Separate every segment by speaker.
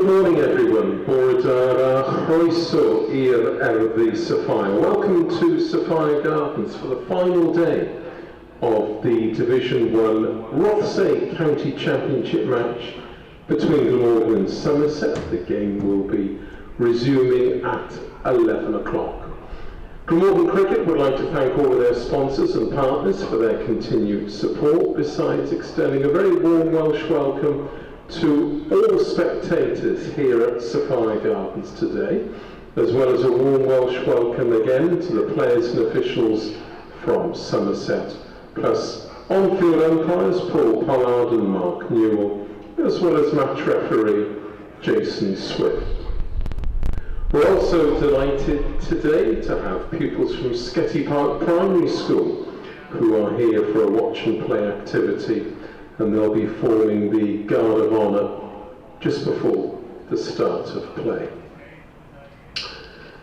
Speaker 1: Good morning everyone, Bordara Croeso i'r Erddi Sophia. Welcome to Sophia Gardens for the final day of the Division 1 Rothesay County Championship match between Glamorgan and Somerset. The game will be resuming at 11 o'clock. Glamorgan Cricket would like to thank all of their sponsors and partners for their continued support, besides extending a very warm Welsh welcome to all spectators here at Sophia Gardens today, as well as a warm Welsh welcome again to the players and officials from Somerset, plus on-field umpires Paul Pollard and Mark Newell, as well as match referee Jason Swift. We're also delighted today to have pupils from Sketty Park Primary School who are here for a watch and play activity, and they'll be forming the Guard of Honour just before the start of play.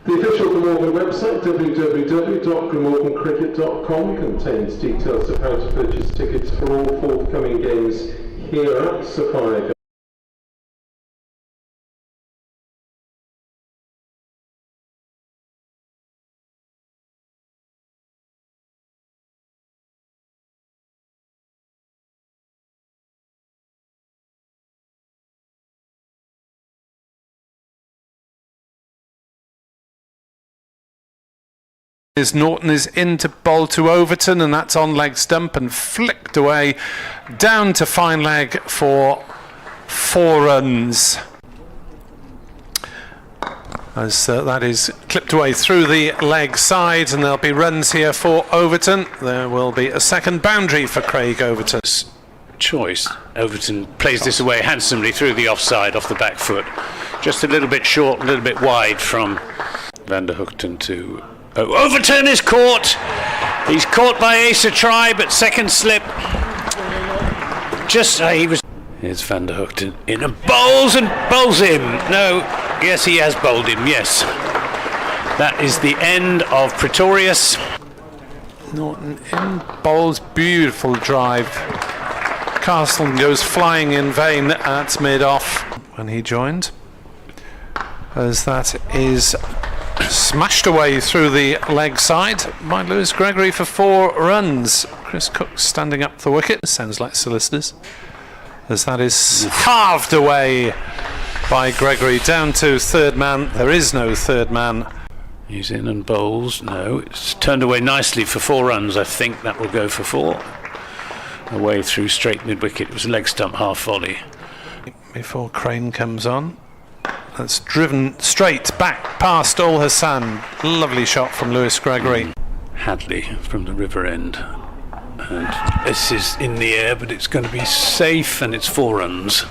Speaker 1: The official Glamorgan website, www.glamorgancricket.com, contains details of how to purchase tickets for all forthcoming games here at Sophia Gardens.
Speaker 2: Norton is into bowl to Overton, and that's on leg stump and flicked away down to fine leg for 4 runs. As that is clipped away through the leg side, and there'll be runs here for Overton. There will be a second boundary for Craig Overton's
Speaker 3: choice. Overton plays this away handsomely through the offside off the back foot. Just a little bit short, a little bit wide from Van der Hoogten to Overton is caught. He's caught by Asa Try, but second slip. Here's Van der Hoogten in and bowls him. No, yes, he has bowled him. Yes, that is the end of Pretorius.
Speaker 2: Norton in bowls, beautiful drive. Castle goes flying in vain at mid-off when he joined, as that is smashed away through the leg side by Lewis Gregory for 4 runs. Chris Cook standing up the wicket. Sounds like solicitors. As that is carved away by Gregory down to third man. There is no third man.
Speaker 3: He's in and bowls. No, it's turned away nicely for 4 runs. I think that will go for 4. Away through straight mid wicket. It was a leg stump half volley.
Speaker 2: Before Crane comes on. That's driven straight back past Al Hassan. Lovely shot from Lewis Gregory.
Speaker 3: Hadley from the river end. And this is in the air, but it's going to be safe, and it's 4 runs.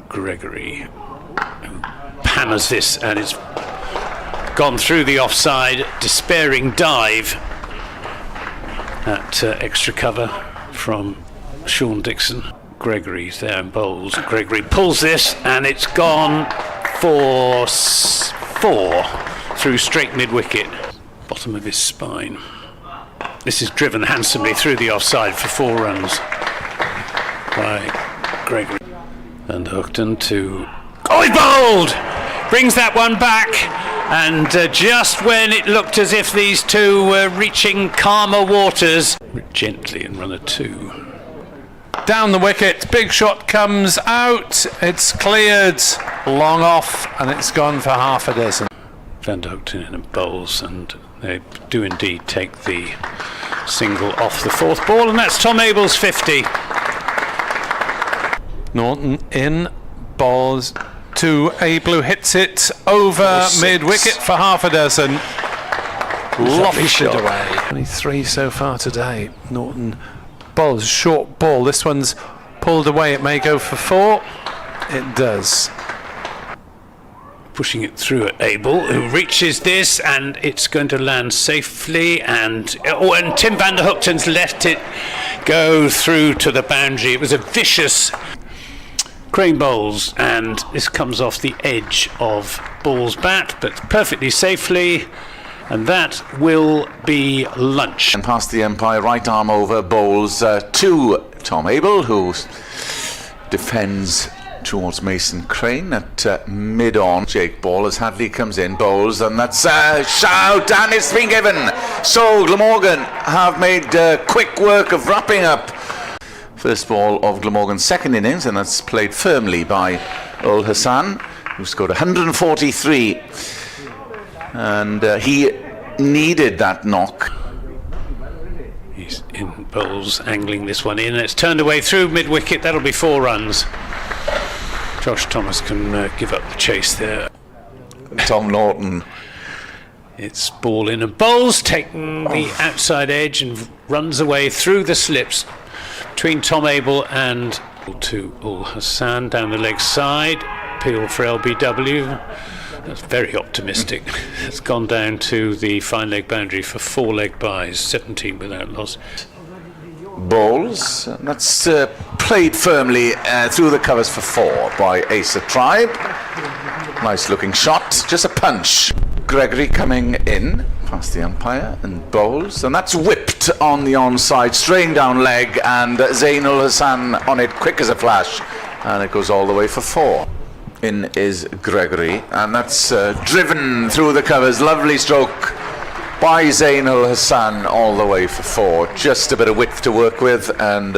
Speaker 3: Gregory hammers this, and it's gone through the offside. Despairing dive at extra cover from Sean Dixon. Gregory's there and bowls. Gregory pulls this, and it's gone for 4 through straight mid wicket, bottom of his spine. This is driven handsomely through the offside for 4 runs by Gregory. And Hookton to he bowled, brings that one back, and just when it looked as if these two were reaching calmer waters, gently in runner 2.
Speaker 2: Down the wicket, big shot comes out, it's cleared, long off, and it's gone for half a dozen.
Speaker 3: Van der Hoogten in and bowls, and they do indeed take the single off the 4th ball, and that's Tom Abel's 50.
Speaker 2: Norton in, bowls to Abel, who hits it over mid-wicket for half a dozen. Lofted away. 23 so far today. Norton bowls, short ball. This one's pulled away. It may go for 4. It does.
Speaker 3: Pushing it through at Abel, who reaches this, and it's going to land safely. And Tim Van der Hoogten's let it go through to the boundary. It was a vicious Crane bowls, and this comes off the edge of Ball's bat, but perfectly safely. And that will be lunch.
Speaker 4: And past the umpire, right arm over, bowls to Tom Abel, who defends towards Mason Crane at mid-on. Jake Ball as Hadley comes in, bowls, and that's a shout, and it's been given. So Glamorgan have made quick work of wrapping up first ball of Glamorgan's second innings, and that's played firmly by Ul Hassan, who scored 143, and he needed that knock.
Speaker 3: He's in bowls, angling this one in. It's turned away through mid-wicket. That'll be 4 runs. Josh Thomas can give up the chase there.
Speaker 4: Tom Norton.
Speaker 3: It's ball in and bowls, taking the outside edge and runs away through the slips between Tom Abel and to Ul Hassan down the leg side. Appeal for LBW. That's very optimistic. It's gone down to the fine leg boundary for 4 leg byes, 17 without loss.
Speaker 4: Bowls, and that's played firmly through the covers for 4 by Asa Tribe. Nice looking shot, just a punch. Gregory coming in past the umpire and bowls, and that's whipped on the onside, straying down leg, and Zainul Hassan on it quick as a flash, and it goes all the way for 4. In is Gregory, and that's driven through the covers. Lovely stroke by Zainul Hassan all the way for 4. Just a bit of width to work with, and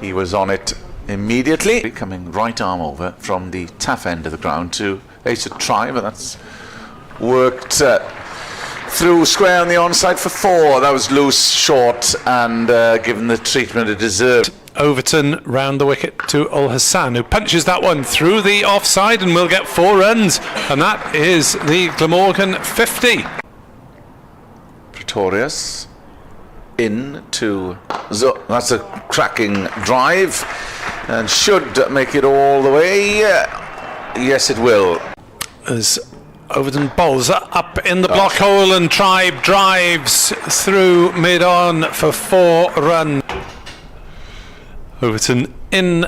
Speaker 4: he was on it immediately. Coming right arm over from the tough end of the ground to Asa Tribe, and that's worked through square on the onside for 4. That was loose, short, and given the treatment it deserved.
Speaker 2: Overton round the wicket to Ul Hassan, who punches that one through the offside and will get 4 runs, and that is the Glamorgan 50.
Speaker 4: Pretorius into that's a cracking drive and should make it all the way. Yes, it will.
Speaker 2: As Overton bowls up in the block hole, and Tribe drives through mid-on for 4 runs. Overton in,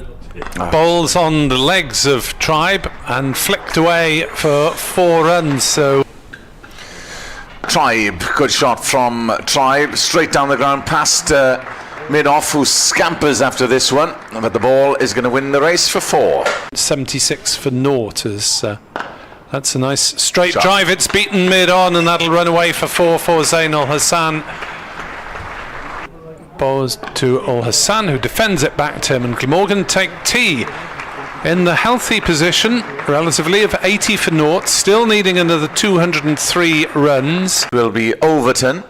Speaker 2: bowls on the legs of Tribe and flicked away for 4 runs. So
Speaker 4: Tribe, good shot from Tribe, straight down the ground past mid-off, who scampers after this one, but the ball is going to win the race for 4.
Speaker 2: 76 for naught. As that's a nice straight drive. It's beaten mid-on, and that'll run away for 4 for Zainul Hassan. Bowls to Ul Hassan, who defends it back to him, and Glamorgan take tea in the healthy position relatively of 80 for naught, still needing another 203 runs.
Speaker 4: Will be Overton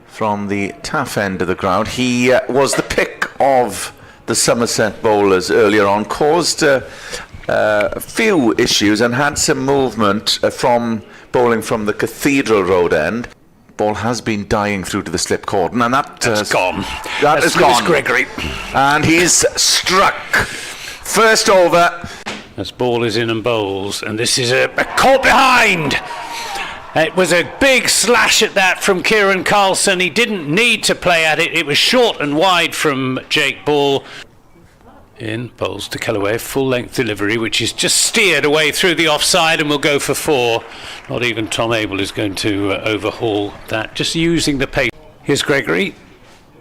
Speaker 4: from the tough end of the ground. He was the pick of the Somerset bowlers earlier on, caused a few issues and had some movement from bowling from the Cathedral Road end. Ball has been dying through to the slip cordon, and that's
Speaker 3: gone.
Speaker 4: That is gone.
Speaker 3: Gregory.
Speaker 4: And he's struck. First over.
Speaker 3: This ball is in and bowls, and this is a caught behind. It was a big slash at that from Kieran Carlson. He didn't need to play at it. It was short and wide from Jake Ball. In bowls to Callaway, full length delivery, which is just steered away through the offside and will go for 4. Not even Tom Abel is going to overhaul that, just using the pace. Here's Gregory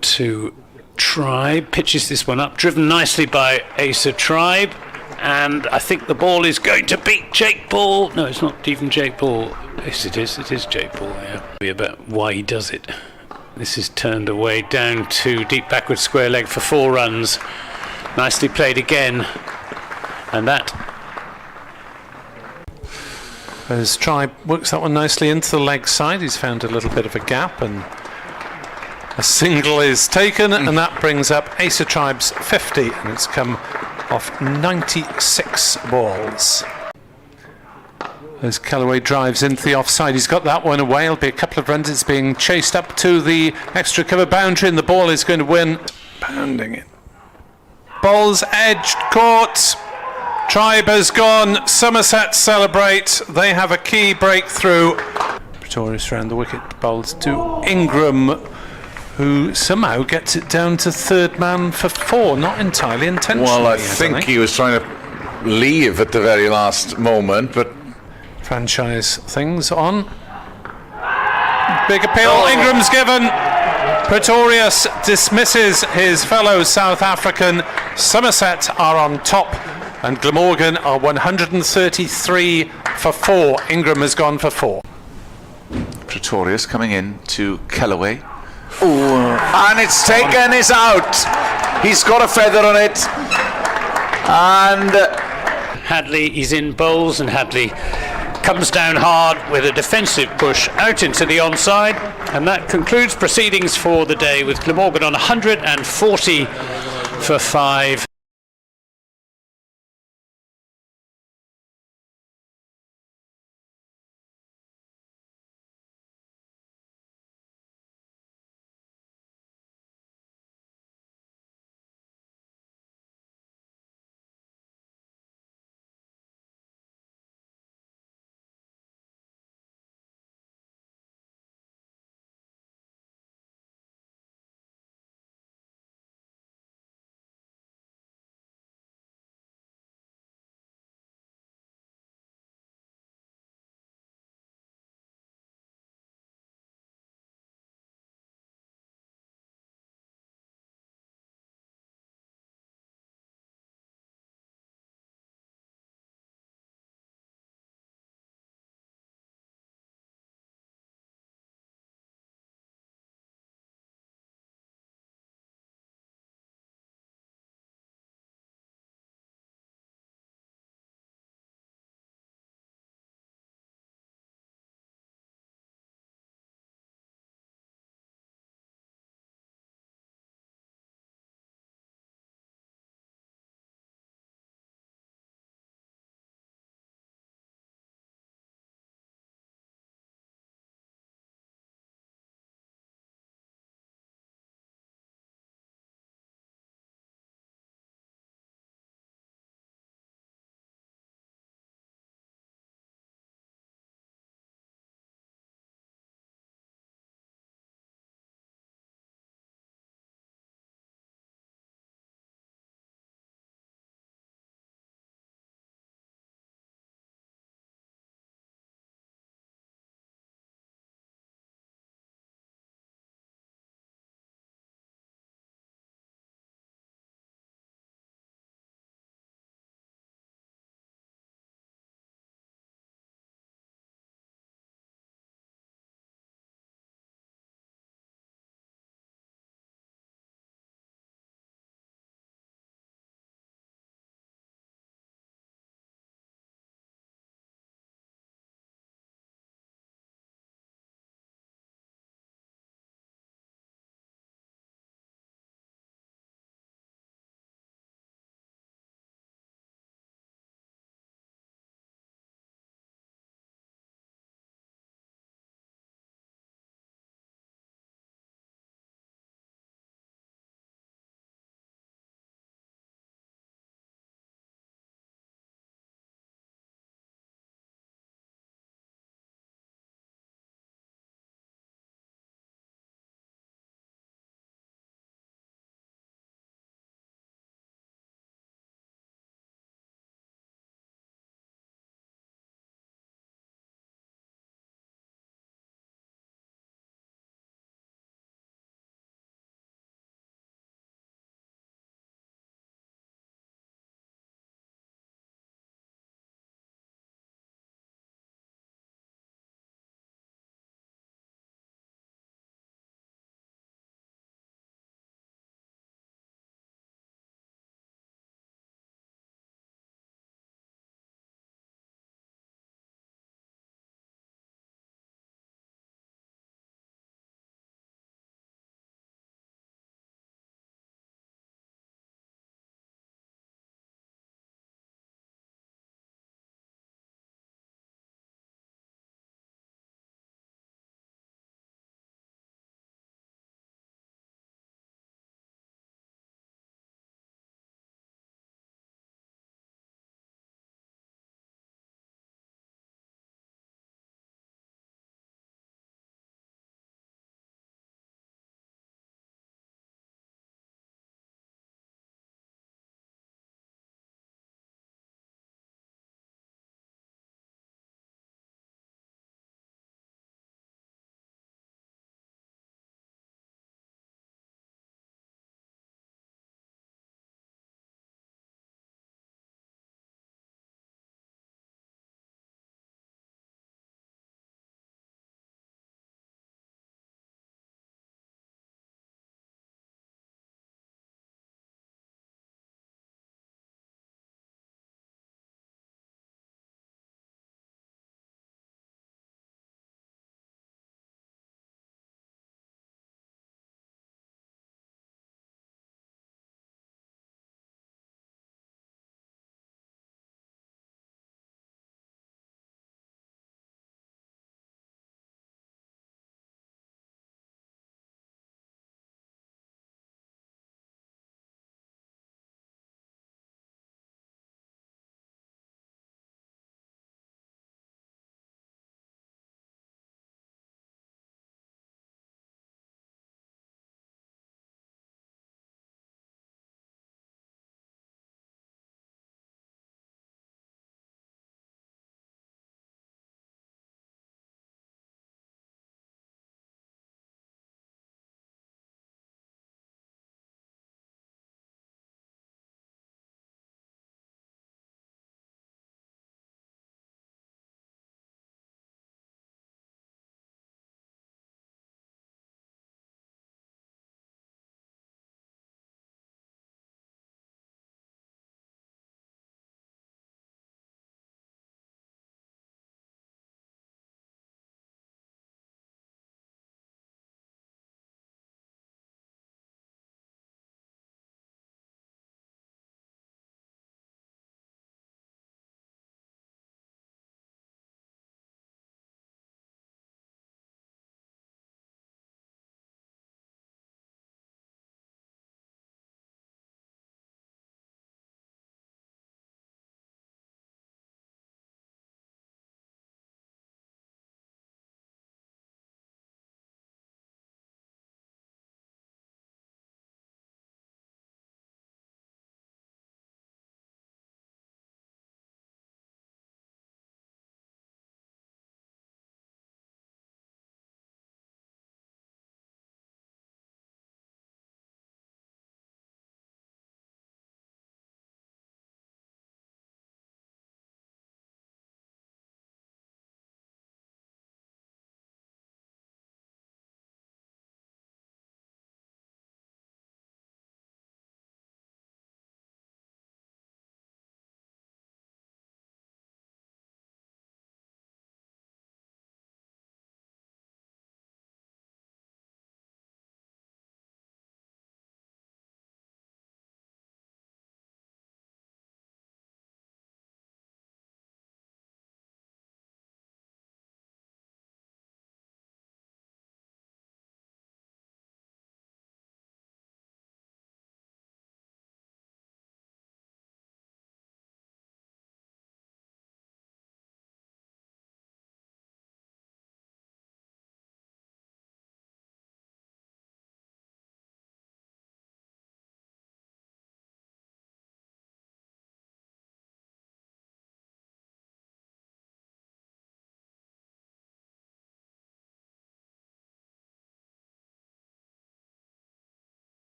Speaker 3: to Tribe, pitches this one up, driven nicely by Asa Tribe, and I think the ball is going to beat Jake Ball. No, it's not even Jake Ball. Yes, it is Jake Ball. Yeah, be about why he does it. This is turned away down to deep backward square leg for 4 runs. Nicely played again, and that.
Speaker 2: As Tribe works that one nicely into the leg side, he's found a little bit of a gap, and a single is taken, and that brings up Asa Tribe's 50, and it's come off 96 balls. As Callaway drives into the offside, he's got that one away. It'll be a couple of runs. It's being chased up to the extra cover boundary, and the ball is going to win. Pounding it. Ball's edged, caught. Tribe has gone. Somerset celebrate. They have a key breakthrough. Pretorius round the wicket. Bowls to Ingram, who somehow gets it down to third man for 4. Not entirely intentionally.
Speaker 4: Well, I think he was trying to leave at the very last moment, but
Speaker 2: franchise things on. Big appeal. Ingram's given. Pretorius dismisses his fellow South African. Somerset are on top And Glamorgan are 133 for 4. Ingram has gone for 4.
Speaker 4: Pretorius coming in to Kellaway. Ooh, and it's taken, is out. He's got a feather on it. And
Speaker 3: Hadley is in bowls, and Hadley comes down hard with a defensive push out into the onside, and that concludes proceedings for the day with Glamorgan on 140 for 5.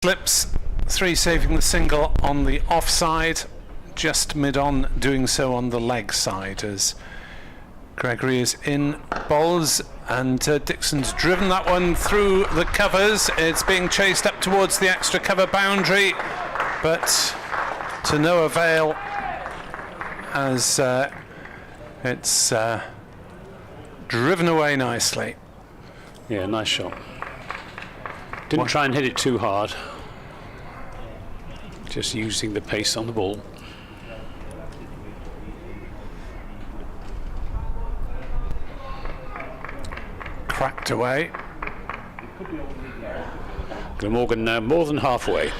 Speaker 2: slips, 3 saving the single on the offside, just mid-on, doing so on the leg side as Gregory is in bowls, and Dixon's driven that one through the covers. It's being chased up towards the extra cover boundary, but to no avail, as it's driven away nicely.
Speaker 3: Yeah, nice shot. Didn't try and hit it too hard, just using the pace on the ball.
Speaker 2: Cracked away.
Speaker 3: Glamorgan now more than halfway.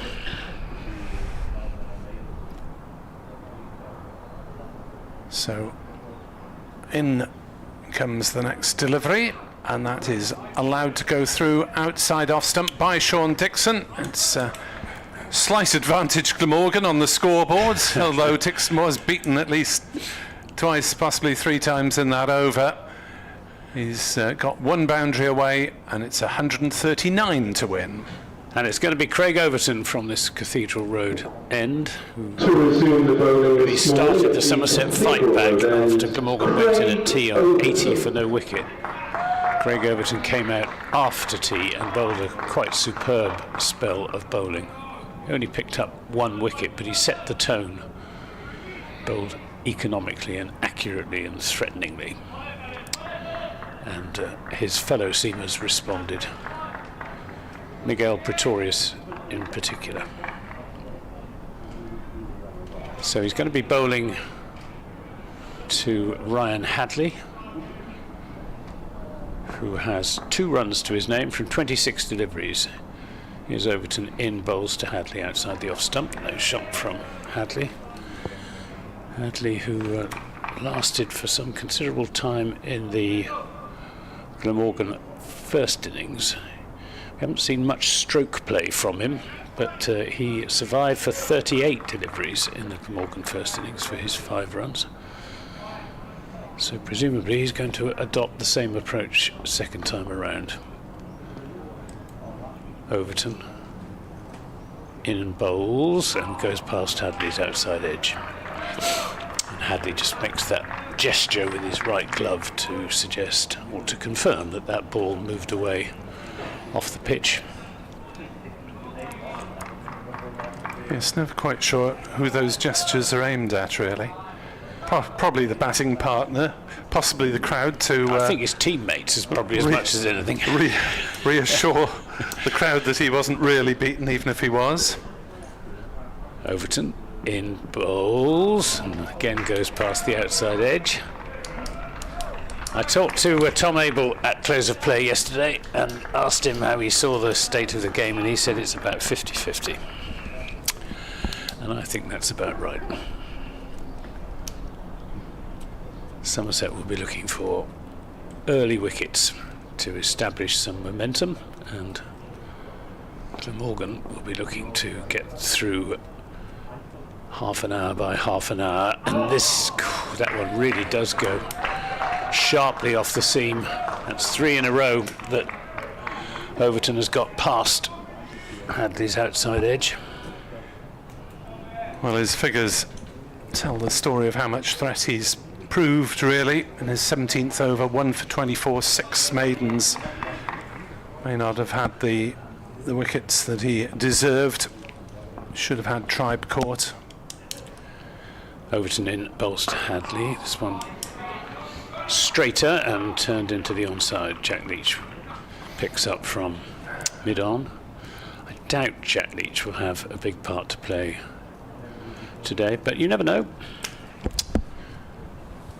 Speaker 2: So in comes the next delivery, and that is allowed to go through outside off stump by Sean Dixon. It's slight advantage Glamorgan on the scoreboard, although Dixon was beaten at least twice, possibly 3 times in that over. He's got 1 boundary away, and it's 139 to win.
Speaker 3: And it's going to be Craig Overton from this Cathedral Road end.
Speaker 1: To resume the bowling.
Speaker 3: He started the Somerset fight back after Glamorgan went in at tea on 80 for no wicket. Craig Overton came out after tea and bowled a quite superb spell of bowling. He only picked up 1 wicket, but he set the tone. Bowled economically and accurately and threateningly. And his fellow seamers responded. Miguel Pretorius in particular. So he's going to be bowling to Ryan Hadley, who has 2 runs to his name from 26 deliveries. Here's Overton in, bowls to Hadley outside the off stump. No shot from Hadley. Hadley, who lasted for some considerable time in the Glamorgan first innings. We haven't seen much stroke play from him, but he survived for 38 deliveries in the Glamorgan first innings for his 5 runs. So presumably he's going to adopt the same approach second time around. Overton in bowls and goes past Hadley's outside edge. And Hadley just makes that gesture with his right glove to suggest or to confirm that that ball moved away off the pitch.
Speaker 2: Yes, never quite sure who those gestures are aimed at, really. Probably the batting partner, possibly the crowd to...
Speaker 3: I think his teammates is probably as much as anything.
Speaker 2: Reassure the crowd that he wasn't really beaten, even if he was.
Speaker 3: Overton in bowls, and again goes past the outside edge. I talked to Tom Abel at close of play yesterday and asked him how he saw the state of the game, and he said it's about 50-50. And I think that's about right. Somerset will be looking for early wickets to establish some momentum, and Glamorgan will be looking to get through half an hour by half an hour, and that one really does go sharply off the seam. That's 3 in a row that Overton has got past Hadley's outside edge.
Speaker 2: Well, his figures tell the story of how much threat he's proved, really. In his 17th over, 1 for 24, 6 maidens. May not have had the wickets that he deserved. Should have had tribe caught.
Speaker 3: Overton in, bowls to Hadley. This one straighter and turned into the onside. Jack Leach picks up from mid-on. I doubt Jack Leach will have a big part to play today, but you never know.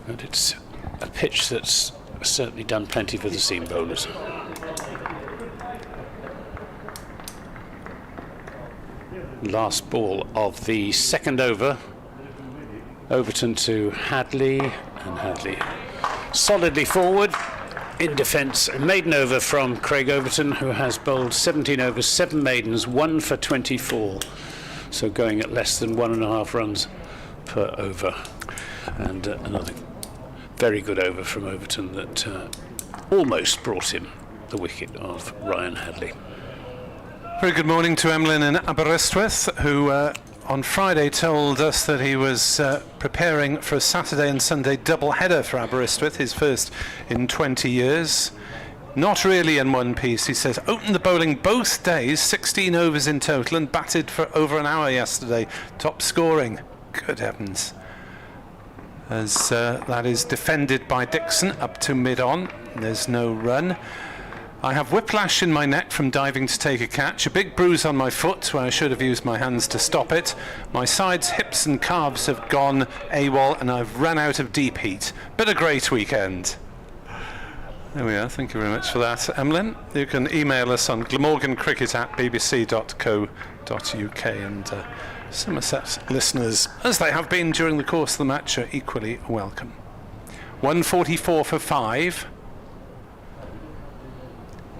Speaker 3: And it's a pitch that's certainly done plenty for the seam bowlers. Last ball of the second over. Overton to Hadley, and Hadley solidly forward in defence. A maiden over from Craig Overton, who has bowled 17 overs, 7 maidens, 1 for 24. So going at less than 1.5 runs per over. And another very good over from Overton that almost brought him the wicket of Ryan Hadley.
Speaker 2: Very good morning to Emlyn in Aberystwyth, who on Friday told us that he was preparing for a Saturday and Sunday double header for Aberystwyth, his first in 20 years. Not really in one piece, he says. Opened the bowling both days, 16 overs in total, and batted for over an hour yesterday. Top scoring. Good heavens. As that is defended by Dixon up to mid-on. There's no run. I have whiplash in my neck from diving to take a catch, a big bruise on my foot where I should have used my hands to stop it. My sides, hips and calves have gone AWOL and I've run out of deep heat. But a great weekend. There we are, thank you very much for that, Emlyn. You can email us on glamorgancricket@bbc.co.uk, and Somerset listeners, as they have been during the course of the match, are equally welcome. 144 for 5.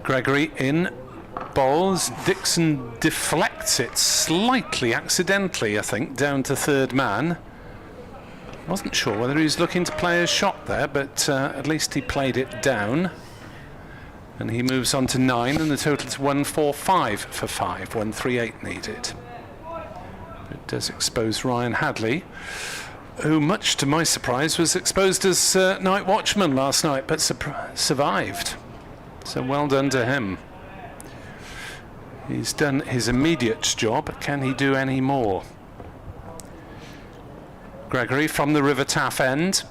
Speaker 2: Gregory in, bowls. Dixon deflects it slightly accidentally, I think, down to third man. Wasn't sure whether he was looking to play a shot there, but at least he played it down. And he moves on to 9, and the total is 145 for 5, 138 needed. It does expose Ryan Hadley, who, much to my surprise, was exposed as night watchman last night, but survived. So well done to him. He's done his immediate job. Can he do any more? Gregory from the River Taff end.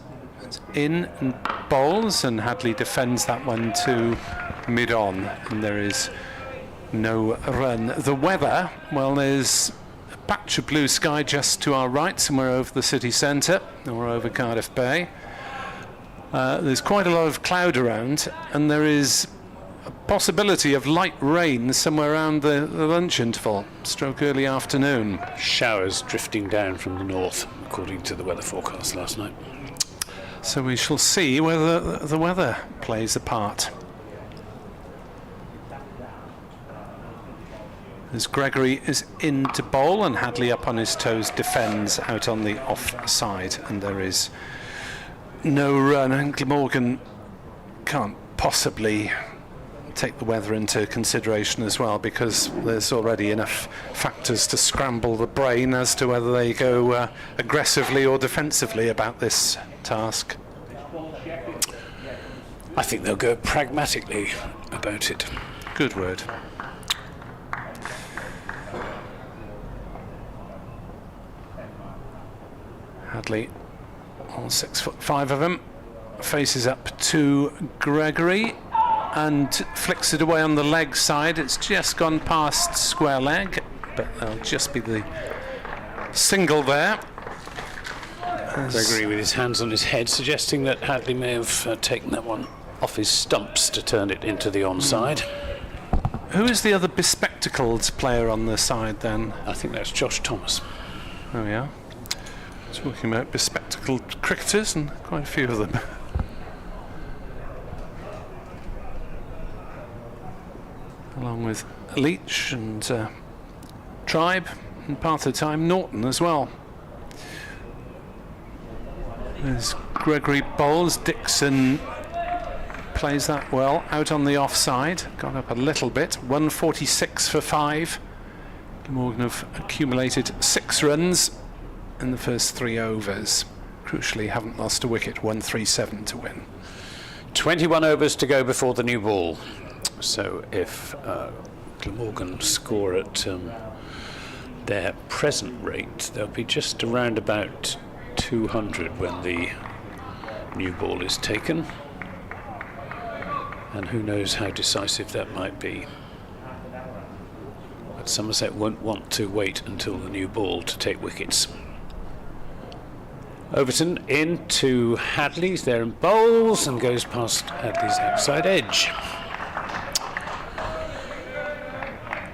Speaker 2: In and bowls, and Hadley defends that one to mid-on. And there is no run. The weather, well, there's a patch of blue sky just to our right, somewhere over the city centre, or over Cardiff Bay. There's quite a lot of cloud around, and there is a possibility of light rain somewhere around the lunch interval, stroke early afternoon.
Speaker 3: Showers drifting down from the north, according to the weather forecast last night.
Speaker 2: So we shall see whether the weather plays a part. As Gregory is in to bowl, and Hadley up on his toes defends out on the offside, and there is no run, and Glamorgan can't possibly take the weather into consideration as well, because there's already enough factors to scramble the brain as to whether they go aggressively or defensively about this task.
Speaker 3: I think they'll go pragmatically about it.
Speaker 2: Good word. Hadley, all 6'5" of him, faces up to Gregory and flicks it away on the leg side. It's just gone past square leg, but there'll just be the single there.
Speaker 3: Gregory with his hands on his head, suggesting that Hadley may have taken that one off his stumps to turn it into the onside.
Speaker 2: Who is the other bespectacled player on the side then?
Speaker 3: I think that's Josh Thomas.
Speaker 2: Oh yeah. Talking about bespectacled cricketers, and quite a few of them. Along with Leach and Tribe, and part of the time Norton as well. There's Gregory bowls. Dixon plays that well, out on the offside, got up a little bit. 146 for 5. Morgan have accumulated 6 runs in the first 3 overs. Crucially, haven't lost a wicket. 137 to win.
Speaker 3: 21 overs to go before the new ball. So if Glamorgan score at their present rate, they'll be just around about 200 when the new ball is taken. And who knows how decisive that might be. But Somerset won't want to wait until the new ball to take wickets. Overton into Hadley's there and bowls and goes past Hadley's outside edge.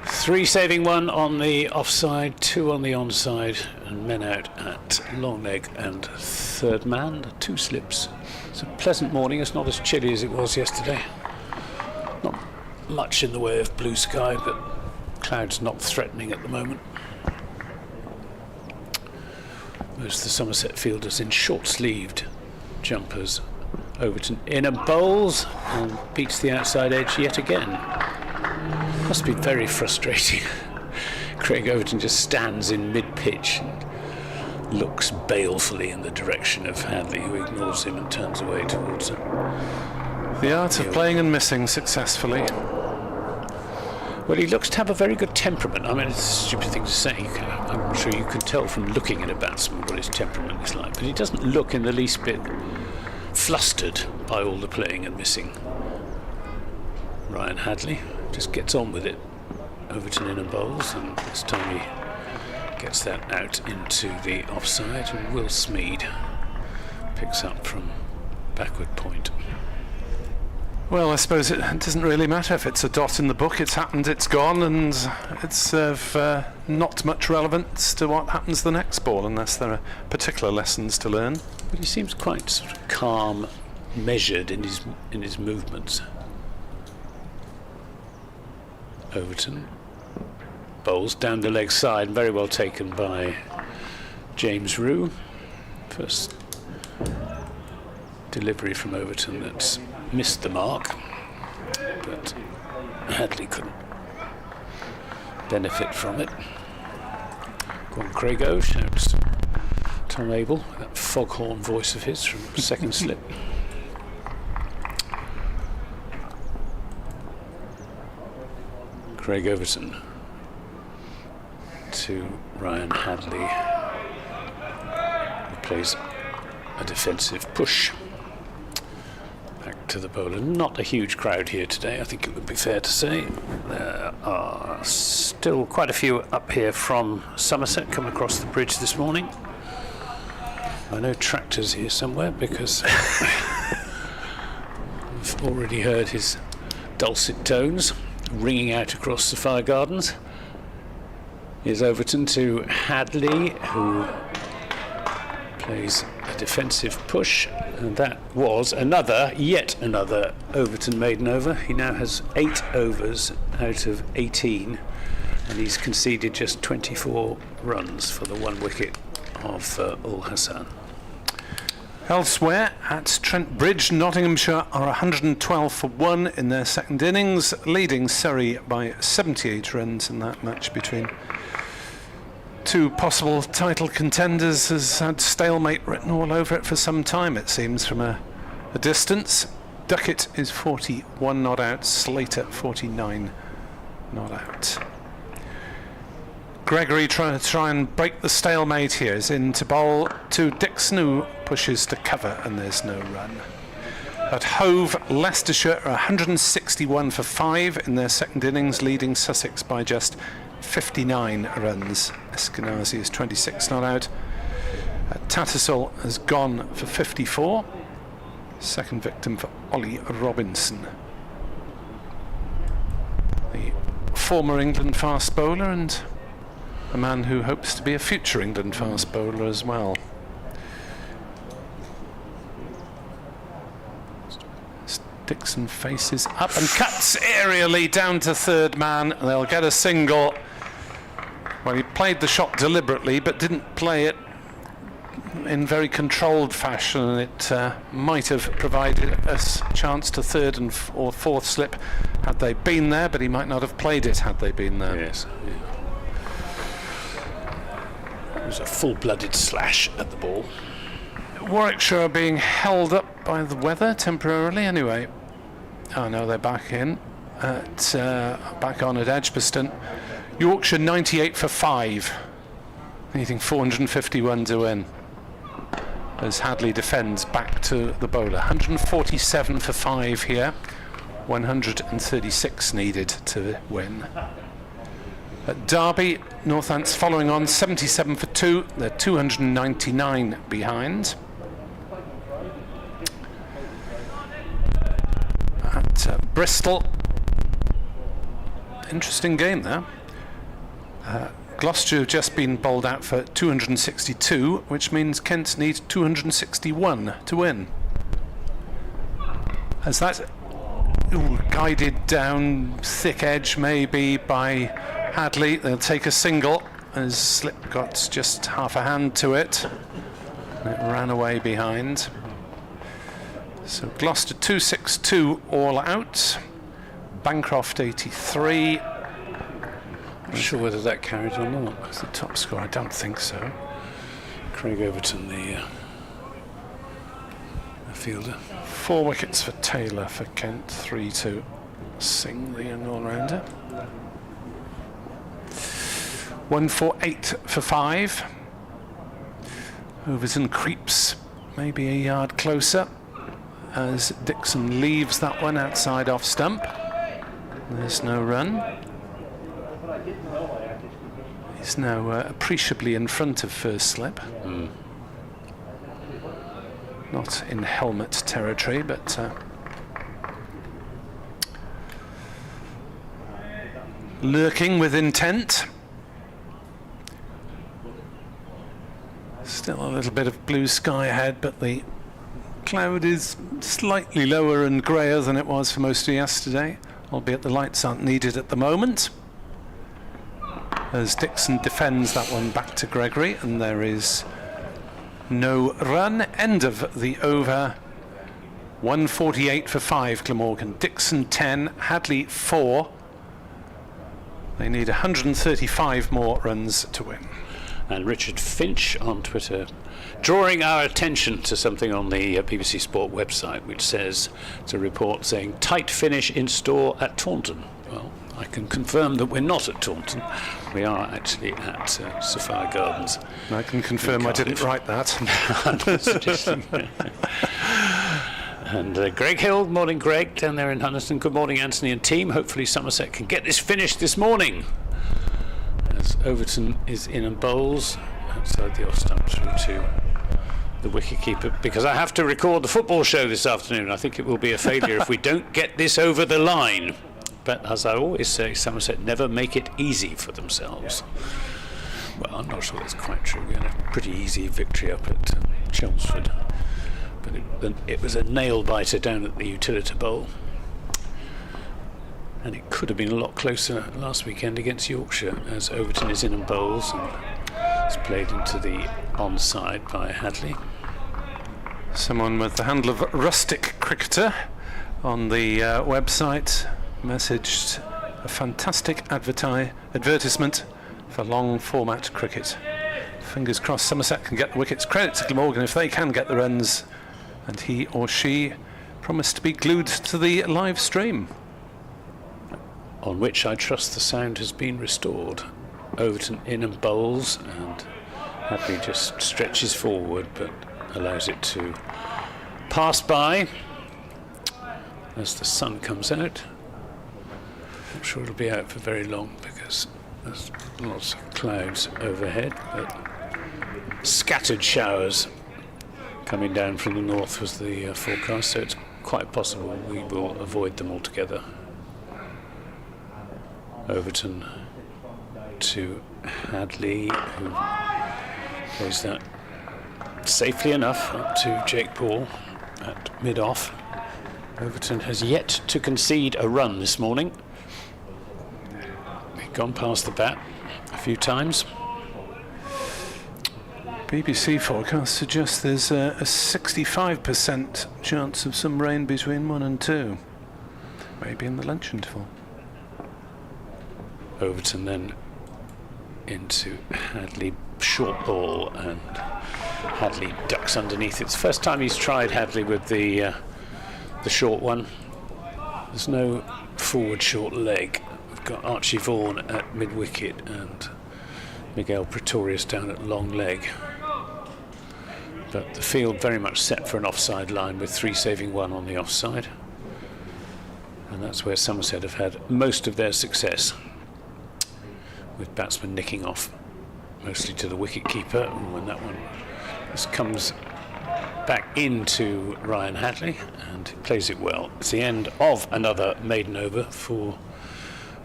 Speaker 3: 3 saving 1 on the offside, 2 on the onside, and men out at long leg and third man. 2 slips. It's a pleasant morning. It's not as chilly as it was yesterday. Not much in the way of blue sky, but clouds not threatening at the moment. Most of the Somerset fielders in short-sleeved jumpers. Overton in and bowls and beats the outside edge yet again. Must be very frustrating. Craig Overton just stands in mid-pitch and looks balefully in the direction of Hadley, who ignores him and turns away towards him.
Speaker 2: The art of playing and missing successfully.
Speaker 3: Well, he looks to have a very good temperament. I mean, it's a stupid thing to say. I'm sure you can tell from looking at a batsman what his temperament is like, but he doesn't look in the least bit flustered by all the playing and missing. Ryan Hadley just gets on with it. Overton in and bowls, and this time he gets that out into the offside, and Will Smead picks up from backward point.
Speaker 2: Well, I suppose it doesn't really matter if it's a dot in the book. It's happened, it's gone, and it's of not much relevance to what happens the next ball, unless there are particular lessons to learn.
Speaker 3: But he seems quite sort of calm, measured in his movements. Overton bowls down the leg side, very well taken by James Rew. First delivery from Overton that's missed the mark, but Hadley couldn't benefit from it. Go on, Craigo, shouts Tom Abel, that foghorn voice of his from second slip. Craig Overton to Ryan Hadley, who plays a defensive push. Back to the bowler. Not a huge crowd here today, I think it would be fair to say. There are still quite a few up here from Somerset, come across the bridge this morning. I know Tractor's here somewhere because I've already heard his dulcet tones ringing out across the Fire Gardens. Here's Overton to Hadley, who plays a defensive push, and that was yet another Overton maiden over. He now has 8 overs out of 18, and he's conceded just 24 runs for the 1 wicket of Ul Hassan.
Speaker 2: Elsewhere at Trent Bridge, Nottinghamshire are 112 for 1 in their second innings, leading Surrey by 78 runs in that match between two possible title contenders. Has had stalemate written all over it for some time, it seems, from a distance. Duckett is 41 not out, Slater 49 not out. Gregory trying to and break the stalemate here is in to bowl to Dixon, who pushes to cover, and there's no run. At Hove, Leicestershire are 161 for 5 in their second innings, leading Sussex by just 59 runs. Eskenazi is 26 not out. Tattersall has gone for 54. Second victim for Ollie Robinson, the former England fast bowler and a man who hopes to be a future England fast bowler as well. Dixon faces up and cuts aerially down to third man. They'll get a single. Well, he played the shot deliberately but didn't play it in very controlled fashion, and it might have provided a chance to third and or fourth slip had they been there, but he might not have played it had they been there.
Speaker 3: Yes. Yeah. It was a full-blooded slash at the ball.
Speaker 2: Warwickshire are being held up by the weather temporarily anyway. Oh no, they're back in back on at Edgbaston. Yorkshire 98 for 5, needing 451 to win, as Hadley defends back to the bowler. 147 for 5 here, 136 needed to win. At Derby, Northants following on 77 for 2, they're 299 behind. At Bristol, interesting game there. Gloucester have just been bowled out for 262, which means Kent need 261 to win. As that guided down thick edge maybe by Hadley, they'll take a single as Slip got just half a hand to it. It ran away behind. So Gloucester 262 all out. Bancroft 83,
Speaker 3: Not sure whether that carried or not.
Speaker 2: That's the top score. I don't think so.
Speaker 3: Craig Overton, the fielder.
Speaker 2: 4 wickets for Taylor for Kent, 3 to Singh, the young all-rounder. 1 for 8 for 5. Overton creeps maybe a yard closer as Dixon leaves that one outside off stump. There's no run. He's now appreciably in front of first slip. Not in helmet territory, but lurking with intent. Still a little bit of blue sky ahead, but the cloud is slightly lower and greyer than it was for most of yesterday, albeit the lights aren't needed at the moment. As Dixon defends that one back to Gregory, and there is no run. End of the over. 148 for 5, Glamorgan. Dixon 10, Hadley 4. They need 135 more runs to win.
Speaker 3: And Richard Finch on Twitter drawing our attention to something on the BBC Sport website, which says, it's a report saying tight finish in store at Taunton. Well, I can confirm that we're not at Taunton. We are actually at Sophia Gardens.
Speaker 2: I can confirm I didn't write that.
Speaker 3: And Greg Hill, morning Greg, down there in Hunterston. Good morning Anthony and team. Hopefully Somerset can get this finished this morning. As Overton is in and bowls outside the off stump through to the wicketkeeper, because I have to record the football show this afternoon. I think it will be a failure if we don't get this over the line. But as I always say, Somerset never make it easy for themselves. Well, I'm not sure that's quite true. We had a pretty easy victory up at Chelmsford, but it was a nail biter down at the Utilita Bowl. And it could have been a lot closer last weekend against Yorkshire, as Overton is in and bowls and it's played into the onside by Hadley.
Speaker 2: Someone with the handle of rustic cricketer on the website messaged a fantastic advertisement for long format cricket. Fingers crossed Somerset can get the wickets. Credit to Glamorgan if they can get the runs, and he or she promised to be glued to the live stream,
Speaker 3: on which I trust the sound has been restored. Overton in and bowls, and Hadley just stretches forward but allows it to pass by as the sun comes out. Not sure it'll be out for very long because there's lots of clouds overhead, but scattered showers coming down from the north was the forecast, so it's quite possible we will avoid them altogether. Overton to Hadley, who plays that safely enough up to Jake Paul at mid-off. Overton has yet to concede a run this morning. They've gone past the bat a few times.
Speaker 2: BBC forecast suggests there's a 65% chance of some rain between 1 and 2, maybe in the lunch interval.
Speaker 3: Overton then into Hadley, short ball, and Hadley ducks underneath. It's the first time he's tried Hadley with the short one. There's no forward short leg. We've got Archie Vaughan at mid-wicket and Miguel Pretorius down at long leg. But the field very much set for an offside line with 3 saving 1 on the offside. And that's where Somerset have had most of their success, with batsmen nicking off, mostly to the wicket-keeper. And when that one just comes back into Ryan Hadley and plays it well. It's the end of another maiden over for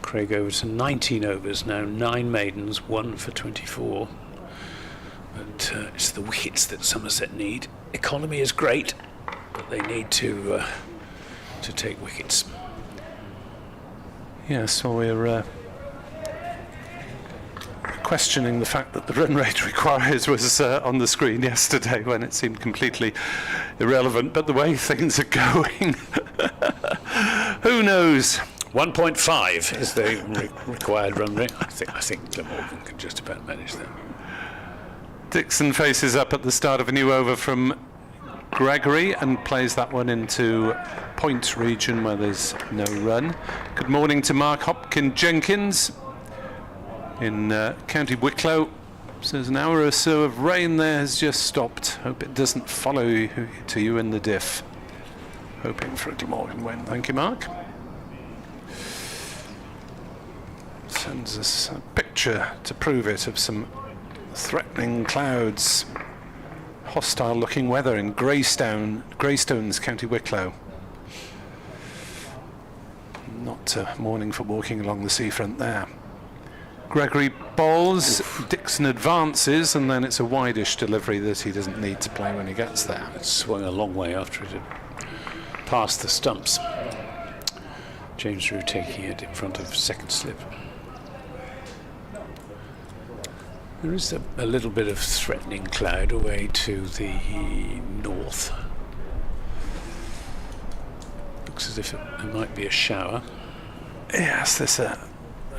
Speaker 3: Craig Overton. 19 overs now, 9 maidens, 1 for 24. But it's the wickets that Somerset need. Economy is great, but they need to take wickets.
Speaker 2: Yes, well, we're questioning the fact that the run rate required was on the screen yesterday when it seemed completely irrelevant, but the way things are going, who knows
Speaker 3: 1.5 is the required run rate. I think Glamorgan can just about manage that.
Speaker 2: Dixon faces up at the start of a new over from Gregory and plays that one into point region where there's no run. Good morning to Mark Hopkins-Jenkins in County Wicklow. Says an hour or so of rain there has just stopped. Hope it doesn't follow you to you in the diff. Hoping for a Glamorgan win. Thank you, Mark. Sends us a picture to prove it of some threatening clouds. Hostile looking weather in Greystones, County Wicklow. Not a morning for walking along the seafront there. Gregory bowls, Dixon advances, and then it's a wide-ish delivery that he doesn't need to play when he gets there.
Speaker 3: It swung a long way after it had passed the stumps. James Rew taking it in front of second slip. There is a little bit of threatening cloud away to the north. Looks as if it might be a shower.
Speaker 2: Yes, there's a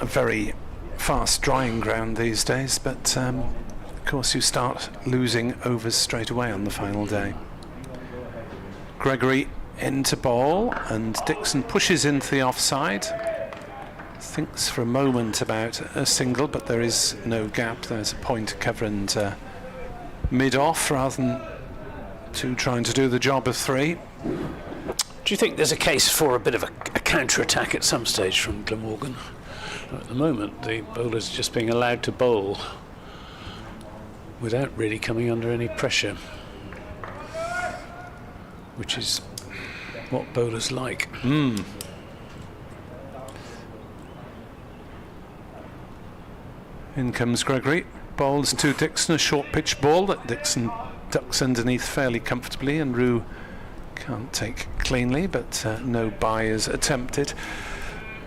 Speaker 2: very fast drying ground these days, but of course you start losing overs straight away on the final day. Gregory into bowl, and Dixon pushes into the offside. Thinks for a moment about a single, but there is no gap. There's a point to cover and mid-off rather than two trying to do the job of three.
Speaker 3: Do you think there's a case for a bit of a counter-attack at some stage from Glamorgan? At the moment, the bowler's just being allowed to bowl without really coming under any pressure, which is what bowlers like.
Speaker 2: In comes Gregory, bowls to Dixon, a short pitch ball that Dixon ducks underneath fairly comfortably, and Rew can't take cleanly, but no bye is attempted.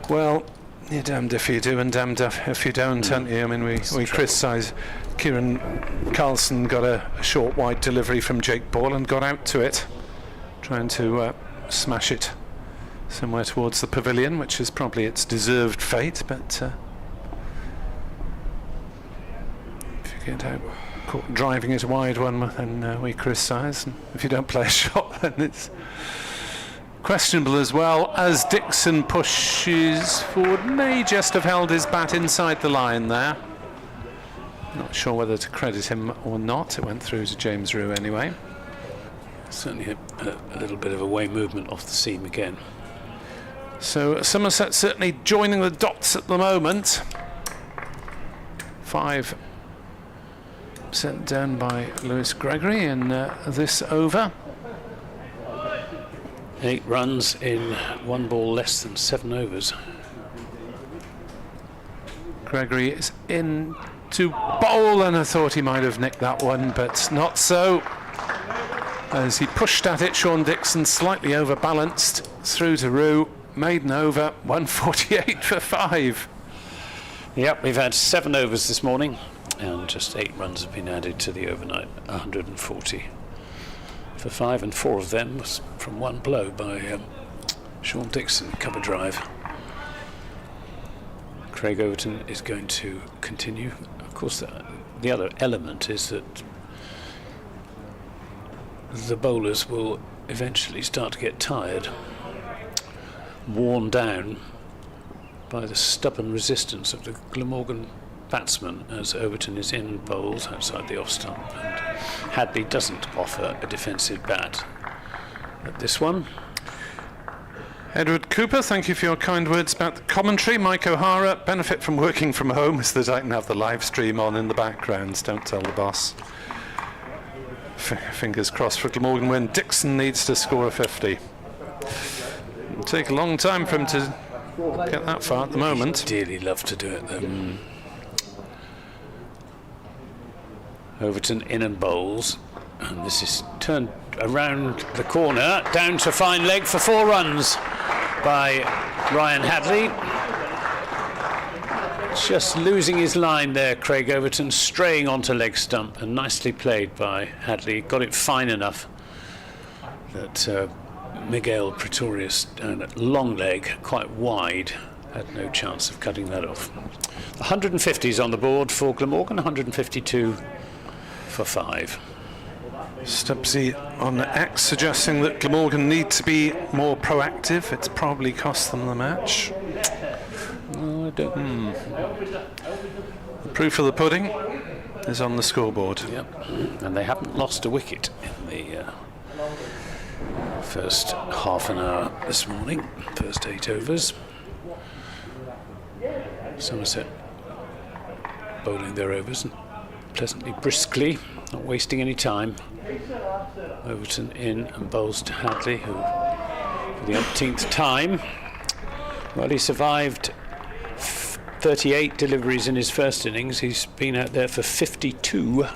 Speaker 2: Well, you're damned if you do and damned if you don't, aren't you? I mean, we criticise Kieran Carlson got a short wide delivery from Jake Ball and got out to it, trying to smash it somewhere towards the pavilion, which is probably its deserved fate, but get out caught driving it a wide one, then we criticise, and if you don't play a shot then it's questionable as well. As Dixon pushes forward, may just have held his bat inside the line there. Not sure whether to credit him or not. It went through to James Rew anyway.
Speaker 3: Certainly a little bit of away movement off the seam again.
Speaker 2: So Somerset certainly joining the dots at the moment. 5 sent down by Lewis Gregory in this over.
Speaker 3: 8 runs in 1 ball less than 7 overs.
Speaker 2: Gregory is in to bowl, and I thought he might have nicked that one, but not so. As he pushed at it, Sean Dixon slightly overbalanced through to Rew. Maiden over, 148 for 5.
Speaker 3: Yep, we've had 7 overs this morning, and just 8 runs have been added to the overnight. 140 for 5, and 4 of them was from one blow by Sean Dixon, cover drive. Craig Overton is going to continue. Of course, the other element is that the bowlers will eventually start to get tired, worn down by the stubborn resistance of the Glamorgan batsman, as Overton is in and bowls outside the off stump, and Hadley doesn't offer a defensive bat at this one.
Speaker 2: Edward Cooper, thank you for your kind words about the commentary. Mike O'Hara, benefit from working from home is that I can have the live stream on in the background. Don't tell the boss. Fingers crossed for Glamorgan when Dixon needs to score a 50. It'll take a long time for him to get that far at the moment.
Speaker 3: He'd dearly love to do it though. Overton in and bowls, and this is turned around the corner, down to fine leg for 4 runs by Ryan Hadley. Just losing his line there, Craig Overton, straying onto leg stump, and nicely played by Hadley. Got it fine enough that Miguel Pretorius down at long leg, quite wide, had no chance of cutting that off. 150s on the board for Glamorgan, 152 for 5.
Speaker 2: Stubbsy on X suggesting that Glamorgan need to be more proactive. It's probably cost them the match.
Speaker 3: No, I don't.
Speaker 2: The proof of the pudding is on the scoreboard.
Speaker 3: Yep, and they haven't lost a wicket in the first half an hour this morning, first 8 overs. Somerset bowling their overs pleasantly briskly, not wasting any time. Overton in and bowls to Hadley, who for the umpteenth time, well, he survived 38 deliveries in his first innings. He's been out there for 52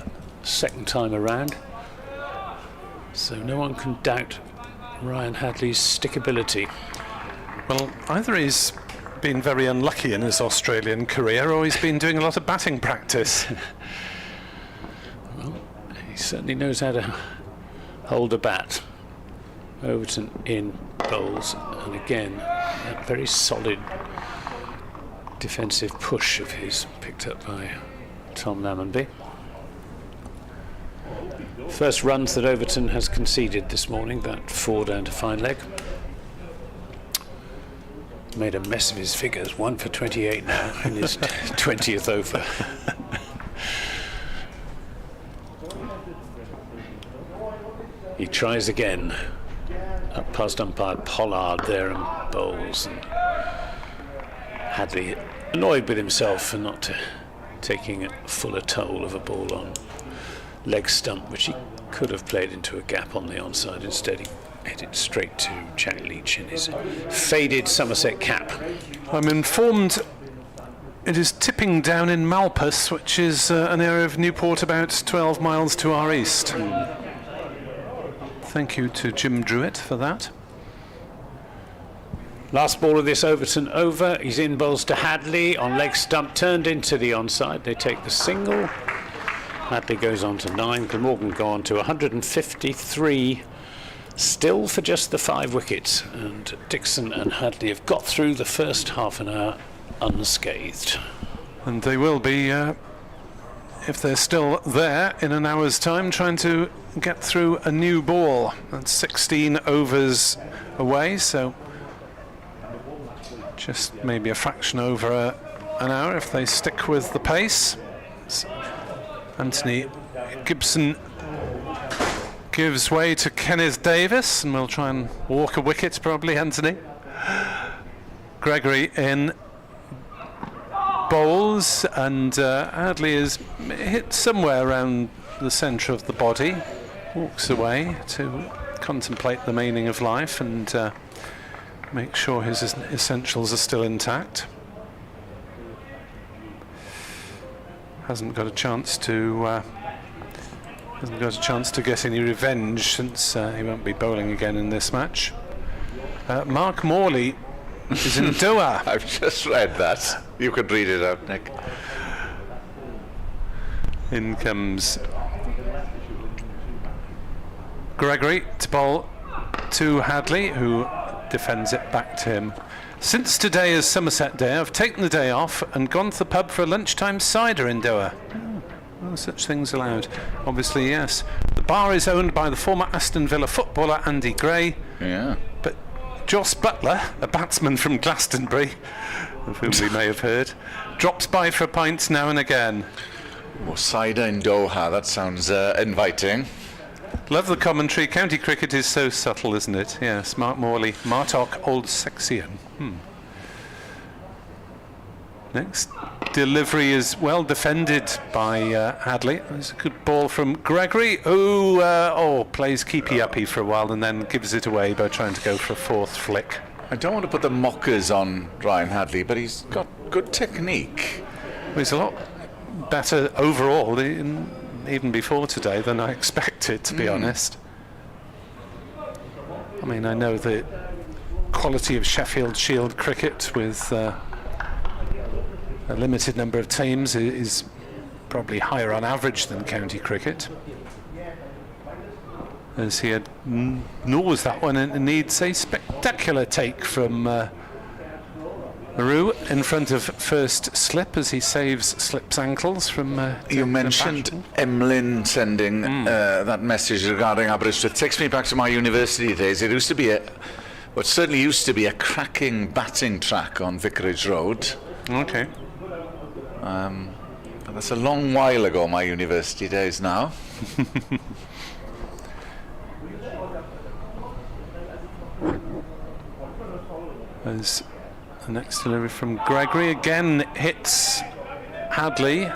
Speaker 3: second time around, so no one can doubt Ryan Hadley's stickability.
Speaker 2: Well, either he's been very unlucky in his Australian career, or he's been doing a lot of batting practice.
Speaker 3: Well, he certainly knows how to hold a bat. Overton in bowls, and again that very solid defensive push of his picked up by Tom Lammonby. First runs that Overton has conceded this morning, that 4 down to fine leg. Made a mess of his figures, 1 for 28 now in his 20th over. He tries again, up past umpire Pollard there and bowls. And Hadley annoyed with himself for not taking a fuller toll of a ball on leg stump, which he could have played into a gap on the onside. Instead, he hit it straight to Jack Leach in his faded Somerset cap.
Speaker 2: I'm informed it is tipping down in Malpas, which is an area of Newport about 12 miles to our east. Thank you to Jim Druitt for that.
Speaker 3: Last ball of this Overton over. He's in, bowls to Hadley on leg stump, turned into the onside. They take the single. Hadley goes on to 9. Glamorgan go on to 153. Still for just the 5 wickets. And Dixon and Hadley have got through the first half an hour unscathed.
Speaker 2: And they will be, if they're still there in an hour's time, trying to get through a new ball. That's 16 overs away, so just maybe a fraction over an hour if they stick with the pace. Anthony Gibson gives way to Kenneth Davis, and we'll try and walk a wicket probably, Anthony. Gregory in bowls, and Hadley is hit somewhere around the centre of the body, walks away to contemplate the meaning of life and make sure his essentials are still intact. Hasn't got a chance to get any revenge, since he won't be bowling again in this match. Mark Morley is in Doha.
Speaker 4: I've just read that. You could read it out, Nick.
Speaker 2: In comes Gregory to bowl to Hadley, who defends it back to him. Since today is Somerset Day, I've taken the day off and gone to the pub for a lunchtime cider in Doha. Oh, such things allowed. Obviously, yes. The bar is owned by the former Aston Villa footballer Andy Gray.
Speaker 4: Yeah.
Speaker 2: But Joss Butler, a batsman from Glastonbury, of whom we may have heard, drops by for a pint now and again.
Speaker 4: Oh, cider in Doha, that sounds inviting.
Speaker 2: Love the commentary. County cricket is so subtle, isn't it? Yes, Mark Morley, Martok Old Sexian. Next delivery is well defended by Hadley. There's a good ball from Gregory, who plays keepy-uppy for a while and then gives it away by trying to go for a 4th flick.
Speaker 4: I don't want to put the mockers on Ryan Hadley, but he's got good technique.
Speaker 2: Well, he's a lot better overall, even before today, than I expected, to be honest. I mean, I know the quality of Sheffield Shield cricket with a limited number of teams is probably higher on average than county cricket. as he had knows that one, and it needs a spectacular take from Maru in front of first Slip as he saves Slip's ankles from
Speaker 4: you mentioned Emlyn sending that message regarding Aberystwyth. Takes me back to my university days. It used to be what certainly used to be a cracking batting track on Vicarage Road.
Speaker 2: Okay.
Speaker 4: But that's a long while ago, my university days now.
Speaker 2: As the next delivery from Gregory again hits Hadley,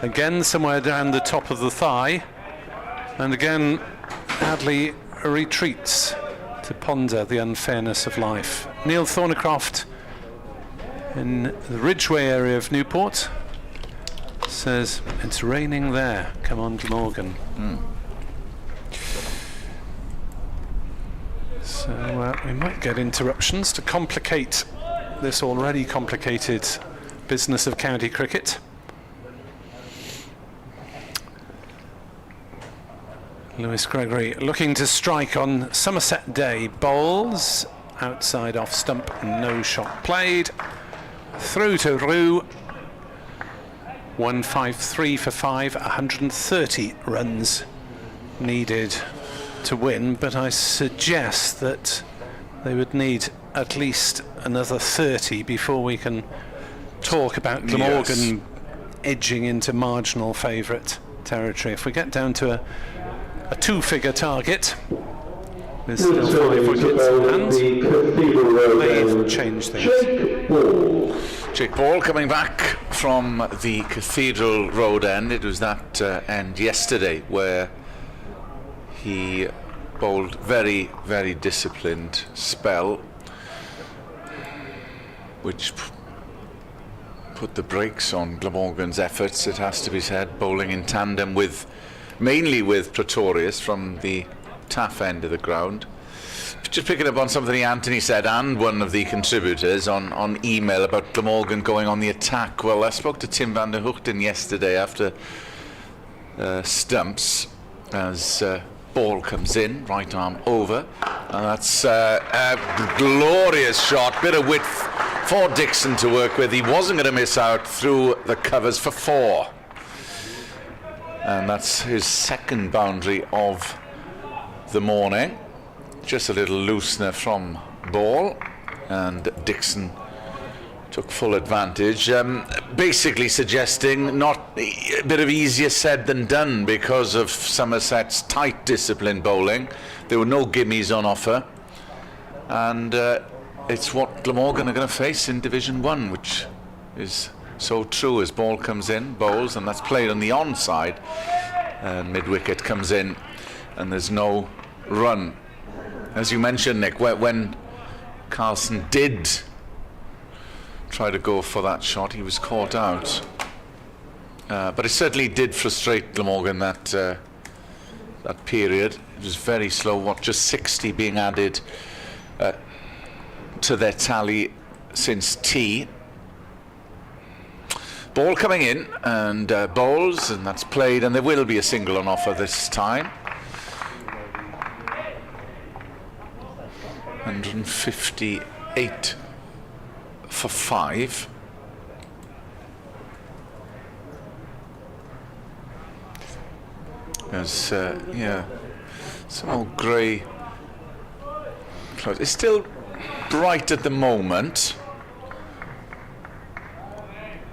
Speaker 2: again somewhere down the top of the thigh, and again Hadley retreats to ponder the unfairness of life. Neil Thornycroft in the Ridgeway area of Newport says, it's raining there, come on Glamorgan. So we might get interruptions to complicate this already complicated business of county cricket. Lewis Gregory looking to strike on Somerset Day. Bowls outside off stump, no shot played. Through to Rue. 153 for 5, 130 runs needed to win, but I suggest that they would need at least another 30 before we can talk about Glamorgan edging into marginal favourite territory. If we get down to a two-figure target with still 5 wickets in hand, they've changed things.
Speaker 4: Jake Ball coming back from the Cathedral Road end. It was that end yesterday where he bowled very, very disciplined spell, which put the brakes on Glamorgan's efforts, it has to be said, bowling in tandem with, mainly with Pretorius from the Taff end of the ground. Just picking up on something Anthony said, and one of the contributors on email about Glamorgan going on the attack. Well, I spoke to Tim van der Hoogten yesterday after stumps as ball comes in, right arm over, and that's a glorious shot, bit of width for Dixon to work with. He wasn't going to miss out through the covers for 4, and that's his second boundary of the morning. Just a little loosener from Ball, and Dixon took full advantage, basically suggesting not a bit of easier said than done because of Somerset's tight disciplined bowling. There were no gimmies on offer, and it's what Glamorgan are going to face in Division 1, which is so true as Ball comes in, bowls, and that's played on the onside, and mid-wicket comes in, and there's no run. As you mentioned, Nick, when Carlson did try to go for that shot, he was caught out. But it certainly did frustrate Glamorgan that period. It was very slow, just 60 being added to their tally since tea. Ball coming in, and bowls, and that's played, and there will be a single on offer this time. 158 for 5. There's some old grey clouds. It's still bright at the moment.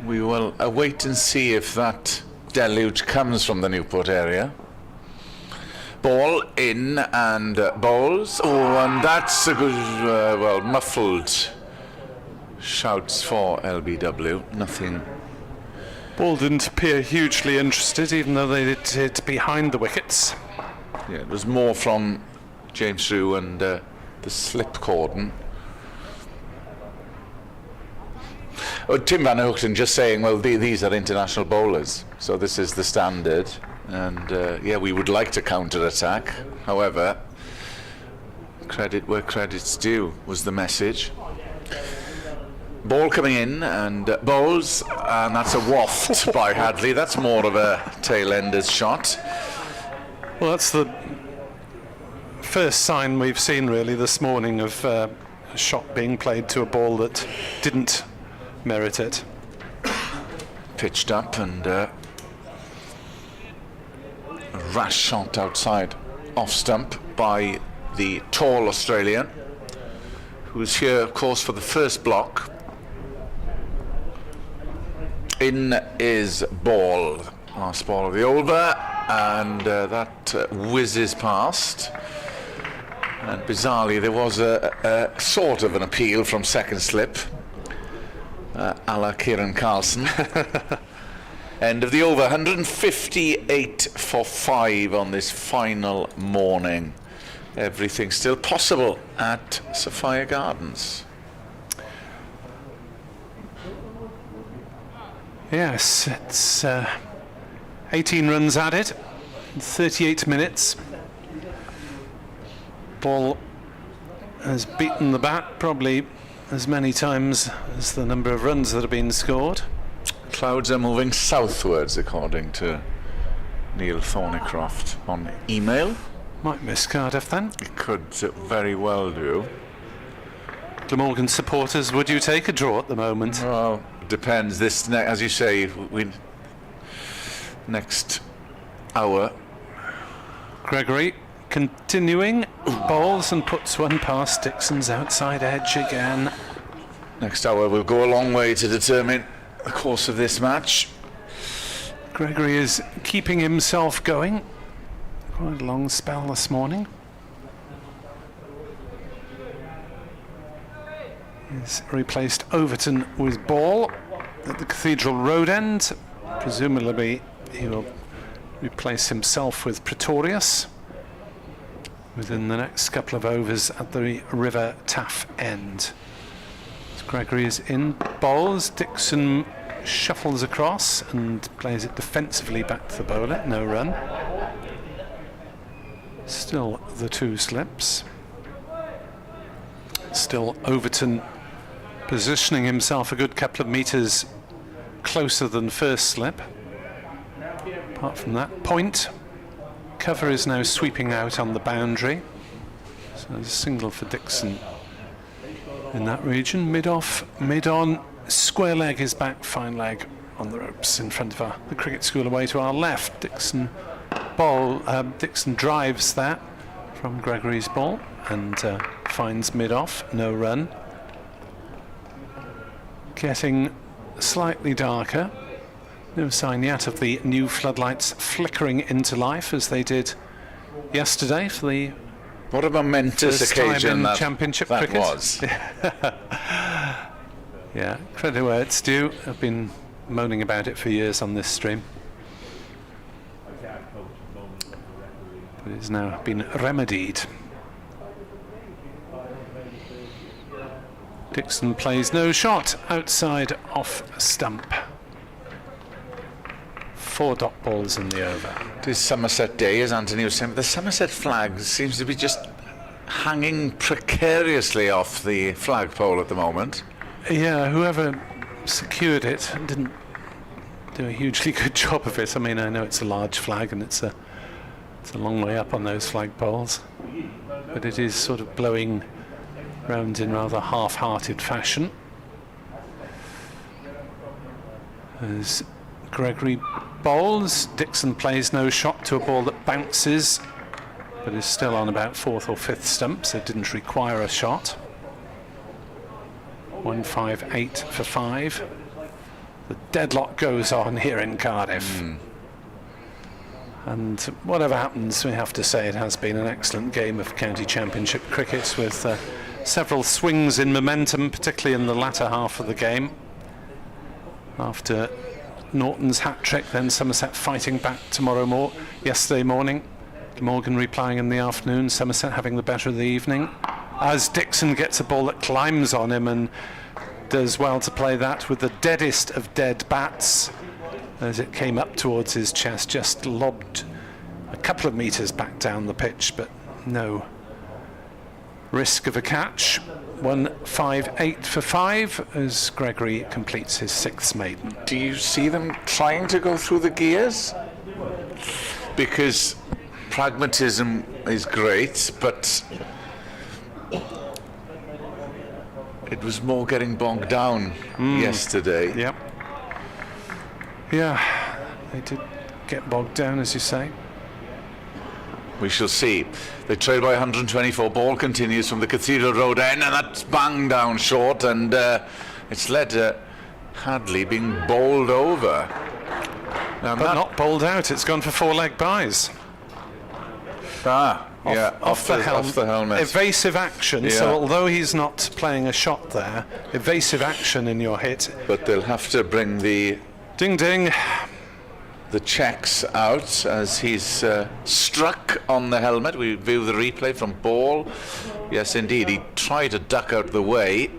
Speaker 4: We will await and see if that deluge comes from the Newport area. Ball in, and bowls. Oh, and that's a good, muffled shouts for LBW. Nothing.
Speaker 2: Ball didn't appear hugely interested, even though they did hit behind the wickets.
Speaker 4: Yeah, it was more from James Rue and the slip cordon. Oh, Tim van der Hoogten just saying, well, these are international bowlers, so this is the standard. And we would like to counter-attack. However, credit where credit's due was the message. Ball coming in, and bowls, and that's a waft by Hadley. That's more of a tail-ender's shot.
Speaker 2: Well, that's the first sign we've seen really this morning of a shot being played to a ball that didn't merit it.
Speaker 4: Pitched up and a rash shot outside off stump by the tall Australian, who's here of course for the first block. In is ball, last ball of the over, and that whizzes past. And bizarrely there was a sort of an appeal from second slip, a la Kieran Carlson. End of the over, 158 for 5 on this final morning. Everything still possible at Sophia Gardens.
Speaker 2: Yes, it's 18 runs added, 38 minutes. Ball has beaten the bat probably as many times as the number of runs that have been scored.
Speaker 4: Clouds are moving southwards, according to Neil Thornycroft on email.
Speaker 2: Might miss Cardiff then.
Speaker 4: It could very well do.
Speaker 2: Glamorgan supporters, would you take a draw at the moment?
Speaker 4: Well, depends. This, as you say, next hour.
Speaker 2: Gregory continuing, bowls and puts one past Dixon's outside edge again.
Speaker 4: Next hour will go a long way to determine the course of this match.
Speaker 2: Gregory is keeping himself going. Quite a long spell this morning. He's replaced Overton with ball at the Cathedral Road end. Presumably he will replace himself with Pretorius within the next couple of overs at the River Taff end. As Gregory is in, bowls, Dixon shuffles across and plays it defensively back to the bowler, no run. Still the 2 slips. Still Overton positioning himself a good couple of metres closer than first slip. Apart from that, point. Cover is now sweeping out on the boundary. So there's a single for Dixon in that region. Mid-off, mid-on, square leg is back, fine leg on the ropes in front of the cricket school away to our left. Dixon drives that from Gregory's ball and finds mid-off, no run. Getting slightly darker. No sign yet of the new floodlights flickering into life as they did yesterday for the
Speaker 4: what a momentous occasion that
Speaker 2: Championship
Speaker 4: that
Speaker 2: cricket
Speaker 4: was.
Speaker 2: Yeah, credit where it's due. I've been moaning about it for years on this stream. But it's now been remedied. Dixon plays no shot outside off stump. 4 dot balls in the over.
Speaker 4: It is Somerset Day, as Anthony was saying, but the Somerset flag seems to be just hanging precariously off the flagpole at the moment.
Speaker 2: Yeah, whoever secured it didn't do a hugely good job of it. I mean, I know it's a large flag and it's a long way up on those flagpoles, but it is sort of blowing round in rather half-hearted fashion. As Gregory bowls, Dixon plays no shot to a ball that bounces, but is still on about 4th or 5th stump, so it didn't require a shot. 158 for 5. The deadlock goes on here in Cardiff. And whatever happens, we have to say it has been an excellent game of county championship cricket with several swings in momentum, particularly in the latter half of the game. After Norton's hat-trick, then Somerset fighting back yesterday morning. Morgan replying in the afternoon, Somerset having the better of the evening. As Dixon gets a ball that climbs on him and does well to play that with the deadest of dead bats as it came up towards his chest, just lobbed a couple of metres back down the pitch, but no risk of a catch. 158 for 5 as Gregory completes his 6th maiden.
Speaker 4: Do you see them trying to go through the gears? Because pragmatism is great, but it was more getting bogged down yesterday.
Speaker 2: Yep. Yeah, they did get bogged down, as you say.
Speaker 4: We shall see. They trail by 124. Ball continues from the Cathedral Road end, and that's banged down short, and it's led to Hadley being bowled over.
Speaker 2: But not bowled out. It's gone for 4-leg buys.
Speaker 4: Off the helmet.
Speaker 2: Evasive action.
Speaker 4: Yeah.
Speaker 2: So although he's not playing a shot there, evasive action in your hit.
Speaker 4: But they'll have to bring the
Speaker 2: Ding ding.
Speaker 4: the checks out as he's struck on the helmet. We view the replay from Ball. Yes, indeed, he tried to duck out the way,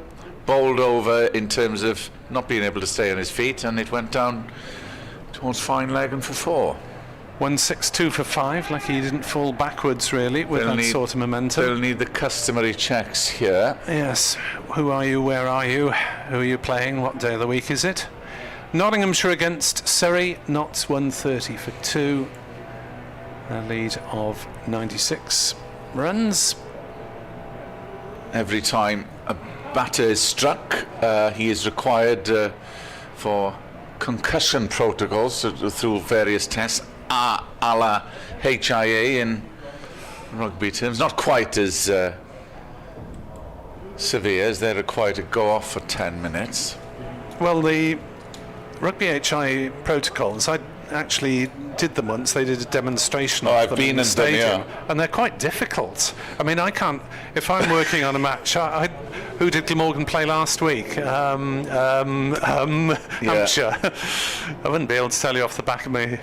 Speaker 4: bowled over in terms of not being able to stay on his feet, and it went down towards fine leg and for 4.
Speaker 2: 162 for 5. Lucky he didn't fall backwards really with that sort of momentum.
Speaker 4: They'll need the customary checks here.
Speaker 2: Yes. Who are you? Where are you? Who are you playing? What day of the week is it? Nottinghamshire against Surrey, Notts 130 for 2. A lead of 96 runs.
Speaker 4: Every time a batter is struck, he is required for concussion protocols through various tests, a la HIA in rugby terms. Not quite as severe as they're required to go off for 10 minutes.
Speaker 2: Well, the Rugby HI protocols, I actually did them once. They did a demonstration of
Speaker 4: I've
Speaker 2: them
Speaker 4: been
Speaker 2: in the
Speaker 4: in them,
Speaker 2: stadium,
Speaker 4: yeah.
Speaker 2: and they're quite difficult. I mean, I can't, if I'm working on a match, who did Glamorgan play last week? Hampshire. I wouldn't be able to tell you off the top of my head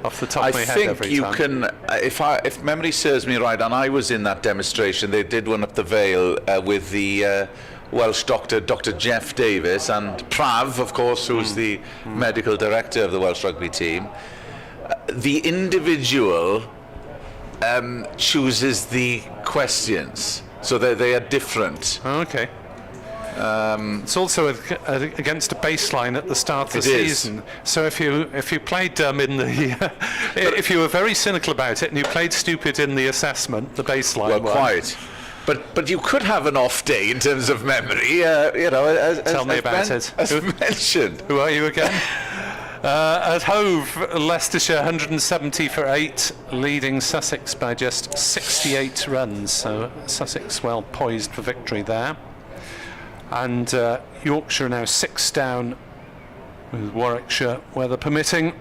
Speaker 2: every time.
Speaker 4: I think you can, if memory serves me right, and I was in that demonstration, they did one up the Vale with the Welsh doctor, Dr. Jeff Davis, and Prav, of course, who's the medical director of the Welsh rugby team. The individual chooses the questions, so they are different.
Speaker 2: Oh, okay. It's also against a baseline at the start of the season. So if you played dumb in the, if you were very cynical about it and you played stupid in the assessment, the baseline.
Speaker 4: Well, quite. But you could have an off day in terms of memory,
Speaker 2: Tell me about it.
Speaker 4: As mentioned.
Speaker 2: Who are you again? At Hove, Leicestershire 170 for 8, leading Sussex by just 68 runs. So Sussex well poised for victory there. And Yorkshire now 6 down, with Warwickshire, weather permitting.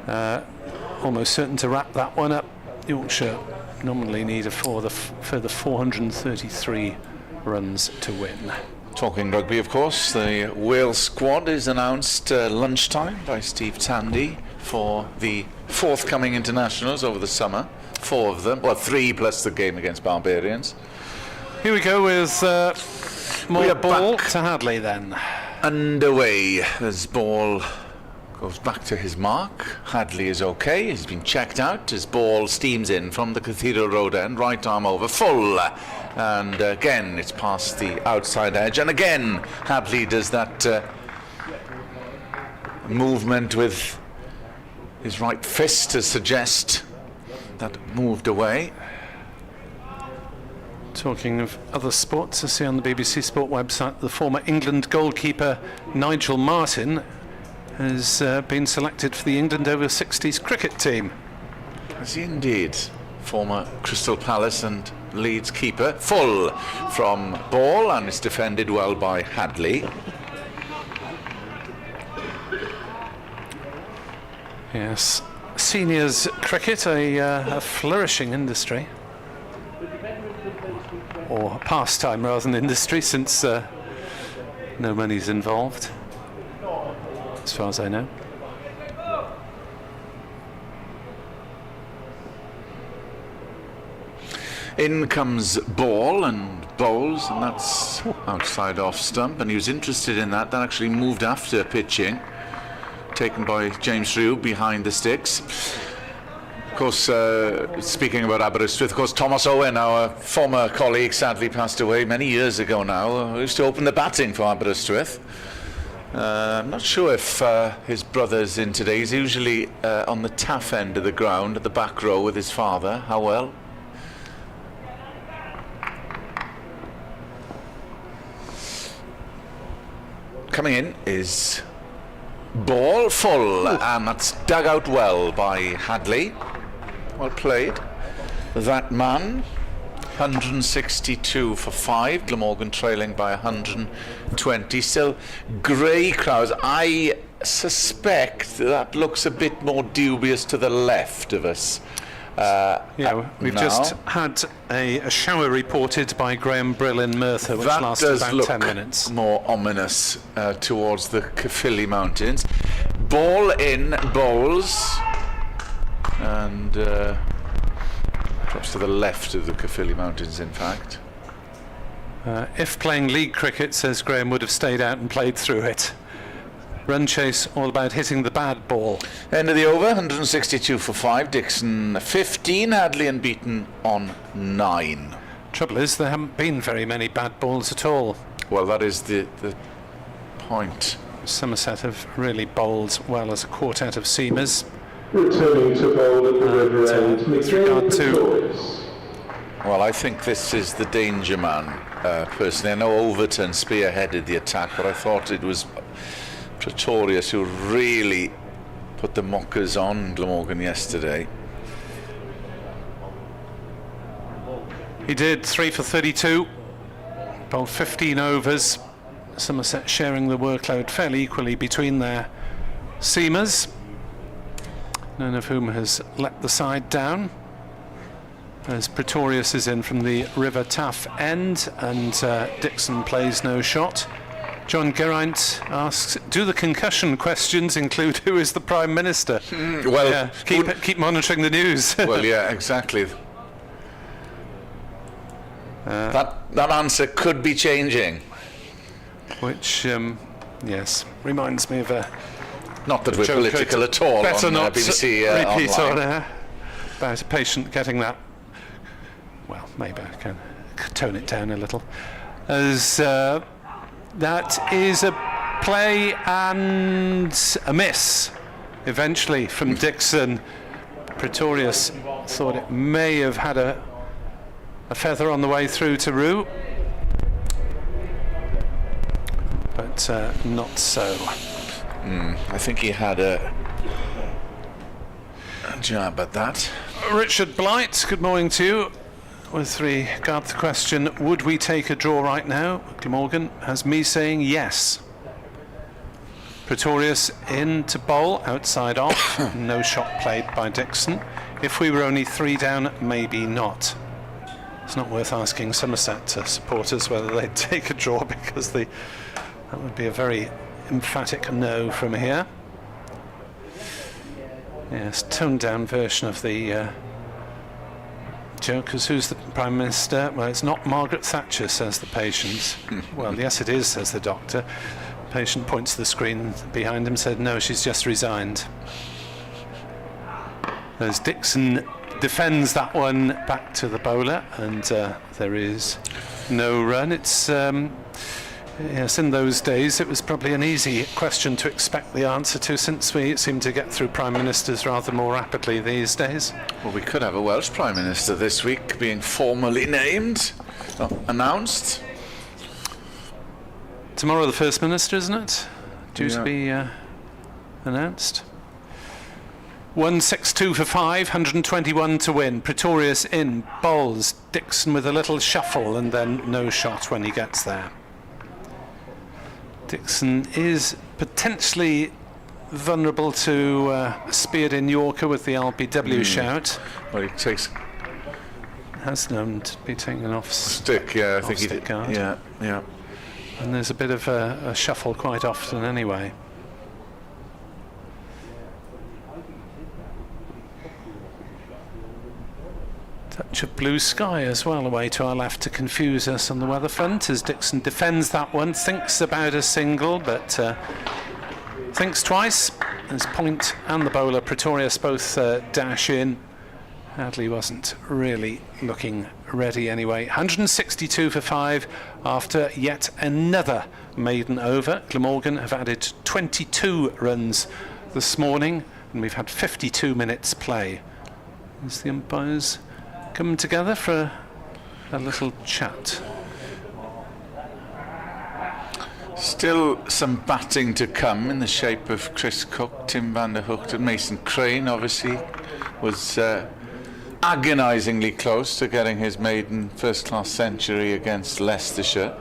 Speaker 2: Almost certain to wrap that one up. Yorkshire nominally need a further 433 runs to win.
Speaker 4: Talking rugby, of course, the Wales squad is announced lunchtime by Steve Tandy for the forthcoming internationals over the summer. 4 of them, well, 3 plus the game against Barbarians.
Speaker 2: Here we go with more Ball to Hadley then.
Speaker 4: Underway as Ball goes back to his mark. Hadley is okay, he's been checked out as Ball steams in from the Cathedral Road end, right arm over, full. And again, it's past the outside edge. And again, Hadley does that movement with his right fist to suggest that moved away.
Speaker 2: Talking of other sports, I see on the BBC Sport website the former England goalkeeper Nigel Martin has been selected for the England over 60s cricket team.
Speaker 4: Is he indeed? Former Crystal Palace and Leeds keeper, full from Ball, and is defended well by Hadley.
Speaker 2: Yes, seniors cricket, a flourishing industry, or pastime rather than industry, since no money's involved, as far as I know.
Speaker 4: In comes Ball and bowls, and that's outside off stump, and he was interested in that. That actually moved after pitching, taken by James Rhew behind the sticks. Of course, speaking about Aberystwyth, of course, Thomas Owen, our former colleague, sadly passed away many years ago now. Used to open the batting for Aberystwyth. I'm not sure if his brother's in today. He's usually on the taff end of the ground at the back row with his father. How well? Coming in is ball full, and that's dug out well by Hadley. Well played. That man. 162 for 5. Glamorgan trailing by 120. Still grey crowds. I suspect that looks a bit more dubious to the left of us.
Speaker 2: We've just had a shower reported by Graham Brill in Merthyr, which
Speaker 4: that
Speaker 2: lasted
Speaker 4: does
Speaker 2: about
Speaker 4: look
Speaker 2: 10 minutes.
Speaker 4: More ominous towards the Caerphilly Mountains. Ball in, bowls, and drops to the left of the Caerphilly Mountains, in fact.
Speaker 2: If playing league cricket, says Graham, would have stayed out and played through it. Run chase, all about hitting the bad ball.
Speaker 4: End of the over, 162 for 5. Dixon 15, Hadley unbeaten on 9.
Speaker 2: Trouble is, there haven't been very many bad balls at all.
Speaker 4: Well, that is the point.
Speaker 2: Somerset have really bowled well as a quartet of seamers.
Speaker 1: Returning to bowl at the river end,
Speaker 2: with regard to
Speaker 4: well, I think this is the danger man, personally. I know Overton spearheaded the attack, but I thought it was Pretorius who really put the mockers on Glamorgan yesterday.
Speaker 2: He did 3 for 32, bowled 15 overs. Somerset sharing the workload fairly equally between their seamers, none of whom has let the side down, as Pretorius is in from the River Taff end, and Dixon plays no shot. John Geraint asks, do the concussion questions include who is the Prime Minister? Keep monitoring the news.
Speaker 4: Well, yeah, exactly. That answer could be changing.
Speaker 2: Which, yes, reminds me of a...
Speaker 4: Not that we're political at all
Speaker 2: better
Speaker 4: on
Speaker 2: not
Speaker 4: BBC
Speaker 2: repeat
Speaker 4: online.
Speaker 2: On air about a patient getting that. Well, maybe I can tone it down a little. As that is a play and a miss, eventually, from Dixon. Pretorius thought it may have had a feather on the way through to Rue, but not so.
Speaker 4: I think he had a jab at that.
Speaker 2: Richard Blight, good morning to you. With regard to the question, would we take a draw right now? Glamorgan has me saying yes. Pretorius in to bowl, outside off. No shot played by Dixon. If we were only 3 down, maybe not. It's not worth asking Somerset supporters whether they'd take a draw, because that would be a very emphatic no from here. Yes, toned down version of the joke, because who's the Prime Minister? Well, it's not Margaret Thatcher, says the patient. Well, yes it is, says the doctor. The patient points to the screen behind him, said no, she's just resigned. As Dixon defends that one back to the bowler, and there is no run. It's yes, in those days it was probably an easy question to expect the answer to, since we seem to get through Prime Ministers rather more rapidly these days.
Speaker 4: Well, we could have a Welsh Prime Minister this week being formally named, announced.
Speaker 2: Tomorrow the First Minister, isn't it? Due to be announced. 162 for 5, 121 to win. Pretorius in, bowls. Dixon with a little shuffle and then no shot when he gets there. Dixon is potentially vulnerable to a speared in Yorker with the LBW shout.
Speaker 4: Well, he
Speaker 2: has known to be taken off
Speaker 4: stick. Yeah, I think he did.
Speaker 2: Guard.
Speaker 4: Yeah.
Speaker 2: And there's a bit of a shuffle quite often anyway. Touch of blue sky as well away to our left to confuse us on the weather front, as Dixon defends that one, thinks about a single, but thinks twice. As point and the bowler Pretorius both dash in, Hadley wasn't really looking ready anyway. 162 for 5 after yet another maiden over. Glamorgan have added 22 runs this morning, and we've had 52 minutes play. As the umpires come together for a little chat.
Speaker 4: Still some batting to come in the shape of Chris Cook, Tim van der Hoogten, Mason Crane obviously was agonisingly close to getting his maiden first-class century against Leicestershire.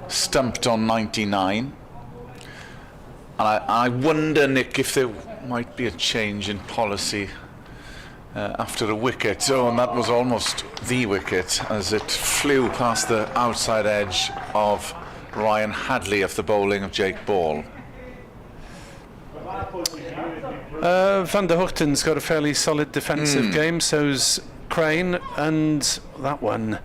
Speaker 4: Stumped on 99. And I wonder, Nick, if there might be a change in policy after a wicket. Oh, and that was almost the wicket as it flew past the outside edge of Ryan Hadley off the bowling of Jake Ball.
Speaker 2: Van der Hoogten's got a fairly solid defensive game, so's Crane, and that one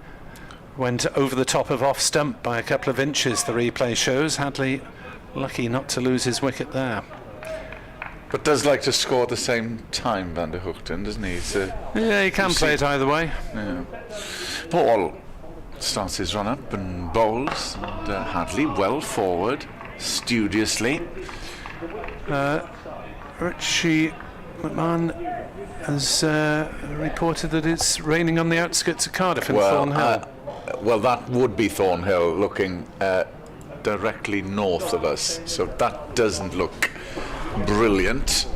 Speaker 2: went over the top of off stump by a couple of inches, the replay shows. Hadley lucky not to lose his wicket there.
Speaker 4: But does like to score at the same time, Van der Hoogten, doesn't he?
Speaker 2: Yeah, he can play it either way.
Speaker 4: Yeah. Ball starts his run up and bowls, and Hadley well forward, studiously.
Speaker 2: Richie McMahon has reported that it's raining on the outskirts of Cardiff in Thornhill.
Speaker 4: Well, that would be Thornhill looking directly north of us, so that doesn't look brilliant.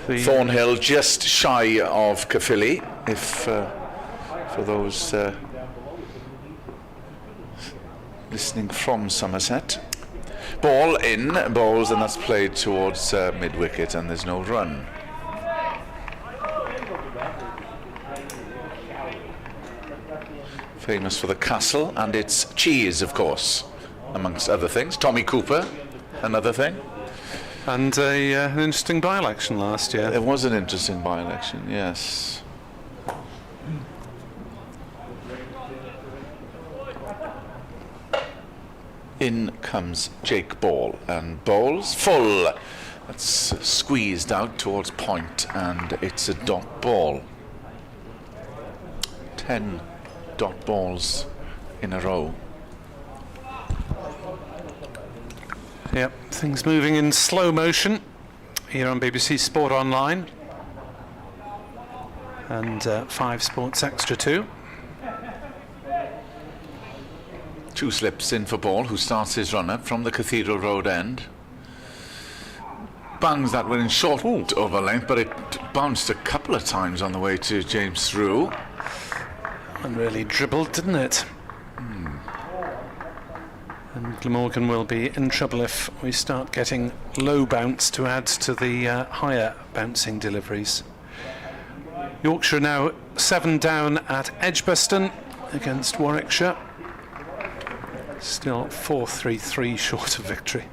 Speaker 4: Thornhill just shy of Caerphilly, if for those listening from Somerset. Ball in, bowls, and that's played towards mid-wicket, and there's no run. Famous for the castle and its cheese, of course, amongst other things. Tommy Cooper, another thing.
Speaker 2: And an interesting by-election last year.
Speaker 4: It was an interesting by-election, yes. In comes Jake Ball and bowls full. That's squeezed out towards point, and it's a dot ball. 10 dot balls in a row.
Speaker 2: Yep, things moving in slow motion here on BBC Sport Online and 5 Sports Extra 2.
Speaker 4: 2 slips in for Ball, who starts his run-up from the Cathedral Road end. Bangs that one in short over length, but it bounced a couple of times on the way to James Threw.
Speaker 2: And really dribbled, didn't it? And Glamorgan will be in trouble if we start getting low bounce to add to the higher bouncing deliveries. Yorkshire now 7 down at Edgbaston against Warwickshire. Still 4-3-3 short of victory.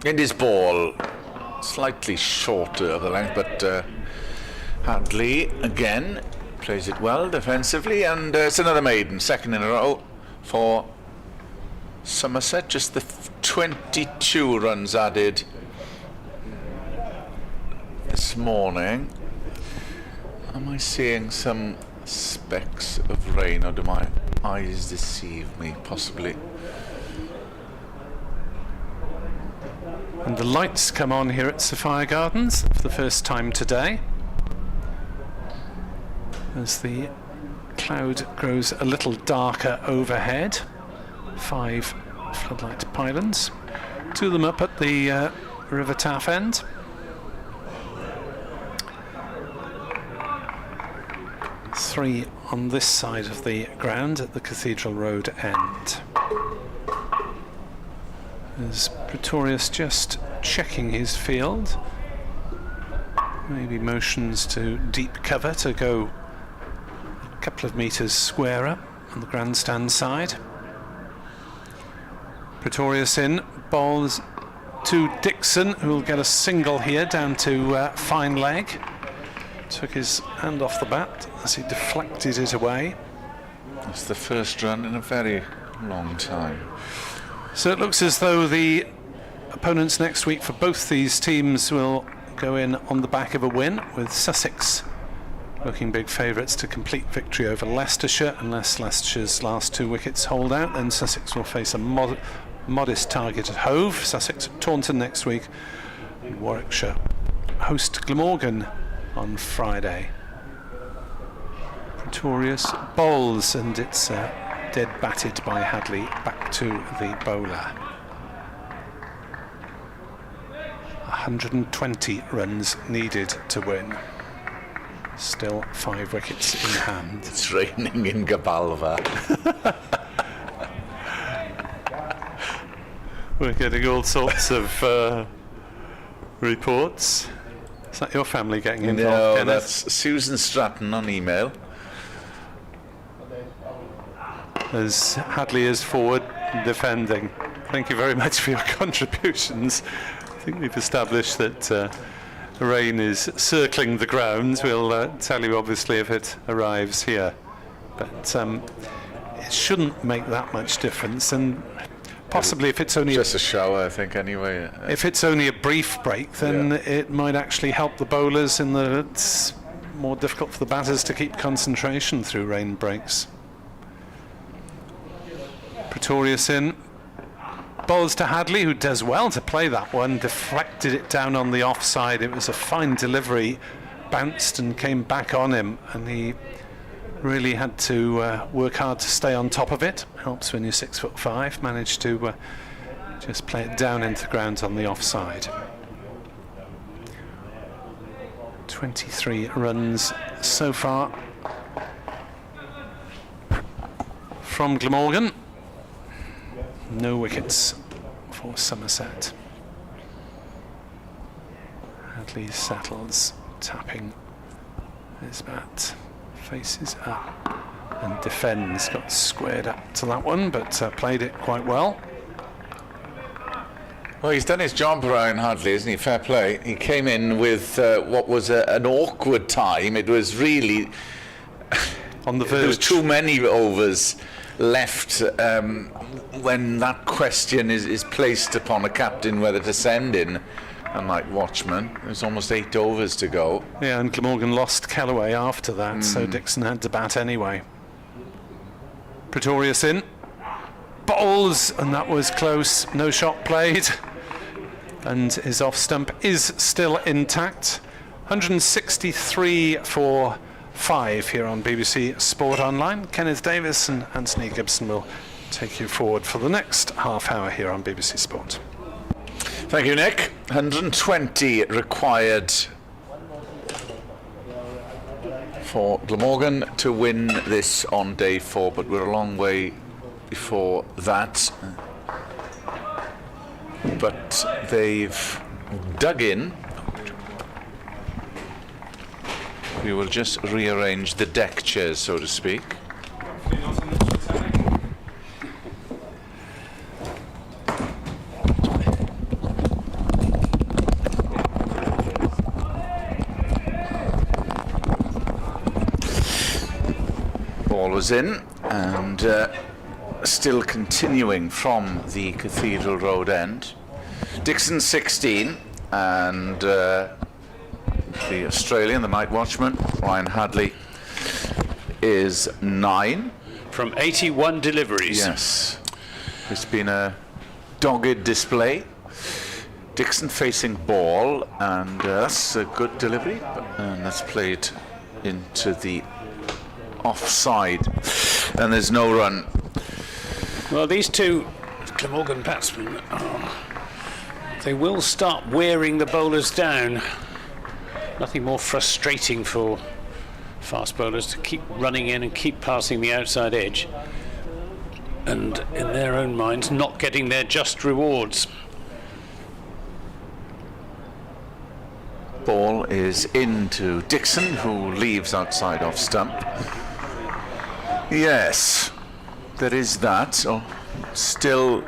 Speaker 4: It is Ball, slightly shorter of the length, but Hadley again plays it well defensively, and it's another maiden, second in a row for Somerset. Just the 22 runs added this morning. Am I seeing some specks of rain, or do my eyes deceive me? Possibly.
Speaker 2: And the lights come on here at Sophia Gardens for the first time today, as the cloud grows a little darker overhead. 5 floodlight pylons, 2 of them up at the River Taff end. Three on this side of the ground at the Cathedral Road end. As Pretorius just checking his field, maybe motions to deep cover to go a couple of metres squarer on the grandstand side. Pretorius in, bowls to Dixon, who will get a single here down to fine leg. Took his hand off the bat as he deflected it away.
Speaker 4: That's the first run in a very long time.
Speaker 2: So it looks as though the opponents next week for both these teams will go in on the back of a win, with Sussex looking big favourites to complete victory over Leicestershire. Unless Leicestershire's last 2 wickets hold out, then Sussex will face a modest target at Hove. Sussex at Taunton next week, and Warwickshire host Glamorgan on Friday. Pretorius bowls, and it's dead batted by Hadley back to the bowler. 120 runs needed to win. Still 5 wickets in hand.
Speaker 4: It's raining in Gabalva.
Speaker 2: We're getting all sorts of reports. Is that your family getting involved?
Speaker 4: No,
Speaker 2: Kenneth?
Speaker 4: that's Susan Stratton on email.
Speaker 2: As Hadley is forward defending. Thank you very much for your contributions. I think we've established that rain is circling the grounds. We'll tell you obviously if it arrives here, but it shouldn't make that much difference, and possibly if it's only
Speaker 4: just a shower, I think, anyway.
Speaker 2: If it's only a brief break, then it might actually help the bowlers in that it's more difficult for the batters to keep concentration through rain breaks. Pretorius in. Bowls to Hadley, who does well to play that one, deflected it down on the offside. It was a fine delivery, bounced and came back on him, and he really had to work hard to stay on top of it. Helps when you're 6'5". Managed to just play it down into the ground on the offside. 23 runs so far from Glamorgan. No wickets for Somerset. Hadley settles, tapping his bat, faces up and defends. Got squared up to that one, but played it quite well.
Speaker 4: Well, he's done his job, Ryan Hadley, isn't he? Fair play. He came in with what was an awkward time. It was really
Speaker 2: on the verge.
Speaker 4: There was too many overs left when that question is placed upon a captain whether to send in, unlike Watchman. There's almost 8 overs to go.
Speaker 2: Yeah, and Glamorgan lost Kellaway after that, so Dixon had to bat anyway. Pretorius in. Bowls, and that was close. No shot played. And his off stump is still intact. 163 for 5 here on BBC Sport Online. Kenneth Davis and Anthony Gibson will take you forward for the next half hour here on BBC Sport.
Speaker 4: Thank you, Nick. 120 required for Glamorgan to win this on day 4, but we're a long way before that. But they've dug in. We will just rearrange the deck chairs, so to speak. Ball was in, and still continuing from the Cathedral Road end. Dixon 16, and the Australian, the night watchman, Ryan Hadley, is 9.
Speaker 3: From 81 deliveries.
Speaker 4: Yes. It's been a dogged display. Dixon facing ball, and that's a good delivery, and that's played into the offside, and there's no run.
Speaker 3: Well, these two Glamorgan batsmen, they will start wearing the bowlers down. Nothing more frustrating for fast bowlers to keep running in and keep passing the outside edge, and in their own minds not getting their just rewards.
Speaker 4: Ball is into Dixon, who leaves outside off stump. Yes, there is that. Oh, still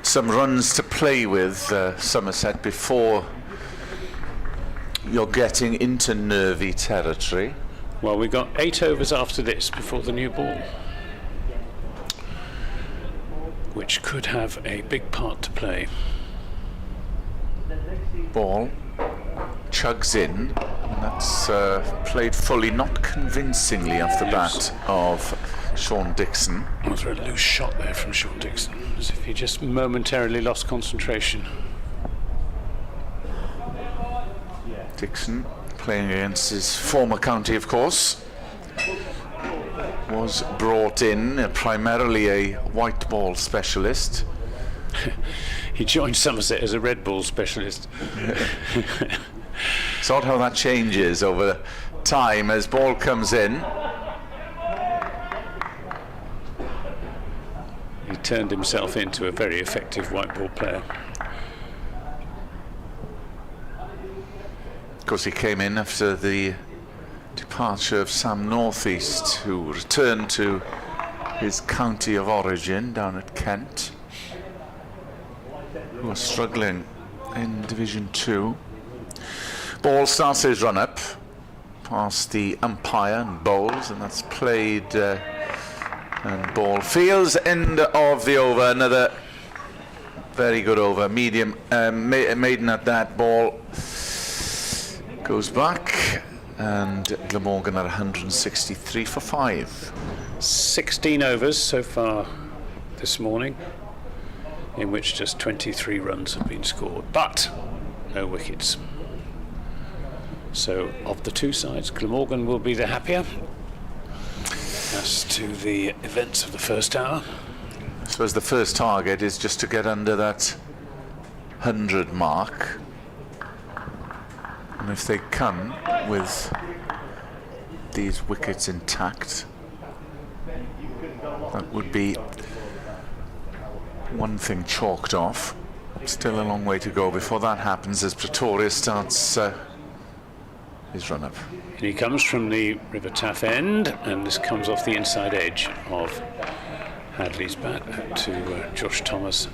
Speaker 4: some runs to play with Somerset before you're getting into nervy territory.
Speaker 3: Well, we've got 8 overs after this before the new ball, which could have a big part to play.
Speaker 4: Ball chugs in. And that's played fully, not convincingly off the bat of Sean Dixon.
Speaker 3: Was there a loose shot there from Sean Dixon, as if he just momentarily lost concentration.
Speaker 4: Dixon, playing against his former county, of course, was brought in primarily a white ball specialist.
Speaker 3: He joined Somerset as a red ball specialist.
Speaker 4: It's odd how that changes over time as ball comes in.
Speaker 3: He turned himself into a very effective white ball player.
Speaker 4: Of course, he came in after the departure of Sam Northeast, who returned to his county of origin down at Kent, who are struggling in Division 2. Ball starts his run up past the umpire and bowls, and that's played and ball fields. End of the over. Another very good over. Medium maiden at that. Ball goes back, and Glamorgan at 163 for 5.
Speaker 3: 16 overs so far this morning, in which just 23 runs have been scored, but no wickets. So of the two sides, Glamorgan will be the happier as to the events of the first hour.
Speaker 4: I suppose the first target is just to get under that 100 mark, and if they can with these wickets intact, that would be one thing chalked off. Still a long way to go before that happens as Pretoria starts his run up.
Speaker 3: And he comes from the River Taff end, and this comes off the inside edge of Hadley's bat to Josh Thomas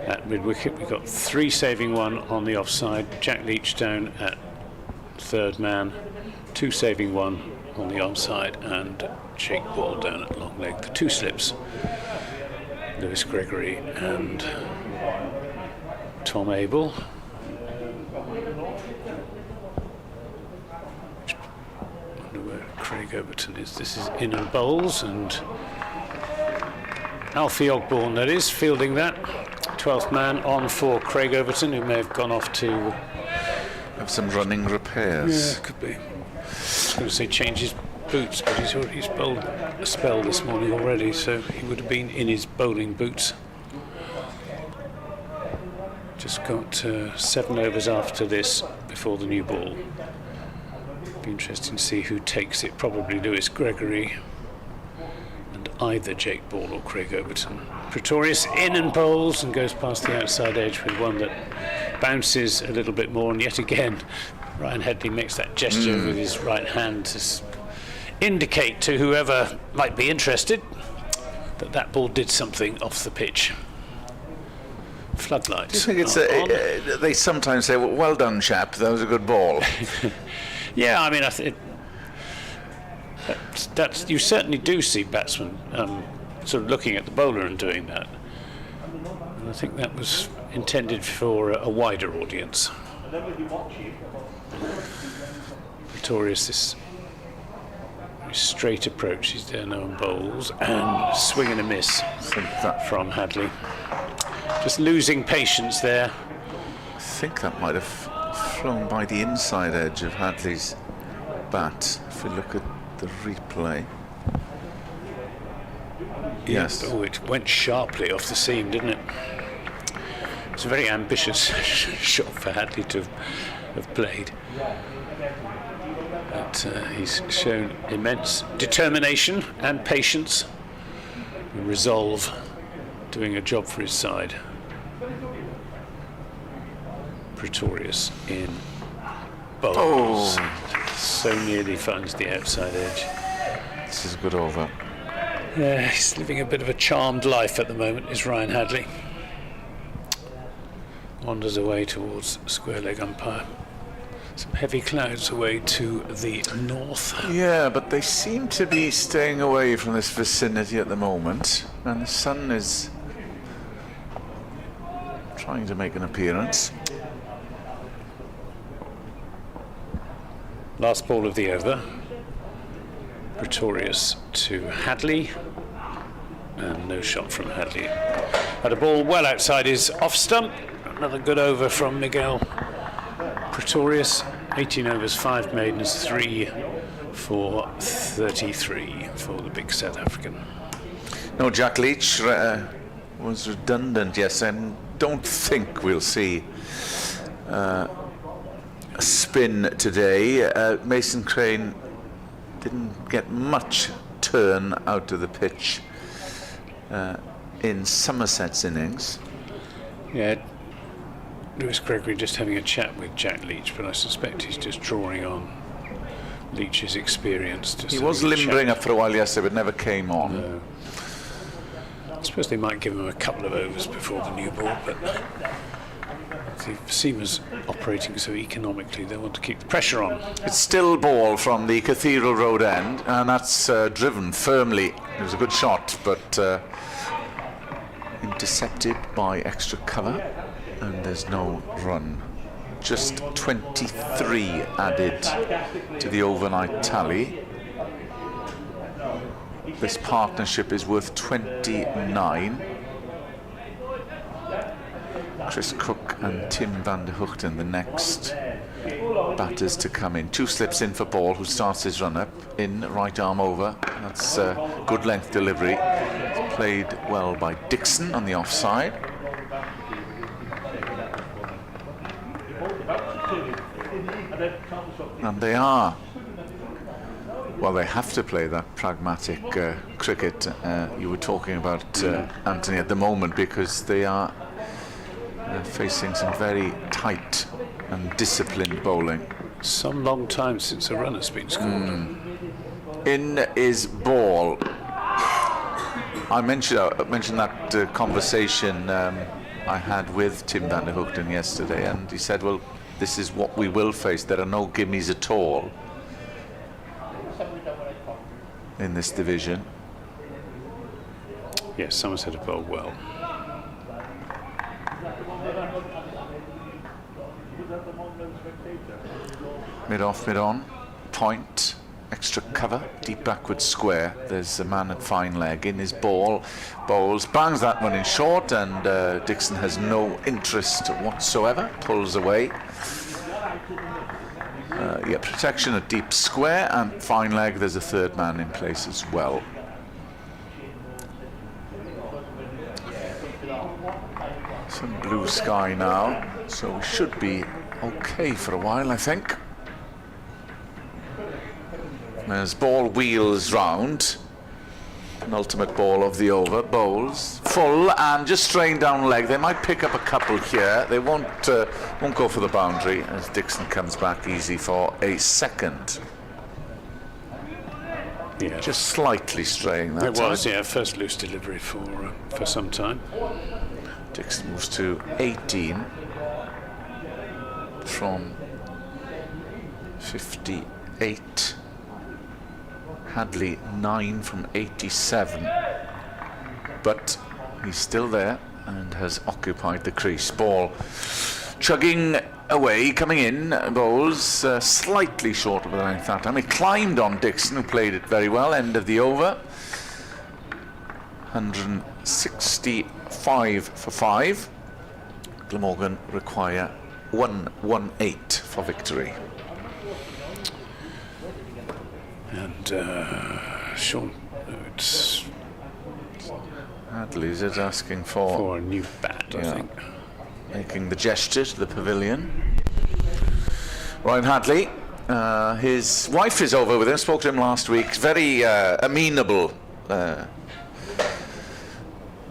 Speaker 3: at mid wicket. We've got 3 saving 1 on the offside. Jack Leach down at third man, 2 saving 1 on the onside, and Jake Ball down at long leg. The 2 slips, Lewis Gregory and Tom Abel. Craig Overton is. This is in and bowls, and Alfie Ogborn, that is, fielding that. 12th man on for Craig Overton, who may have gone off to
Speaker 4: have some running repairs.
Speaker 3: Yeah, could be. I was going to say change his boots, but he's bowled a spell this morning already, so he would have been in his bowling boots. Just got 7 overs after this before the new ball. Be interesting to see who takes it. Probably Lewis Gregory, and either Jake Ball or Craig Overton. Pretorius in and bowls and goes past the outside edge with one that bounces a little bit more, and yet again Ryan Headley makes that gesture with his right hand to indicate to whoever might be interested that that ball did something off the pitch. Floodlights.
Speaker 4: Do you think it's they sometimes say, well done chap, that was a good ball?
Speaker 3: Yeah, I mean, that's you certainly do see batsmen sort of looking at the bowler and doing that. And I think that was intended for a wider audience. Victorious, this very straight approach. He's there now and bowls, and swing and a miss from Hadley. Just losing patience there.
Speaker 4: I think that might have flown by the inside edge of Hadley's bat, if we look at the replay. Yes.
Speaker 3: Oh, it went sharply off the seam, didn't it? It's a very ambitious shot for Hadley to have played. But he's shown immense determination and patience and resolve, doing a job for his side. Pretorius in bowls. So nearly finds the outside edge.
Speaker 4: This is a good over.
Speaker 3: Yeah, he's living a bit of a charmed life at the moment, is Ryan Hadley. Wanders away towards square leg umpire. Some heavy clouds away to the north.
Speaker 4: Yeah, but they seem to be staying away from this vicinity at the moment, and the sun is trying to make an appearance.
Speaker 3: Last ball of the over. Pretorius to Hadley, and no shot from Hadley. Had a ball well outside his off stump. Another good over from Miguel Pretorius. 18 overs, 5 maidens, 3 for 33 for the big South African.
Speaker 4: No, Jack Leach was redundant, yes, and don't think we'll see a spin today. Mason Crane didn't get much turn out of the pitch in Somerset's innings.
Speaker 3: Yeah, Lewis Gregory just having a chat with Jack Leach, but I suspect he's just drawing on Leach's experience.
Speaker 4: He was limbering up for a while yesterday, but never came on.
Speaker 3: No. I suppose they might give him a couple of overs before the new ball, but the seamers operating so economically, they want to keep the pressure on.
Speaker 4: It's still ball from the Cathedral Road end, and that's driven firmly. It was a good shot, but intercepted by extra cover, and there's no run. Just 23 added to the overnight tally. This partnership is worth 29. Chris Cook and Tim van der Hoogten, the next batters to come in. 2 slips in for Ball, who starts his run-up in, right arm over. That's good length delivery. It's played well by Dixon on the offside. And they are, well, they have to play that pragmatic cricket you were talking about, Anthony, at the moment, because they are facing some very tight and disciplined bowling.
Speaker 3: Some long time since a run has been scored.
Speaker 4: In is Ball. I mentioned that conversation I had with Tim van der Hoogten yesterday, and he said, well, this is what we will face. There are no gimmies at all in this division.
Speaker 3: Yes, Somerset have bowled well.
Speaker 4: Mid off, mid on, point, extra cover, deep backward square. There's a man at fine leg. In his ball, bowls, bangs that one in short, and Dixon has no interest whatsoever, pulls away. Yeah, protection at deep square, and fine leg. There's a third man in place as well. Some blue sky now, so we should be okay for a while, I think. As Ball wheels round, penultimate ball of the over, bowls full and just straying down leg. They might pick up a couple here. They won't go for the boundary as Dixon comes back easy for a second.
Speaker 3: Yeah,
Speaker 4: just slightly straying that.
Speaker 3: It was, yeah, first loose delivery for some time.
Speaker 4: Dixon moves to 18 from 58. Hadley 9 from 87, but he's still there and has occupied the crease. Ball chugging away, coming in, bowls slightly short of the length that time. He climbed on Dixon, who played it very well. End of the over. 165 for 5. Glamorgan require 118 for victory.
Speaker 3: And Sean, it's
Speaker 4: Hadley's is asking for
Speaker 3: a new bat, I think.
Speaker 4: Making the gesture to the pavilion. Ryan Hadley, his wife is over with him, spoke to him last week. Very amenable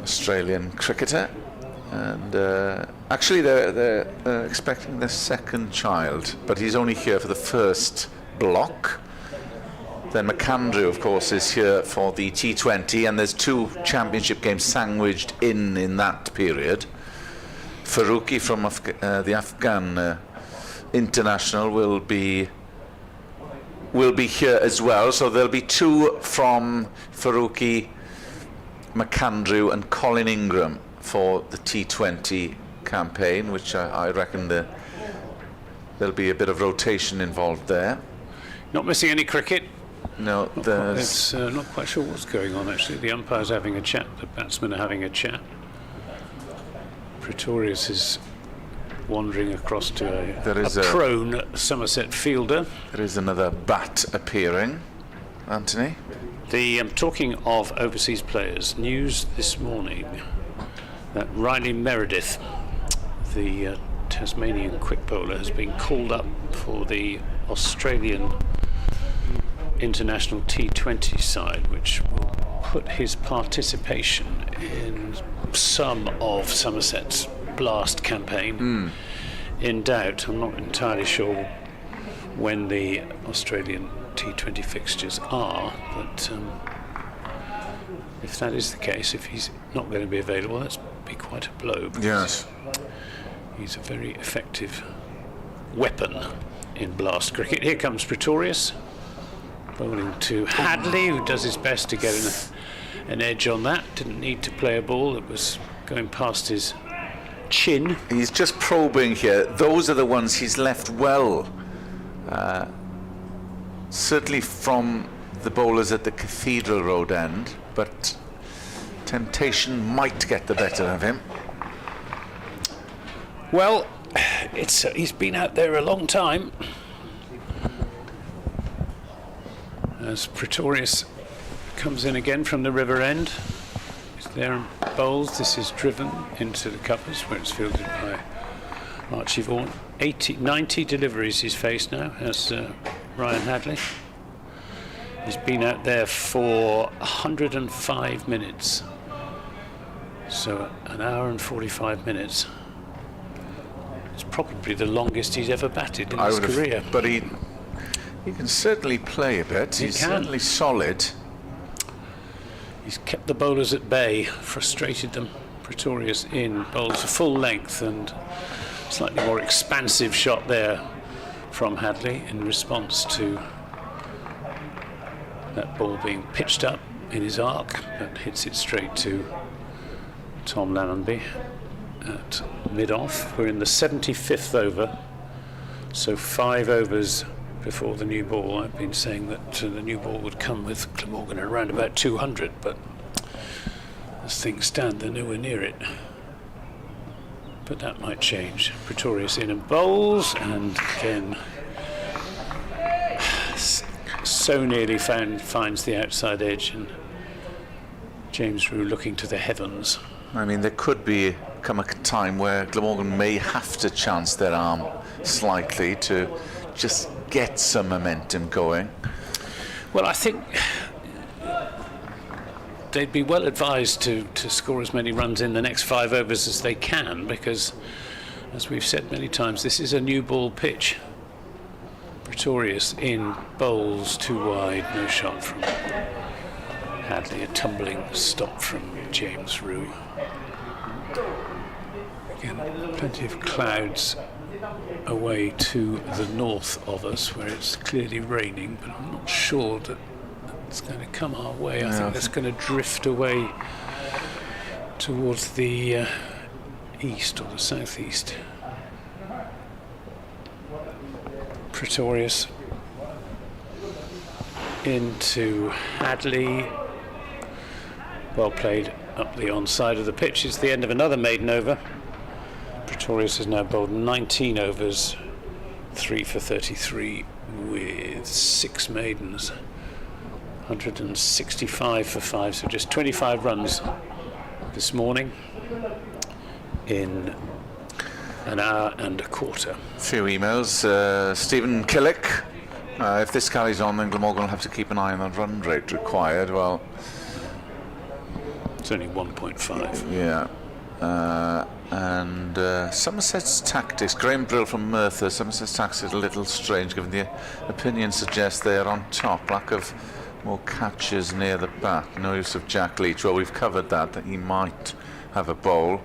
Speaker 4: Australian cricketer. And actually they're expecting their second child, but he's only here for the first block. Then McAndrew, of course, is here for the T20, and there's 2 championship games sandwiched in that period. Faruqi from the Afghan international will be here as well. So there'll be 2 from Faruqi, McAndrew, and Colin Ingram for the T20 campaign, which I reckon there'll be a bit of rotation involved there.
Speaker 3: Not missing any cricket.
Speaker 4: No, there's...
Speaker 3: Not quite sure what's going on, actually. The umpire's having a chat, the batsmen are having a chat. Pretorius is wandering across to a prone Somerset fielder.
Speaker 4: There is another bat appearing. Anthony?
Speaker 3: Talking of overseas players, news this morning that Riley Meredith, the Tasmanian quick bowler, has been called up for the Australian international T20 side, which will put his participation in some of Somerset's blast campaign in doubt. I'm not entirely sure when the Australian T20 fixtures are, but if that is the case, if he's not going to be available, that's be quite a blow.
Speaker 4: Yes.
Speaker 3: He's a very effective weapon in blast cricket. Here comes Pretorius, bowling to Hadley, who does his best to get an edge on that. Didn't need to play a ball that was going past his chin.
Speaker 4: He's just probing here. Those are the ones he's left well. Certainly from the bowlers at the Cathedral Road end, but temptation might get the better of him.
Speaker 3: Well, he's been out there a long time. As Pretorius comes in again from the river end, he's there and bowls. This is driven into the covers where it's fielded by Archie Vaughan. 90 deliveries he's faced now as Ryan Hadley. He's been out there for 105 minutes. So an hour and 45 minutes. It's probably the longest he's ever batted in his career.
Speaker 4: But he can certainly play a bit. He's certainly solid.
Speaker 3: He's kept the bowlers at bay, frustrated them. Pretorius in, bowls a full length and slightly more expansive shot there from Hadley in response to that ball being pitched up in his arc, but hits it straight to Tom Lannonby at mid-off. We're in the 75th over, so 5 overs before the new ball. I've been saying that the new ball would come with Glamorgan at around about 200, but as things stand, they're nowhere near it. But that might change. Pretorius in and bowls, and again so nearly finds the outside edge, and James Rew looking to the heavens.
Speaker 4: I mean, there could come a time where Glamorgan may have to chance their arm slightly to just get some momentum going.
Speaker 3: Well, I think they'd be well advised to score as many runs in the next 5 overs as they can, because, as we've said many times, this is a new ball pitch. Pretorius in, bowls too wide, no shot from Hadley, a tumbling stop from James Rew. Again, plenty of clouds away to the north of us, where it's clearly raining, but I'm not sure that it's going to come our way. I think that's going to drift away towards the east or the southeast. Pretorius into Hadley. Well played up the onside of the pitch. It's the end of another maiden over. Pretorius has now bowled 19 overs, 3 for 33 with 6 maidens. 165 for 5, so just 25 runs this morning in an hour and a quarter.
Speaker 4: A few emails. Stephen Killick, if this carries on, then Glamorgan will have to keep an eye on the run rate required. Well,
Speaker 3: it's only 1.5.
Speaker 4: Yeah. And Somerset's tactics, Graham Brill from Merthyr, Somerset's tactics is a little strange given the opinion suggests they are on top. Lack of more catches near the bat. No use of Jack Leach. Well, we've covered that he might have a bowl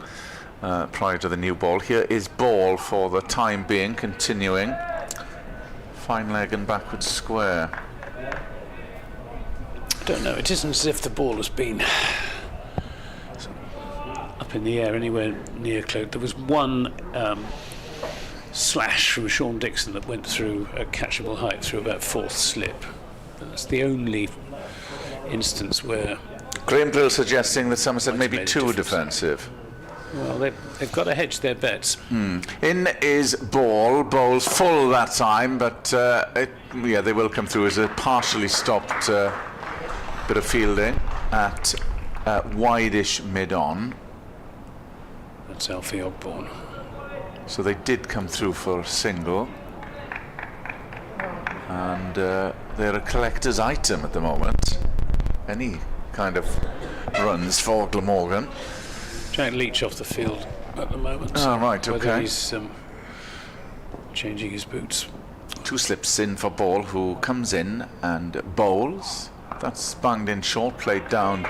Speaker 4: prior to the new ball. Here is ball for the time being, continuing. Fine leg and backward square.
Speaker 3: I don't know, it isn't as if the ball has been up in the air anywhere near close. There was one slash from Sean Dixon that went through at catchable height through about 4th slip. That's the only instance where...
Speaker 4: Graham Brill suggesting that Somerset may be too defensive.
Speaker 3: Well, they've got to hedge their bets.
Speaker 4: In is Ball. Ball's full that time, but they will come through as a partially stopped bit of fielding at wide-ish mid-on.
Speaker 3: That's Alfie Ogborn.
Speaker 4: So they did come through for a single. And they're a collector's item at the moment. Any kind of runs for Glamorgan.
Speaker 3: Jack Leach off the field at the moment.
Speaker 4: Oh, right, okay.
Speaker 3: Whether he's changing his boots.
Speaker 4: 2 slips in for Ball, who comes in and bowls. That's banged in short, played down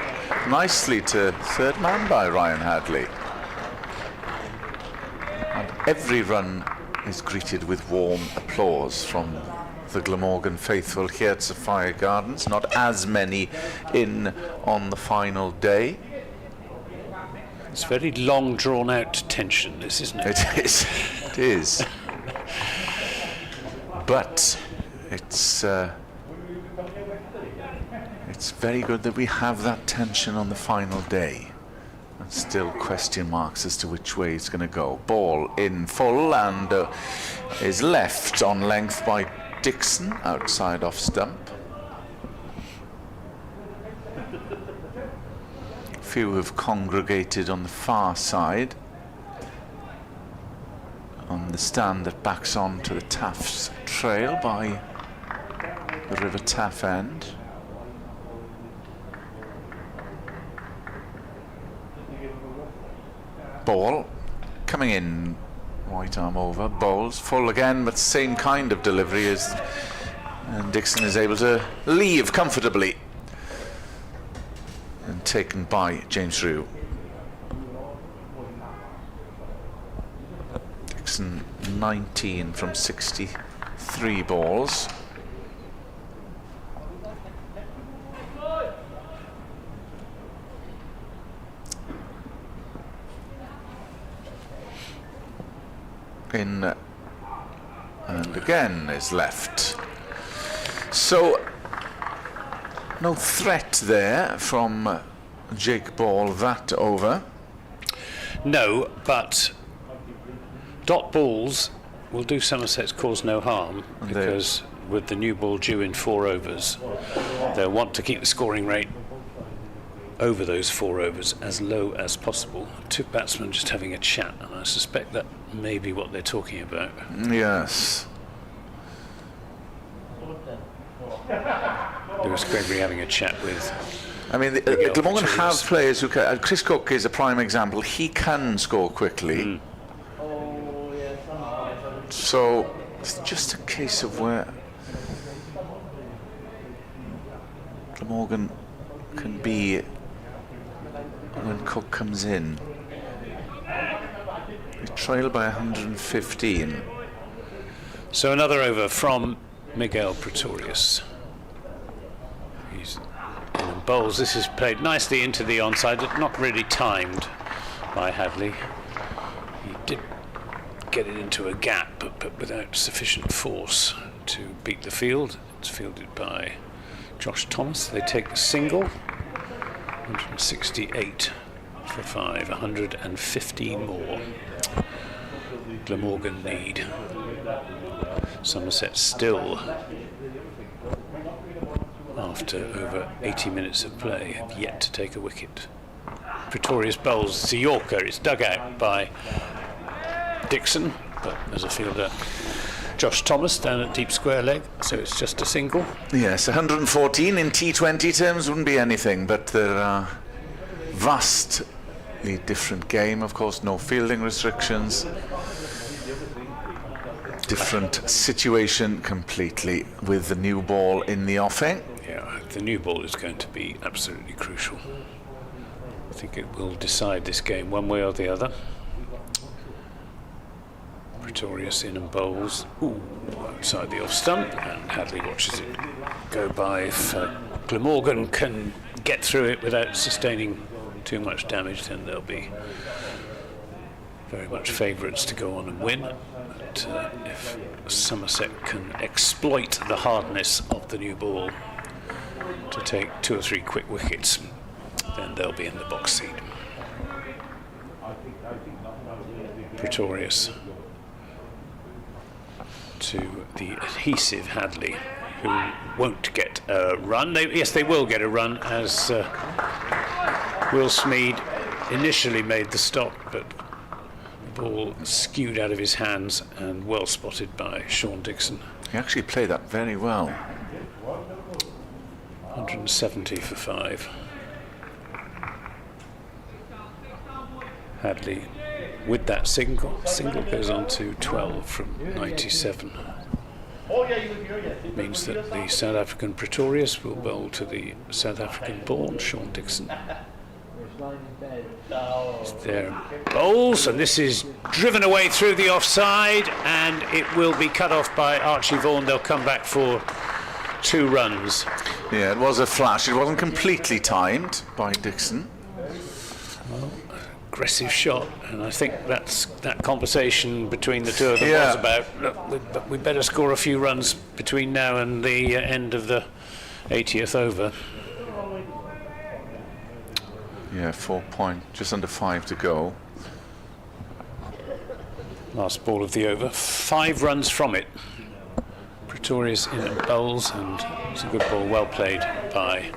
Speaker 4: nicely to 3rd man by Ryan Hadley. And every run is greeted with warm applause from the Glamorgan faithful here at Sophia Gardens. Not as many in on the final day.
Speaker 3: It's very long, drawn-out tension, this, isn't it?
Speaker 4: It is. It is. But it's very good that we have that tension on the final day. And still question marks as to which way it's going to go. Ball in full and is left on length by Dixon outside off stump. Few have congregated on the far side on the stand that backs on to the Taff's trail by the River Taff end. Ball coming in, right arm over, bowls full again, but same kind of delivery as, and Dixon is able to leave comfortably. And taken by James Rue. Dixon 19 from 63 balls. In and again is left. So no threat there from Jake Ball that over.
Speaker 3: No, but dot balls will do Somerset's cause no harm, because with the new ball due in 4 overs, they'll want to keep the scoring rate over those 4 overs as low as possible. 2 batsmen just having a chat, and I suspect that may be what they're talking about.
Speaker 4: Yes.
Speaker 3: Lewis Gregory having a chat with...
Speaker 4: I mean, Glamorgan have players who can... Chris Cook is a prime example. He can score quickly. So it's just a case of where Glamorgan can be when Cook comes in. We trail by 115.
Speaker 3: So another over from Miguel Pretorius. He's in bowls. This is played nicely into the onside, not really timed by Hadley. He did get it into a gap, but without sufficient force to beat the field. It's fielded by Josh Thomas. They take the single. 168 for 5, 115 more. Glamorgan lead. Somerset still, after over 80 minutes of play, have yet to take a wicket. Pretorius bowls the Yorker. It's dug out by Dixon, but as a fielder, Josh Thomas down at deep square leg, so it's just a single.
Speaker 4: Yes, 114 in T20 terms wouldn't be anything, but there are vastly different game, of course, no fielding restrictions. Different situation completely with the new ball in the offing.
Speaker 3: Yeah, the new ball is going to be absolutely crucial. I think it will decide this game one way or the other. Pretorius in and bowls outside the off stump, and Hadley watches it go by. If Glamorgan can get through it without sustaining too much damage, then they'll be very much favourites to go on and win. that if Somerset can exploit the hardness of the new ball to take 2 or 3 quick wickets, then they'll be in the box seat. Pretorius to the adhesive Hadley, who won't get a run. Yes, they will get a run, as Will Smead initially made the stop, but the ball skewed out of his hands and well spotted by Sean Dixon.
Speaker 4: He actually played that very well.
Speaker 3: 170 for 5. Hadley, with that single goes on to 12 from 97. Means that the South African Pretorius will bowl to the South African born Sean Dixon. There bowls, and this is driven away through the offside, and it will be cut off by Archie Vaughan. They'll come back for 2 runs.
Speaker 4: Yeah, it was a flash. It wasn't completely timed by Dixon.
Speaker 3: Well, aggressive shot, and I think that conversation between the two of them was about, look, we better score a few runs between now and the end of the 80th over.
Speaker 4: Yeah, 4 point, just under 5 to go.
Speaker 3: Last ball of the over, 5 runs from it. Pretorius in at bowls, and it's a good ball, well played by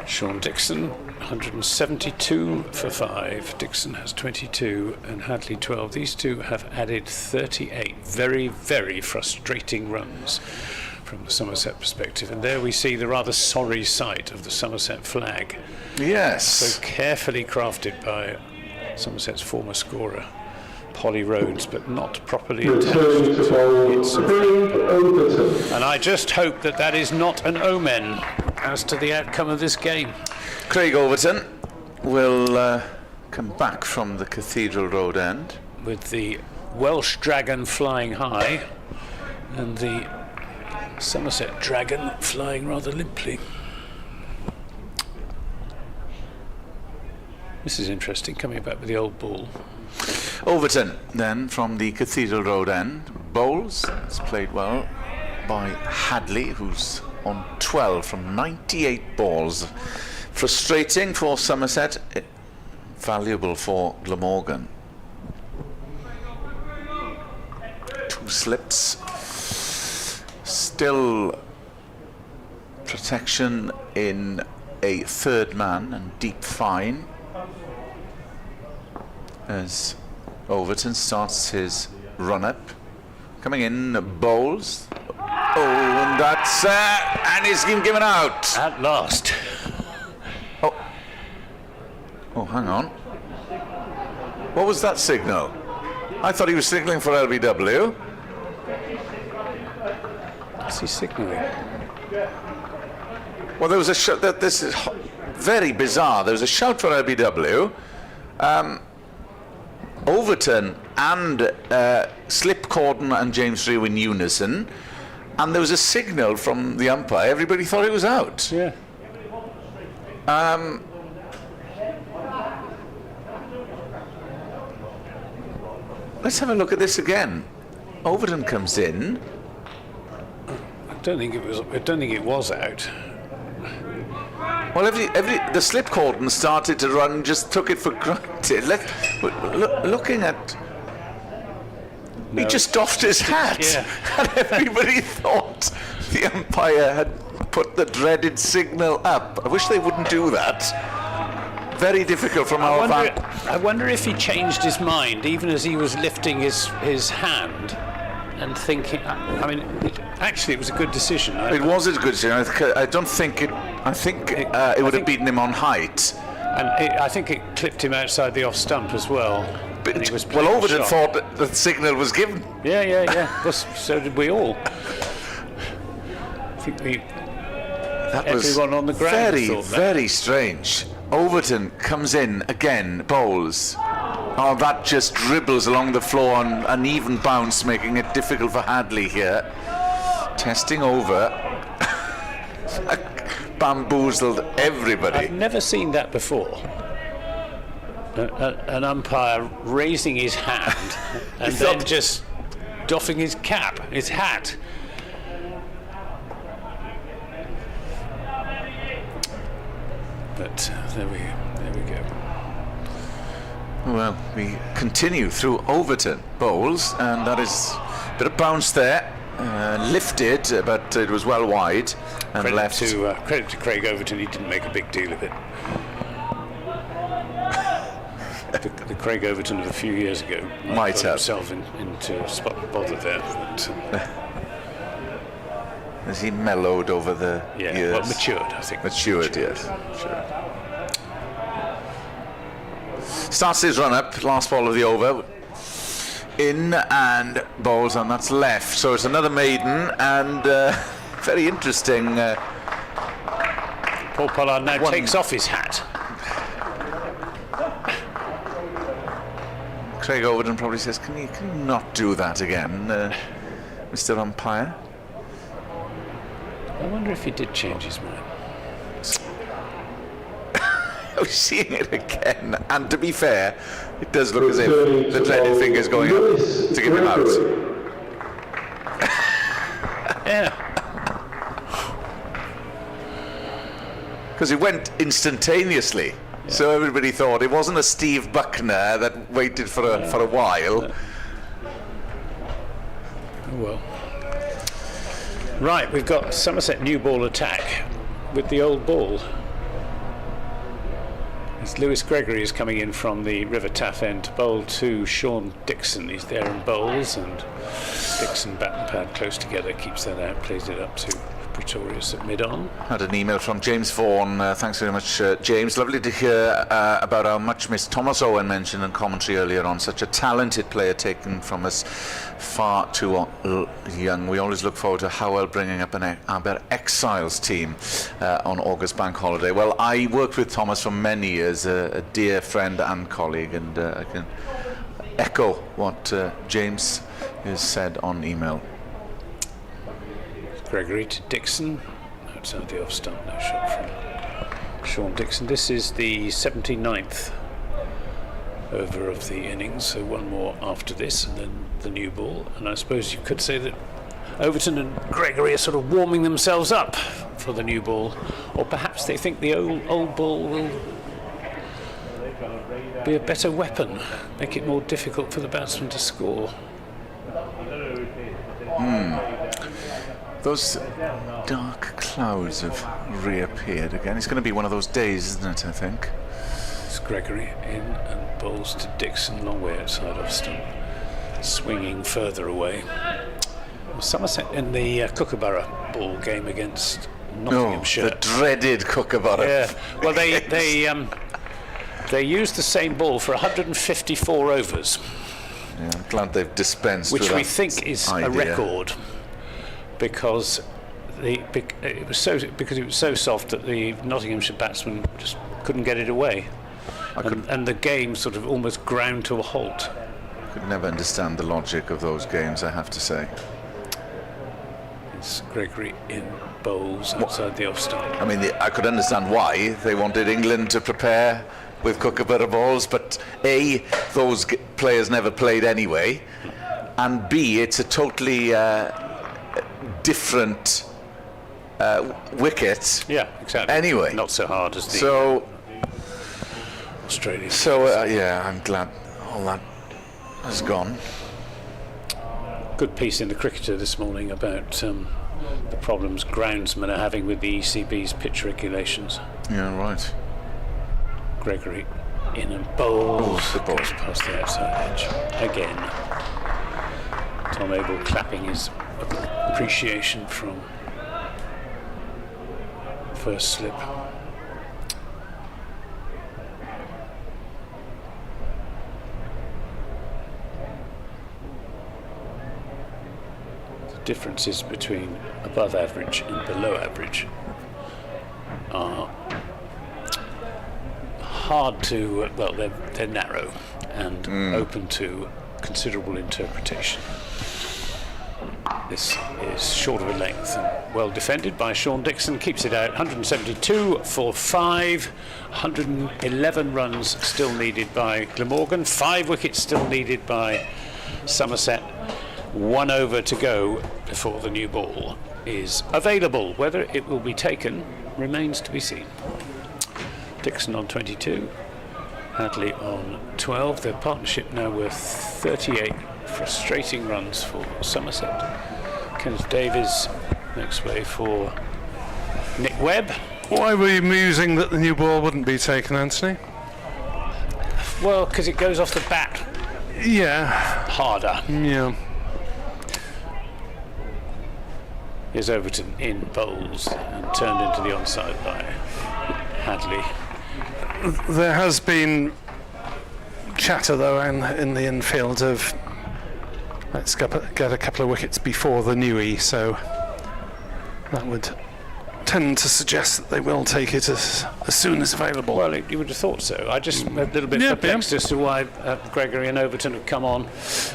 Speaker 3: Sean Dixon. 172 for 5. Dixon has 22 and Hadley 12. These two have added 38 very, very frustrating runs from the Somerset perspective. And there we see the rather sorry sight of the Somerset flag.
Speaker 4: Yes.
Speaker 3: So carefully crafted by Somerset's former scorer, Polly Rhodes, but not properly
Speaker 1: Returning to bowl, Craig Overton.
Speaker 3: And I just hope that that is not an omen as to the outcome of this game.
Speaker 4: Craig Overton will come back from the Cathedral Road end.
Speaker 3: With the Welsh Dragon flying high and the Somerset Dragon flying rather limply. This is interesting, coming back with the old ball.
Speaker 4: Overton then from the Cathedral Road end bowls. It's played well by Hadley, who's on 12 from 98 balls. Frustrating for Somerset, valuable for Glamorgan. 2 slips. Still protection in a third man and deep fine as Overton starts his run-up. Coming in, bowls. Oh, and that's... and he's been given out.
Speaker 3: At last.
Speaker 4: Oh, hang on. What was that signal? I thought he was signalling for LBW.
Speaker 3: What's he signalling?
Speaker 4: Well, there was a shout. This is very bizarre. There was a shout for LBW. Overton and Slipcorden and James Rew in unison, and there was a signal from the umpire. Everybody thought it was out.
Speaker 3: Yeah.
Speaker 4: Let's have a look at this again. Overton comes in.
Speaker 3: I don't think it was out.
Speaker 4: Well, the Slipcorden started to run, just took it for granted. Looking at...
Speaker 3: No.
Speaker 4: He just doffed his hat.
Speaker 3: Yeah.
Speaker 4: And everybody thought the umpire had put the dreaded signal up. I wish they wouldn't do that. Very difficult from our van.
Speaker 3: I wonder if he changed his mind, even as he was lifting his hand and thinking... I mean, actually, it was a good decision.
Speaker 4: It was a good decision. I don't think it... I think it would have beaten him on height.
Speaker 3: And I think it clipped him outside the off stump as well.
Speaker 4: But, well, Overton thought that the signal was given.
Speaker 3: Yeah. Well, so did we all. I think everyone on the ground
Speaker 4: very,
Speaker 3: thought that.
Speaker 4: Very strange. Overton comes in again, bowls. Oh, that just dribbles along the floor on an even bounce, making it difficult for Hadley here. Testing over. Bamboozled everybody.
Speaker 3: I've never seen that before. An umpire raising his hand and then just doffing his cap, his hat. But there we go.
Speaker 4: Well, we continue through Overton bowls, and that is a bit of bounce there. Lifted, but it was well wide and left.
Speaker 3: Credit to Craig Overton, he didn't make a big deal of it. the Craig Overton of a few years ago
Speaker 4: might have
Speaker 3: himself into spot and bother there. But,
Speaker 4: has he mellowed over the years?
Speaker 3: Well, matured, I think.
Speaker 4: Matured, yes. Sure. Starts his run up, last ball of the over. In and bowls, and that's left. So it's another maiden, and very interesting.
Speaker 3: Paul Pollard now takes off his hat.
Speaker 4: Craig Overton probably says, can you not do that again, Mr. Umpire?
Speaker 3: I wonder if he did change his mind.
Speaker 4: Oh, seeing it again, and to be fair, it does look as if the dreaded finger's going up to give him out.
Speaker 3: Yeah.
Speaker 4: Because it went instantaneously, so everybody thought it wasn't a Steve Buckner that waited for a while.
Speaker 3: Oh well. Right, we've got Somerset new ball attack with the old ball. As Lewis Gregory is coming in from the River Taff end to bowl to Sean Dixon. He's there in bowls, and Dixon bat and pad close together, keeps that out, plays it up to Pretorius at mid-on.
Speaker 4: Had an email from James Vaughan. Thanks very much, James. Lovely to hear about our much missed Thomas Owen mentioned in commentary earlier on. Such a talented player taken from us far too young. We always look forward to Howell bringing up an Aber Exiles team on August bank holiday. Well, I worked with Thomas for many years, a dear friend and colleague, and I can echo what James has said on email.
Speaker 3: Gregory to Dixon, outside the off stump, no shot from Sean Dixon. This is the 79th over of the innings, so one more after this and then the new ball. And I suppose you could say that Overton and Gregory are sort of warming themselves up for the new ball, or perhaps they think the old ball will be a better weapon, make it more difficult for the batsman to score.
Speaker 4: Those dark clouds have reappeared again. It's going to be one of those days, isn't it, I think?
Speaker 3: It's Gregory in and bowls to Dixon, long way outside off stump, swinging further away. Somerset in the Kookaburra ball game against Nottinghamshire.
Speaker 4: The dreaded Kookaburra.
Speaker 3: Yeah, well they used the same ball for 154 overs.
Speaker 4: Yeah, I'm glad they've dispensed with that,
Speaker 3: which we think is
Speaker 4: idea.
Speaker 3: A record. Because it was so soft that the Nottinghamshire batsman just couldn't get it away, and the game sort of almost ground to a halt.
Speaker 4: I could never understand the logic of those games, I have to say.
Speaker 3: It's Gregory in bowls outside the off stump.
Speaker 4: I mean, I could understand why they wanted England to prepare with Kookaburra balls, but A, those players never played anyway, and B, it's a totally different wicket.
Speaker 3: Yeah, exactly.
Speaker 4: Anyway,
Speaker 3: not so hard as the Australian.
Speaker 4: So yeah, I'm glad all that has gone.
Speaker 3: Good piece in the Cricketer this morning about the problems groundsmen are having with the ECB's pitch regulations.
Speaker 4: Yeah, right.
Speaker 3: Gregory in and bowls.
Speaker 4: The ball
Speaker 3: past the outside edge again. Tom Abel clapping his appreciation from first slip. The differences between above average and below average are hard to, well, they're narrow and open to considerable interpretation. This is short of a length and well defended by Sean Dixon, keeps it out. 172 for 5, 111 runs still needed by Glamorgan, 5 wickets still needed by Somerset, 1 over to go before the new ball is available. Whether it will be taken remains to be seen. Dixon on 22, Hadley on 12. Their partnership now worth 38 frustrating runs for Somerset. Kenneth Davies makes way for Nick Webb.
Speaker 2: Why were you musing that the new ball wouldn't be taken, Anthony?
Speaker 3: Well, because it goes off the bat
Speaker 2: Yeah.
Speaker 3: harder.
Speaker 2: Yeah.
Speaker 3: Here's Overton in bowls and turned into the onside by Hadley.
Speaker 2: There has been chatter, though, in the infield of let's get a couple of wickets before the newie, so that would tend to suggest that they will take it as soon as available.
Speaker 3: Well, you would have thought so. I just a little bit perplexed as to why Gregory and Overton have come on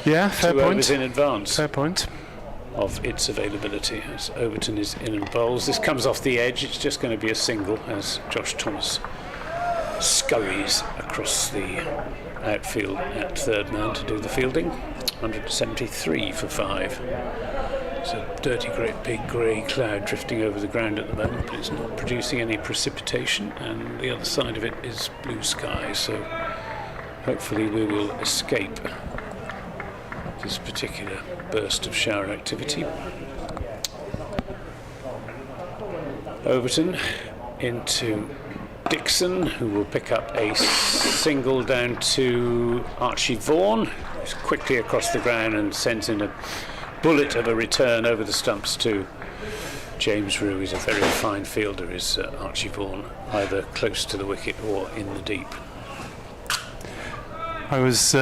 Speaker 2: Yeah, fair
Speaker 3: 2
Speaker 2: point.
Speaker 3: overs in advance
Speaker 2: Fair point.
Speaker 3: of its availability, as Overton is in and bowls. This comes off the edge. It's just going to be a single as Josh Thomas scurries across the outfield at third man to do the fielding. 173 for 5. It's a dirty, great big grey cloud drifting over the ground at the moment, but it's not producing any precipitation, and the other side of it is blue sky, so hopefully we will escape this particular burst of shower activity. Overton into Dixon, who will pick up a single down to Archie Vaughan, who's quickly across the ground and sends in a bullet of a return over the stumps to James Rew. He's a very fine fielder, is Archie Vaughan, either close to the wicket or in the deep.
Speaker 2: I was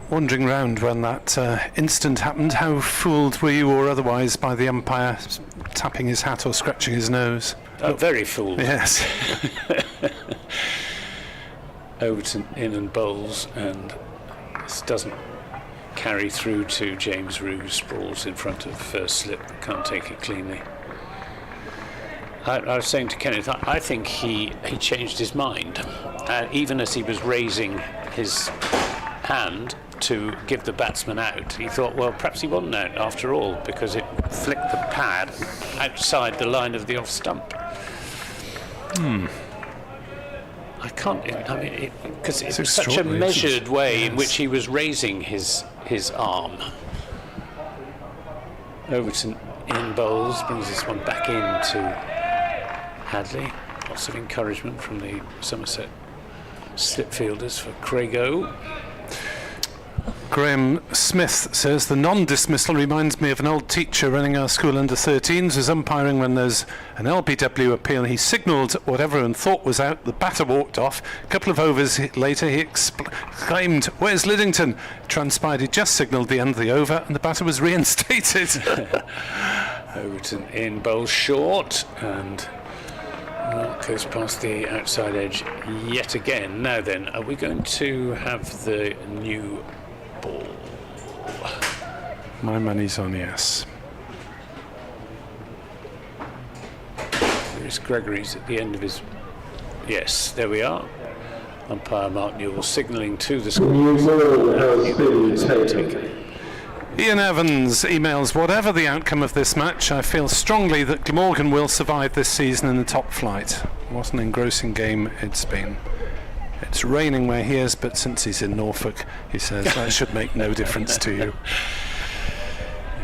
Speaker 2: wandering round when that incident happened. How fooled were you, or otherwise, by the umpire tapping his hat or scratching his nose?
Speaker 3: Very fooled.
Speaker 2: Yes.
Speaker 3: Overton in and bowls, and this doesn't carry through to James Rew, sprawls in front of first slip, can't take it cleanly. I was saying to Kenneth, I think he changed his mind, even as he was raising his hand to give the batsman out. He thought, well, perhaps he wasn't out after all, because it flicked the pad outside the line of the off stump. I can't. I mean, because it's such a measured way in which he was raising his arm. Overton in bowls brings this one back into Hadley. Lots of encouragement from the Somerset slip fielders for Craigo.
Speaker 2: Graham Smith says the non-dismissal reminds me of an old teacher running our school under 13s who's umpiring when there's an LBW appeal. He signalled what everyone thought was out. The batter walked off. A couple of overs later he exclaimed, "Where's Liddington?" Transpired he just signalled the end of the over and the batter was reinstated.
Speaker 3: Overton in bowl short, and goes past the outside edge yet again. Now then, are we going to have the new ball?
Speaker 2: My money's on yes.
Speaker 3: There's Gregory's at the end of his... Yes, there we are. Umpire Mark Newell signalling to the score.
Speaker 1: New ball has been taken.
Speaker 2: Ian Evans emails, whatever the outcome of this match, I feel strongly that Glamorgan will survive this season in the top flight. What an engrossing game it's been. It's raining where he is, but since he's in Norfolk, he says that should make no difference to you.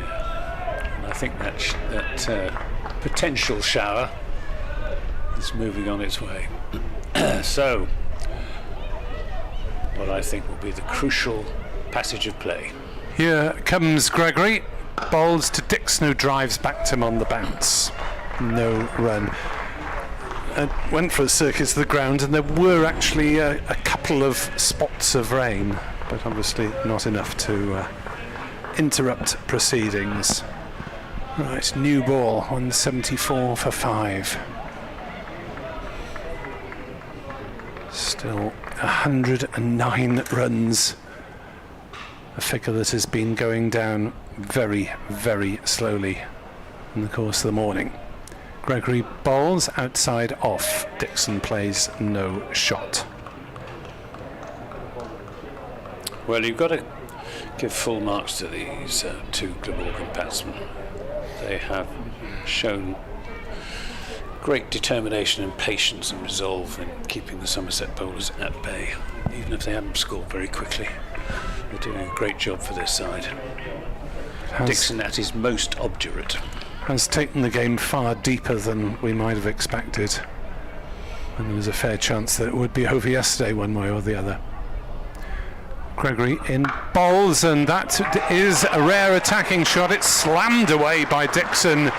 Speaker 3: And I think that potential shower is moving on its way. So, what I think will be the crucial passage of play.
Speaker 2: Here comes Gregory, bowls to Dixon, who drives back to him on the bounce. No run. Went for a circuit to the ground, and there were actually a couple of spots of rain, but obviously not enough to interrupt proceedings. Right, new ball, 174 for 5. Still 109 runs. A figure that has been going down very, very slowly in the course of the morning. Gregory bowls outside off. Dixon plays no shot.
Speaker 3: Well, you've got to give full marks to these two Glamorgan batsmen. They have shown great determination and patience and resolve in keeping the Somerset bowlers at bay, even if they haven't scored very quickly. They're doing a great job for their side. Dixon at his most obdurate.
Speaker 2: Has taken the game far deeper than we might have expected. And there was a fair chance that it would be over yesterday one way or the other. Gregory in bowls, and that is a rare attacking shot. It's slammed away by Dixon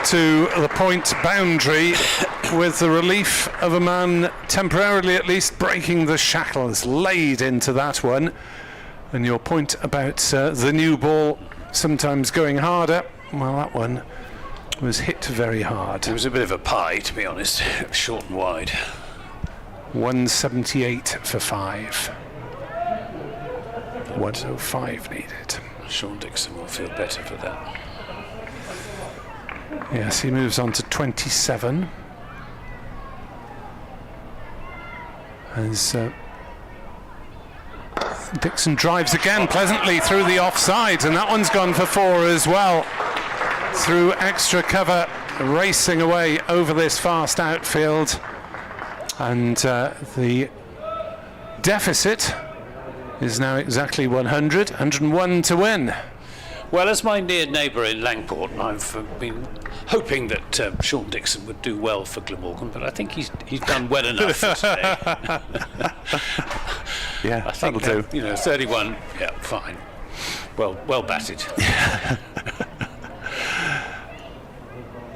Speaker 2: to the point boundary with the relief of a man temporarily at least breaking the shackles laid into that one. And your point about the new ball sometimes going harder, well, that one was hit very hard.
Speaker 3: It was a bit of a pie, to be honest. Short and wide.
Speaker 2: 178 for 5. 105 needed.
Speaker 3: Sean Dixon will feel better for that.
Speaker 2: Yes, he moves on to 27. As Dixon drives again pleasantly through the offside, and that one's gone for 4 as well. Through extra cover, racing away over this fast outfield. And the deficit is now exactly 100, 101 to win.
Speaker 3: Well, as my near neighbour in Langport, I've been hoping that Sean Dixon would do well for Glamorgan, but I think he's done well enough for today.
Speaker 2: Yeah,
Speaker 3: I think
Speaker 2: that'll do.
Speaker 3: 31, yeah, fine. Well batted.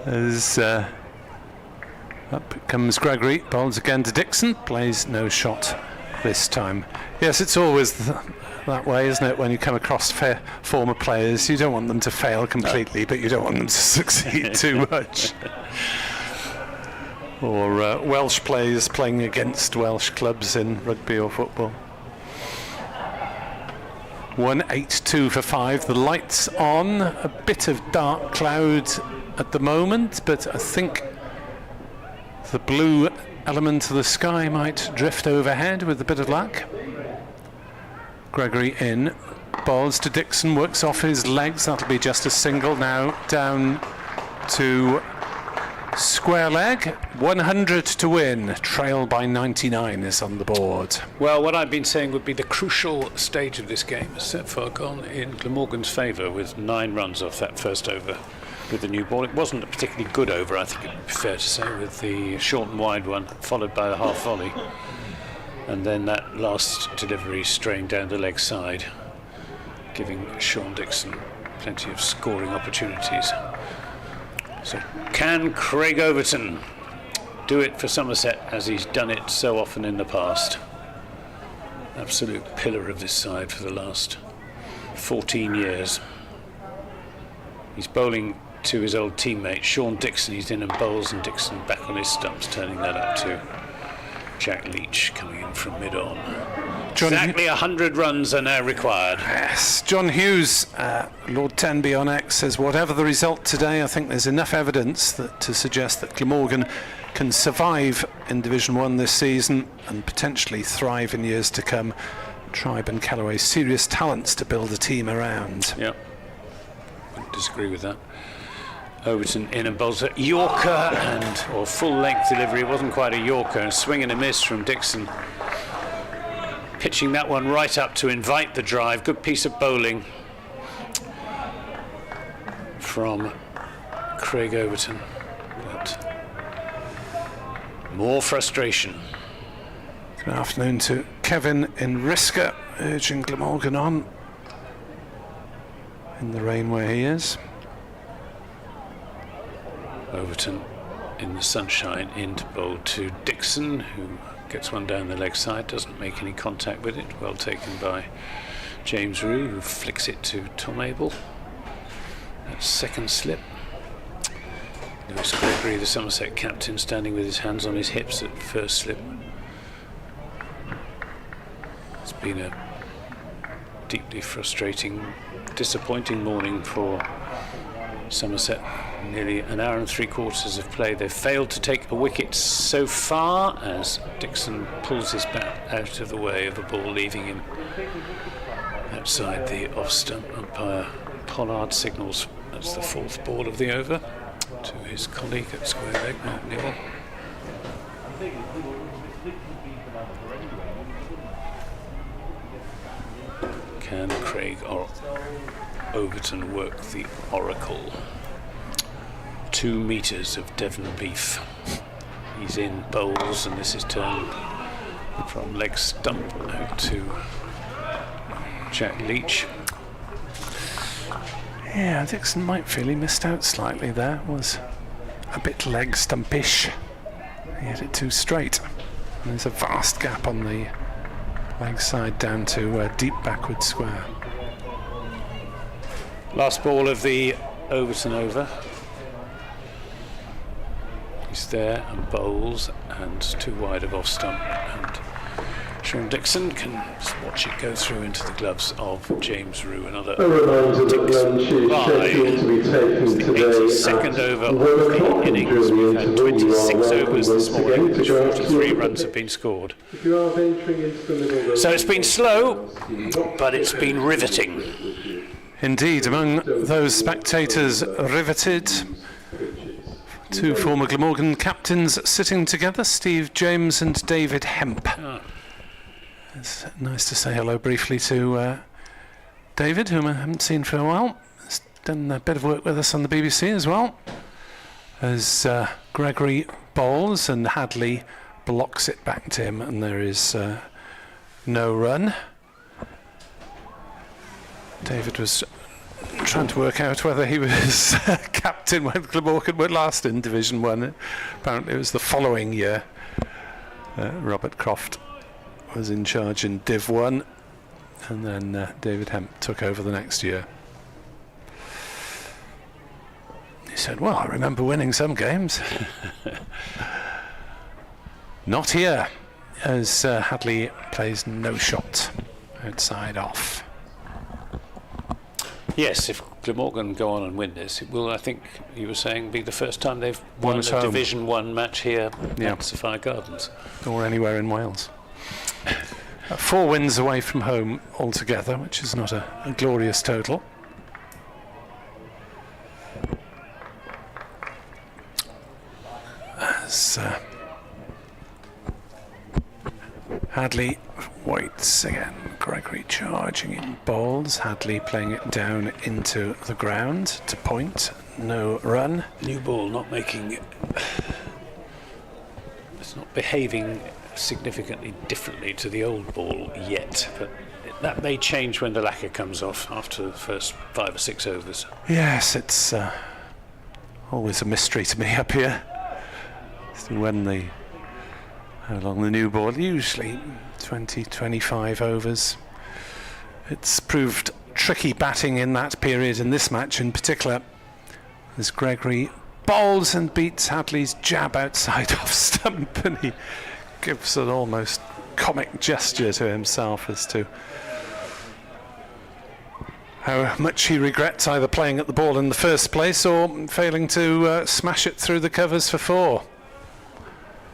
Speaker 2: As up comes Gregory, bowls again to Dixon, plays no shot this time. Yes, it's always that way, isn't it, when you come across former players? You don't want them to fail completely, but you don't want them to succeed too much. Or Welsh players playing against Welsh clubs in rugby or football. 182 for 5, the lights on, a bit of dark cloud at the moment, but I think the blue element of the sky might drift overhead with a bit of luck. Gregory in, bowls to Dixon, works off his legs, that'll be just a single now, down to square leg. 100 to win, trail by 99 is on the board.
Speaker 3: Well, what I've been saying would be the crucial stage of this game is so far gone in Glamorgan's favour, with 9 runs off that first over with the new ball. It wasn't a particularly good over, I think it would be fair to say, with the short and wide one followed by the half volley, and then that last delivery straying down the leg side, giving Sean Dixon plenty of scoring opportunities. So can Craig Overton do it for Somerset as he's done it so often in the past? Absolute pillar of this side for the last 14 years. He's bowling to his old teammate Sean Dixon. He's in and bowls, and Dixon back on his stumps, turning that up to Jack Leach coming in from mid-on. Exactly 100 runs are now required.
Speaker 2: Yes, John Hughes, Lord Tenby on X, says whatever the result today, I think there's enough evidence to suggest that Glamorgan can survive in Division 1 this season and potentially thrive in years to come. Tribe and Callaway, serious talents to build a team around.
Speaker 3: Yep, wouldn't disagree with that. Overton in and bowls a Yorker, or full length delivery. It wasn't quite a Yorker, and swing and a miss from Dixon. Pitching that one right up to invite the drive. Good piece of bowling from Craig Overton. But more frustration.
Speaker 2: Good afternoon to Kevin in Risker, urging Glamorgan on in the rain where he is.
Speaker 3: Overton in the sunshine into bowl to Dixon, who gets one down the leg side, doesn't make any contact with it. Well taken by James Rue, who flicks it to Tom Abel. That's second slip. Lewis Gregory, the Somerset captain, standing with his hands on his hips at first slip. It's been a deeply frustrating, disappointing morning for Somerset. Nearly an hour and 3/4 of play. They've failed to take a wicket so far as Dixon pulls his bat out of the way of the ball, leaving him outside the off-stump. Umpire Pollard signals that's the 4th ball of the over to his colleague at square leg, Mark Newell. Can Craig or Overton work the Oracle? 2 metres of Devon beef. He's in bowls, and this is turned from leg stump out to Jack Leach.
Speaker 2: Yeah, Dixon might feel he missed out slightly there. Was a bit leg stumpish. He hit it too straight. And there's a vast gap on the leg side down to deep backward square.
Speaker 3: Last ball of the Overton over. He's there and bowls, and too wide of off stump, and Sean Dixon can watch it go through into the gloves of James Rue. Another
Speaker 1: A reminder that lunch is scheduled to be taken today
Speaker 3: 82nd over of the innings. We've had 26 overs this morning, 43 runs have been scored.
Speaker 1: If you are venturing into the middle,
Speaker 3: So it's been slow, but it's been riveting.
Speaker 2: Indeed, among those spectators riveted, 2 former Glamorgan captains sitting together, Steve James and David Hemp. It's nice to say hello briefly to David, whom I haven't seen for a while. He's done a bit of work with us on the BBC as well. As Gregory bowls and Hadley blocks it back to him, and there is no run. David was trying to work out whether he was captain when Glamorgan were last in Division 1. Apparently it was the following year. Robert Croft was in charge in Div 1, and then David Hemp took over the next year. He said, well, I remember winning some games. Not here, as Hadley plays no shot outside off.
Speaker 3: Yes, if Glamorgan go on and win this, it will, I think you were saying, be the first time they've won a Division 1 match here at Sophia Gardens.
Speaker 2: Or anywhere in Wales. 4 wins away from home altogether, which is not a glorious total. As Hadley waits again, Gregory charging in bowls, Hadley playing it down into the ground to point, no run.
Speaker 3: New ball not making, it's not behaving significantly differently to the old ball yet, but that may change when the lacquer comes off after the first 5 or 6 overs.
Speaker 2: Yes, it's always a mystery to me up here as to when how long the new ball, usually 20-25 overs. It's proved tricky batting in that period in this match in particular, as Gregory bowls and beats Hadley's jab outside off stump, and he gives an almost comic gesture to himself as to how much he regrets either playing at the ball in the first place or failing to smash it through the covers for 4.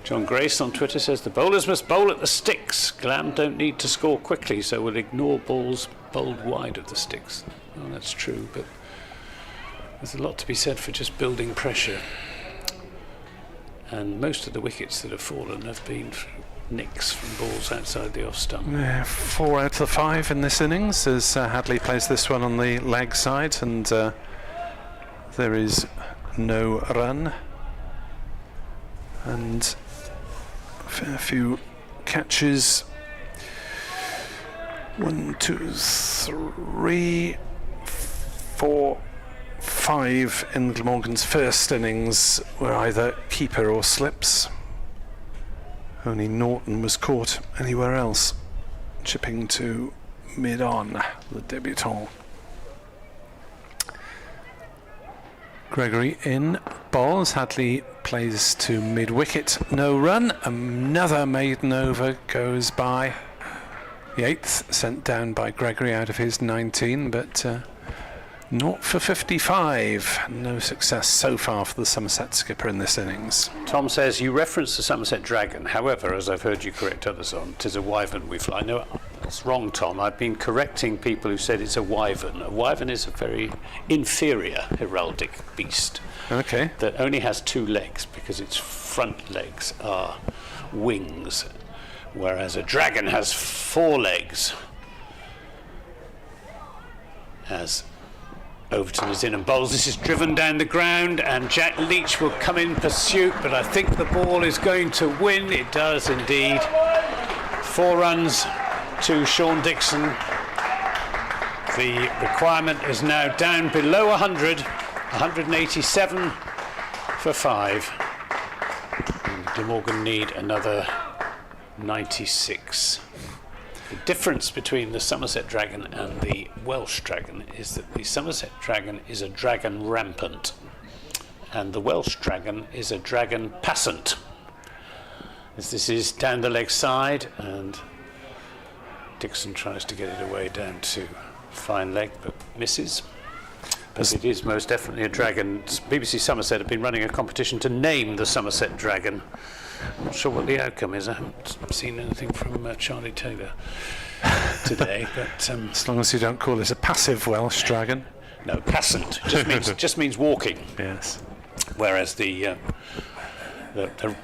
Speaker 3: John Grace on Twitter says the bowlers must bowl at the sticks. Glam don't need to score quickly, so we'll ignore balls bowled wide of the sticks. Well, that's true, but there's a lot to be said for just building pressure. And most of the wickets that have fallen have been nicks from balls outside the off stump.
Speaker 2: 4 out of the 5 in this innings, as Hadley plays this one on the leg side, and there is no run. And a few catches. 1, 2, 3, 4, 5 in Glamorgan's first innings were either keeper or slips. Only Norton was caught anywhere else, chipping to mid-on, the debutant. Gregory in bowls, Hadley plays to mid-wicket, no run, another maiden over goes by. The 8th sent down by Gregory out of his 19, but 0 for 55. No success so far for the Somerset skipper in this innings.
Speaker 3: Tom says, you reference the Somerset Dragon. However, as I've heard you correct others on, 'tis a wyvern we fly. No, It's wrong, Tom. I've been correcting people who said it's a wyvern. A wyvern is a very inferior heraldic beast.
Speaker 2: Okay.
Speaker 3: That only has 2 legs because its front legs are wings, whereas a dragon has 4 legs. As Overton is in and bowls, this is driven down the ground, and Jack Leach will come in pursuit, but I think the ball is going to win. It does indeed. 4 runs to Sean Dixon. The requirement is now down below 100, 187 for 5. And Glamorgan need another 96. The difference between the Somerset Dragon and the Welsh Dragon is that the Somerset Dragon is a dragon rampant and the Welsh Dragon is a dragon passant. As this is down the leg side, and Dixon tries to get it away down to fine leg but misses. But it is most definitely a dragon. BBC Somerset have been running a competition to name the Somerset Dragon. Not sure what the outcome is. I haven't seen anything from Charlie Taylor today. But
Speaker 2: As long as you don't call it a passive Welsh dragon.
Speaker 3: no, passant just means walking.
Speaker 2: Yes.
Speaker 3: Whereas the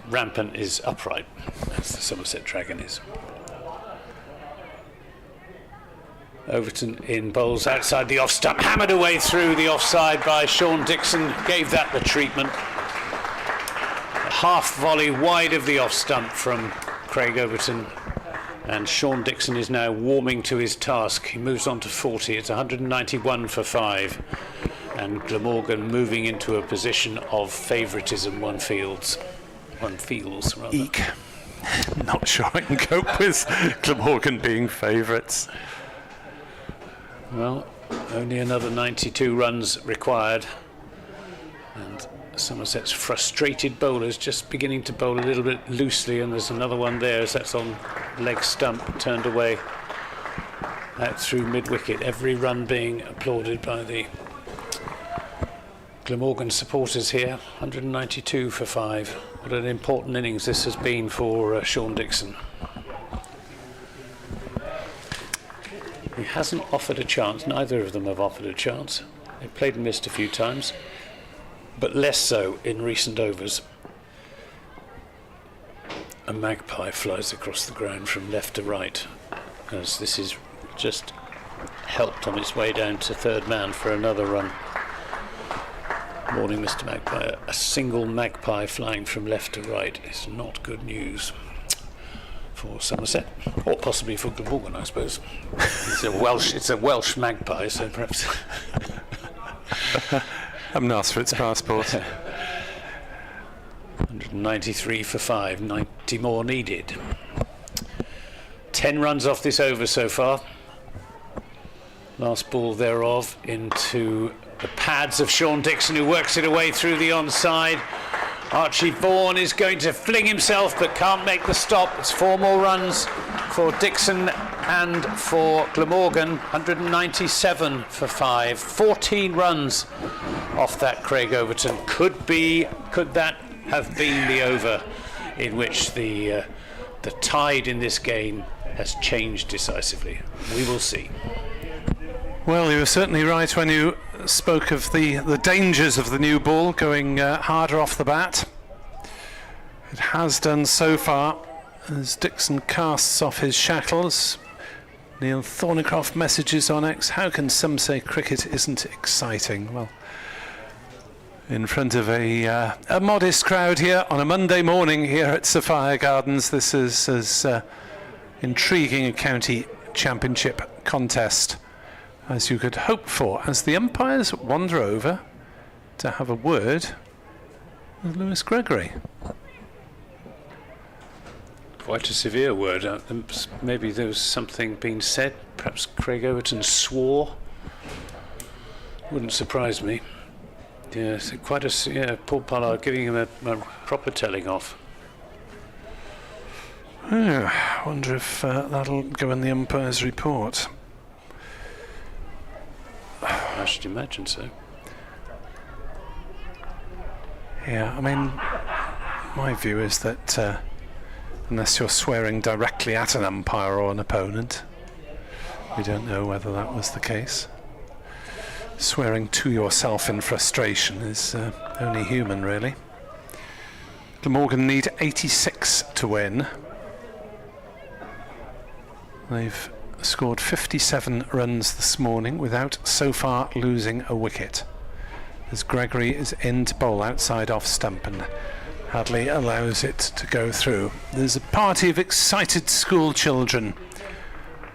Speaker 3: rampant is upright, as the Somerset Dragon is. Overton in bowls outside the off stump, hammered away through the offside by Sean Dixon, gave that the treatment. Half volley wide of the off stump from Craig Overton, and Sean Dixon is now warming to his task. He moves on to 40. It's 191 for 5, and Glamorgan moving into a position of favouritism. One feels rather.
Speaker 2: Eek. Not sure I can cope with Glamorgan being favourites.
Speaker 3: Well, only another 92 runs required, and Somerset's frustrated bowlers just beginning to bowl a little bit loosely, and there's another one there as that's on leg stump, turned away out through mid-wicket. Every run being applauded by the Glamorgan supporters here. 192 for 5. What an important innings this has been for Sean Dixon. He hasn't offered a chance. Neither of them have offered a chance. They've played and missed a few times, but less so in recent overs. A magpie flies across the ground from left to right, as this is just helped on its way down to third man for another run. Morning, Mr. Magpie. A single magpie flying from left to right is not good news for Somerset, or possibly for Glamorgan, I suppose. It's a Welsh magpie, so perhaps.
Speaker 2: I'm asked for its passport.
Speaker 3: 193 for 5, 90 more needed. 10 runs off this over so far. Last ball thereof into the pads of Sean Dixon, who works it away through the onside. Archie Vaughan is going to fling himself but can't make the stop. It's 4 more runs for Dixon and for Glamorgan. 197 for 5. 14 runs off that Craig Overton. Could that have been the over in which the tide in this game has changed decisively? We will see.
Speaker 2: Well, you were certainly right when you spoke of the dangers of the new ball going harder off the bat. It has done so far as Dixon casts off his shackles. Neil Thornycroft messages on X, how can some say cricket isn't exciting? Well, in front of a modest crowd here on a Monday morning here at Sapphire Gardens, this is as intriguing a county championship contest as you could hope for, as the umpires wander over to have a word with Lewis Gregory.
Speaker 3: Quite a severe word. Maybe there was something being said. Perhaps Craig Overton swore. Wouldn't surprise me. Yes, quite a Paul Pollard giving him a proper telling off.
Speaker 2: I wonder if that'll go in the umpire's report.
Speaker 3: I should imagine so.
Speaker 2: Yeah, I mean, my view is that unless you're swearing directly at an umpire or an opponent, We don't know whether that was the case. Swearing to yourself in frustration is only human, really. Glamorgan need 86 to win. They've scored 57 runs this morning without so far losing a wicket, as Gregory is in to bowl outside off stump and Hadley allows it to go through. There's a party of excited school children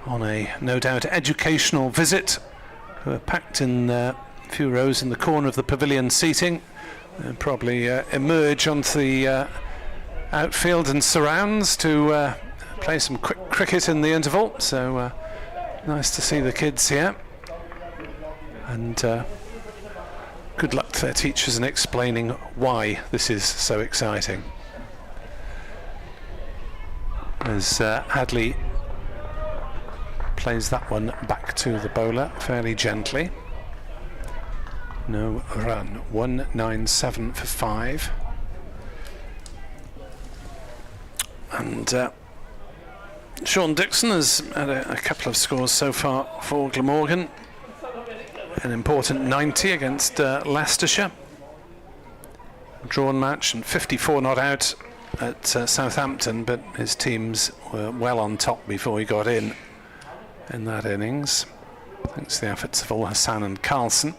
Speaker 2: on a no doubt educational visit, who are packed in a few rows in the corner of the pavilion seating. They'll probably emerge onto the outfield and surrounds to play some quick cricket in the interval. So nice to see the kids here, and good luck to their teachers in explaining why this is so exciting. As Hadley plays that one back to the bowler fairly gently. No run. 197 for 5. And Sean Dixon has had a couple of scores so far for Glamorgan. An important 90 against Leicestershire. Drawn match and 54 not out at Southampton, but his teams were well on top before he got in that innings, thanks to the efforts of Al Hassan and Carlson.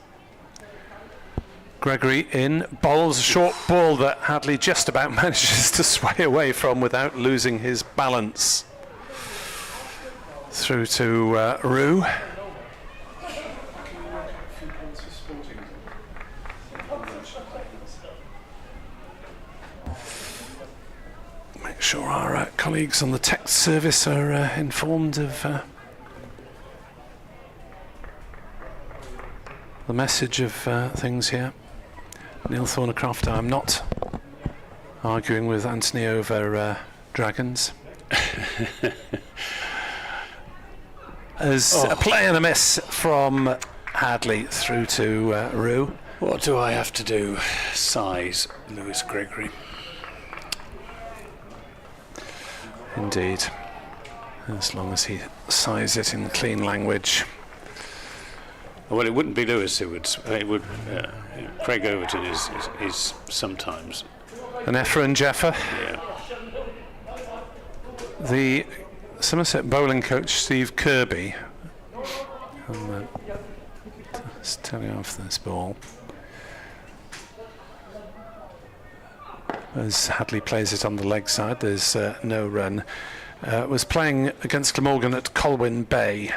Speaker 2: Gregory in, bowls a short ball that Hadley just about manages to sway away from without losing his balance. Through to Rue. Make sure our colleagues on the text service are informed of the message of things here. Neil Thornycroft, I'm not arguing with Anthony over dragons. As a play and a miss from Hadley through to Rue.
Speaker 3: What do I have to do? Size Lewis Gregory.
Speaker 2: Indeed. As long as he sighs it in clean language.
Speaker 3: Well, it wouldn't be Lewis. It would. Craig Overton is sometimes
Speaker 2: An Efra and Jeffer.
Speaker 3: Yeah.
Speaker 2: The Somerset bowling coach Steve Kirby. Let's tell you off this ball. As Hadley plays it on the leg side, there's no run. Was playing against Glamorgan at Colwyn Bay,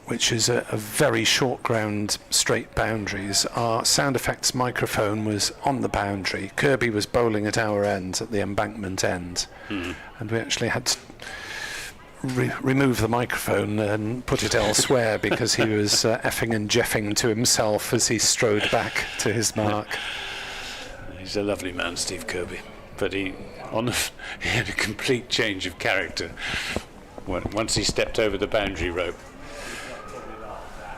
Speaker 2: which is a very short ground, straight boundaries. Our sound effects microphone was on the boundary. Kirby was bowling at our end, at the embankment end, and we actually had to remove the microphone and put it elsewhere because he was effing and jeffing to himself as he strode back to his mark.
Speaker 3: He's a lovely man, Steve Kirby, but he had a complete change of character once he stepped over the boundary rope.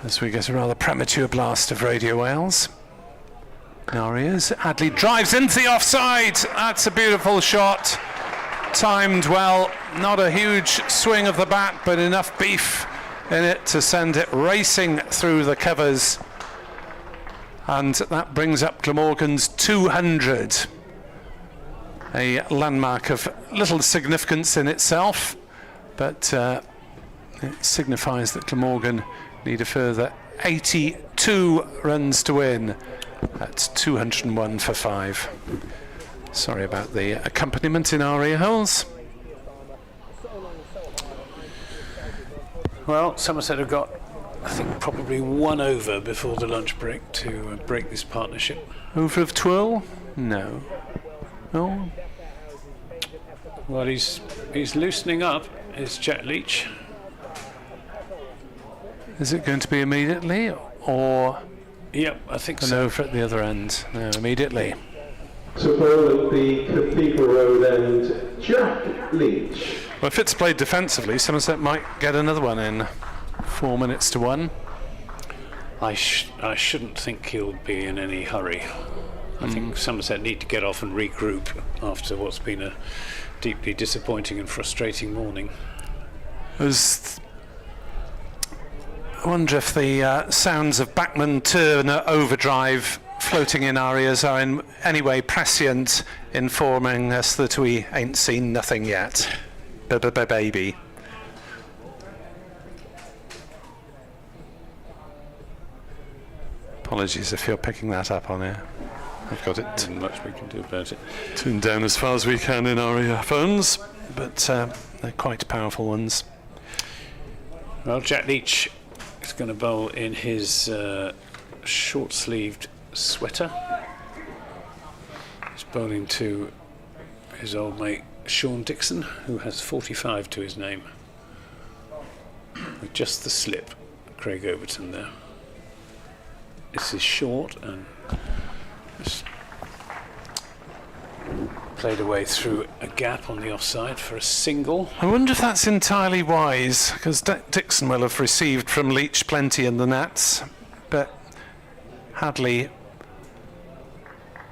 Speaker 2: As we get a rather premature blast of Radio Wales. Now he is. Hadley drives into the offside. That's a beautiful shot. Timed well. Not a huge swing of the bat, but enough beef in it to send it racing through the covers. And that brings up Glamorgan's 200. A landmark of little significance in itself, but it signifies that Glamorgan need a further 82 runs to win. That's 201 for 5. Sorry about the accompaniment in our ear holes.
Speaker 3: Well, Somerset have got, I think, probably one over before the lunch break to break this partnership.
Speaker 2: Over of twirl? No. No?
Speaker 3: Well, he's loosening up. It's Jack Leach.
Speaker 2: Is it going to be immediately, or
Speaker 3: Yep, I think
Speaker 2: an
Speaker 3: so.
Speaker 2: over at the other end? No, immediately.
Speaker 1: To bowl at the Cathedral Road end, Jack Leach.
Speaker 2: Well, if it's played defensively, Somerset might get another one in. 4 minutes to 1.
Speaker 3: I shouldn't think he'll be in any hurry. I think Somerset need to get off and regroup after what's been a deeply disappointing and frustrating morning.
Speaker 2: As I wonder if the sounds of Backman Turner overdrive floating in our ears are in any way prescient, informing us that we ain't seen nothing yet. Baby. Apologies if you're picking that up on air. I've got it.
Speaker 3: Not much we can do about it.
Speaker 2: Tuned down as far as we can in our earphones, but they're quite powerful ones.
Speaker 3: Well, Jack Leach is going to bowl in his short-sleeved sweater. He's bowling to his old mate Sean Dixon, who has 45 to his name, with just the slip. Craig Overton there. This is short and just played away through a gap on the offside for a single.
Speaker 2: I wonder if that's entirely wise, because Dixon will have received from Leach plenty in the nets, but Hadley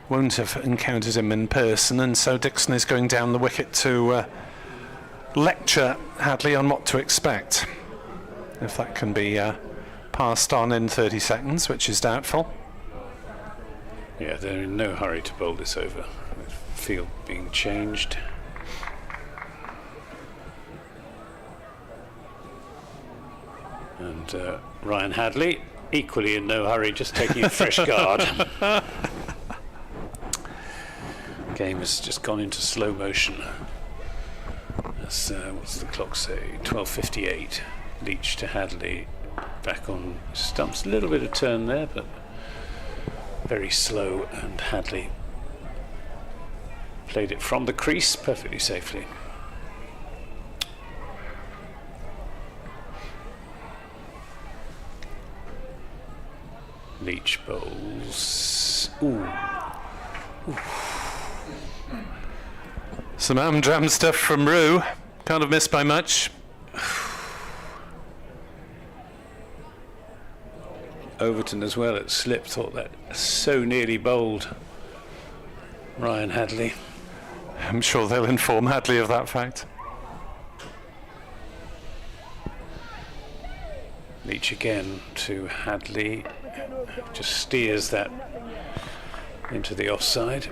Speaker 2: won't have encountered him in person, and so Dixon is going down the wicket to lecture Hadley on what to expect. If that can be passed on in 30 seconds, which is doubtful.
Speaker 3: Yeah, they're in no hurry to bowl this over. With field being changed. And Ryan Hadley, equally in no hurry, just taking a fresh guard. Game has just gone into slow motion. That's, what's the clock say? 12:58. Leach to Hadley. Back on stumps. A little bit of turn there, but very slow, and Hadley played it from the crease perfectly safely. Leach bowls. Ooh.
Speaker 2: Some Amdram stuff from Rue. Can't have missed by much.
Speaker 3: Overton as well at slip, thought that so nearly bowled Ryan Hadley.
Speaker 2: I'm sure they'll inform Hadley of that fact.
Speaker 3: Leach again to Hadley, just steers that into the offside.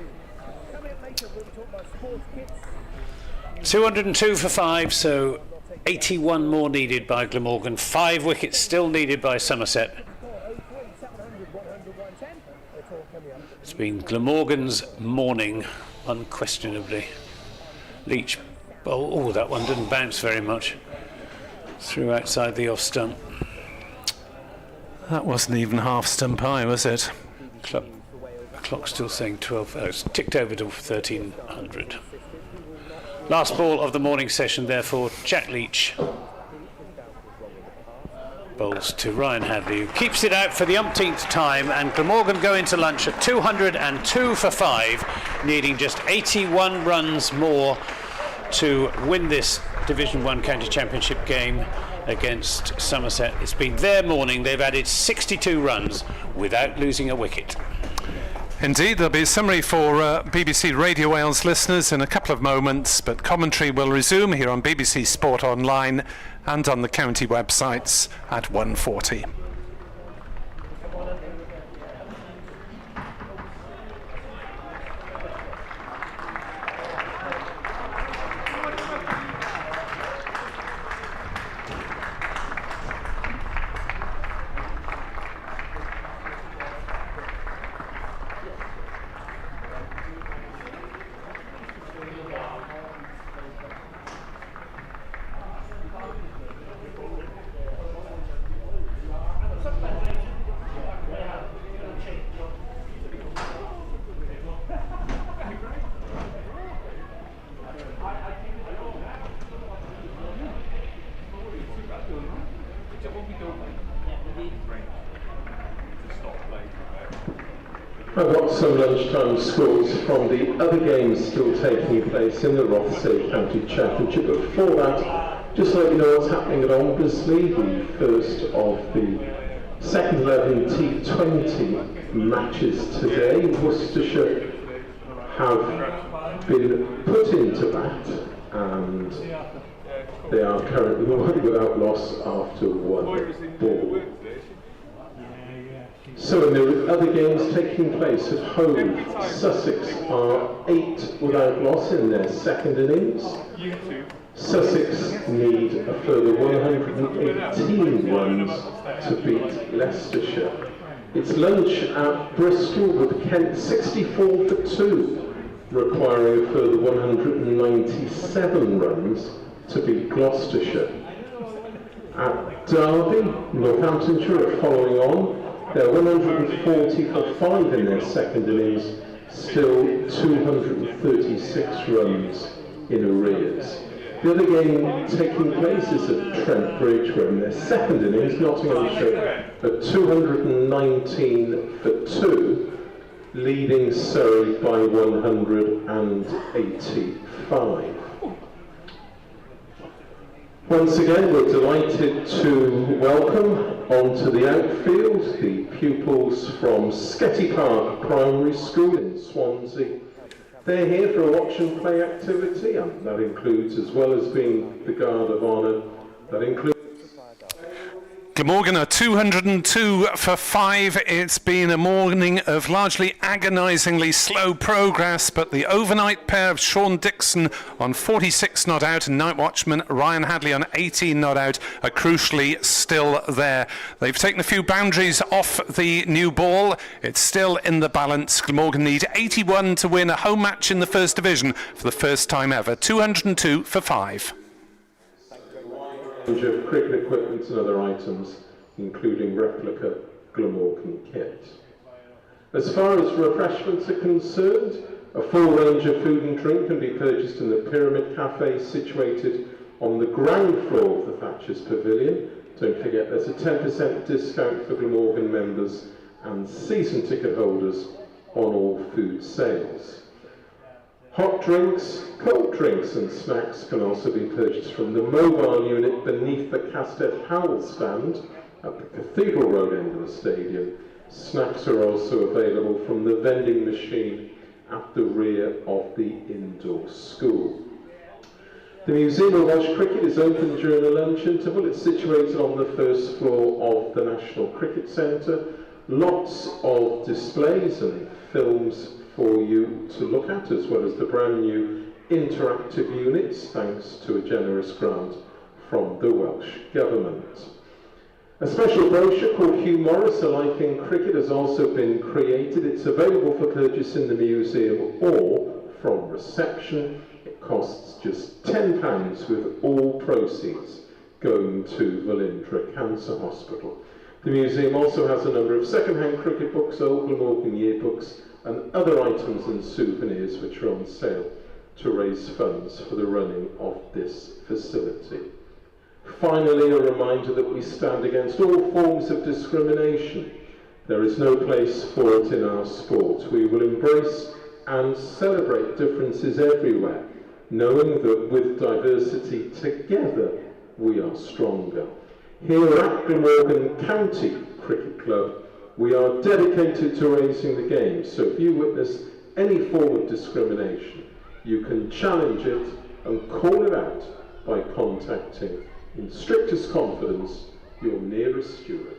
Speaker 3: 202 for 5, so 81 more needed by Glamorgan. 5 wickets still needed by Somerset. It's been Glamorgan's morning, unquestionably. Leach, oh, that one didn't bounce very much. Threw outside the off stump.
Speaker 2: That wasn't even half stump high, was it?
Speaker 3: The clock's still saying 12. Oh, it's ticked over to 1300. Last ball of the morning session, therefore, Jack Leach bowls to Ryan Hadley, who keeps it out for the umpteenth time, and Glamorgan go into lunch at 202 for 5, needing just 81 runs more to win this Division 1 County Championship game against Somerset. It's been their morning. They've added 62 runs without losing a wicket.
Speaker 2: Indeed, there'll be a summary for BBC Radio Wales listeners in a couple of moments, but commentary will resume here on BBC Sport Online and on the county websites at 1:40.
Speaker 1: I've got some lunchtime scores from the other games still taking place in the Rothesay County Championship. But before that, just to let you know what's happening at Ombersley, the first of the second 11 T20 matches today. Worcestershire have been put into bat, and They are currently one without loss after one ball. So in the other games taking place at home, Sussex are 8 without loss in their second innings. Sussex need a further 118 runs to beat Leicestershire. It's lunch at Bristol with Kent 64 for 2, requiring a further 197 runs to beat Gloucestershire. At Derby, Northamptonshire are following on. They're 140 for 5 in their second innings, still 236 runs in arrears. The other game taking place is at Trent Bridge, where in their second innings, Nottinghamshire are 219 for 2, leading Surrey by 185. Once again, we're delighted to welcome onto the outfield the pupils from Sketty Park Primary School in Swansea. They're here for a watch and play activity, and that includes, as well as being the guard of honour, that includes...
Speaker 2: Glamorgan are 202 for 5. It's been a morning of largely agonisingly slow progress, but the overnight pair of Sean Dixon on 46 not out and night watchman Ryan Hadley on 18 not out are crucially still there. They've taken a few boundaries off the new ball. It's still in the balance. Glamorgan need 81 to win a home match in the First Division for the first time ever. 202 for 5.
Speaker 1: Of cricket equipment and other items, including replica Glamorgan kit. As far as refreshments are concerned, a full range of food and drink can be purchased in the Pyramid Cafe situated on the ground floor of the Thatcher's Pavilion. Don't forget there's a 10% discount for Glamorgan members and season ticket holders on all food sales. Hot drinks, cold drinks and snacks can also be purchased from the mobile unit beneath the Castet Howell stand at the Cathedral Road end of the stadium. Snacks are also available from the vending machine at the rear of the indoor school. The Museum of Welsh Cricket is open during the lunch interval. It's situated on the first floor of the National Cricket Centre. Lots of displays and films for you to look at, as well as the brand new interactive units, thanks to a generous grant from the Welsh Government. A special brochure called Hugh Morris, A Life in Cricket, has also been created. It's available for purchase in the museum or from reception. It costs just £10 with all proceeds going to Velindre Cancer Hospital. The museum also has a number of second-hand cricket books, old Glamorgan yearbooks, and other items and souvenirs which are on sale to raise funds for the running of this facility. Finally, a reminder that we stand against all forms of discrimination. There is no place for it in our sport. We will embrace and celebrate differences everywhere, knowing that with diversity together we are stronger. Here at Glamorgan County Cricket Club, we are dedicated to raising the game, so if you witness any form of discrimination, you can challenge it and call it out by contacting, in strictest confidence, your nearest steward.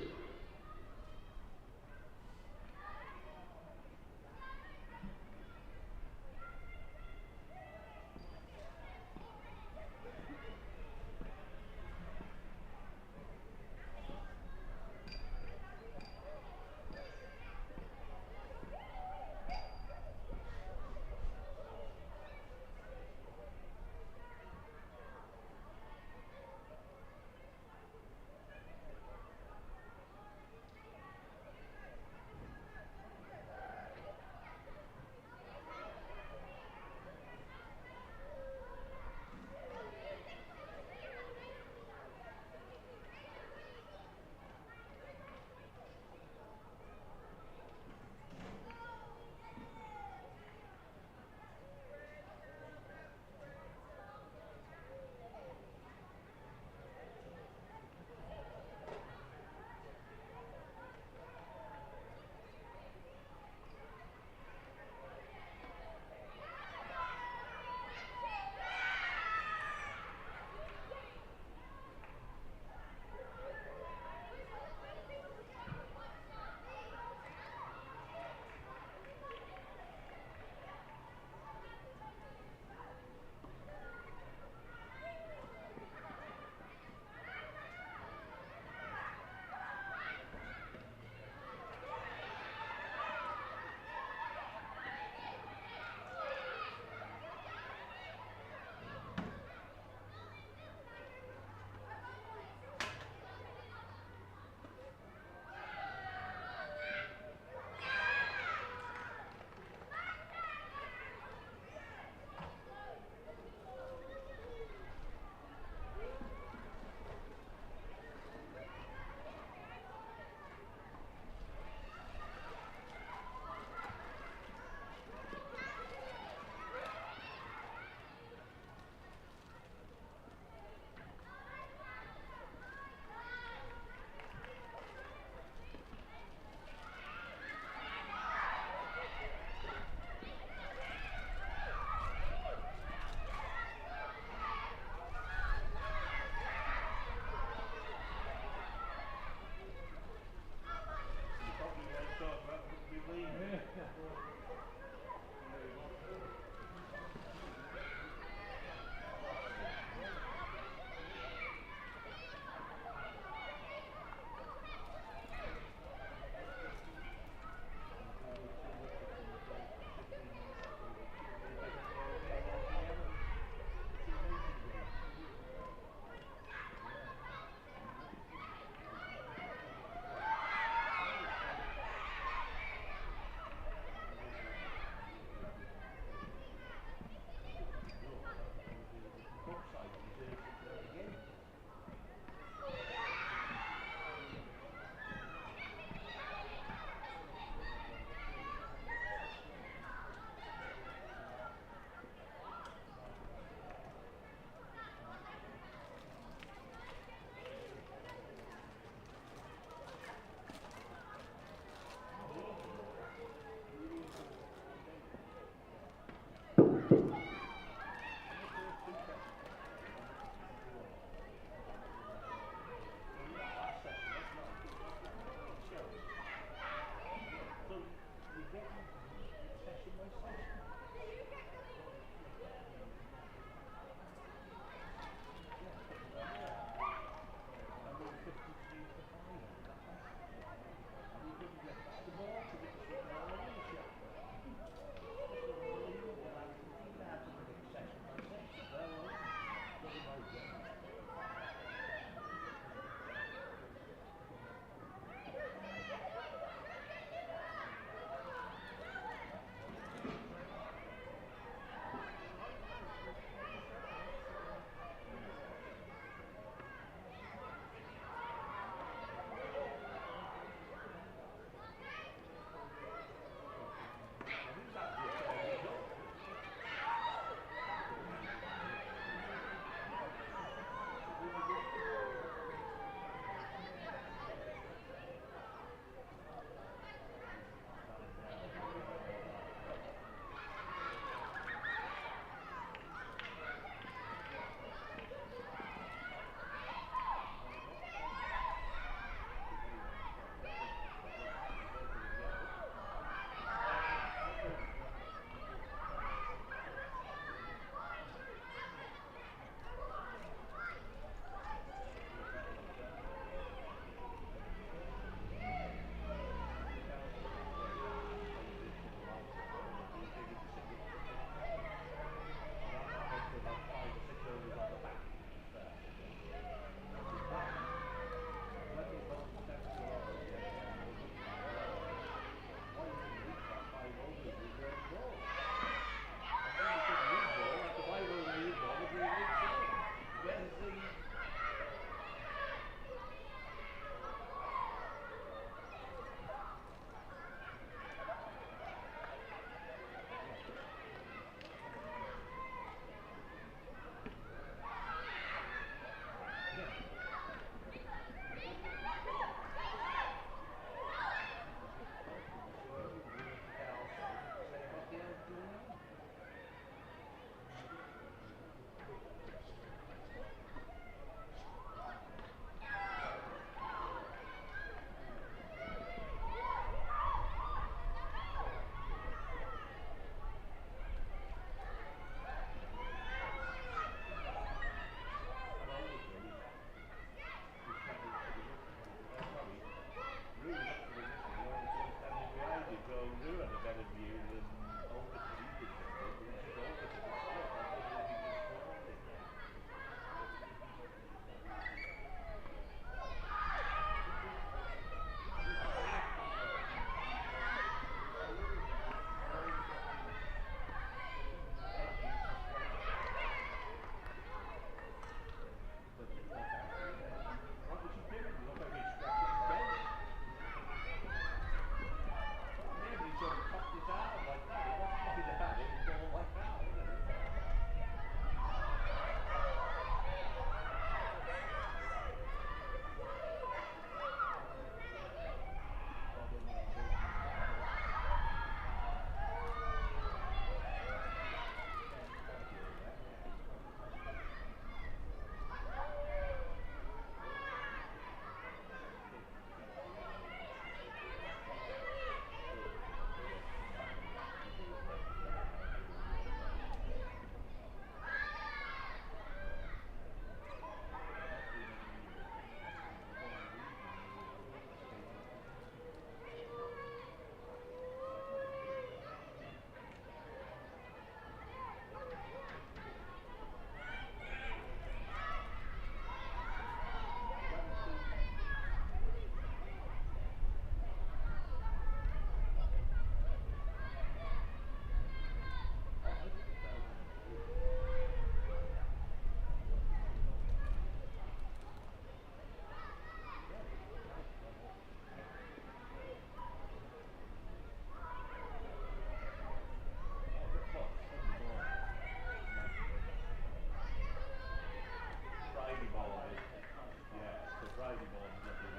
Speaker 5: Friday morning, I think,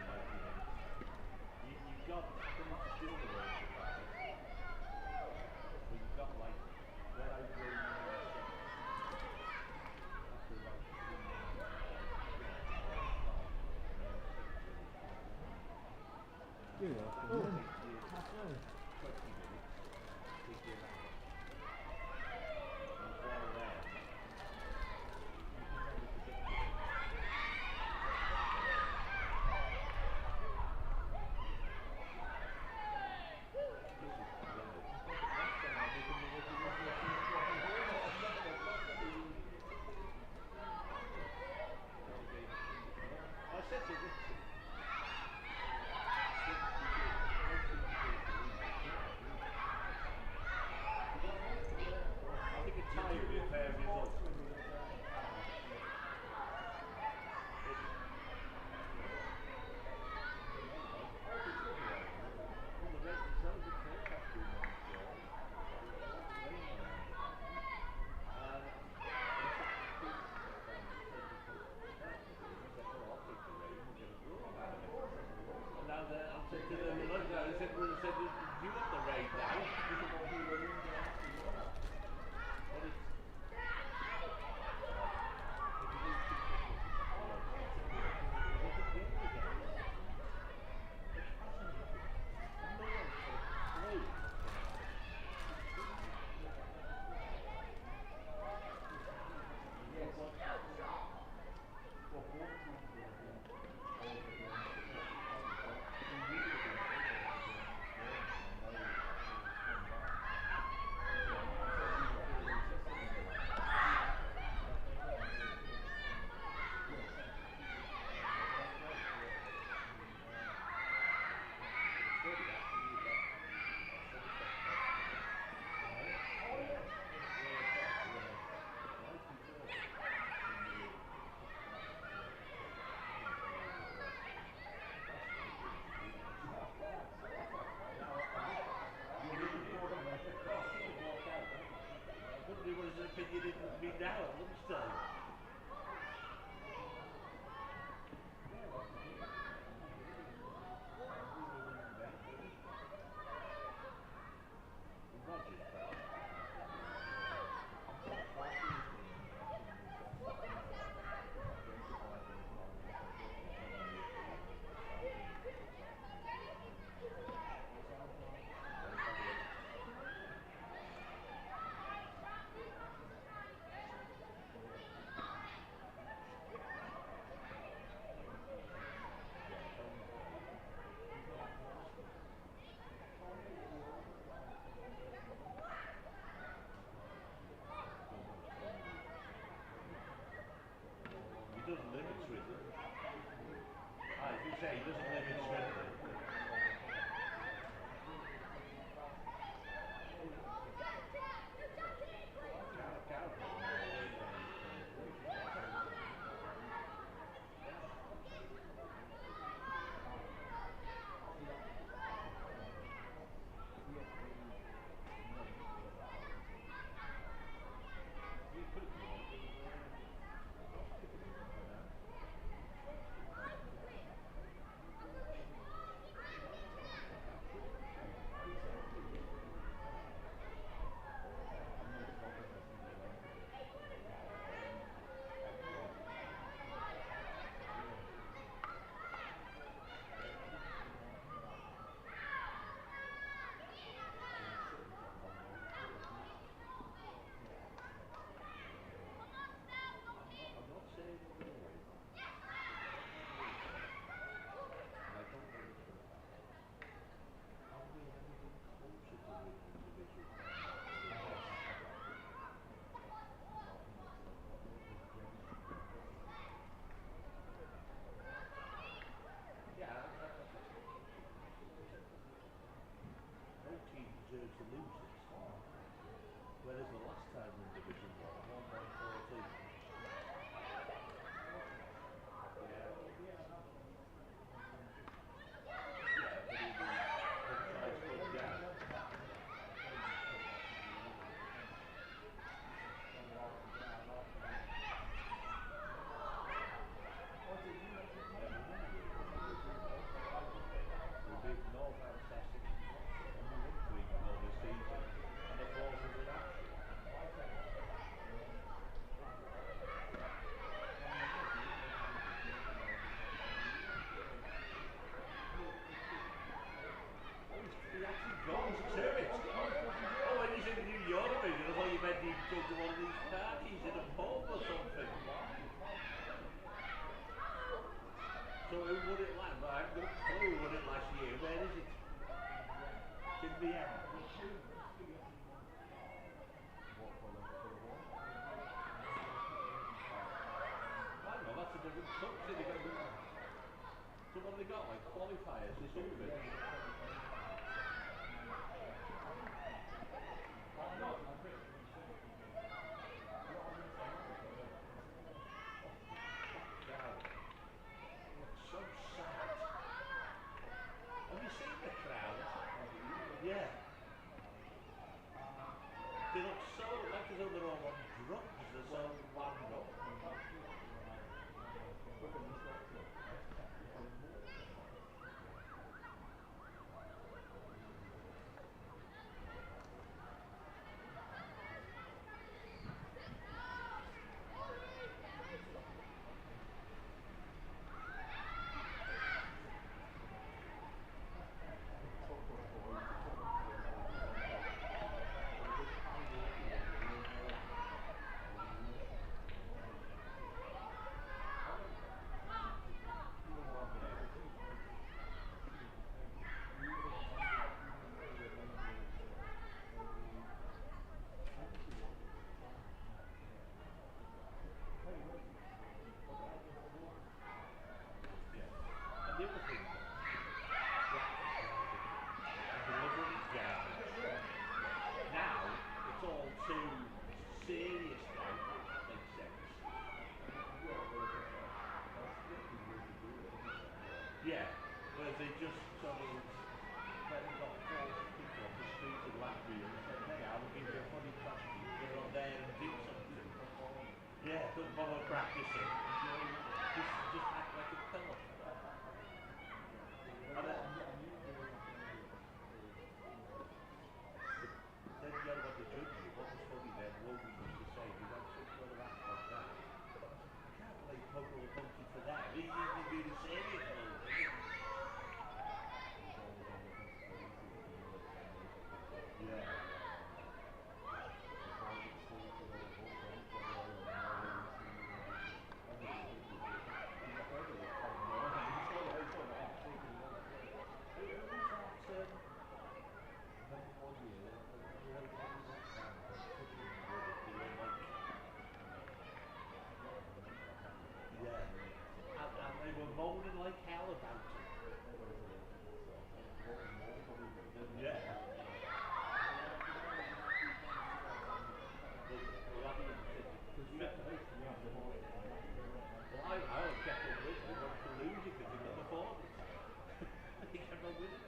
Speaker 5: you've got something to do with it. So you've got like, when I go after about 3 minutes, 20 minutes, take you around. And while there, I said to Richard, I think it's time to be a fair result. Now I'm saying to them, look, I said, do you want the rain now? But it's... What is the opinion in me now at lunchtime? He doesn't limit Swindon. As you say, he doesn't limit Swindon. No team deserves to lose this. Whereas the last time in Division 1, I won by 14. the end. I don't know, that's a different subject. So what have they got, like qualifiers or something? So sad. Have you seen the crowd? Yeah. They look so like as though they're all on drugs. They're so wound up. And the other thing, deliberate garbage. Now it's all too serious now. If that makes sense. Yeah, where they just sort of then got 40 people on the street in Latvia and said, hey, I will give you a funny costume, get on there and do something. Yeah, don't bother practicing. Just act like a pillow. And then you had about the judges. What was funny then, Logan used to say, you don't think you're going to act like that. I can't believe Poker will punch for that. He's even really serious, Logan. Yeah. Yeah, and they were moaning like hell about it. Yeah. Well, I kept on with it. He wanted to lose it because he got the ball. He kept on with it.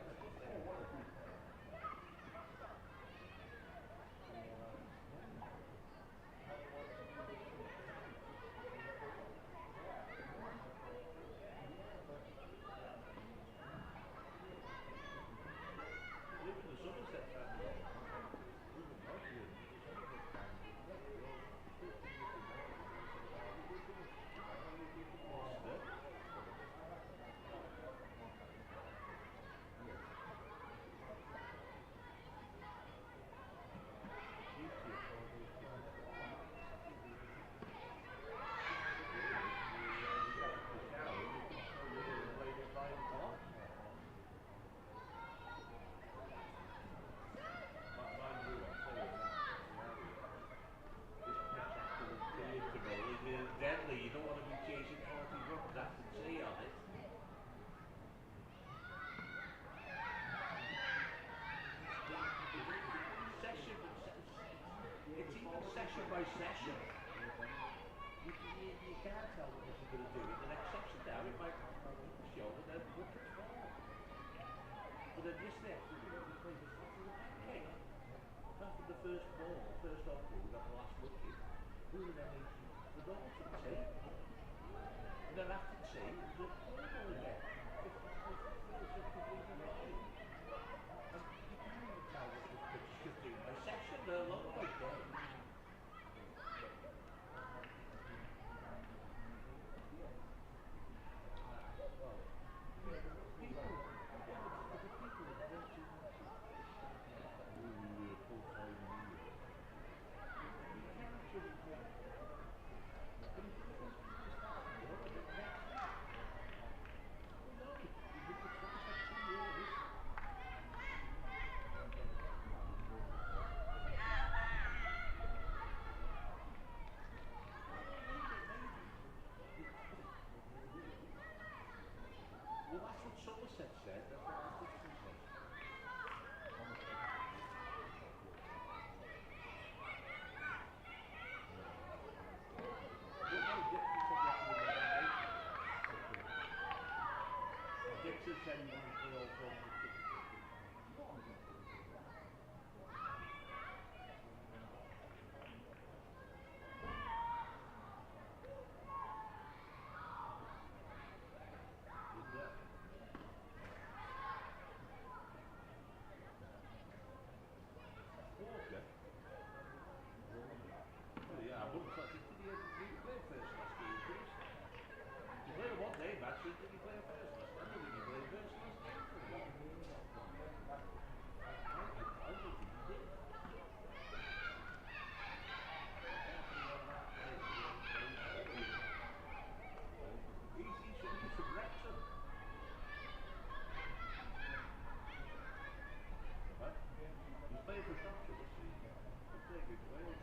Speaker 5: Even the Somerset fans. Deadly, you don't want to be chasing 40 runs after 3 on it. Session, it's even session by session. You can't tell what this is going to do. In the next section now, it might show that they're wickets fall. But then this next, we play the pancake. After the first ball, first off ball, we got the last wicket. We were then the Dalton tea. And then after tea, it was a ball again. And you can't even tell what this pitch is doing by section, they're long by day. anyone for all forms of cricket. Walker? Oh yeah, I wouldn't have thought, did he play first last year, Chris? Did he play a one-day match, or did he play a first last? I don't think he played first last game for him. I don't think he did. He's from Wrexham. Huh? He's playing for Shropshire, was he? He's playing against Wales.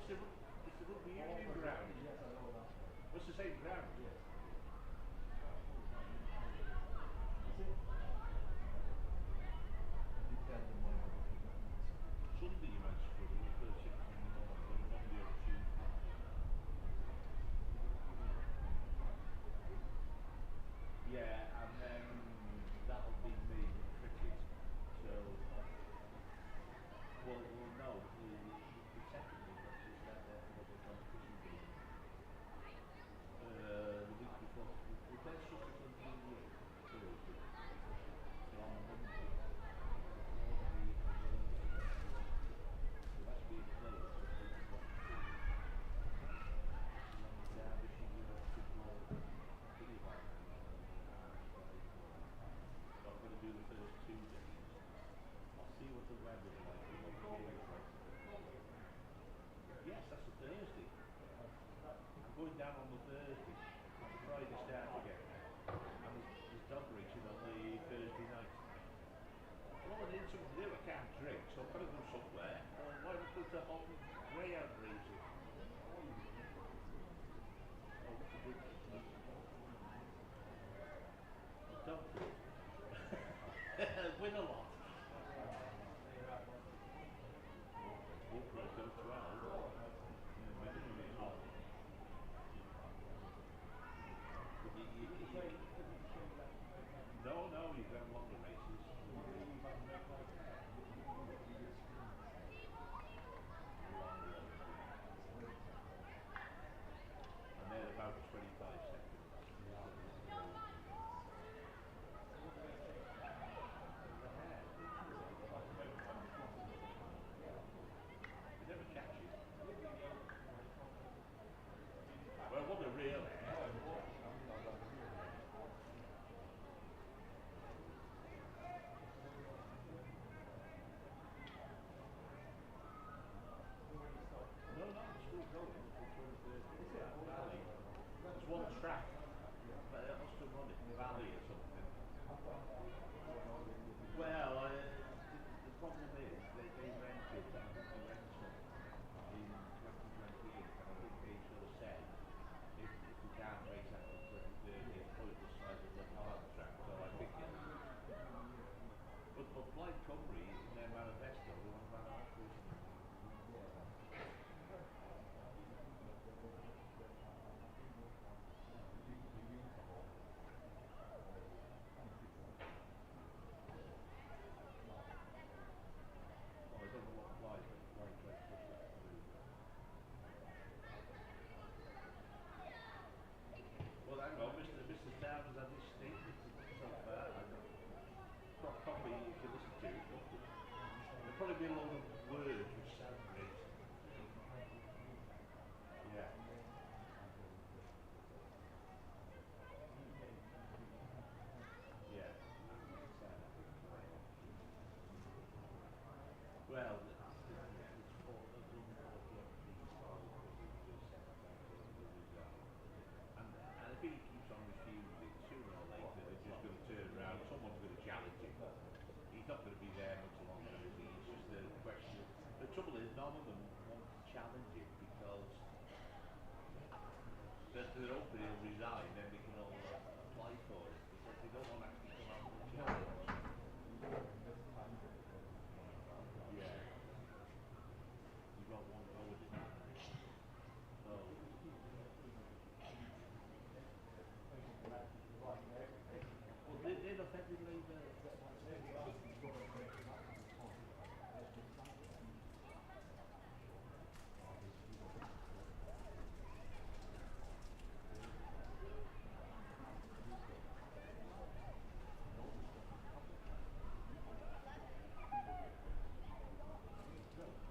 Speaker 5: It's the rugby union ground. What's the same ground? Sunday you might struggle with first 6 in the morning, but Monday or Tuesday. Yeah, and then that'll be me in cricket. So, well no, the second week is that what the competition game. The week before, we played Sussex on Thursday. So on Monday, that's being played. So I'm going to do the first 2 days. I'll see what the weather's like. Yes, that's a Thursday. I'm going down on the Thursday. On the Friday start again. And there's dog racing on the Thursday night. Well, I need something to do. I can't drink, so I've got to go somewhere. Why not go to Holton Greyhound racing? Oh, what's the big dog racing? Win a lot. Walker goes 12. No, he's done longer races. And they're about 25 seconds. You never catch it. Well, what a real No, it's still going until 23rd. Valley. There's one track, but it must have run it, Valley or something. Well, the problem is they rented the rental in 2028, and I think they sort of said if we can't race after 2030, it's pointless size of the track, so I think but Plaid Cymru in their manifesto, they want to ban off racing. resign, then we can all apply for it, because they don't want to actually come out of the job. Yeah. You got one go with it. So. Well, they'd effectively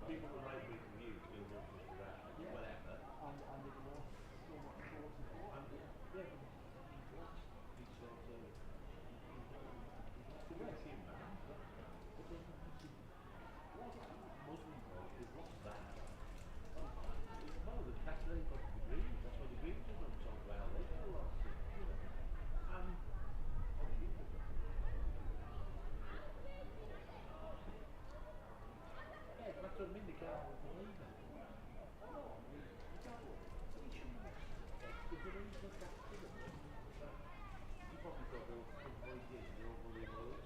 Speaker 5: people were right with commute, doing work for that, whatever. And it was so much shorter. And yeah, it's sort of it's a team man. But then Muslim world is what's that? Well, the fact that they've got the green, that's what the green do them so well. They do a lot of things, you know. Yeah, that's what I mean, the guy was the leader. You probably thought they were completely did, they're all bullying loads.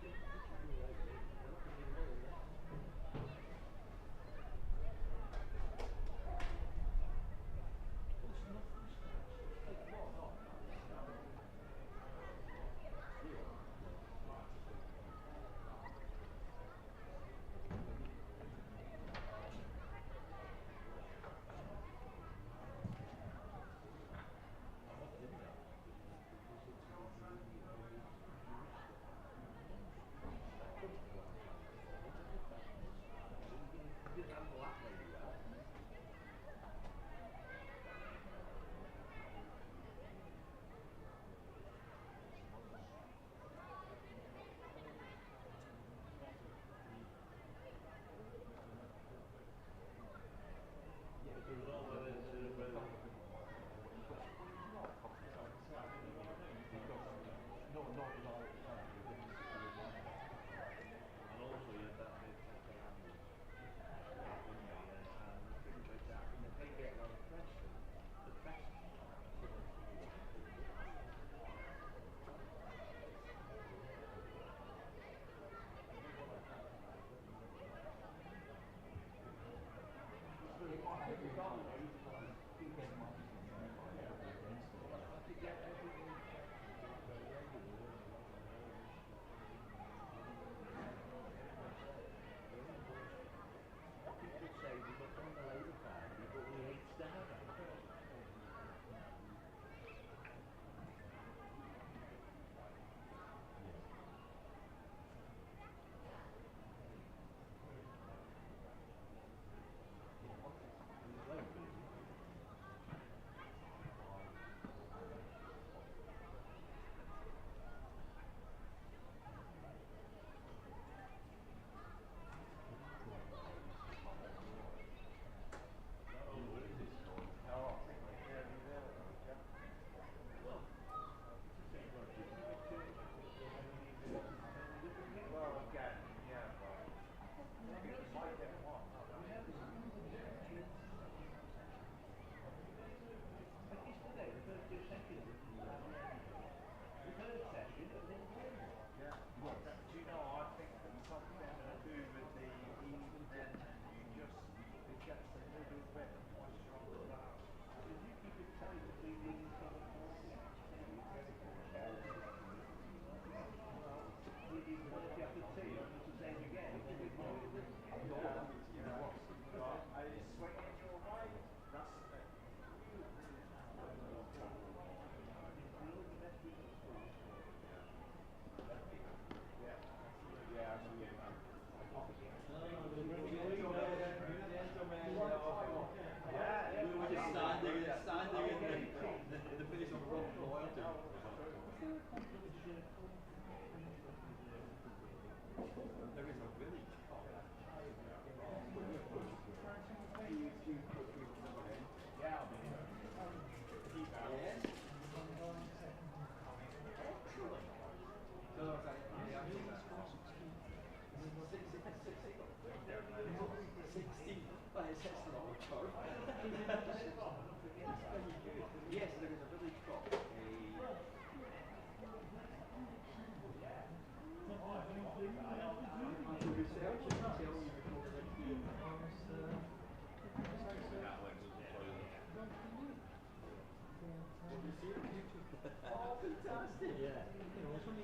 Speaker 5: Yes, there is a village cop.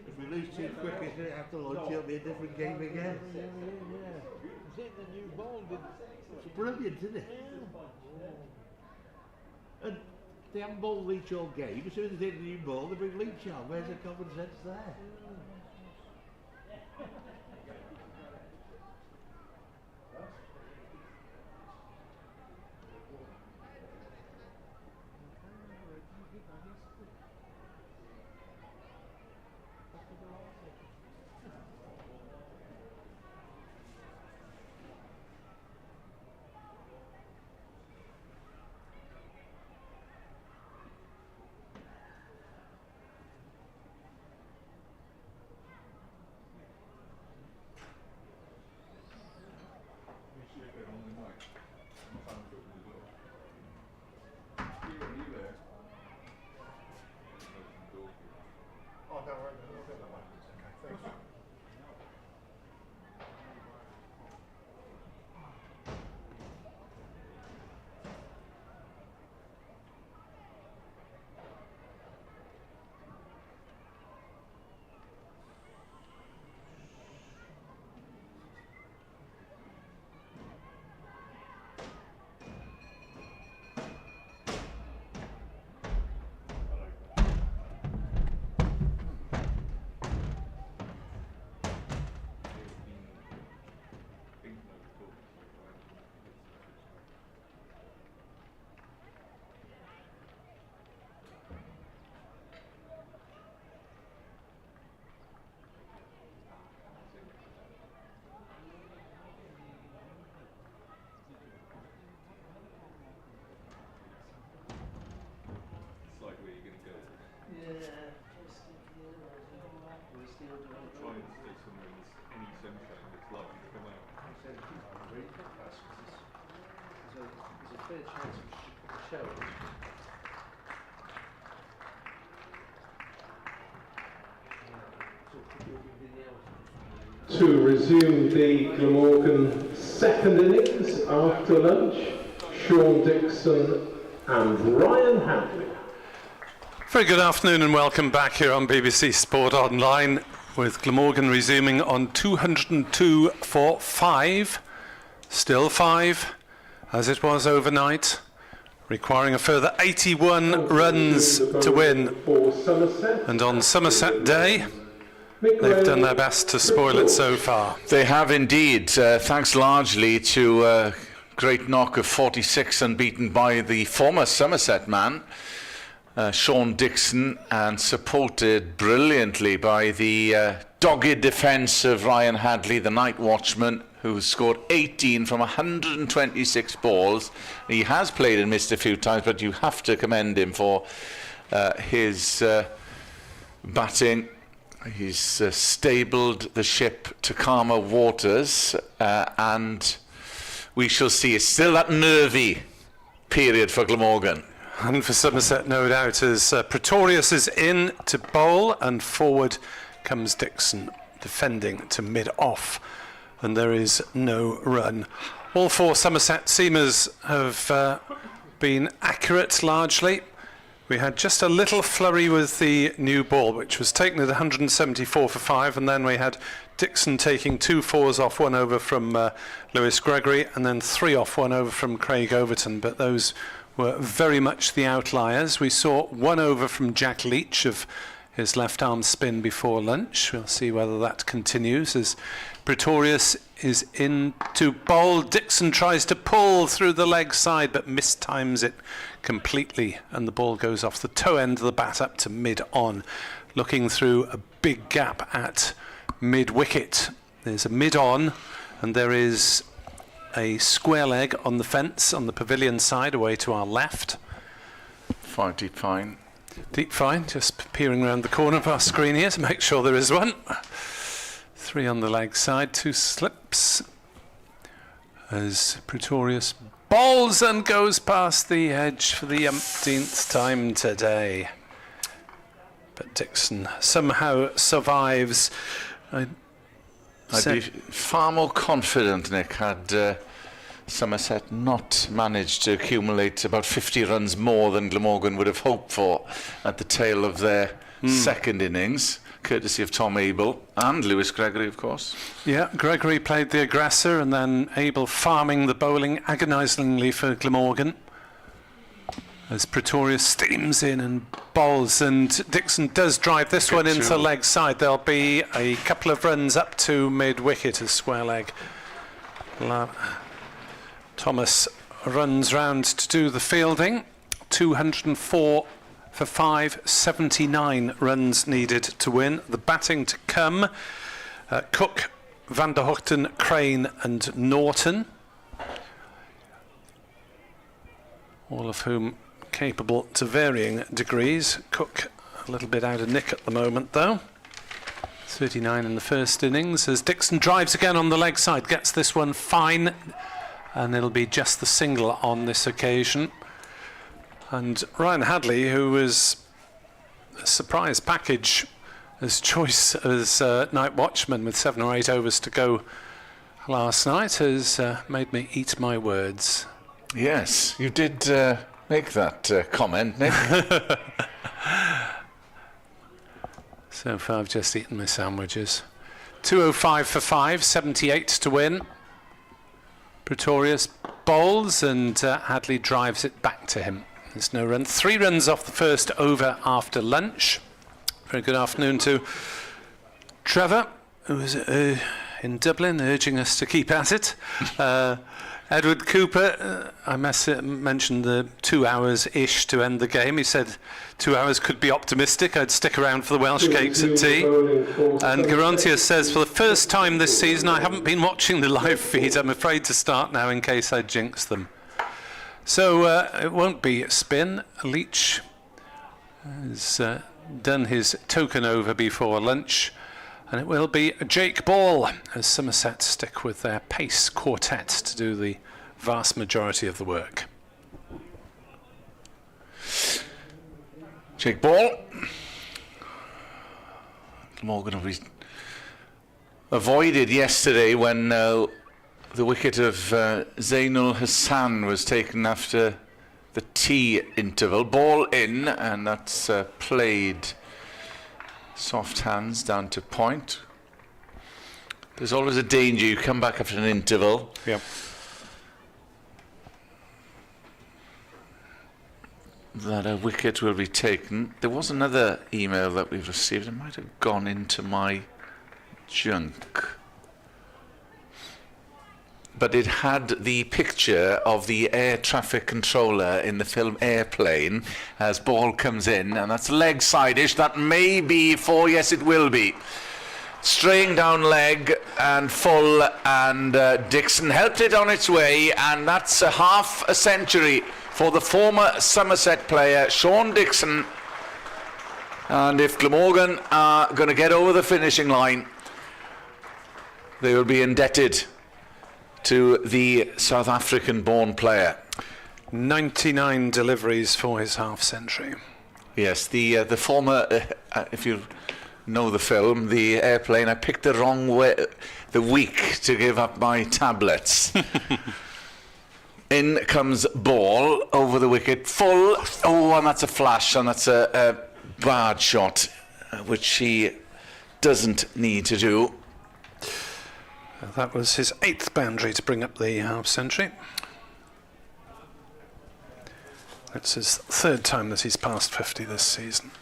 Speaker 5: If we lose too quick after lunch, it'll be a different game again. It's brilliant, isn't it? And they haven't bowled Leach all game. As soon as they take the new ball, they bring Leach on. Where's the common sense there?
Speaker 1: To resume the Glamorgan second innings after lunch, Sean Dixon and Ryan Hadley.
Speaker 2: Very good afternoon and welcome back here on BBC Sport Online, with Glamorgan resuming on 202 for 5, still 5 as it was overnight, requiring a further 81 runs to win, and on Somerset Day they've done their best to spoil it so far.
Speaker 4: They have indeed, thanks largely to a great knock of 46 unbeaten by the former Somerset man, Sean Dixon, and supported brilliantly by the dogged defence of Ryan Hadley, the night watchman, who scored 18 from 126 balls. He has played and missed a few times, but you have to commend him for his batting. He's stabled the ship to calmer waters, and we shall see. It's still that nervy period for Glamorgan.
Speaker 2: And for Somerset, no doubt, as Pretorius is in to bowl, and forward comes Dixon, defending to mid-off, and there is no run. All four Somerset seamers have been accurate largely. We had just a little flurry with the new ball, which was taken at 174 for 5, and then we had Dixon taking 2 fours off 1 over from Lewis Gregory, and then 3 off 1 over from Craig Overton, but those were very much the outliers. We saw 1 over from Jack Leach of his left arm spin before lunch. We'll see whether that continues as Pretorius is in to bowl. Dixon tries to pull through the leg side but mistimes it completely, and the ball goes off the toe end of the bat up to mid-on, looking through a big gap at mid-wicket. There's a mid-on, and there is a square leg on the fence on the pavilion side away to our left.
Speaker 4: Fine, deep fine.
Speaker 2: Deep fine, just peering around the corner of our screen here to make sure there is one. 3 on the leg side, 2 slips as Pretorius bowls and goes past the edge for the umpteenth time today. But Dixon somehow survives.
Speaker 4: I'd be far more confident, Nick, had Somerset not managed to accumulate about 50 runs more than Glamorgan would have hoped for at the tail of their second innings. courtesy of Tom Abel and Lewis Gregory, of course.
Speaker 2: Yeah, Gregory played the aggressor, and then Abel farming the bowling agonisingly for Glamorgan. As Pretorius steams in and bowls, and Dixon does drive this one into the leg side. There'll be a couple of runs up to mid-wicket as square leg. Thomas runs round to do the fielding. 204 for 5, 79 runs needed to win. The batting to come, Cook, Van der Hochten, Crane and Norton, all of whom capable to varying degrees. Cook a little bit out of nick at the moment though. 39 in the first innings as Dixon drives again on the leg side, gets this one fine, and it'll be just the single on this occasion. And Ryan Hadley, who was a surprise package as choice as night watchman with 7 or 8 overs to go last night, has made me eat my words.
Speaker 4: Yes, you did make that comment, Nick.
Speaker 2: So far I've just eaten my sandwiches. 205 for 5, 78 to win. Pretorius bowls and Hadley drives it back to him. There's no run. 3 runs off the first over after lunch. Very good afternoon to Trevor, who was in Dublin urging us to keep at it. Edward Cooper, I mentioned the 2 hours-ish to end the game. He said 2 hours could be optimistic. I'd stick around for the Welsh cakes at tea. And Garantia says, for the first time this season, I haven't been watching the live feed. I'm afraid to start now in case I jinx them. So it won't be a spin. Leach has done his token over before lunch. And it will be Jake Ball as Somerset stick with their pace quartet to do the vast majority of the work.
Speaker 4: Jake Ball. Morgan avoided yesterday when the wicket of Zainul Hassan was taken after the tea interval. Ball in, and that's played soft hands down to point. There's always a danger you come back after an interval.
Speaker 2: Yep.
Speaker 4: That a wicket will be taken. There was another email that we've received. It might have gone into my junk. But it had the picture of the air traffic controller in the film Airplane as ball comes in, and that's leg side-ish. That may be for, yes it will be. Straying down leg and full, and Dixon helped it on its way, and that's half a century for the former Somerset player, Sean Dixon. And if Glamorgan are going to get over the finishing line, they will be indebted to the South African-born player.
Speaker 2: 99 deliveries for his half-century.
Speaker 4: Yes, the former, if you know the film, the Airplane, I picked the wrong way, the week to give up my tablets. In comes Ball over the wicket, full. Oh, and that's a flash, and that's a bad shot, which he doesn't need to do.
Speaker 2: That was his 8th boundary to bring up the half-century. It's his 3rd time that he's passed 50 this season.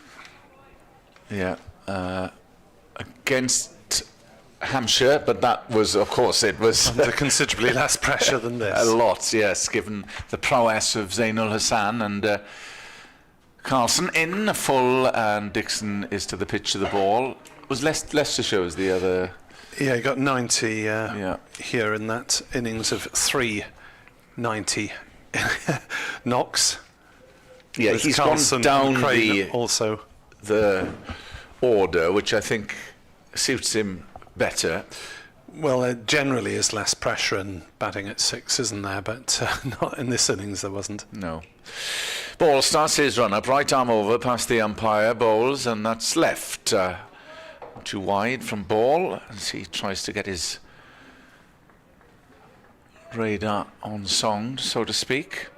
Speaker 4: Yeah, against Hampshire, but that was, of course, it was
Speaker 2: under considerably less pressure than this.
Speaker 4: A lot, yes, given the prowess of Zainul Hassan. And Carlson in full, and Dixon is to the pitch of the ball. It was Leicestershire was the other.
Speaker 2: Yeah, he got 90 here in that innings of 390 knocks.
Speaker 4: Yeah, he's gone down the order, which I think suits him better.
Speaker 2: Well, there generally is less pressure in batting at 6, isn't there? But not in this innings, there wasn't.
Speaker 4: No. Ball starts his run up, right arm over past the umpire, bowls, and that's left. Too wide from Ball as he tries to get his radar on song, so to speak.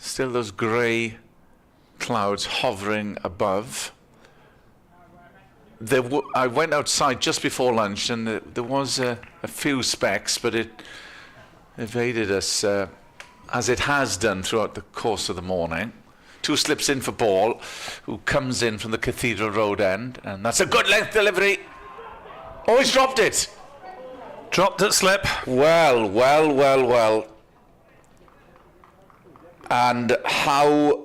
Speaker 4: Still those grey clouds hovering above. I went outside just before lunch, and there was a few specks, but it evaded us as it has done throughout the course of the morning. 2 slips in for ball, who comes in from the Cathedral Road end, and that's a good length delivery. Oh, he's dropped it.
Speaker 2: Dropped at slip.
Speaker 4: Well. And how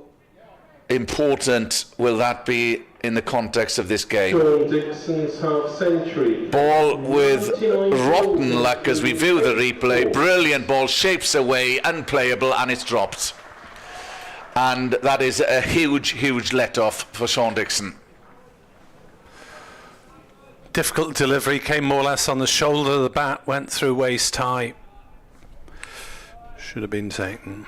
Speaker 4: important will that be in the context of this game?
Speaker 1: Sean Dixon's half-century.
Speaker 4: Ball with rotten luck as we view the replay. Brilliant ball, shapes away, unplayable, and it's dropped. And that is a huge let-off for Sean Dixon.
Speaker 2: Difficult delivery, came more or less on the shoulder of the bat, went through waist high. Should have been taken.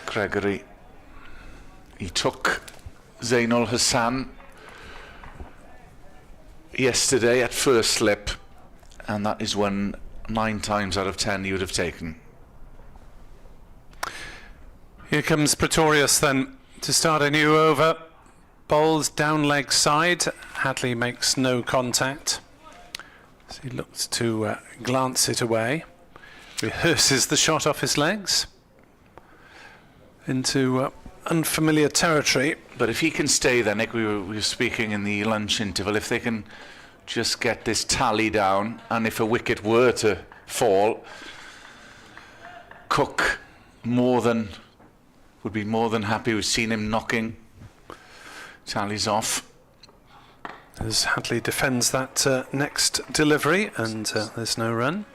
Speaker 4: Gregory, he took Zainul Hassan yesterday at first slip, and that is one 9 times out of 10 you would have taken.
Speaker 2: Here comes Pretorius then to start a new over. Bowls down leg side. Hadley makes no contact. So he looks to glance it away. Rehearses the shot off his legs into unfamiliar territory.
Speaker 4: But if he can stay there, Nick, we were speaking in the lunch interval, if they can just get this tally down, and if a wicket were to fall, Cook would be more than happy. We've seen him knocking tallies off.
Speaker 2: As Hadley defends that next delivery, and there's no run.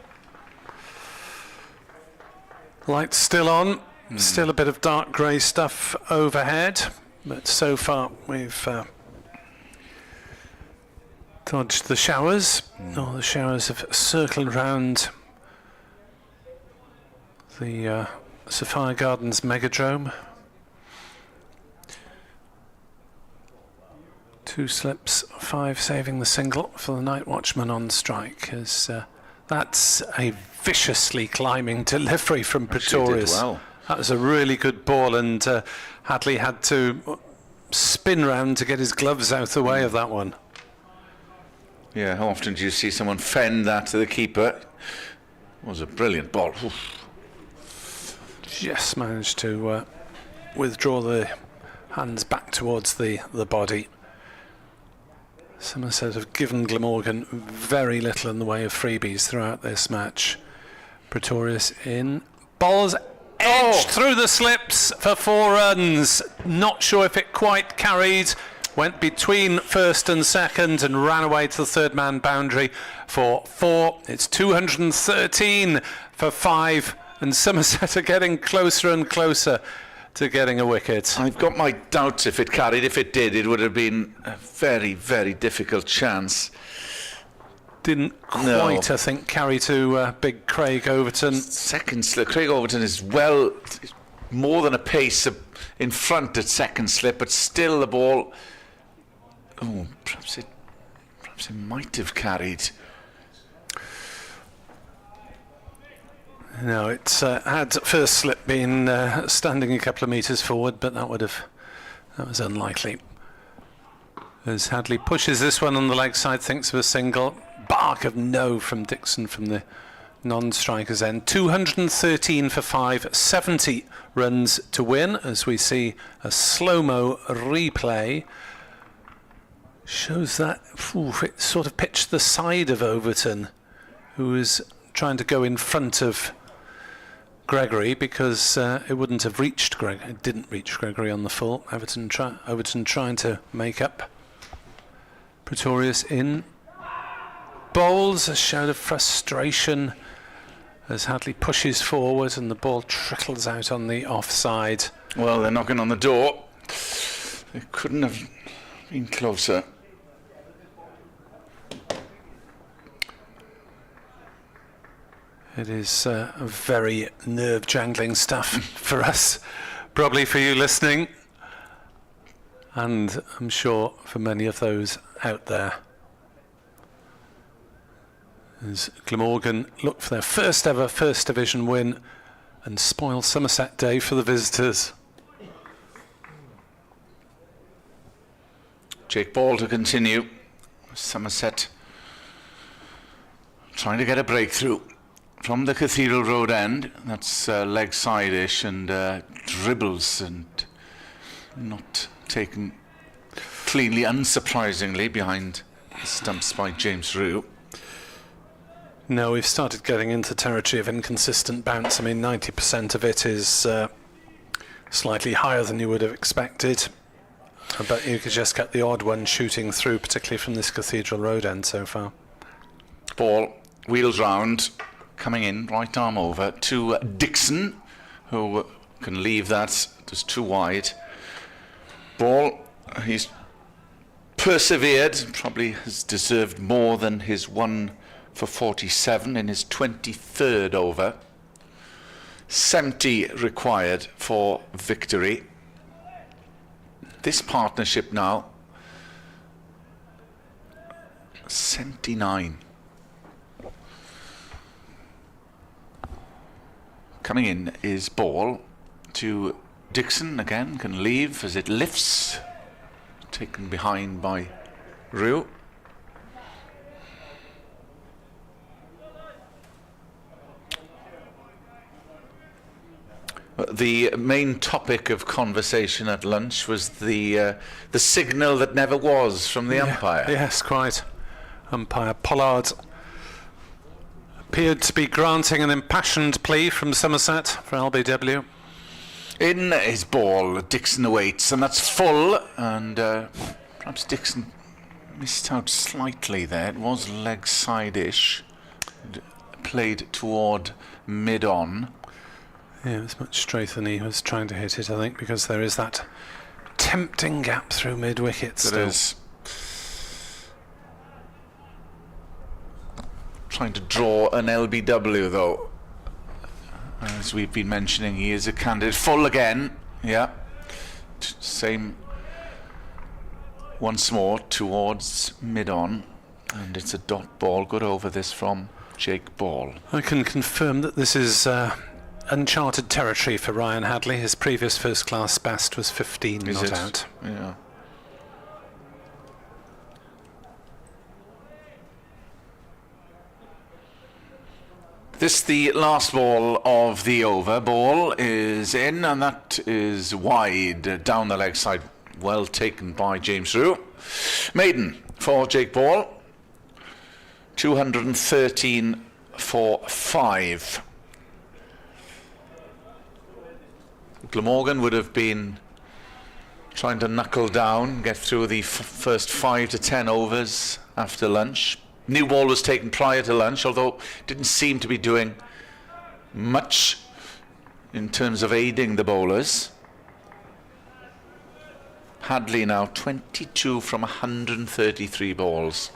Speaker 2: Lights still on. Still a bit of dark grey stuff overhead, but so far we've dodged the showers. The showers have circled around the Sophia Gardens Megadrome. 2 slips, 5 saving the single for the night watchman on strike. As that's a viciously climbing delivery from Pretorius.
Speaker 4: Well.
Speaker 2: That was a really good ball, and Hadley had to spin round to get his gloves out the way of that one.
Speaker 4: Yeah, how often do you see someone fend that to the keeper? It was a brilliant ball. Oof.
Speaker 2: Just managed to withdraw the hands back towards the body. Somerset have given Glamorgan very little in the way of freebies throughout this match. Pretorius in. Balls edged through the slips for 4 runs. Not sure if it quite carried. Went between first and second and ran away to the third man boundary for 4. It's 213 for 5, and Somerset are getting closer and closer to getting a wicket.
Speaker 4: I've got my doubts if it carried. If it did, it would have been a very, very difficult chance.
Speaker 2: Didn't quite, I think, carry to big Craig Overton.
Speaker 4: Second slip. Craig Overton is more than a pace in front at second slip, but still the ball. Oh, perhaps it might have carried.
Speaker 2: No, it's had first slip been standing a couple of metres forward, but that was unlikely. As Hadley pushes this one on the leg side, thinks of a single. Bark of no from Dixon from the non-strikers end. 213 for 5, 70 runs to win, as we see a slow-mo replay. Shows that it sort of pitched the side of Overton, who was trying to go in front of Gregory, because it wouldn't have reached Gregory. It didn't reach Gregory on the full. Overton trying to make up. Pretorius in. Bowls, a shout of frustration as Hadley pushes forward and the ball trickles out on the offside.
Speaker 4: Well, they're knocking on the door. They couldn't have been closer.
Speaker 2: It is very nerve-jangling stuff for us, probably for you listening, and I'm sure for many of those out there. As Glamorgan look for their first ever First Division win and spoil Somerset Day for the visitors.
Speaker 4: Jake Ball to continue. Somerset trying to get a breakthrough from the Cathedral Road end. That's leg side-ish and dribbles and not taken cleanly, unsurprisingly, behind the stumps by James Rue.
Speaker 2: No, we've started getting into territory of inconsistent bounce. I mean, 90% of it is slightly higher than you would have expected. But you could just get the odd one shooting through, particularly from this Cathedral Road end so far.
Speaker 4: Ball wheels round, coming in, right arm over to Dixon, who can leave that just too wide. Ball, he's persevered, probably has deserved more than his 1 for 47 in his 23rd over. 70 required for victory. This partnership now, 79. Coming in is Ball to Dixon, again, can leave as it lifts. Taken behind by Rue. The main topic of conversation at lunch was the signal that never was from the umpire.
Speaker 2: Yes, quite. Umpire Pollard appeared to be granting an impassioned plea from Somerset for LBW.
Speaker 4: In his Ball, Dixon awaits, and that's full, and perhaps Dixon missed out slightly there. It was leg side-ish, played toward mid-on.
Speaker 2: Yeah, it was much straighter than he was trying to hit it, I think, because there is that tempting gap through mid-wicket still.
Speaker 4: There is. Trying to draw an LBW, though. As we've been mentioning, he is a candidate. Full again. Yeah. Same. Once more towards mid-on. And it's a dot ball. Good over this from Jake Ball.
Speaker 2: I can confirm that this is uncharted territory for Ryan Hadley. His previous first-class best was 15
Speaker 4: Is
Speaker 2: not
Speaker 4: it?
Speaker 2: out.
Speaker 4: Yeah. This, the last ball of the over. Ball is in, and that is wide down the leg side. Well taken by James Rue. Maiden for Jake Ball. 213 for 5. Glamorgan would have been trying to knuckle down, get through the first 5 to 10 overs after lunch. New ball was taken prior to lunch, although didn't seem to be doing much in terms of aiding the bowlers. Hadley now 22 from 133 balls.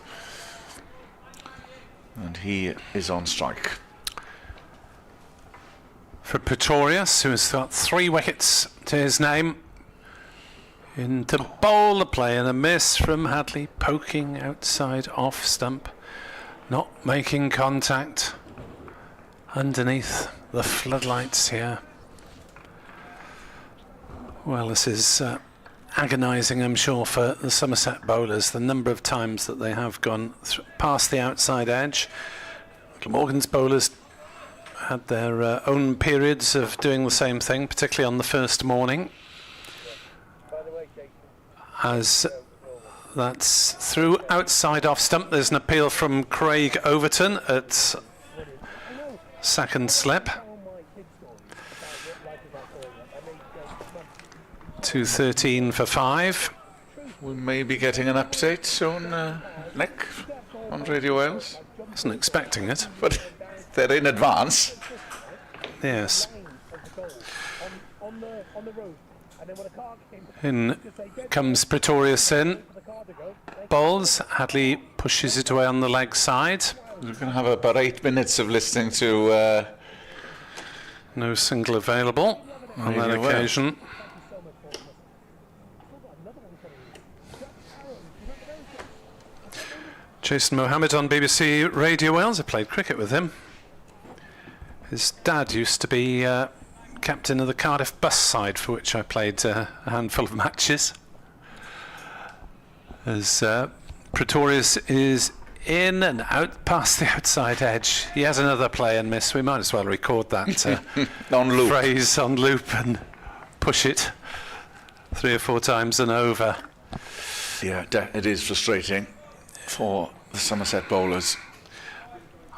Speaker 4: And he is on strike.
Speaker 2: For Pretorius, who has got 3 wickets to his name. Into bowl, the play and a miss from Hadley, poking outside off stump, not making contact underneath the floodlights here. Well, this is agonising, I'm sure, for the Somerset bowlers, the number of times that they have gone past the outside edge. Glamorgan's bowlers had their own periods of doing the same thing, particularly on the first morning. As that's through outside off stump. There's an appeal from Craig Overton at second slip. 213 for 5.
Speaker 4: We may be getting an update soon, Nick, on Radio Wales.
Speaker 2: Wasn't expecting it.
Speaker 4: But they're in advance.
Speaker 2: Yes. In comes Pretorius in. Bowls. Hadley pushes it away on the leg side.
Speaker 4: We're going to have about 8 minutes of listening to...
Speaker 2: No single available on that occasion. Jason Mohammed on BBC Radio Wales. I played cricket with him. His dad used to be captain of the Cardiff bus side, for which I played a handful of matches. as Pretorius is in and out past the outside edge. He has another play and miss. We might as well record that
Speaker 4: On loop.
Speaker 2: phrase on loop and push it 3 or 4 times and over.
Speaker 4: Yeah, it is frustrating for the Somerset bowlers.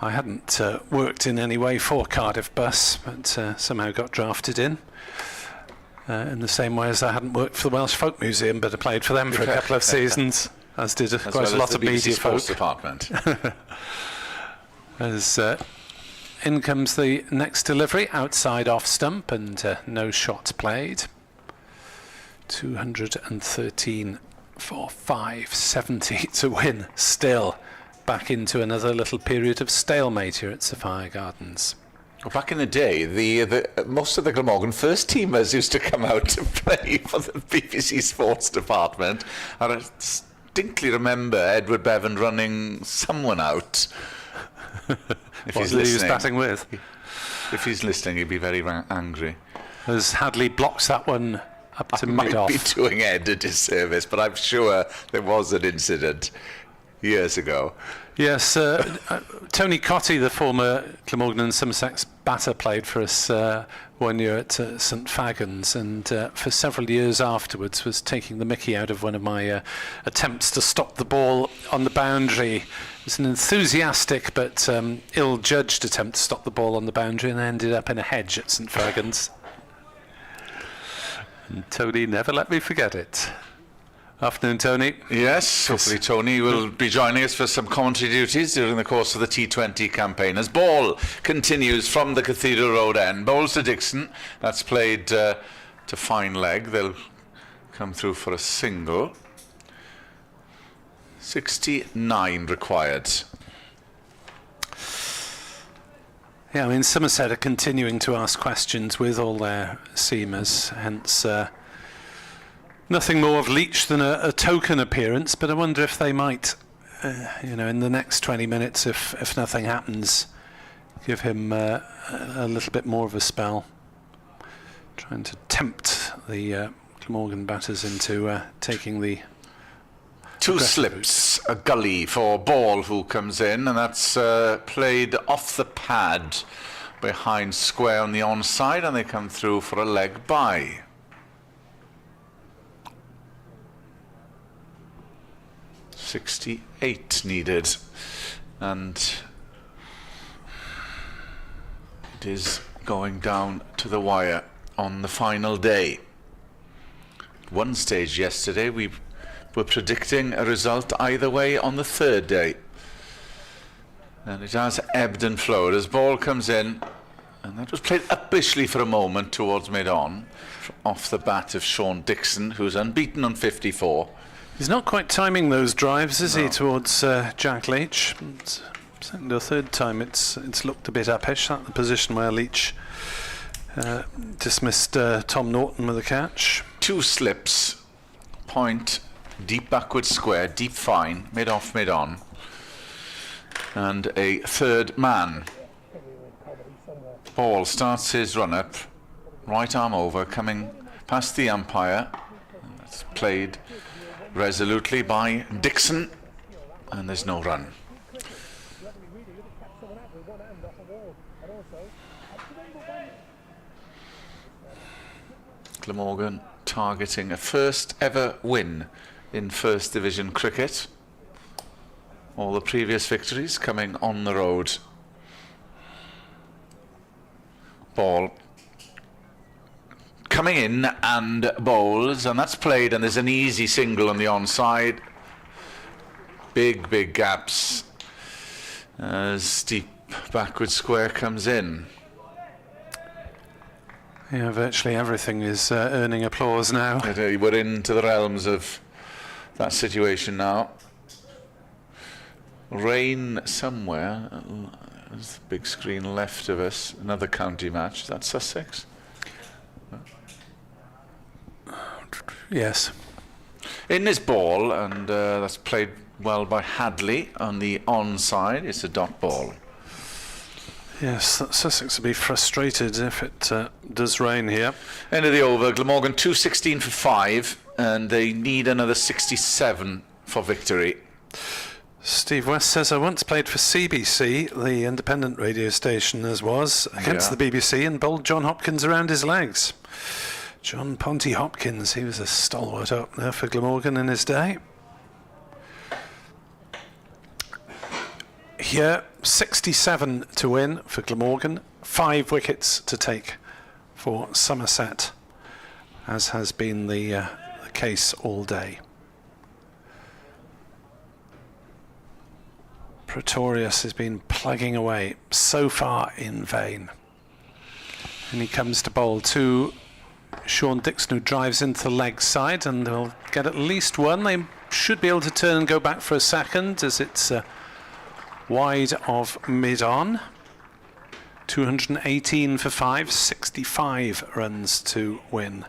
Speaker 2: I hadn't worked in any way for Cardiff Bus, but somehow got drafted in the same way as I hadn't worked for the Welsh Folk Museum, but I played for them for a couple of seasons, as did quite a lot of media folk.
Speaker 4: Department.
Speaker 2: As in comes the next delivery, outside off stump, and no shot played. 213 for 570 to win. Still back into another little period of stalemate here at Sophia Gardens.
Speaker 4: Well, back in the day, the most of the Glamorgan first teamers used to come out to play for the BBC Sports Department. And I distinctly remember Edward Bevan running someone out. If he's listening,
Speaker 2: he was batting with.
Speaker 4: If he's listening, he'd be very angry.
Speaker 2: As Hadley blocks that one up to mid-off.
Speaker 4: Might be doing Ed a disservice, but I'm sure there was an incident years ago.
Speaker 2: Yes, Tony Cotty, the former Glamorgan and Somerset batter, played for us 1 year at St Fagans, and for several years afterwards was taking the mickey out of one of my attempts to stop the ball on the boundary. It was an enthusiastic but ill-judged attempt to stop the ball on the boundary, and ended up in a hedge at St Fagans. And Tony never let me forget it. Afternoon, Tony.
Speaker 4: Yes, hopefully Tony will be joining us for some commentary duties during the course of the T20 campaign. As ball continues from the Cathedral Road end, bowls to Dixon. That's played to fine leg. They'll come through for a single. 69 required.
Speaker 2: Yeah, I mean, Somerset are continuing to ask questions with all their seamers, hence nothing more of Leach than a token appearance, but I wonder if they might, in the next 20 minutes, if nothing happens, give him a little bit more of a spell. Trying to tempt the Glamorgan batters into taking the...
Speaker 4: 2 slips, a gully for ball who comes in, and that's played off the pad behind square on the onside, and they come through for a leg bye. .68 needed, and it is going down to the wire on the final day. At one stage yesterday we were predicting a result either way on the third day, and it has ebbed and flowed as ball comes in, and that was played uppishly for a moment towards mid-on off the bat of Sean Dixon, who's unbeaten on 54.
Speaker 2: He's not quite timing those drives, is he, towards Jack Leach? Second or third time it's looked a bit uppish. That's the position where Leach dismissed Tom Norton with a catch.
Speaker 4: 2 slips, point, deep backward square, deep fine, mid-off, mid-on, and a third man. Ball starts his run-up, right arm over, coming past the umpire. That's played resolutely by Dixon, and there's no run. Glamorgan targeting a first ever win in First Division cricket. All the previous victories coming on the road. Ball coming in and bowls, and that's played, and there's an easy single on the onside. Big gaps as deep backward square comes in.
Speaker 2: Yeah, virtually everything is earning applause now.
Speaker 4: We're into the realms of that situation now. Rain somewhere. There's the big screen left of us. Another county match. Is that Sussex?
Speaker 2: Yes.
Speaker 4: In this ball, and that's played well by Hadley on the onside. It's a dot ball.
Speaker 2: Yes, Sussex will be frustrated if it does rain here.
Speaker 4: End of the over. Glamorgan 216 for 5, and they need another 67 for victory.
Speaker 2: Steve West says, I once played for CBC, the independent radio station as was, against the BBC, and bowled John Hopkins around his legs. John Ponty Hopkins, he was a stalwart opener for Glamorgan in his day. Here, 67 to win for Glamorgan, 5 wickets to take for Somerset, as has been the case all day. Pretorius has been plugging away, so far in vain. And he comes to bowl to Sean Dixon, who drives into the leg side, and they'll get at least one. They should be able to turn and go back for a second, as it's wide of mid-on. 218 for 5, 65 runs to win.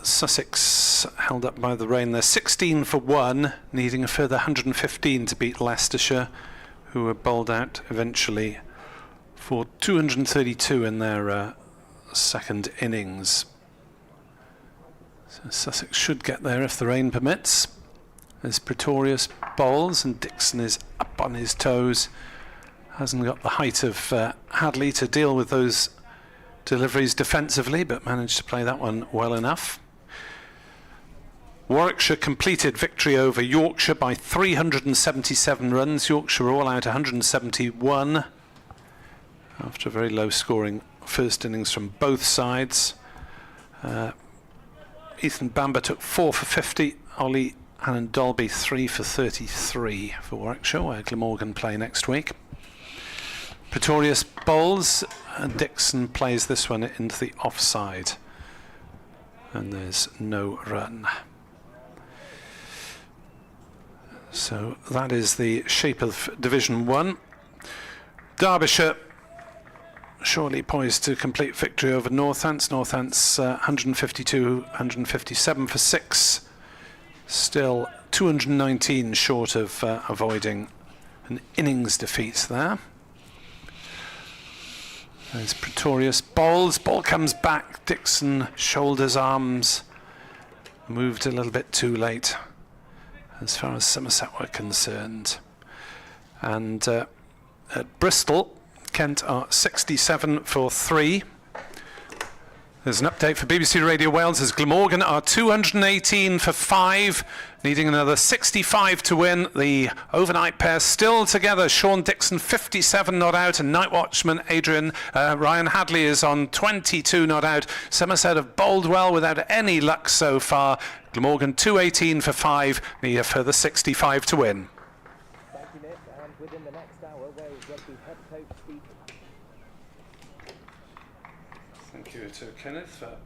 Speaker 2: Sussex held up by the rain. They're 16 for 1, needing a further 115 to beat Leicestershire, who were bowled out eventually for 232 in their second innings. So Sussex should get there if the rain permits, as Pretorius bowls and Dixon is up on his toes. Hasn't got the height of Hadley to deal with those deliveries defensively, but managed to play that one well enough. Warwickshire completed victory over Yorkshire by 377 runs. Yorkshire all out 171 after a very low scoring first innings from both sides. Ethan Bamber took 4 for 50. Ollie Allen Dolby 3 for 33 for Warwickshire, where Glamorgan play next week. Pretorius bowls, and Dixon plays this one into the offside, and there's no run. So that is the shape of Division 1. Derbyshire surely poised to complete victory over Northants. Northants 152, 157 for 6. Still 219 short of avoiding an innings defeat there. There's Pretorius bowls. Ball comes back. Dixon shoulders, arms. Moved a little bit too late as far as Somerset were concerned. And at Bristol, Kent are 67 for 3. There's an update for BBC Radio Wales as Glamorgan are 218 for 5, needing another 65 to win. The overnight pair still together. Sean Dixon 57 not out, and night watchman Ryan Hadley is on 22 not out. Somerset have bowled well without any luck so far. Glamorgan 218 for 5, need a further 65 to win.
Speaker 6: Thank you, Nick. And within the next hour, Wales Rugby head coach Steve.
Speaker 2: Thank you to Kenneth for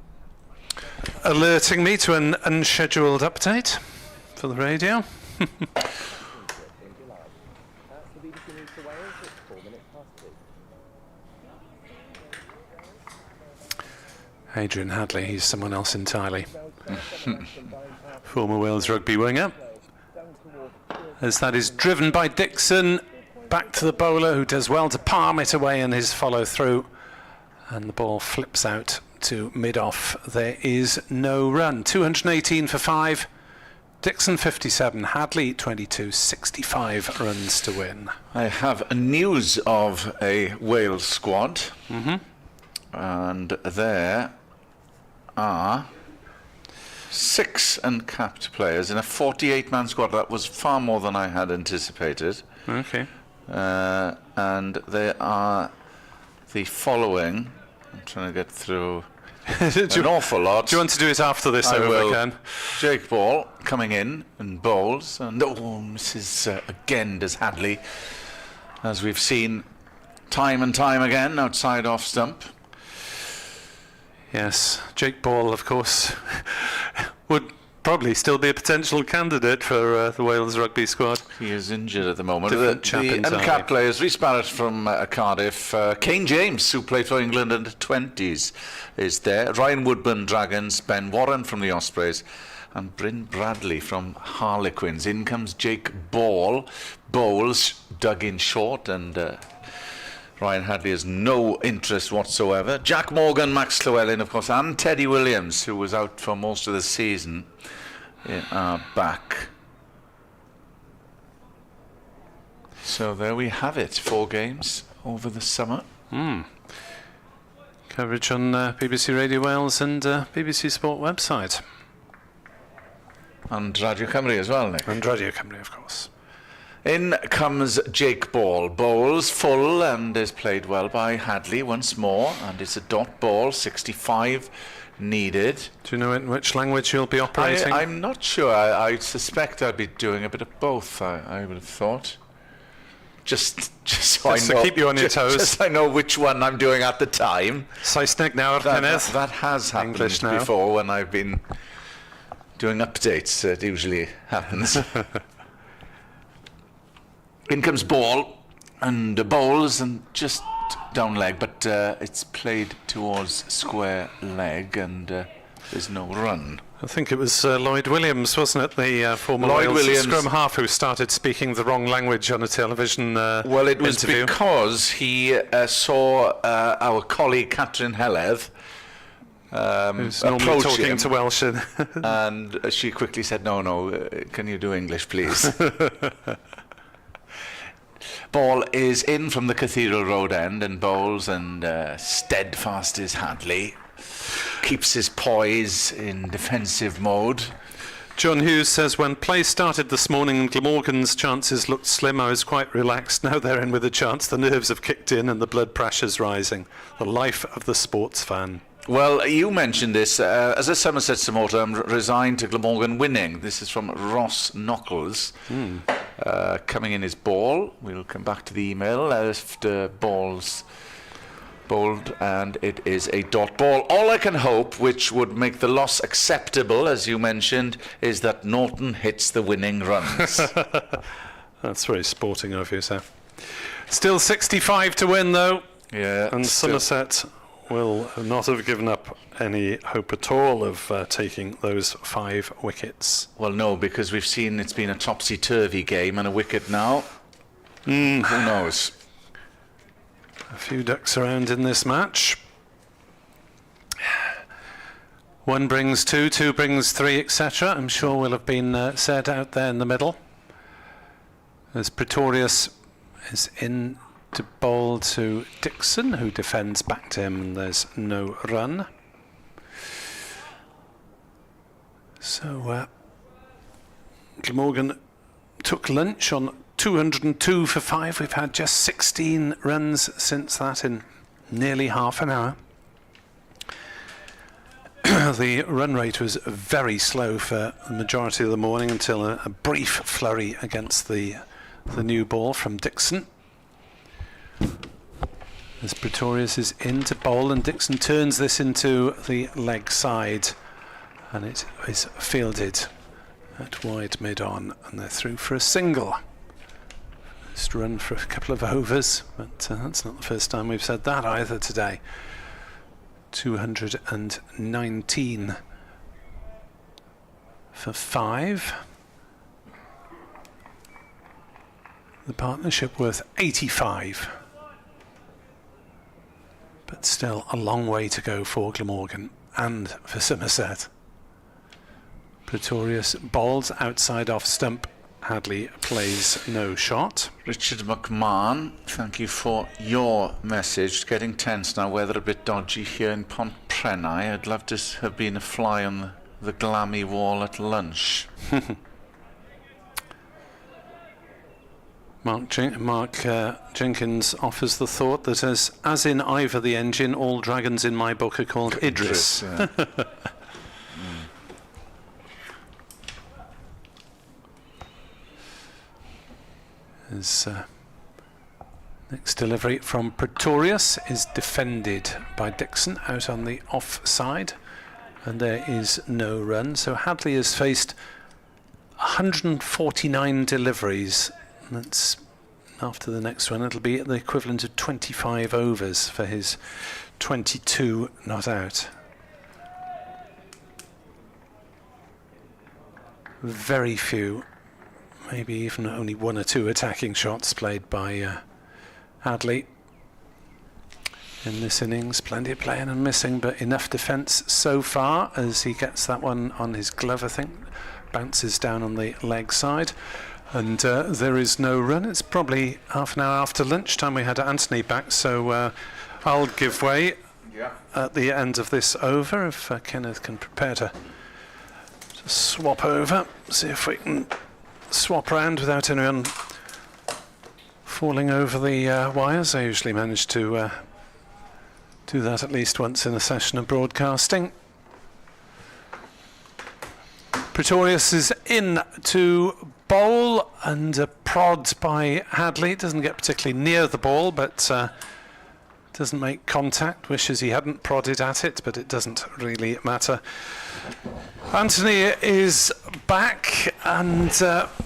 Speaker 2: alerting me to an unscheduled update for the radio.
Speaker 6: In July. That's the BBC News for Wales. It's 4 minutes past 2.
Speaker 2: Adrian Hadley, he's someone else entirely. Former Wales rugby winger. As that is driven by Dixon, back to the bowler, who does well to palm it away in his follow through, and the ball flips out to mid-off. There is no run. 218 for 5. Dixon 57, Hadley 22, 65 runs to win.
Speaker 4: I have news of a Wales squad, and there are 6 uncapped players in a 48-man squad. That was far more than I had anticipated.
Speaker 2: Okay.
Speaker 4: And they are the following. I'm trying to get through an awful lot.
Speaker 2: Do you want to do it after this?
Speaker 4: I will.
Speaker 2: Can?
Speaker 4: Jake Ball coming in and bowls, and Mrs. again does Hadley, as we've seen time and time again outside off stump.
Speaker 2: Yes, Jake Ball, of course, would probably still be a potential candidate for the Wales rugby squad.
Speaker 4: He is injured at the moment.
Speaker 2: Different
Speaker 4: The
Speaker 2: chap entirely.
Speaker 4: uncapped players, Rhys Barrett from Cardiff, Kane James, who played for England under 20s, is there. Ryan Woodburn, Dragons, Ben Warren from the Ospreys, and Bryn Bradley from Harlequins. In comes Jake Ball, bowls, dug in short, and Ryan Hadley has no interest whatsoever. Jack Morgan, Max Llewellyn, of course, and Teddy Williams, who was out for most of the season, are back. So there we have it, 4 games over the summer.
Speaker 2: Coverage on BBC Radio Wales and BBC Sport website.
Speaker 4: And Radio Cymru as well, Nick.
Speaker 2: And Radio Cymru, of course.
Speaker 4: In comes Jake Ball. Bowls full and is played well by Hadley once more. And it's a dot ball, 65 needed.
Speaker 2: Do you know in which language you'll be operating?
Speaker 4: I'm not sure. I suspect I'll be doing a bit of both, I would have thought. Just so I know,
Speaker 2: to keep you on your toes.
Speaker 4: Just so I know which one I'm doing at the time.
Speaker 2: Saesneg now,
Speaker 4: That has happened
Speaker 2: English now.
Speaker 4: before when I've been doing updates. It usually happens. In comes Ball and bowls and just down leg, but it's played towards square leg and there's no run.
Speaker 2: I think it was Lloyd Williams, wasn't it, the former
Speaker 4: Lloyd
Speaker 2: Wales
Speaker 4: Williams.
Speaker 2: scrum half, who started speaking the wrong language on a television
Speaker 4: Well, it was
Speaker 2: interview.
Speaker 4: because he saw our colleague Catherine Heledd
Speaker 2: Who's normally
Speaker 4: approach
Speaker 2: talking
Speaker 4: him,
Speaker 2: to Welsh.
Speaker 4: and she quickly said, no, can you do English, please? Ball is in from the Cathedral Road end and bowls, and steadfast is Hadley. Keeps his poise in defensive mode.
Speaker 2: John Hughes says, when play started this morning, Glamorgan's chances looked slim. I was quite relaxed. Now they're in with a chance. The nerves have kicked in and the blood pressure's rising. The life of the sports fan.
Speaker 4: Well, you mentioned this. As a Somerset supporter, I'm resigned to Glamorgan winning. This is from Ross Knuckles. Coming in is Ball. We'll come back to the email after Ball's bowled, and it is a dot ball. All I can hope, which would make the loss acceptable, as you mentioned, is that Norton hits the winning runs.
Speaker 2: That's very sporting of you, sir. Still 65 to win, though.
Speaker 4: Yeah,
Speaker 2: And
Speaker 4: still.
Speaker 2: Somerset will not have given up any hope at all of taking those 5 wickets.
Speaker 4: Well, no, because we've seen it's been a topsy-turvy game, and a wicket now. Who knows?
Speaker 2: A few ducks around in this match. 1 brings 2, 2 brings 3, etc. I'm sure will have been said out there in the middle. As Pretorius is in to bowl to Dixon, who defends back to him, and there's no run. So Glamorgan took lunch on 202 for 5. We've had just 16 runs since that in nearly half an hour. The run rate was very slow for the majority of the morning until a brief flurry against the new ball from Dixon. As Pretorius is in to bowl, and Dixon turns this into the leg side, and it is fielded at wide mid-on, and they're through for a single. Just run for a couple of overs, but that's not the first time we've said that either today. 219 for 5. The partnership worth 85. But still a long way to go for Glamorgan and for Somerset. Pretorius bowls outside off stump. Hadley plays no shot.
Speaker 4: Richard McMahon, thank you for your message. It's getting tense now, weather a bit dodgy here in Pontprenai. I'd love to have been a fly on the glammy wall at lunch.
Speaker 2: Mark Jenkins offers the thought that as in Ivor the Engine, all dragons in my book are called Idris.
Speaker 4: Yeah.
Speaker 2: His next delivery from Pretorius is defended by Dixon out on the offside, and there is no run. So Hadley has faced 149 deliveries. That's after the next one. It'll be the equivalent of 25 overs for his 22 not out. Very few, maybe even only 1 or 2 attacking shots played by Hadley. in this innings. Plenty of playing and missing, but enough defence so far as he gets that one on his glove, I think. Bounces down on the leg side. And there is no run. It's probably half an hour after lunchtime. We had Anthony back, so I'll give way at the end of this over if Kenneth can prepare to swap over. See if we can swap around without anyone falling over the wires. I usually manage to do that at least once in a session of broadcasting. Pretorius is in to bowl, and a prod by Hadley. Doesn't get particularly near the ball, but doesn't make contact. Wishes he hadn't prodded at it, but it doesn't really matter. Anthony is back, and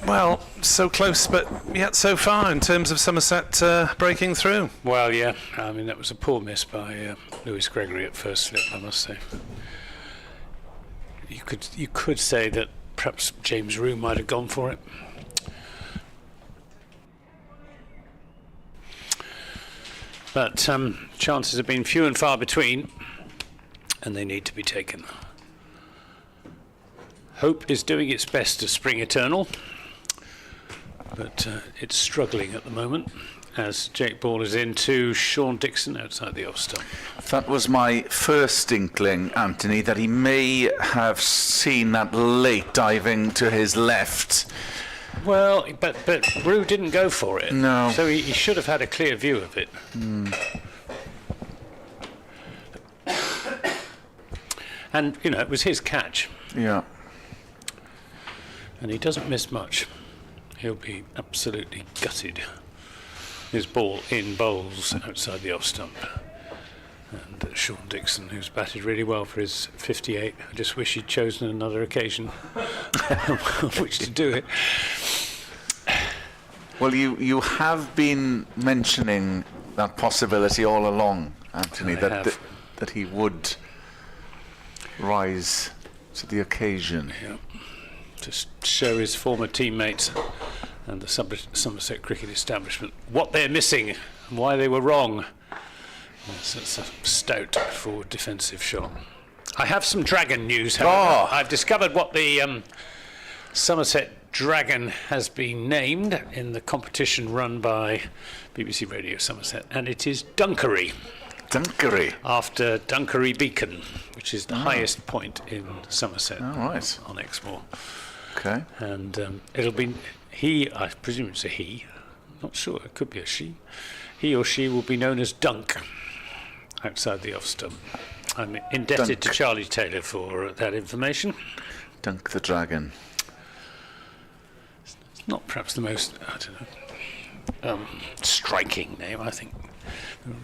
Speaker 2: well, so close, but yet so far in terms of Somerset breaking through.
Speaker 3: Well, yeah, I mean, that was a poor miss by Lewis Gregory at first slip, I must say. You could say that perhaps James Rue might have gone for it. But chances have been few and far between, and they need to be taken. Hope is doing its best to spring eternal, but it's struggling at the moment as Jake Ball is into Sean Dixon outside the off stump.
Speaker 4: That was my first inkling, Anthony, that he may have seen that late diving to his left.
Speaker 3: Well, but Rue didn't go for it.
Speaker 4: No.
Speaker 3: So he should have had a clear view of it. And, you know, it was his catch.
Speaker 4: Yeah.
Speaker 3: And he doesn't miss much. He'll be absolutely gutted. His ball in bowls outside the off stump. And Sean Dixon, who's batted really well for his 58. I just wish he'd chosen another occasion on which to do it.
Speaker 4: Well, you have been mentioning that possibility all along, Anthony, that he would rise to the occasion.
Speaker 3: Yeah. To show his former teammates and the Somerset cricket establishment what they're missing and why they were wrong. That's a stout forward defensive shot. I have some Dragon news, however. I've discovered what the Somerset Dragon has been named in the competition run by BBC Radio Somerset, and it is Dunkery.
Speaker 4: Dunkery?
Speaker 3: After Dunkery Beacon, which is the highest point in Somerset on Exmoor.
Speaker 4: Okay.
Speaker 3: And it'll be I presume it's a he, I'm not sure, it could be a she. He or she will be known as Dunk outside the off stump. I'm indebted to Charlie Taylor for that information.
Speaker 4: Dunk the Dragon.
Speaker 3: It's not perhaps the most, I don't know, striking name, I think.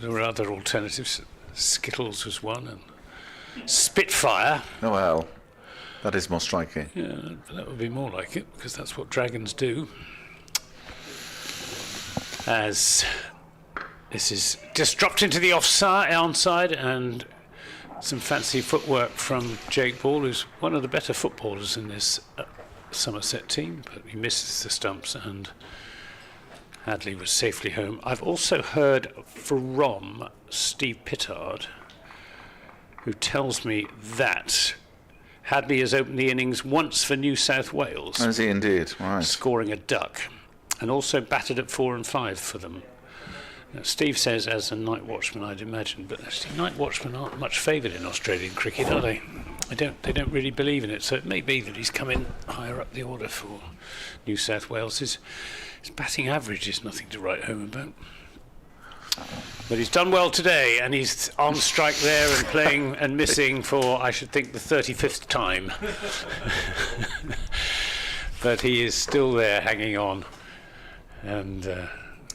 Speaker 3: There were other alternatives. Skittles was one, and Spitfire.
Speaker 4: Oh, well, that is more striking.
Speaker 3: Yeah, that would be more like it, because that's what dragons do. As this is just dropped into the onside, and some fancy footwork from Jake Ball, who's one of the better footballers in this Somerset team, but he misses the stumps, and Hadley was safely home. I've also heard from Steve Pittard, who tells me that Hadley has opened the innings once for New South Wales.
Speaker 4: Has he indeed? Right.
Speaker 3: Scoring a duck, and also batted at 4 and 5 for them. Now, Steve says as a night watchman, I'd imagine, but actually night watchmen aren't much favoured in Australian cricket, are they? They don't really believe in it, so it may be that he's come in higher up the order for New South Wales. His batting average is nothing to write home about. But he's done well today, and he's on strike there and playing and missing for, I should think, the 35th time. But he is still there, hanging on. And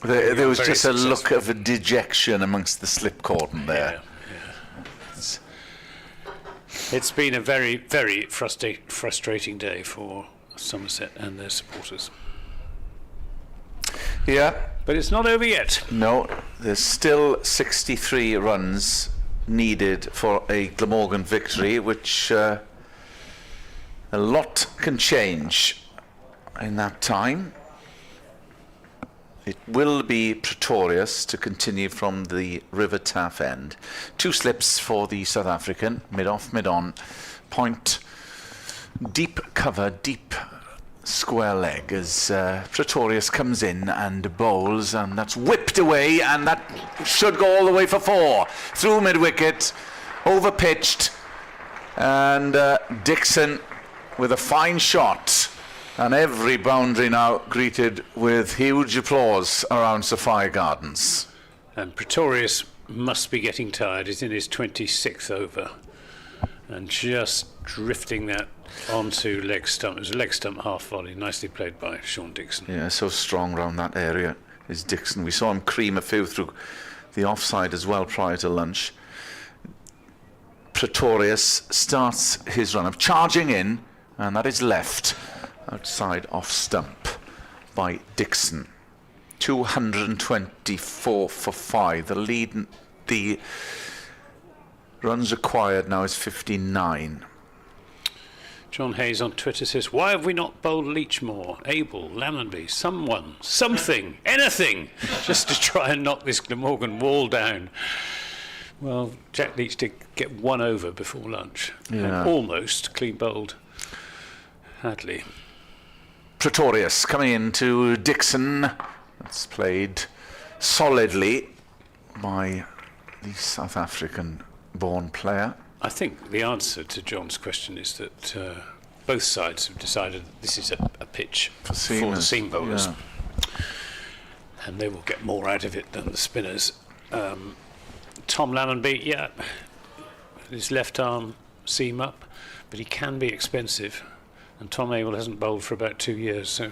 Speaker 4: there was just a look of a dejection amongst the slip cordon there.
Speaker 3: Yeah. It's been a very, very frustrating day for Somerset and their supporters.
Speaker 4: Yeah.
Speaker 3: But it's not over yet.
Speaker 4: No, there's still 63 runs needed for a Glamorgan victory, which a lot can change in that time. It will be Pretorius to continue from the River Taff end. 2 slips for the South African, mid-off, mid-on. Point, deep cover, deep square leg as Pretorius comes in and bowls, and that's whipped away, and that should go all the way for 4. Through mid-wicket, over-pitched, and Dixon with a fine shot. And every boundary now greeted with huge applause around Sophia Gardens.
Speaker 3: And Pretorius must be getting tired. He's in his 26th over. And just drifting that onto leg stump. It was a leg stump half volley. Nicely played by Sean Dixon.
Speaker 4: Yeah, so strong around that area is Dixon. We saw him cream a few through the offside as well prior to lunch. Pretorius starts his run-up, charging in, and that is left. Outside off stump by Dixon. 224 for 5. The lead, the runs required now is 59.
Speaker 3: John Hayes on Twitter says, why have we not bowled Leach more? Abel, Lammonby, someone, something, anything, just to try and knock this Glamorgan wall down. Well, Jack Leach did get 1 over before lunch.
Speaker 4: Yeah.
Speaker 3: And almost clean bowled Hadley.
Speaker 4: Pretorius coming into Dixon. That's played solidly by the South African born player.
Speaker 3: I think the answer to John's question is that both sides have decided that this is a pitch for the seam bowlers.
Speaker 4: Yeah.
Speaker 3: And they will get more out of it than the spinners. Tom Lammonby, yeah, his left arm seam up, but he can be expensive. And Tom Abel hasn't bowled for about 2 years, so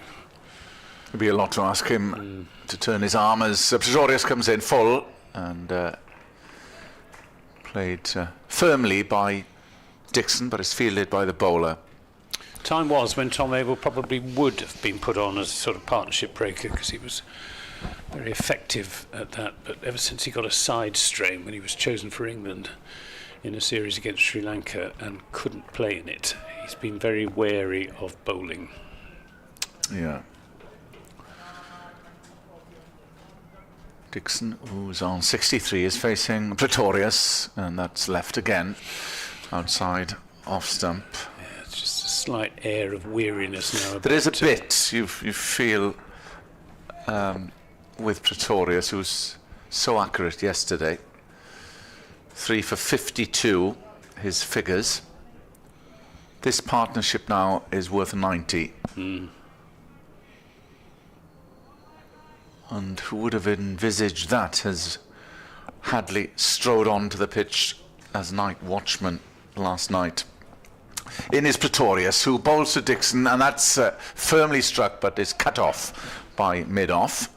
Speaker 4: It'd be a lot to ask him to turn his arm as Pretorius comes in full and played firmly by Dixon, but is fielded by the bowler.
Speaker 3: time was when Tom Abel probably would have been put on as a sort of partnership breaker because he was very effective at that. But ever since he got a side strain when he was chosen for England in a series against Sri Lanka and couldn't play in it, he's been very wary of bowling.
Speaker 4: Yeah. Dixon, who's on 63, is facing Pretorius, and that's left again, outside off stump.
Speaker 3: Yeah, it's just a slight air of weariness now.
Speaker 4: There is a bit you feel with Pretorius, who's so accurate yesterday. 3 for 52, his figures. This partnership now is worth 90. And who would have envisaged that as Hadley strode onto the pitch as night watchman last night? In is Pretorius, who bowls to Dixon, and that's firmly struck but is cut off by mid-off,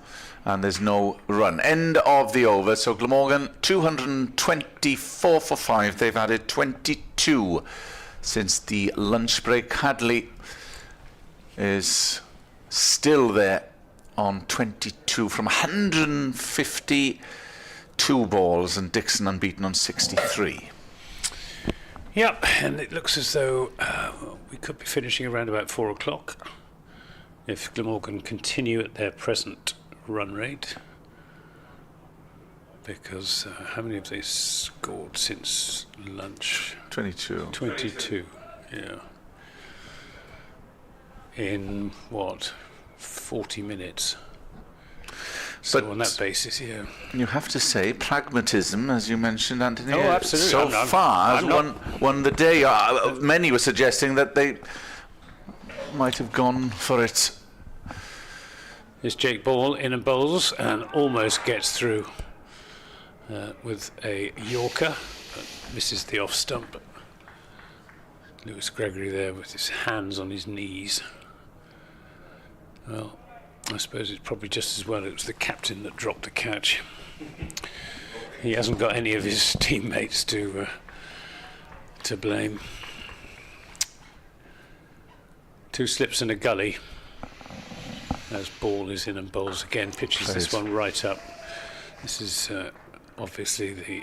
Speaker 4: and there's no run. End of the over. So Glamorgan 224 for 5. They've added 22 since the lunch break. Hadley is still there on 22 from 152 balls, and Dixon unbeaten on 63.
Speaker 3: Yep, and it looks as though we could be finishing around about 4 o'clock if Glamorgan continue at their present run rate. Because how many have they scored since lunch?
Speaker 4: 22.
Speaker 3: 22, yeah. In what? 40 minutes. So
Speaker 4: But
Speaker 3: on that basis, yeah.
Speaker 4: you have to say pragmatism, as you mentioned, Anthony.
Speaker 3: Oh, absolutely.
Speaker 4: So far
Speaker 3: I'm
Speaker 4: has
Speaker 3: not-
Speaker 4: won the day. Many were suggesting that they might have gone for it.
Speaker 3: Here's Jake Ball in and bowls and almost gets through with a Yorker, but misses the off stump. Lewis Gregory there with his hands on his knees. Well, I suppose it's probably just as well it was the captain that dropped the catch. He hasn't got any of his teammates to blame. 2 slips and a gully as Ball is in and bowls again, pitches this one right up. This is obviously the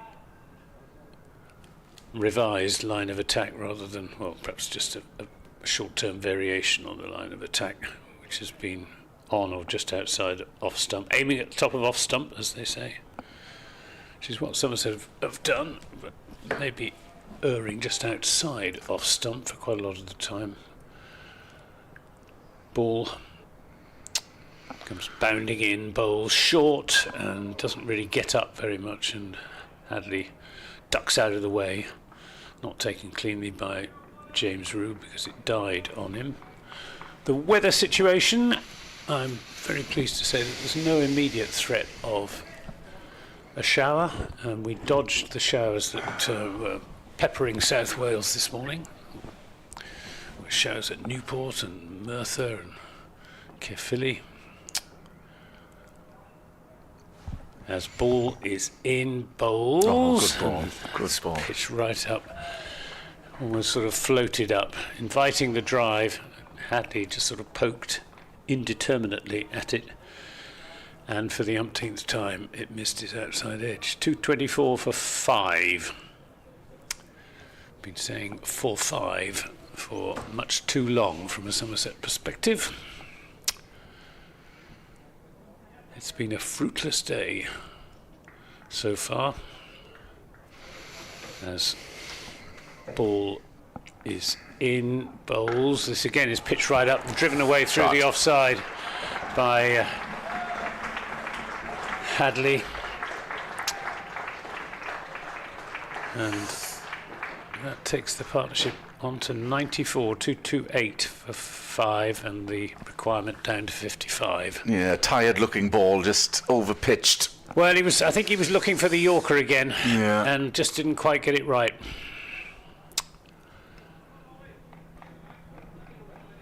Speaker 3: revised line of attack rather than, well, perhaps just a short-term variation on the line of attack, which has been on or just outside off stump, aiming at the top of off stump, as they say, which is what Somerset have done, but maybe erring just outside off stump for quite a lot of the time. Ball comes bounding in, bowls short and doesn't really get up very much, and Hadley ducks out of the way, not taken cleanly by James Rew because it died on him. The weather situation, I'm very pleased to say that there's no immediate threat of a shower, and we dodged the showers that were peppering South Wales this morning. With showers at Newport and Merthyr and Caerphilly. As ball is in, bowls.
Speaker 4: Oh, good ball. Good ball.
Speaker 3: Pitched right up, almost sort of floated up, inviting the drive. Hadley just sort of poked indeterminately at it, and for the umpteenth time it missed his outside edge. 224 for 5. Been saying 4-5 for much too long from a Somerset perspective. It's been a fruitless day so far, as ball is in, bowls. This again is pitched right up and driven away through the offside by Hadley, and that takes the partnership on to 94, 228 for 5, and the requirement down to 55.
Speaker 4: Yeah, tired looking ball, just over pitched.
Speaker 3: Well, I think he was looking for the Yorker again,
Speaker 4: Yeah.
Speaker 3: and just didn't quite get it right.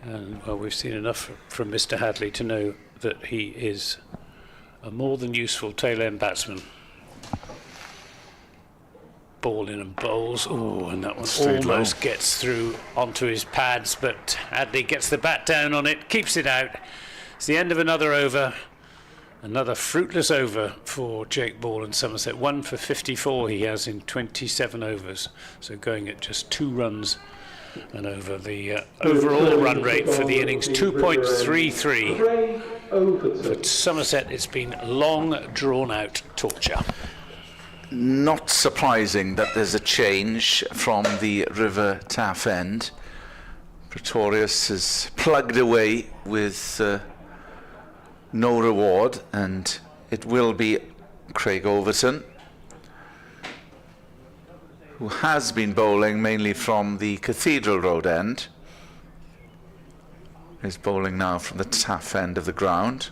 Speaker 3: And well, we've seen enough from Mr. Hadley to know that he is a more than useful tail end batsman. Ball in and bowls. Oh, and that one
Speaker 4: Straight
Speaker 3: almost
Speaker 4: low.
Speaker 3: gets through onto his pads, but Hadley gets the bat down on it, keeps it out. It's the end of another over. Another fruitless over for Jake Ball and Somerset. 1 for 54 he has in 27 overs. So going at just 2 runs and over. The overall run rate for the innings, 2.33. For Somerset, it's been long, drawn-out torture.
Speaker 4: Not surprising that there's a change from the River Taff end. Pretorius is plugged away with no reward, and it will be Craig Overton, who has been bowling mainly from the Cathedral Road end. Is bowling now from the Taff end of the ground.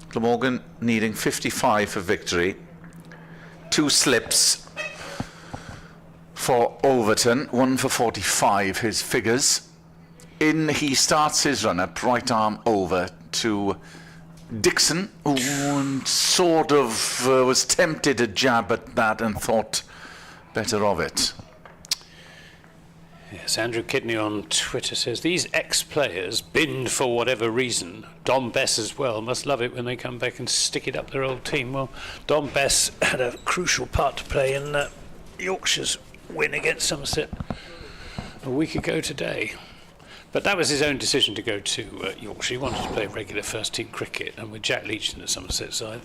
Speaker 4: Glamorgan needing 55 for victory. 2 slips for Overton, 1 for 45 his figures. In he starts his run up, right arm over to Dixon, who sort of was tempted to jab at that and thought better of it.
Speaker 3: Yes, Andrew Kidney on Twitter says, these ex-players, binned for whatever reason, Dom Bess as well, must love it when they come back and stick it up their old team. Well, Dom Bess had a crucial part to play in Yorkshire's win against Somerset a week ago today. But that was his own decision to go to Yorkshire. He wanted to play regular first-team cricket, and with Jack Leach in the Somerset side.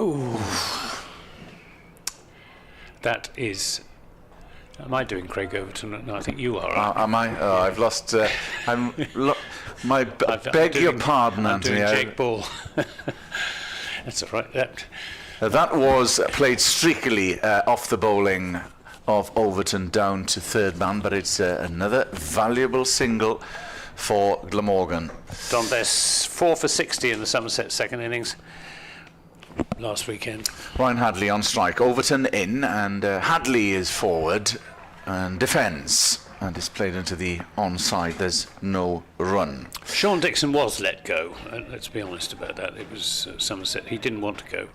Speaker 3: Ooh. That is... Am I doing Craig Overton? No, I think you are.
Speaker 4: Am I? Oh, I've lost... beg your pardon,
Speaker 3: I'm
Speaker 4: Anthony.
Speaker 3: doing Jake Ball. That's all right.
Speaker 4: That was played streakily off the bowling of Overton down to third man, but it's another valuable single for Glamorgan.
Speaker 3: Don Bess, 4 for 60 in the Somerset second innings last weekend.
Speaker 4: Ryan Hadley on strike, Overton in, and Hadley is forward and defends, and is played into the onside. There's no run.
Speaker 3: Sean Dixon was let go, let's be honest about that. It was Somerset. He didn't want to go.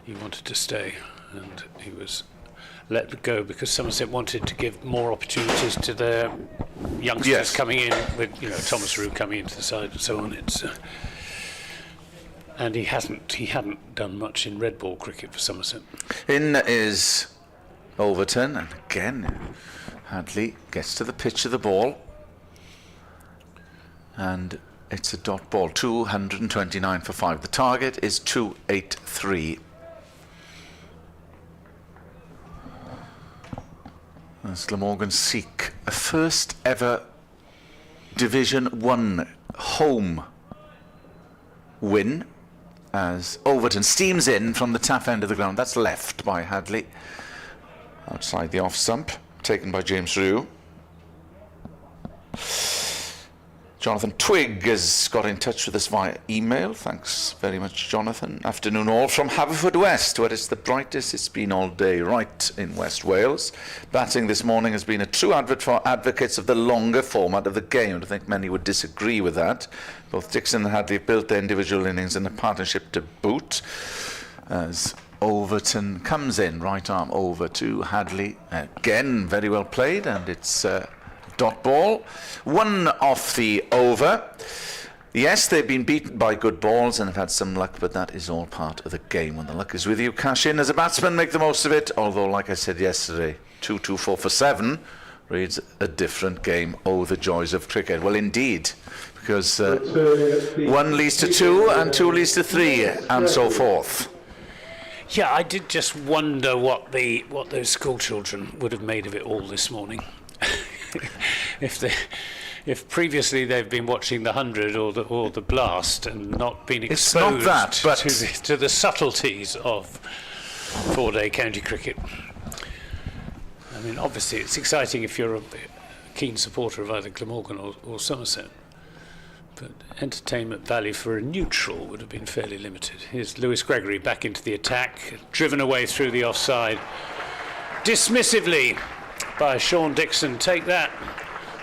Speaker 3: He wanted to stay, and he was let go because Somerset wanted to give more opportunities to their youngsters coming in, with Thomas Rew coming into the side and so on. It's and he hadn't done much in red ball cricket for Somerset.
Speaker 4: In is Overton, and again Hadley gets to the pitch of the ball. And it's a dot ball, 229 for 5. The target is 283. As Glamorgan seek a first ever Division 1 home win, as Overton steams in from the tough end of the ground. That's left by Hadley. Outside the off stump, taken by James Rue. Jonathan Twigg has got in touch with us via email. Thanks very much, Jonathan. Afternoon all from Haverfordwest, where it's the brightest it's been all day, right in West Wales. Batting this morning has been a true advert for advocates of the longer format of the game. I think many would disagree with that. Both Dixon and Hadley have built their individual innings in a partnership to boot. As Overton comes in, right arm over to Hadley. Again, very well played, and it's dot ball. One off the over. Yes, they've been beaten by good balls and have had some luck, but that is all part of the game. When the luck is with you, cash in as a batsman, make the most of it. Although, like I said yesterday, 2-2-4 for 7 reads a different game. Oh, the joys of cricket. Well, indeed, because 1 leads to 2 and 2 leads to 3 and so forth.
Speaker 3: Yeah, I did just wonder what those school children would have made of it all this morning. If previously they've been watching the 100 or the Blast and not been exposed to the subtleties of 4-day county cricket. I mean, obviously it's exciting if you're a keen supporter of either Glamorgan or Somerset, but entertainment value for a neutral would have been fairly limited. Here's Lewis Gregory back into the attack, driven away through the offside dismissively by Sean Dixon. Take that,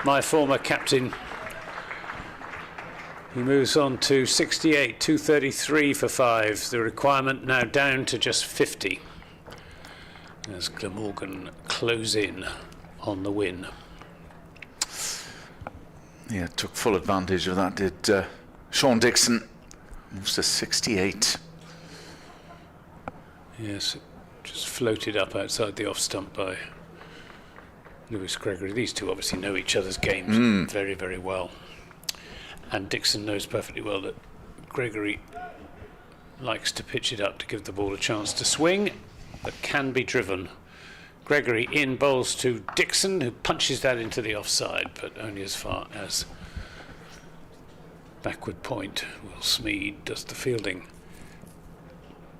Speaker 3: my former captain. He moves on to 68, 233 for 5. The requirement now down to just 50 as Glamorgan close in on the win.
Speaker 4: Yeah, took full advantage of that, did Sean Dixon. Moves to 68.
Speaker 3: Yes, just floated up outside the off stump by Lewis Gregory. These two obviously know each other's games very, very well. And Dixon knows perfectly well that Gregory likes to pitch it up to give the ball a chance to swing, but can be driven. Gregory in bowls to Dixon, who punches that into the offside, but only as far as backward point. Will Smead does the fielding.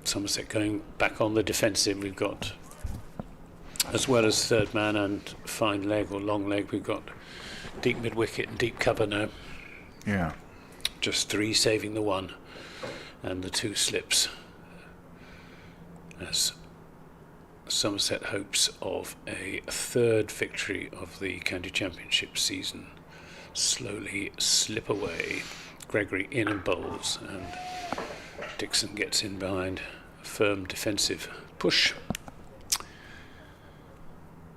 Speaker 3: Somerset going back on the defensive. We've got, as well as third man and fine leg or long leg, we've got deep mid wicket and deep cover now.
Speaker 4: Yeah.
Speaker 3: Just 3 saving the 1 and the 2 slips, as Somerset hopes of a 3rd victory of the county championship season slowly slip away. Gregory in and bowls, and Dixon gets in behind a firm defensive push.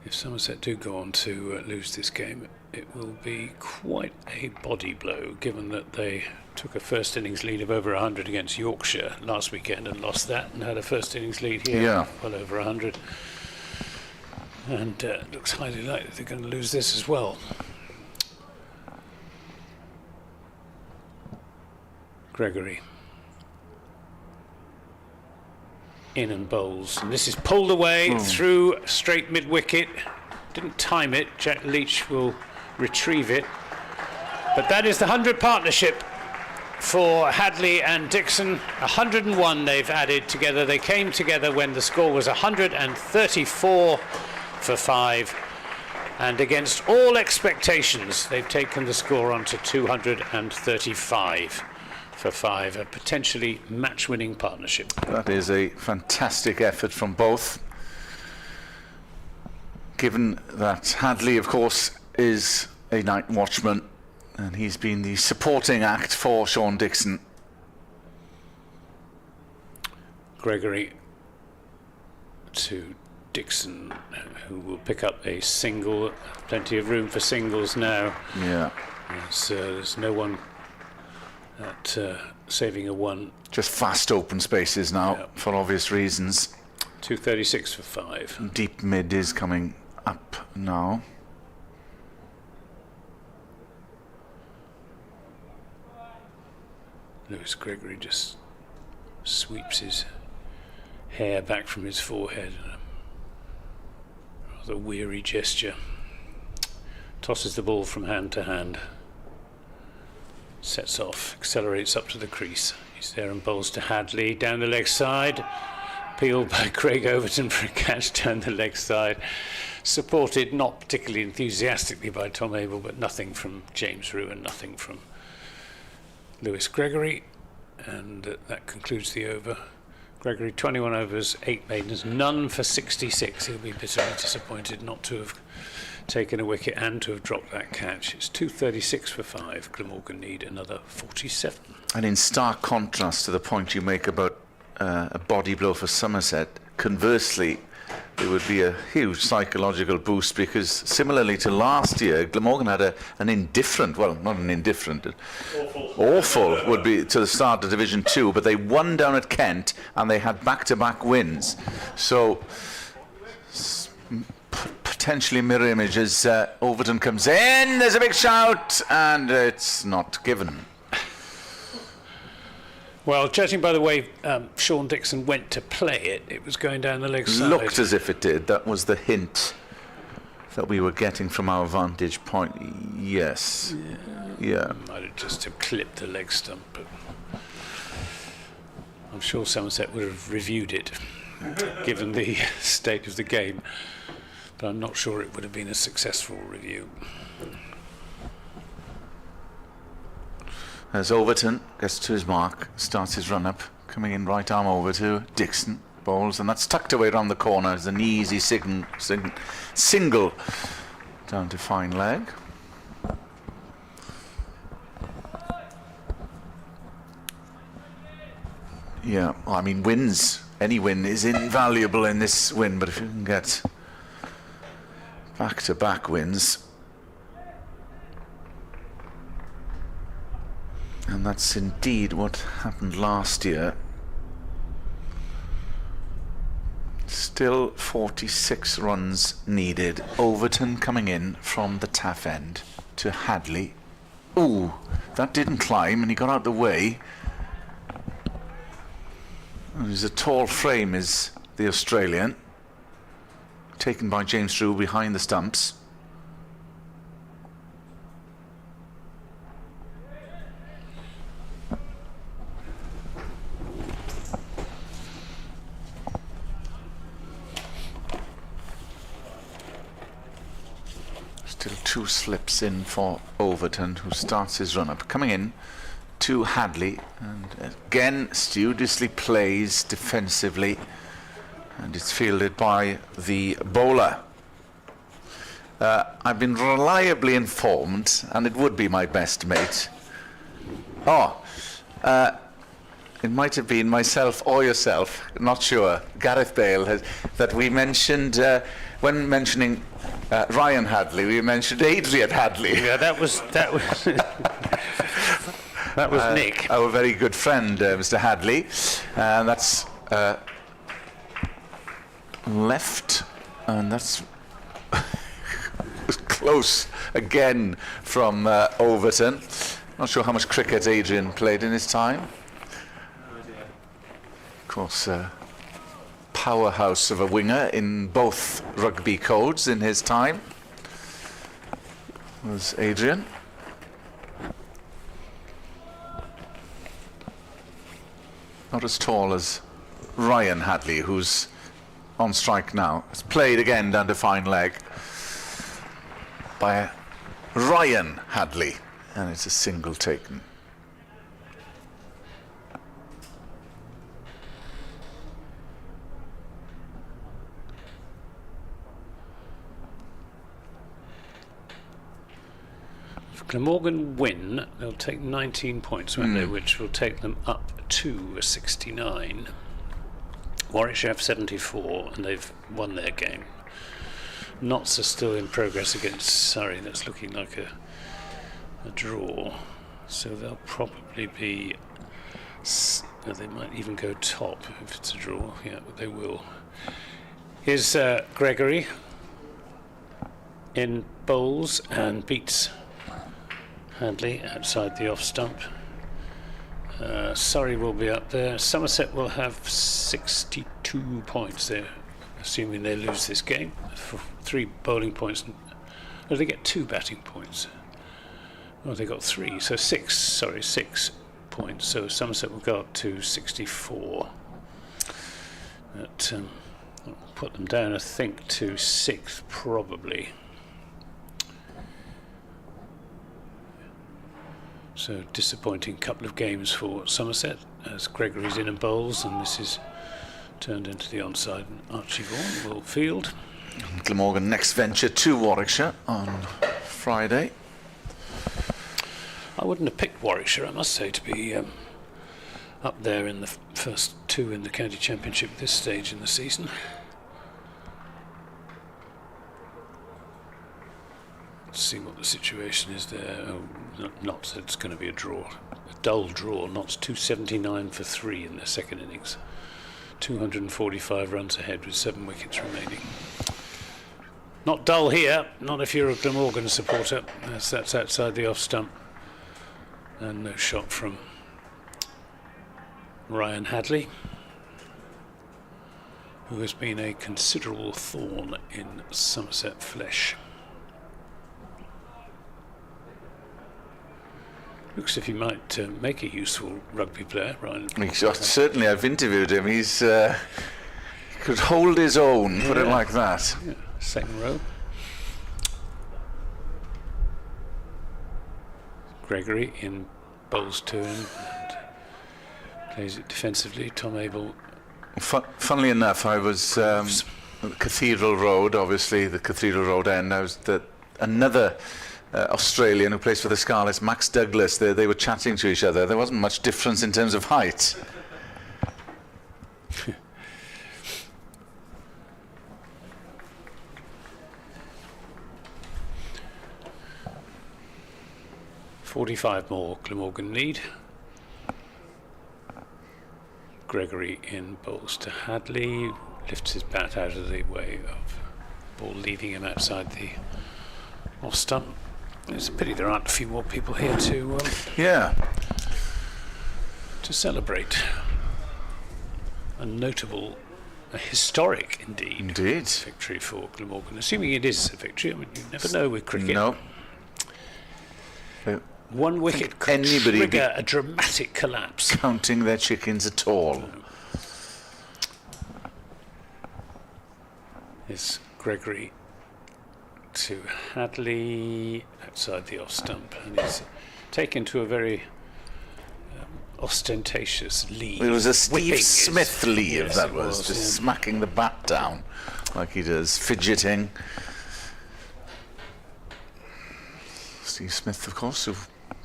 Speaker 3: If Somerset do go on to lose this game, it will be quite a body blow, given that they took a first innings lead of over 100 against Yorkshire last weekend and lost that, and had a first innings lead here, well over 100. And looks highly likely they're going to lose this as well. Gregory in and bowls, and this is pulled away through straight mid wicket. Didn't time it. Jack Leach will retrieve it, but that is the 100 partnership for Hadley and Dixon. 101 they've added together. They came together when the score was 134 for 5, and against all expectations they've taken the score on to 235 for 5, a potentially match-winning partnership.
Speaker 4: That is a fantastic effort from both, given that Hadley, of course, is a night watchman, and he's been the supporting act for Sean Dixon.
Speaker 3: Gregory to Dixon, who will pick up a single. Plenty of room for singles now.
Speaker 4: Yeah.
Speaker 3: There's no one at saving a 1.
Speaker 4: Just fast open spaces now, for obvious reasons.
Speaker 3: 236 for 5.
Speaker 4: Deep mid is coming up now.
Speaker 3: Lewis Gregory just sweeps his hair back from his forehead in a rather weary gesture. Tosses the ball from hand to hand. Sets off, accelerates up to the crease. He's there and bowls to Hadley down the leg side. Peeled by Craig Overton for a catch down the leg side. Supported not particularly enthusiastically by Tom Abel, but nothing from James Rew and nothing from Lewis Gregory. And that concludes the over. Gregory 21 overs, 8 maidens, none for 66. He'll be bitterly disappointed not to have taken a wicket and to have dropped that catch. It's 236 for 5. Glamorgan need another 47.
Speaker 4: And in stark contrast to the point you make about a body blow for Somerset, conversely, there would be a huge psychological boost, because similarly to last year, Glamorgan had an indifferent, well, not an indifferent, awful would be to the start of Division 2, but they won down at Kent and they had back-to-back wins. So potentially mirror image as Overton comes in, there's a big shout, and it's not given.
Speaker 3: Well, judging by the way Sean Dixon went to play it, it was going down the leg side.
Speaker 4: Looked as if it did. That was the hint that we were getting from our vantage point. Yes. Yeah.
Speaker 3: Might have just have clipped the leg stump, but I'm sure Somerset would have reviewed it, given the state of the game. But I'm not sure it would have been a successful review.
Speaker 4: As Overton gets to his mark, starts his run-up, coming in right arm over to Dixon, bowls, and that's tucked away around the corner as an easy single down to fine leg. Yeah, well, I mean, wins, any win is invaluable in this win, but if you can get back-to-back wins, and that's indeed what happened last year. Still 46 runs needed. Overton coming in from the taff end to Hadley. Ooh, that didn't climb and he got out the way. He's a tall frame, is the Australian. Taken by James Rew behind the stumps. Still 2 slips in for Overton, who starts his run-up. Coming in to Hadley, and again studiously plays defensively, and it's fielded by the bowler. I've been reliably informed, and it would be my best mate. It might have been myself or yourself, not sure. Gareth Bale that we mentioned when mentioning Ryan Hadley, we mentioned Adrian Hadley.
Speaker 3: Yeah, that was that was Nick,
Speaker 4: our very good friend, Mr. Hadley, and that's left, and that's close again from Overton. Not sure how much cricket Adrian played in his time. Of course, powerhouse of a winger in both rugby codes in his time was Adrian. Not as tall as Ryan Hadley, who's on strike now. It's played again down to fine leg by Ryan Hadley, and it's a single taken.
Speaker 3: If Glamorgan win, they'll take 19 points, won't they, which will take them up to 69. Warwickshire have 74, and they've won their game. Notts are still in progress against Surrey. That's looking like a draw. So they'll probably be... they might even go top if it's a draw. Yeah, but they will. Here's Gregory in bowls and beats Hadley outside the off stump. Surrey will be up there. Somerset will have 62 points there, assuming they lose this game. 3 bowling points. Oh, they get 2 batting points. Oh, they got 3, so 6 points. So Somerset will go up to 64. That will put them down, I think, to 6th probably. So disappointing couple of games for Somerset as Gregory's in and bowls, and this is turned into the onside, and Archie Vaughan will field.
Speaker 4: Glamorgan next venture to Warwickshire on Friday.
Speaker 3: I wouldn't have picked Warwickshire, I must say, to be up there in the first 2 in the county championship at this stage in the season. Let's see what the situation is there. Oh, not that it's going to be a draw. A dull draw. Notts 279 for 3 in their second innings. 245 runs ahead with 7 wickets remaining. Not dull here, not if you're a Glamorgan supporter. That's outside the off stump. And no shot from Ryan Hadley, who has been a considerable thorn in Somerset flesh. Looks as if he might make a useful rugby player, Ryan.
Speaker 4: Certainly, I've interviewed him. He's could hold his own, put it like that.
Speaker 3: Yeah. Second row. Gregory in bowls to him and plays it defensively. Tom Abel.
Speaker 4: Funnily enough, I was Cathedral Road, obviously the Cathedral Road end. I was another Australian who plays for the Scarlets, Max Douglas. They were chatting to each other. There wasn't much difference in terms of height.
Speaker 3: .45 more Glamorgan need. Gregory in bowls to Hadley, lifts his bat out of the way of ball, leaving him outside the off stump. It's a pity there aren't a few more people here to celebrate a historic indeed victory for Glamorgan. Assuming it is a victory, I mean, you never know with cricket.
Speaker 4: No.
Speaker 3: 1 wicket could trigger a dramatic collapse.
Speaker 4: Counting their chickens at all.
Speaker 3: Is Gregory to Hadley outside the off stump, and he's taken to a very ostentatious leave.
Speaker 4: It was a Steve Smith leave,
Speaker 3: yes,
Speaker 4: that was, just smacking the bat down like he does, fidgeting. Steve Smith, of course, who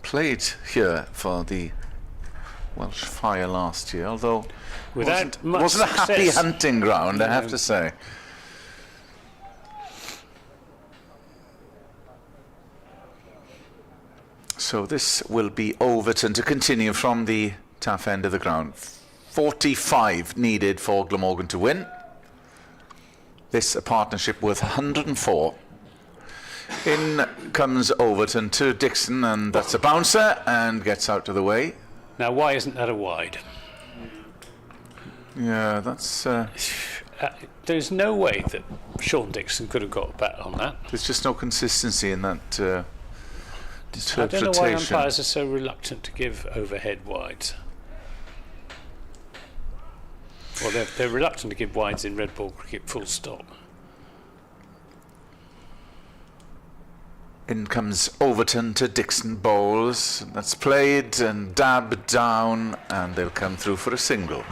Speaker 4: played here for the Welsh Fire last year, although wasn't a happy hunting ground, I have to say. So this will be Overton to continue from the tough end of the ground. 45 needed for Glamorgan to win. This a partnership worth 104. In comes Overton to Dixon, and that's a bouncer and gets out of the way.
Speaker 3: Now, why isn't that a wide?
Speaker 4: Yeah, that's...
Speaker 3: there's no way that Sean Dixon could have got a bat on that.
Speaker 4: There's just no consistency in that interpretation.
Speaker 3: I don't know why umpires are so reluctant to give overhead wides. Well, they're reluctant to give wides in red ball cricket, full stop.
Speaker 4: In comes Overton to Dixon bowls. That's played and dabbed down, and they'll come through for a single.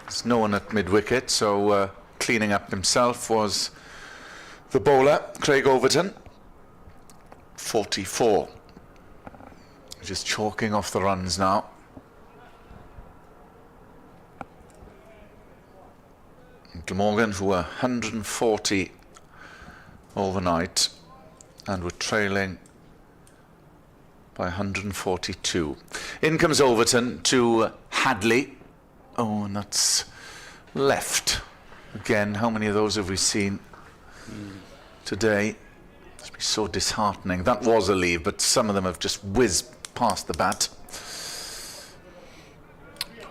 Speaker 4: There's no one at mid-wicket, so cleaning up himself was the bowler, Craig Overton. 44. Just chalking off the runs now. Glamorgan, who were 140 overnight and were trailing by 142. In comes Overton to Hadley. Oh, and that's left. Again, how many of those have we seen today? It's been so disheartening. That was a leave, but some of them have just whizzed past the bat.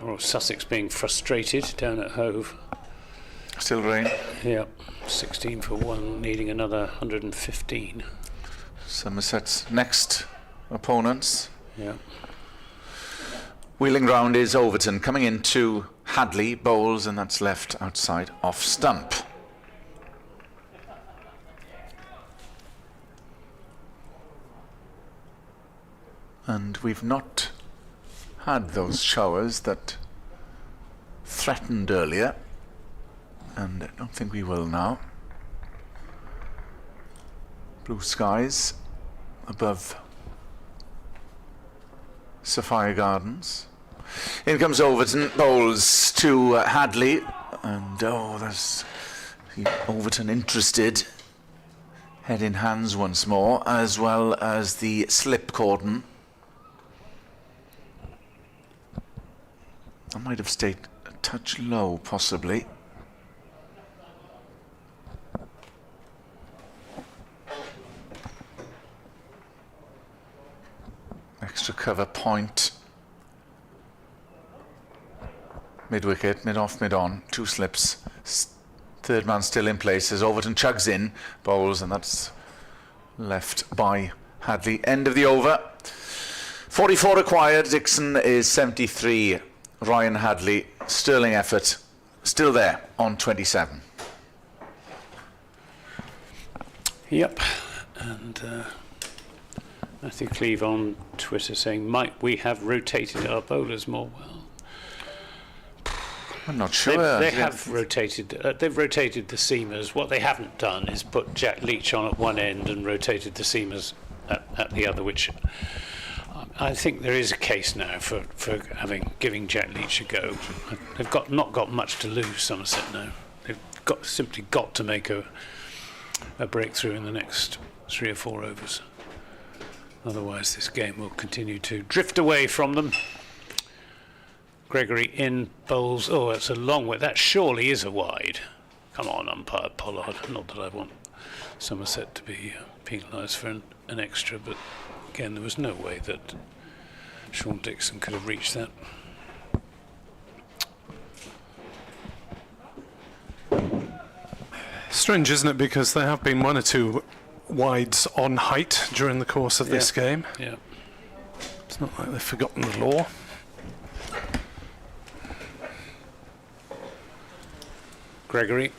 Speaker 3: Or Sussex being frustrated down at Hove.
Speaker 4: Still rain.
Speaker 3: Yeah, 16 for 1, needing another 115.
Speaker 4: Somerset's next opponents.
Speaker 3: Yeah.
Speaker 4: Wheeling round is Overton, coming into Hadley, bowls, and that's left outside off stump. And we've not had those showers that threatened earlier, and I don't think we will now. Blue skies above Sophia Gardens. In comes Overton, bowls to Hadley, and there's Overton interested. Head in hands once more, as well as the slip cordon. I might have stayed a touch low, possibly. Extra cover point. Mid-wicket, mid-off, mid-on. 2 slips. Third man still in place as Overton chugs in. Bowls, and that's left by Hadley. End of the over. 44 required. Dixon is 73. Ryan Hadley, sterling effort, still there on 27.
Speaker 3: Yep, and Matthew Cleave on Twitter saying, might we have rotated our bowlers more? Well,
Speaker 4: I'm not sure.
Speaker 3: They have rotated. They've rotated the seamers. What they haven't done is put Jack Leach on at one end and rotated the seamers at the other, which I think there is a case now for giving Jack Leach a go. They've not got much to lose, Somerset now. They've simply got to make a breakthrough in the next 3 or 4 overs. Otherwise, this game will continue to drift away from them. Gregory in, bowls. Oh, that's a long way. That surely is a wide. Come on, umpire Pollard. Not that I want Somerset to be penalised for an extra, but again, there was no way that Sean Dixon could have reached that.
Speaker 2: Strange, isn't it? Because there have been 1 or 2 wides on height during the course of this game.
Speaker 3: Yeah.
Speaker 2: It's not like they've forgotten the law.
Speaker 3: Gregory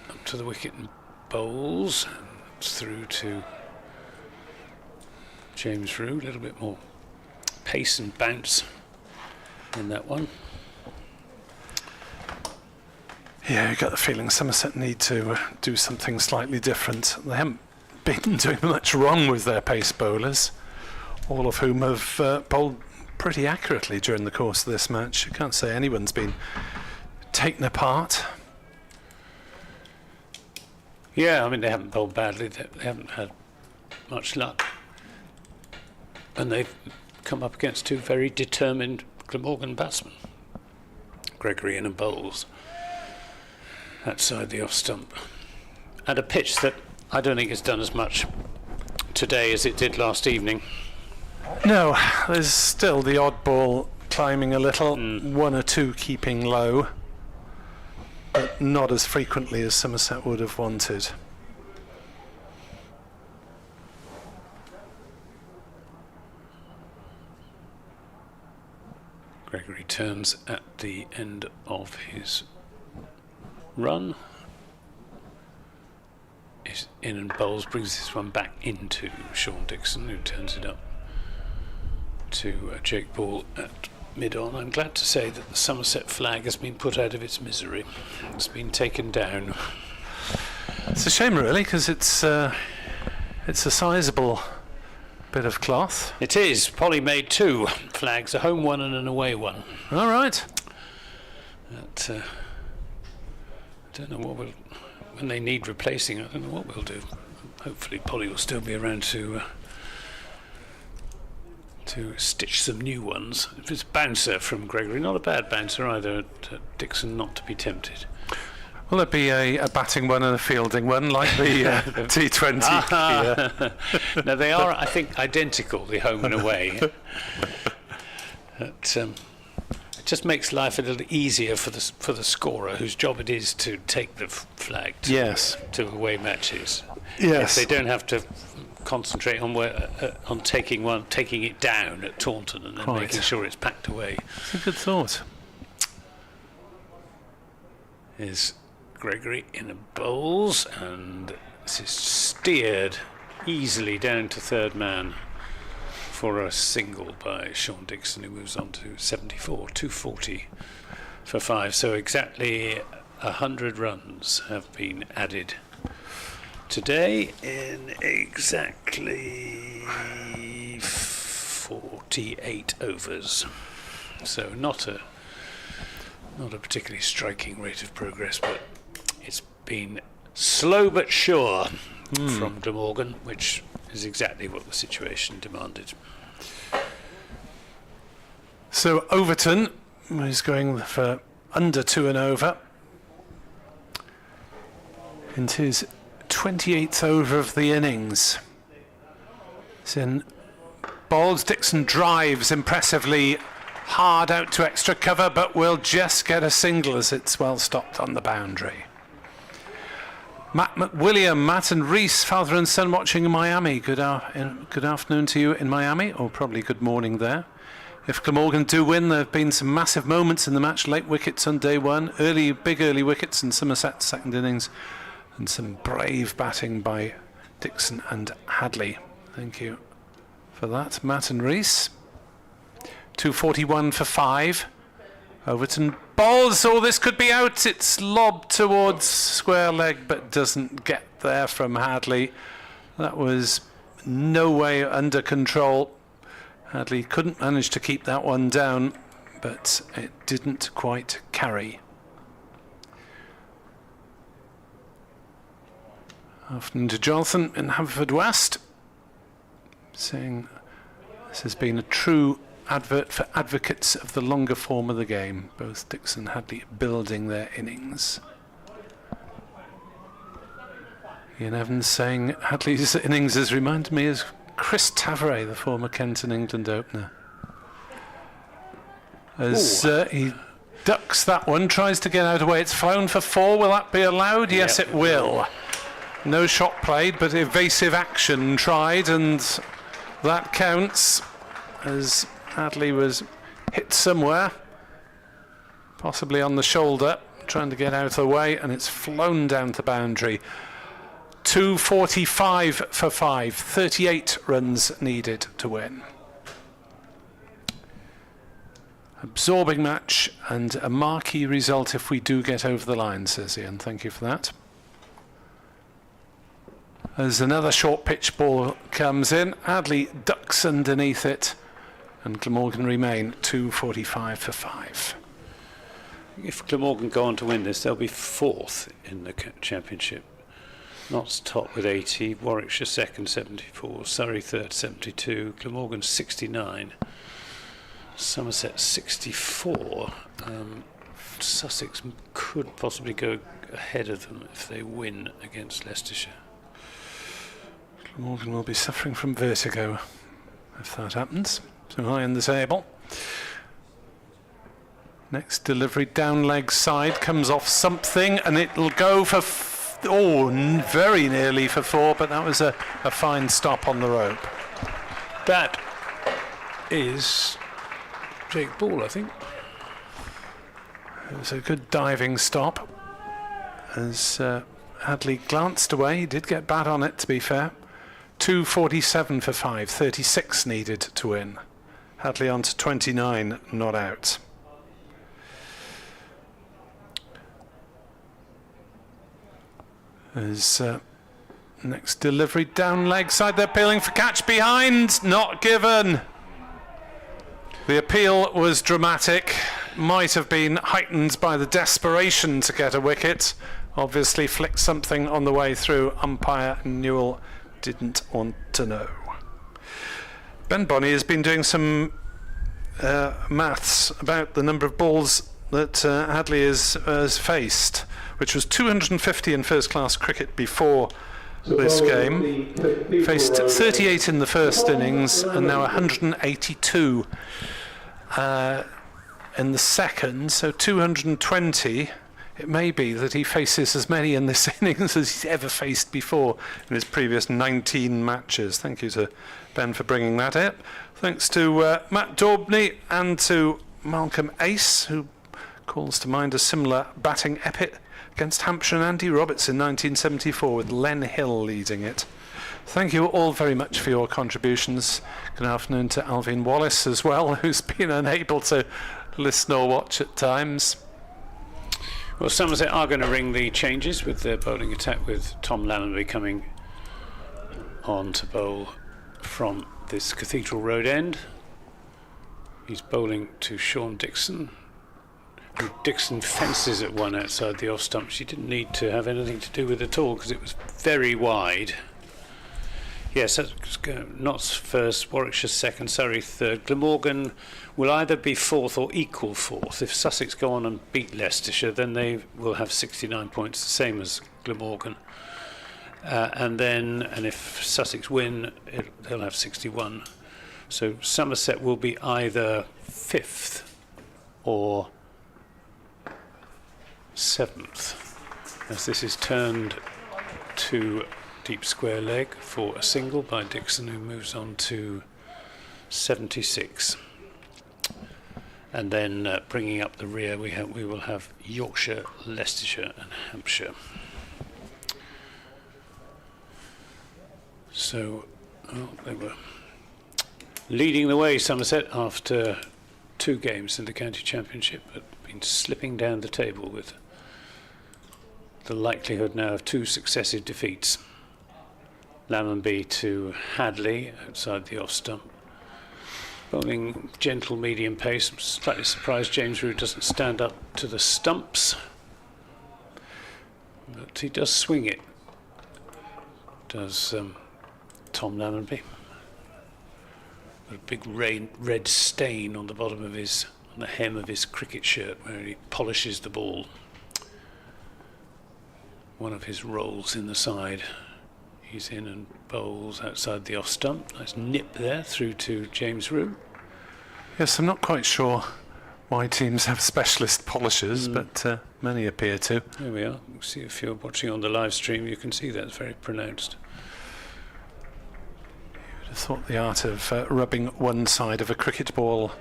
Speaker 3: up to the wicket and bowls. It's through to James Rew. A little bit more pace and bounce in that one.
Speaker 2: Yeah, you got the feeling Somerset need to do something slightly different. They haven't been doing much wrong with their pace bowlers, all of whom have bowled pretty accurately during the course of this match. You can't say anyone's been taken apart.
Speaker 3: Yeah, I mean, they haven't bowled badly. They haven't had much luck. And they've come up against 2 very determined Glamorgan batsmen, Gregory in and bowls, outside the off stump. And a pitch that I don't think has done as much today as it did last evening.
Speaker 2: No, there's still the odd ball climbing a little, 1 or 2 keeping low, but not as frequently as Somerset would have wanted.
Speaker 3: Gregory turns at the end of his run. Is in and bowls, brings this one back into Sean Dixon, who turns it up to Jake Ball at mid-on. I'm glad to say that the Somerset flag has been put out of its misery. It's been taken down.
Speaker 2: It's a shame, really, because it's a sizable bit of cloth.
Speaker 3: It is. Polly made 2 flags, a home one and an away one.
Speaker 2: All right.
Speaker 3: That, I don't know what we'll... When they need replacing, I don't know what we'll do. Hopefully Polly will still be around to stitch some new ones. If it's bouncer from Gregory, not a bad bouncer either, Dixon not to be tempted.
Speaker 2: Will it be a batting one and a fielding one, like the T20?
Speaker 3: Now they are, I think, identical, the home and away. But, just makes life a little easier for the scorer, whose job it is to take the flag to away matches.
Speaker 2: Yes.
Speaker 3: If they don't have to concentrate on taking it down at Taunton and then making sure it's packed away.
Speaker 2: It's a good thought.
Speaker 3: Is Gregory in the bowls, and this is steered easily down to third man for a single by Sean Dixon, who moves on to 74, 240 for 5. So exactly 100 runs have been added today in exactly 48 overs. So not a particularly striking rate of progress, but it's been slow but sure from Glamorgan, which is exactly what the situation demanded.
Speaker 2: So Overton is going for under 2 and over. Into his 28th over of the innings. It's in bowls. Dixon drives impressively hard out to extra cover, but will just get a single as it's well stopped on the boundary. Matt McWilliam, Matt and Reese, father and son, watching in Miami. Good afternoon to you in Miami, or probably good morning there. If Glamorgan do win, there have been some massive moments in the match. Late wickets on day one, big early wickets in Somerset second innings, and some brave batting by Dixon and Hadley. Thank you for that, Matt and Reese. 241 for 5. Overton bowls. Oh, this could be out. It's lobbed towards square leg, but doesn't get there from Hadley. That was no way under control. Hadley couldn't manage to keep that one down, but it didn't quite carry. Afternoon to Jonathan in Haverfordwest, saying this has been a true advert for advocates of the longer form of the game. Both Dixon and Hadley building their innings. Ian Evans saying Hadley's innings has reminded me of Chris Tavare, the former Kenton England opener. As he ducks that one, tries to get out of the way. It's flown for 4. Will that be allowed? Yes, it will. No shot played, but evasive action tried, and that counts as Hadley was hit somewhere, possibly on the shoulder, trying to get out of the way, and it's flown down the boundary. 245 for 5, 38 runs needed to win. Absorbing match and a marquee result if we do get over the line, says Ian. Thank you for that. As another short pitch ball comes in, Hadley ducks underneath it, and Glamorgan remain 245 for 5.
Speaker 3: If Glamorgan go on to win this, they'll be 4th in the championship. Notts top with 80, Warwickshire second 74, Surrey third 72, Glamorgan 69, Somerset 64. Sussex could possibly go ahead of them if they win against Leicestershire.
Speaker 2: Glamorgan will be suffering from vertigo if that happens. So high on the table. Next delivery down leg side comes off something, and it'll go for very nearly for 4, but that was a fine stop on the rope.
Speaker 3: That is Jake Ball, I think.
Speaker 2: It was a good diving stop as Hadley glanced away. He did get bat on it, to be fair. 247 for 5, 36 needed to win. Hadley on to 29, not out. As next delivery down leg side, they're appealing for catch behind, not given. The appeal was dramatic, might have been heightened by the desperation to get a wicket. Obviously flicked something on the way through. Umpire Newell didn't want to know. Ben Bonney has been doing some maths about the number of balls that Hadley has faced, which was 250 in first-class cricket before this game. Faced 38 in the first innings and now 182. in the second, so 220. It may be that he faces as many in this innings as he's ever faced before in his previous 19 matches. Thank you to Ben for bringing that up. Thanks to Matt Daubney and to Malcolm Ace, who calls to mind a similar batting epic against Hampshire and Andy Roberts in 1974, with Len Hill leading it. Thank you all very much for your contributions. Good afternoon to Alvin Wallace as well, who's been unable to listen or watch at times.
Speaker 3: Well, Somerset are going to ring the changes with their bowling attack, with Tom Lammonby coming on to bowl from this Cathedral Road end. He's bowling to Sean Dixon. Dixon fences at one outside the off stump. She didn't need to have anything to do with it at all because it was very wide. Yes, Notts first, Warwickshire second, Surrey third. Glamorgan will either be fourth or equal fourth. If Sussex go on and beat Leicestershire, then they will have 69 points, the same as Glamorgan. And if Sussex win, they'll have 61. So Somerset will be either fifth or seventh, as this is turned to deep square leg for a single by Dixon, who moves on to 76. And then bringing up the rear, we will have Yorkshire, Leicestershire and Hampshire. So they were leading the way, Somerset, after 2 games in the county championship, but been slipping down the table with the likelihood now of 2 successive defeats. Lammonby to Hadley outside the off stump, bowling gentle medium pace. I'm slightly surprised James Rew doesn't stand up to the stumps, but he does swing it, does Tom Lammonby. A big red stain on the bottom of on the hem of his cricket shirt where he polishes the ball. One of his rolls in the side. He's in and bowls outside the off stump. Nice nip there through to James Rew.
Speaker 2: Yes, I'm not quite sure why teams have specialist polishers, but many appear to.
Speaker 3: There we are. See, if you're watching on the live stream, you can see that's very pronounced.
Speaker 2: I thought the art of rubbing one side of a cricket ball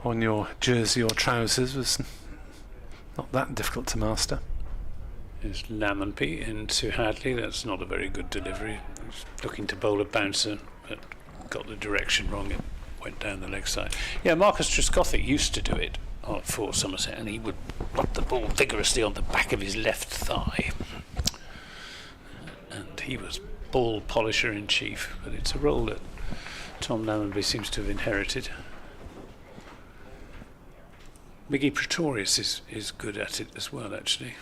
Speaker 2: on your jersey or trousers was not that difficult to master.
Speaker 3: There's Lammonby into Hadley. That's not a very good delivery. He's looking to bowl a bouncer, but got the direction wrong. It went down the leg side. Yeah, Marcus Trescothick used to do it for Somerset, and he would rub the ball vigorously on the back of his left thigh. And he was ball polisher in chief, but it's a role that Tom Lammonby seems to have inherited. Miggy Pretorius is good at it as well, actually.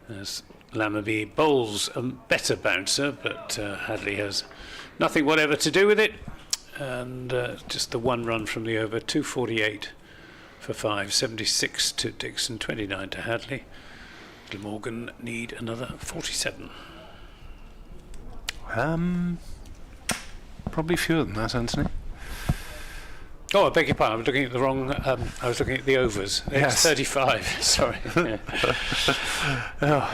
Speaker 3: As Lammonby bowls a better bouncer, but Hadley has nothing whatever to do with it, and just the 1 run from the over. 248 for 5, 76 to Dixon, 29 to Hadley. Glamorgan need another 47.
Speaker 2: Probably fewer than that, Anthony.
Speaker 3: Oh, I beg your pardon. I was looking at the wrong. I was looking at the overs. It's 35. Sorry. Yeah.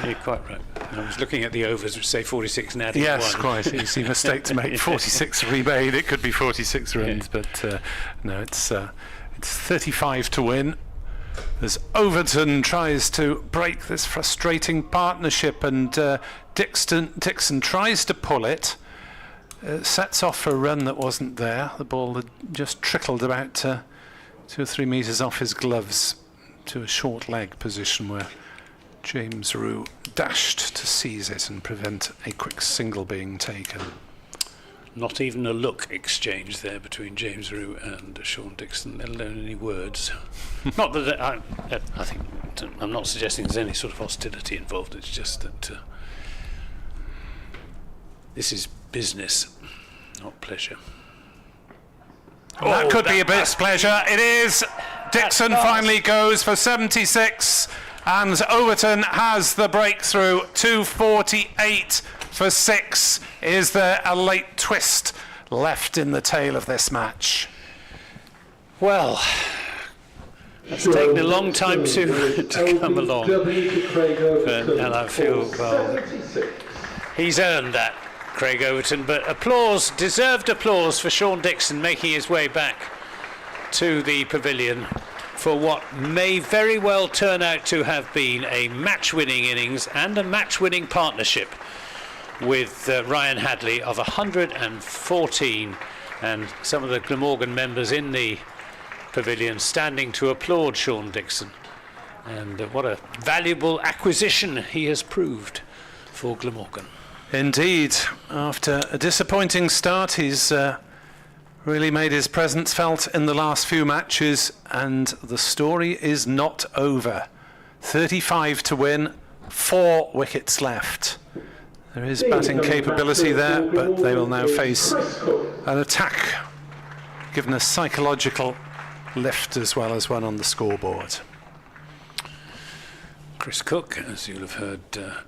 Speaker 3: You're quite right. I was looking at the overs, which say 46 and adding 1.
Speaker 2: Yes, quite easy mistake to make. 46 remade. It could be 46 runs, but no, it's 35 to win. As Overton tries to break this frustrating partnership, and Dixon tries to pull it. Sets off for a run that wasn't there. The ball had just trickled about 2 or 3 metres off his gloves to a short leg position where James Rew dashed to seize it and prevent a quick single being taken.
Speaker 3: Not even a look exchange there between James Rew and Sean Dixon, let alone any words. Not that I think I'm not suggesting there's any sort of hostility involved. It's just that this is business, not pleasure.
Speaker 2: That could be a bit of pleasure. It is. Dixon finally goes for 76, and Overton has the breakthrough. 248 for 6. Is there a late twist left in the tail of this match?
Speaker 3: Well, it's taken a long time to come along. And I feel, well, he's earned that, Craig Overton. But applause, deserved applause for Sean Dixon making his way back to the pavilion for what may very well turn out to have been a match-winning innings and a match-winning partnership with Ryan Hadley of 114, and some of the Glamorgan members in the pavilion standing to applaud Sean Dixon. And what a valuable acquisition he has proved for Glamorgan.
Speaker 2: Indeed, after a disappointing start, he's really made his presence felt in the last few matches, and the story is not over. 35 to win, 4 wickets left. There is batting capability there, but they will now face an attack, given a psychological lift as well as one on the scoreboard.
Speaker 3: Chris Cook, as you'll have heard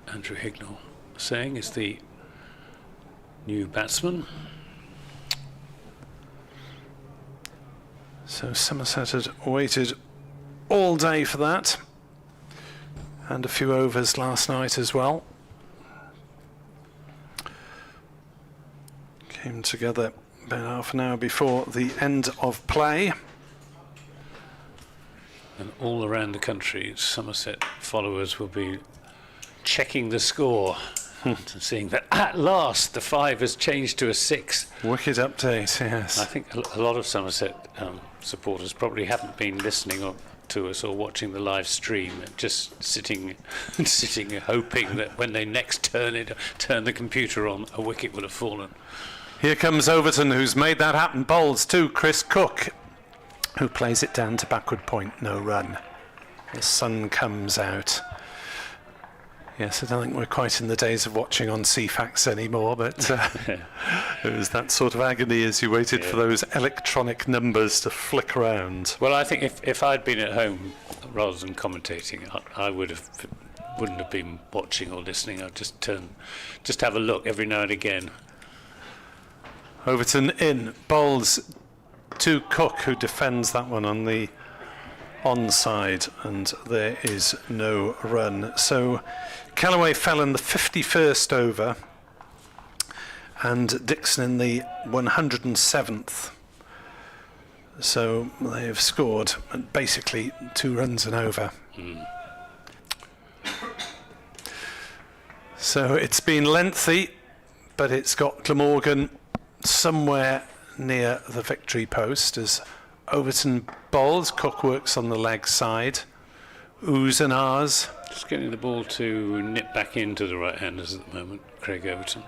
Speaker 3: Andrew Hignell saying, is the new batsman.
Speaker 2: So Somerset had waited all day for that, and a few overs last night as well. Came together about half an hour before the end of play.
Speaker 3: And all around the country, Somerset followers will be checking the score and seeing that at last the 5 has changed to a 6.
Speaker 2: Wicket update, yes.
Speaker 3: I think a lot of Somerset supporters probably haven't been listening to us or watching the live stream, just sitting hoping that when they next turn the computer on, a wicket will have fallen.
Speaker 2: Here comes Overton, who's made that happen. Bowls to Chris Cook, who plays it down to backward point, no run. The sun comes out. Yes, I don't think we're quite in the days of watching on CFAX anymore, but it was that sort of agony as you waited for those electronic numbers to flick around.
Speaker 3: Well, I think if I'd been at home rather than commentating, I wouldn't have been watching or listening. I'd just have a look every now and again.
Speaker 2: Overton in, bowls to Cook, who defends that one on the onside, and there is no run. So Callaway fell in the 51st over and Dixon in the 107th. So they have scored basically 2 runs and over. So it's been lengthy, but it's got Glamorgan somewhere near the victory post as Overton bowls. Cook works on the leg side. Oohs and ahs.
Speaker 3: Just getting the ball to nip back into the right-handers at the moment, Craig Overton.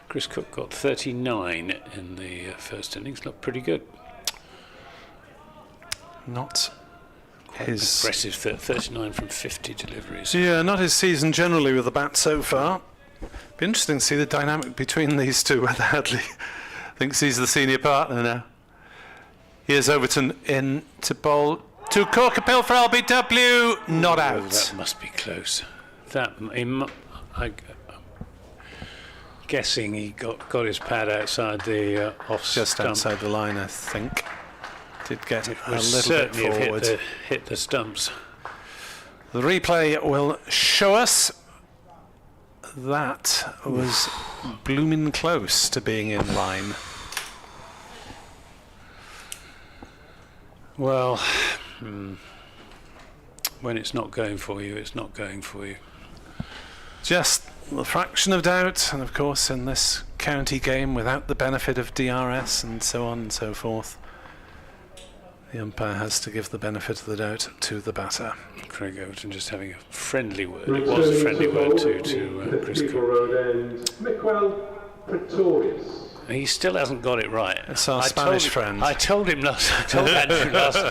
Speaker 3: Chris Cook got 39 in the first innings. Looked pretty good.
Speaker 2: Not
Speaker 3: Quite
Speaker 2: his...
Speaker 3: impressive, 39 from 50 deliveries.
Speaker 2: Yeah, not his season generally with the bat so far. Be interesting to see the dynamic between these two, whether Hadley thinks he's the senior partner now. Here's Overton in to bowl to Cook, a pill for LBW, not out.
Speaker 3: That must be close. I'm guessing he got his pad outside the off
Speaker 2: Just
Speaker 3: stump.
Speaker 2: outside the line, I think. Did get a little bit
Speaker 3: Certainly have
Speaker 2: forward.
Speaker 3: hit the stumps.
Speaker 2: The replay will show us that was blooming close to being in line.
Speaker 3: Well, when it's not going for you, it's not going for you.
Speaker 2: Just a fraction of doubt, and of course in this county game without the benefit of DRS and so on and so forth, the umpire has to give the benefit of the doubt to the batter.
Speaker 3: Craig Overton just having a friendly word. It was a friendly word to Chris Cook. He still hasn't got it right.
Speaker 2: It's our Spanish friend.
Speaker 3: I told Andrew last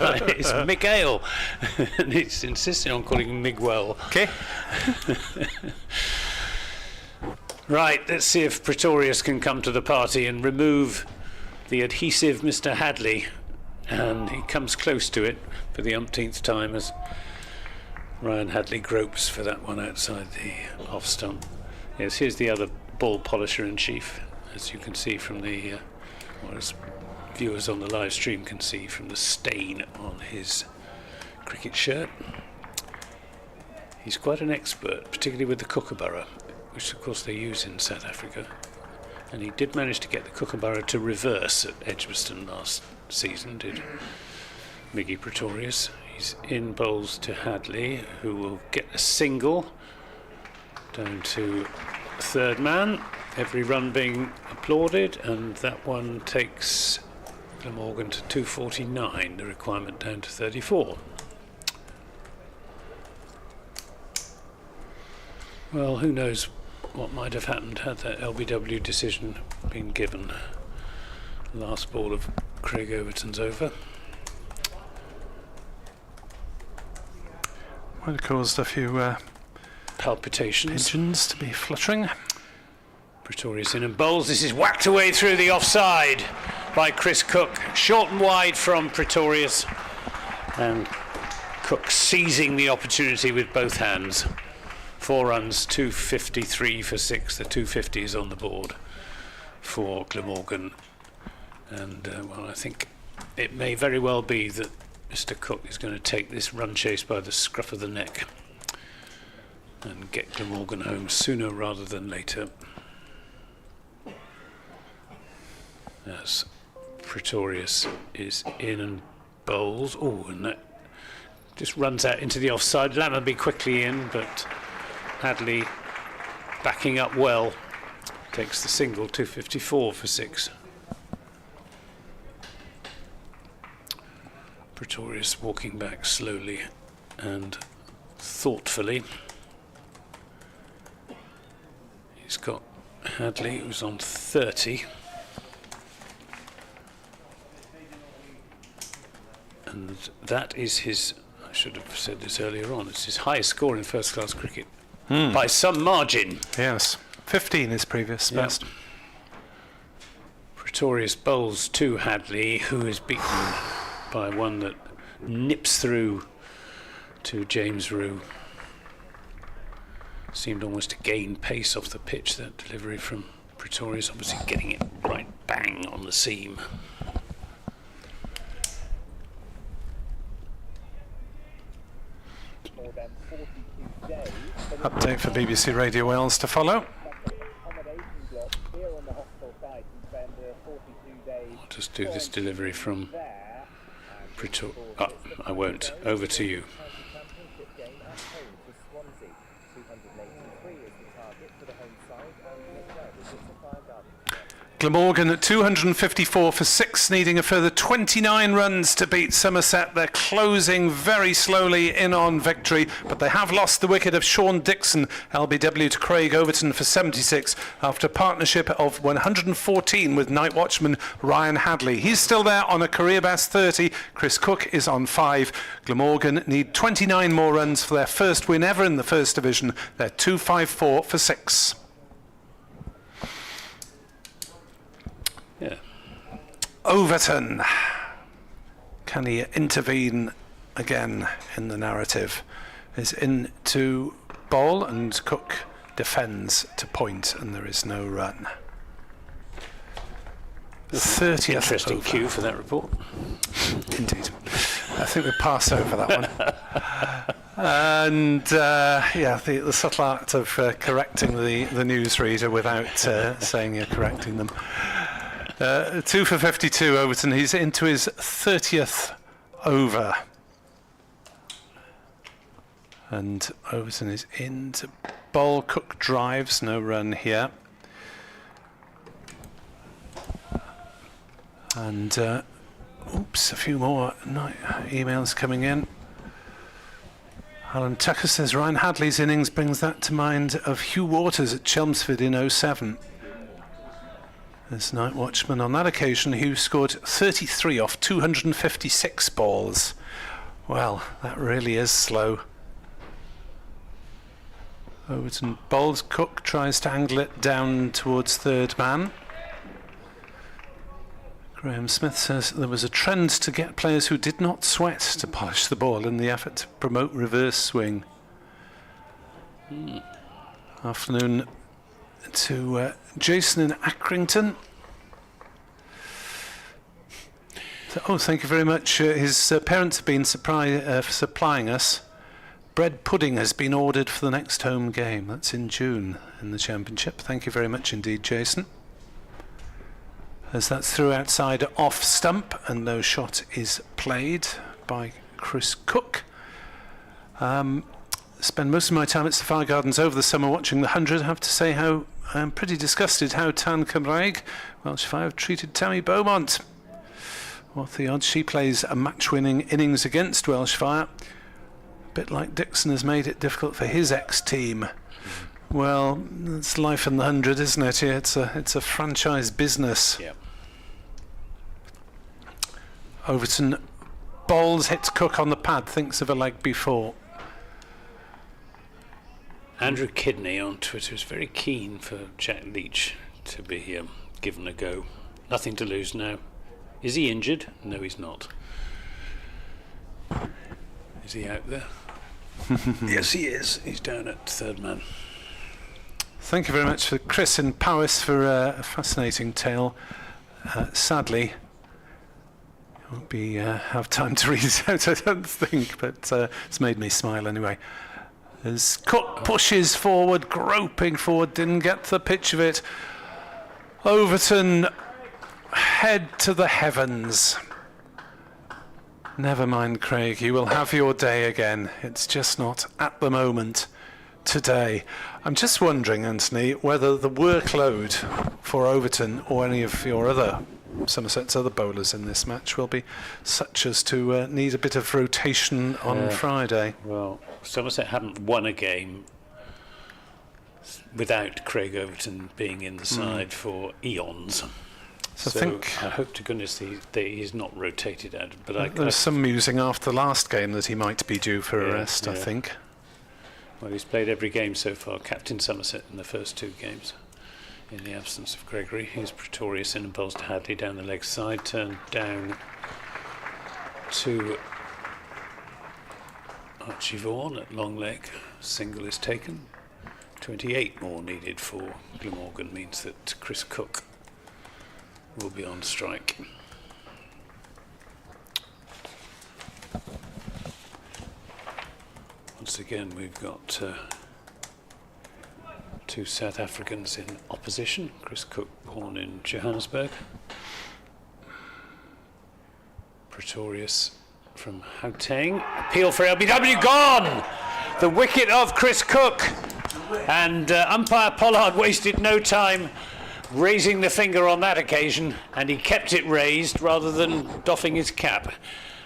Speaker 3: night it's Miguel, and he's insisting on calling him Miguel.
Speaker 2: Okay.
Speaker 3: Right, let's see if Pretorius can come to the party and remove the adhesive Mr. Hadley. And he comes close to it for the umpteenth time as Ryan Hadley gropes for that one outside the off stump. Yes, here's the other ball polisher in chief, as you can see from the viewers on the live stream can see from the stain on his cricket shirt. He's quite an expert, particularly with the kookaburra, which of course they use in South Africa. And he did manage to get the kookaburra to reverse at Edgbaston last season, did Miggy Pretorius. He's in bowls to Hadley, who will get a single down to third man. Every run being applauded, and that one takes Glamorgan to 249, the requirement down to 34. Well, who knows what might have happened had that LBW decision been given. The last ball of Craig Overton's over.
Speaker 2: Might have caused a few
Speaker 3: Palpitations.
Speaker 2: pigeons to be fluttering.
Speaker 3: Pretorius in and bowls. This is whacked away through the offside by Chris Cook. Short and wide from Pretorius. And Cook seizing the opportunity with both hands. 4 runs, 253 for 6. The 250 is on the board for Glamorgan. And, well, I think it may very well be that Mr. Cook is going to take this run chase by the scruff of the neck and get Glamorgan home sooner rather than later. As Pretorius is in and bowls. Oh, and that just runs out into the offside. Lammerby quickly in, but Hadley backing up well. Takes the single, 254 for 6. Pretorius walking back slowly and thoughtfully. He's got Hadley, who's on 30. And that is his, I should have said this earlier on, it's his highest score in first-class cricket. By some margin.
Speaker 2: Yes, 15 is previous best.
Speaker 3: Pretorius bowls to Hadley, who is beaten by one that nips through to James Rue. Seemed almost to gain pace off the pitch, that delivery from Pretorius, obviously getting it right bang on the seam.
Speaker 6: More than 42 days.
Speaker 2: Update for BBC Radio Wales to follow.
Speaker 6: Accommodation block here on the hospital site and spend 42 days.
Speaker 3: I'll just do this delivery from
Speaker 6: There.
Speaker 3: Pretorius. I won't. Over to you.
Speaker 6: Championship game at home to Swansea. 283 is the target for the home side, and it does. It's a 5 garden.
Speaker 2: Glamorgan at 254 for 6, needing a further 29 runs to beat Somerset. They're closing very slowly in on victory, but they have lost the wicket of Sean Dixon, LBW, to Craig Overton for 76 after a partnership of 114 with night watchman Ryan Hadley. He's still there on a career best 30. Chris Cook is on 5. Glamorgan need 29 more runs for their first win ever in the First Division. They're 254 for 6.
Speaker 3: Yeah.
Speaker 2: Overton. Can he intervene again in the narrative? Is in to bowl and Cook defends to point and there is no run. 30th
Speaker 3: Interesting
Speaker 2: over.
Speaker 3: cue for that report.
Speaker 2: Indeed. I think we pass over that one. And the subtle art of correcting the newsreader without saying you're correcting them. 2 for 52, Overton. He's into his 30th over. And Overton is in to bowl. Cook drives, no run here. And, a few more emails coming in. Alan Tucker says Ryan Hadley's innings brings that to mind of Hugh Waters at Chelmsford in 07. As night watchman on that occasion, Hugh scored 33 off 256 balls. Well, that really is slow. Overton bowls. Cook tries to angle it down towards third man. Graham Smith says there was a trend to get players who did not sweat to polish the ball in the effort to promote reverse swing. Afternoon to Jason in Accrington. Oh, thank you very much. His parents have been supplying us. Bread pudding has been ordered for the next home game. That's in June in the Championship. Thank you very much indeed, Jason. As that's through outside off stump, and no shot is played by Chris Cook. Spend most of my time at Sapphire Gardens over the summer watching the 100. I have to say how I'm pretty disgusted how Tan Cymraeg, Welsh Fire, have treated Tammy Beaumont. What the odds? She plays a match-winning innings against Welsh Fire. A bit like Dixon has made it difficult for his ex-team. Well, it's life in the 100, isn't it? It's a franchise business.
Speaker 3: Yep.
Speaker 2: Overton bowls, hits Cook on the pad, thinks of a leg before.
Speaker 3: Andrew Kidney on Twitter is very keen for Jack Leach to be given a go. Nothing to lose now. Is he injured? No, he's not. Is he out there? Yes, he is. He's down at third man.
Speaker 2: Thank you very much for Chris in Powys for a fascinating tale. Sadly, I won't have time to read it out, I don't think, but it's made me smile anyway. As Cook pushes forward, groping forward, didn't get the pitch of it. Overton head to the heavens. Never mind, Craig, you will have your day again. It's just not at the moment today. I'm just wondering, Anthony, whether the workload for Overton or any of your other Somerset's other bowlers in this match will be such as to need a bit of rotation on Friday.
Speaker 3: Well, Somerset haven't won a game without Craig Overton being in the side for eons. So I hope to goodness that he's not rotated out. But
Speaker 2: there's some musing after the last game that he might be due for a rest, I think.
Speaker 3: Well, he's played every game so far, captain Somerset in the first 2 games. In the absence of Gregory, he's Pretorius in and bowls to Hadley down the leg side, turned down to Archie Vaughan at long leg. Single is taken. 28 more needed for Glamorgan means that Chris Cook will be on strike. Once again, we've got 2 South Africans in opposition. Chris Cook, born in Johannesburg. Pretorius from Gauteng. Appeal for LBW gone! The wicket of Chris Cook. And umpire Pollard wasted no time raising the finger on that occasion, and he kept it raised rather than doffing his cap.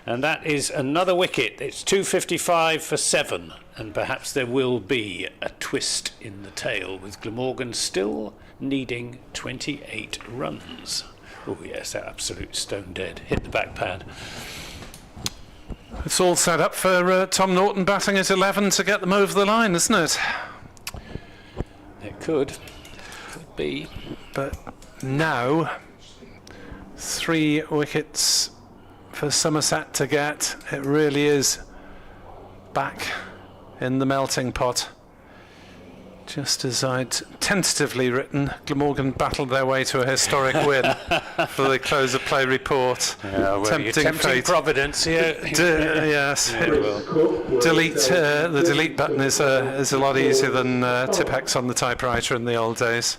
Speaker 3: And that is another wicket. It's 255 for 7, and perhaps there will be a twist in the tale with Glamorgan still needing 28 runs. Oh yes, absolute stone dead. Hit the back pad.
Speaker 2: It's all set up for Tom Norton batting at 11 to get them over the line, isn't it?
Speaker 3: It could be.
Speaker 2: But now, 3 wickets for Somerset to get. It really is back in the melting pot. Just as I'd tentatively written, Glamorgan battled their way to a historic win for the close of play report.
Speaker 3: Yeah, well, tempting fate. Providence.
Speaker 2: Yes. Delete. The delete button is a lot easier than Tipex on the typewriter in the old days.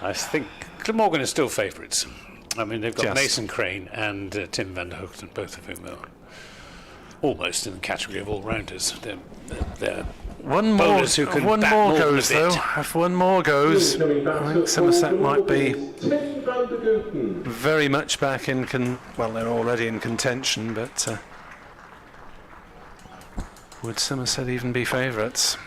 Speaker 3: I think Glamorgan are still favourites. I mean, they've got
Speaker 2: Just.
Speaker 3: Mason Crane and Tim van der Hoogten, both of whom are almost in the category of all-rounders. They're
Speaker 2: one more goes though. If one more goes, I think Somerset might be very much back in. Well, they're already in contention, but would Somerset even be favourites?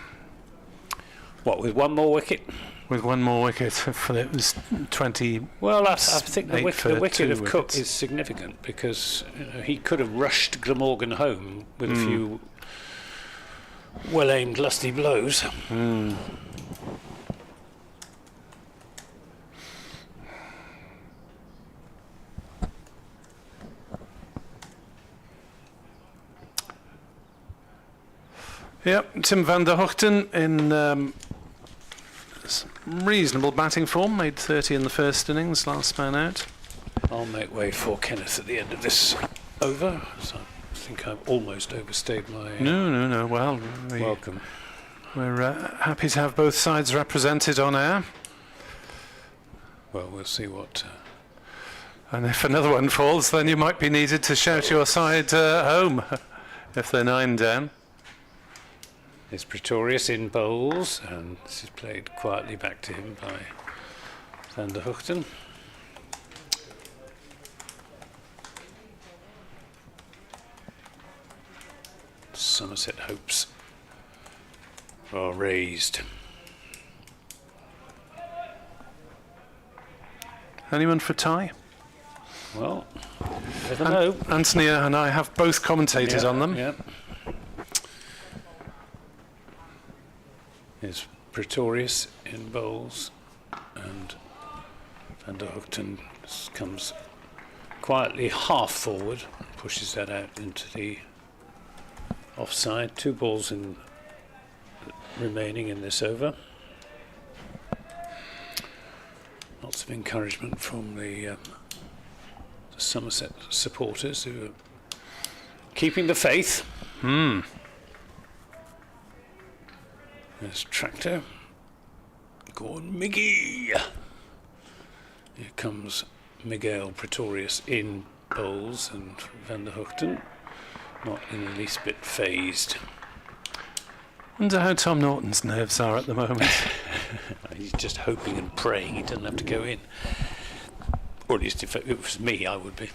Speaker 3: What, with one more wicket?
Speaker 2: With one more wicket, if it was 20.
Speaker 3: Well, I think the wicket of Cook
Speaker 2: wickets
Speaker 3: is significant because he could have rushed Glamorgan home with a few well-aimed, lusty blows.
Speaker 2: Yep, Tim van der Hoogten in reasonable batting form, made 30 in the first innings, last man out.
Speaker 3: I'll make way for Kenneth at the end of this over. So I think I've almost overstayed my
Speaker 2: No. Well,
Speaker 3: welcome.
Speaker 2: we're happy to have both sides represented on air.
Speaker 3: Well, we'll see what...
Speaker 2: And if another one falls, then you might be needed to shout your side home if they're 9 down.
Speaker 3: It's Pretorius in bowls, and this is played quietly back to him by Van der Hoogten. Somerset hopes are raised.
Speaker 2: Anyone for tie?
Speaker 3: Well, never know.
Speaker 2: Anthony and I have both commentated on them.
Speaker 3: Yeah. Is Pretorius in bowls, and Van der Hoogten comes quietly half forward, pushes that out into the offside. 2 balls in remaining in this over. Lots of encouragement from the Somerset supporters who are keeping the faith. There's Tractor. Go on, Miggy. Here comes Miguel Pretorius in bowls, and Van der Hoogten not in the least bit phased.
Speaker 2: Wonder how Tom Norton's nerves are at the moment.
Speaker 3: He's just hoping and praying he doesn't have to go in. Or at least if it was me, I would be.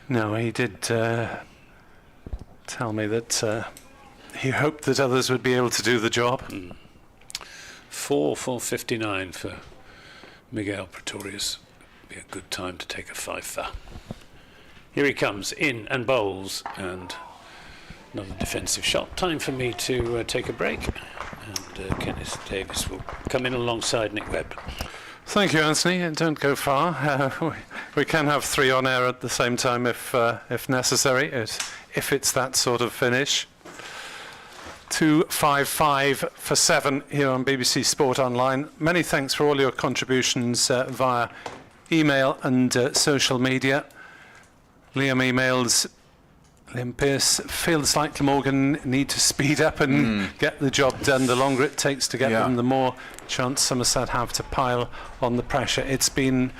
Speaker 2: No, he did tell me that he hoped that others would be able to do the job.
Speaker 3: 4-4-59 for Miguel Pretorius. Be a good time to take a fifer. Here he comes, in and bowls, and another defensive shot. Time for me to take a break, and Kenneth Davis will come in alongside Nick Webb.
Speaker 2: Thank you, Anthony. Don't go far. We can have 3 on air at the same time if necessary, if it's that sort of finish. 255 for 7 here on BBC Sport Online. Many thanks for all your contributions via email and social media. Liam emails, Liam Pearce, feels like Glamorgan need to speed up and get the job done. The longer it takes to get them, the more chance Somerset have to pile on the pressure. It's been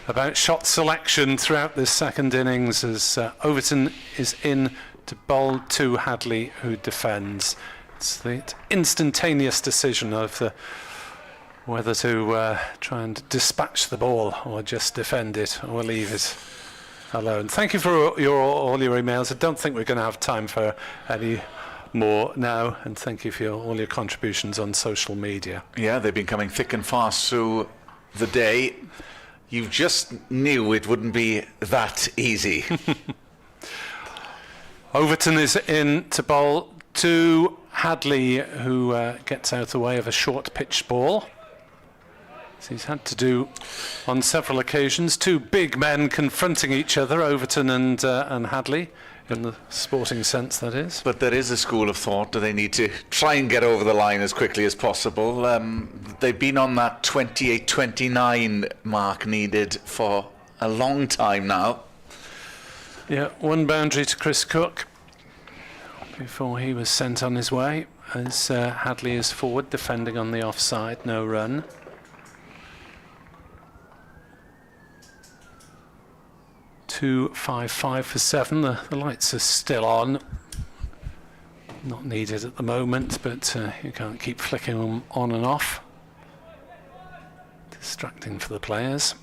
Speaker 2: about shot selection throughout this second innings as Overton is in to bowl to Hadley, who defends. It's the instantaneous decision of whether to try and dispatch the ball or just defend it or leave it alone. Thank you for all your emails. I don't think we're going to have time for any more now, and thank you for all your contributions on social media.
Speaker 4: Yeah, they've been coming thick and fast through the day. You just knew it wouldn't be that easy.
Speaker 2: Overton is in to bowl to Hadley, who gets out of the way of a short pitch ball. So he's had to do on several occasions. 2 big men confronting each other, Overton and Hadley, in the sporting sense, that is.
Speaker 4: But there is a school of thought that they need to try and get over the line as quickly as possible. They've been on that 28-29 mark needed for a long time now.
Speaker 2: Yeah, 1 boundary to Chris Cook before he was sent on his way, as Hadley is forward defending on the offside, no run. Two 5-5 for 7. The lights are still on. Not needed at the moment, but you can't keep flicking them on and off. Distracting for the players.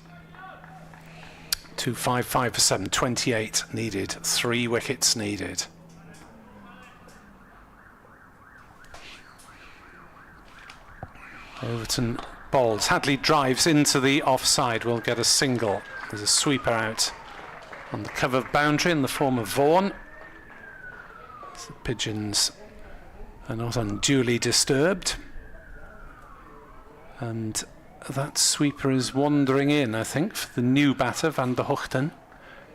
Speaker 2: 2-5-5 for 7. 28 needed. 3 wickets needed. Overton bowls. Hadley drives into the offside. Will get a single. There's a sweeper out on the cover of boundary in the form of Vaughan. The pigeons are not unduly disturbed. And that sweeper is wandering in, I think, for the new batter, Van der Hoogten,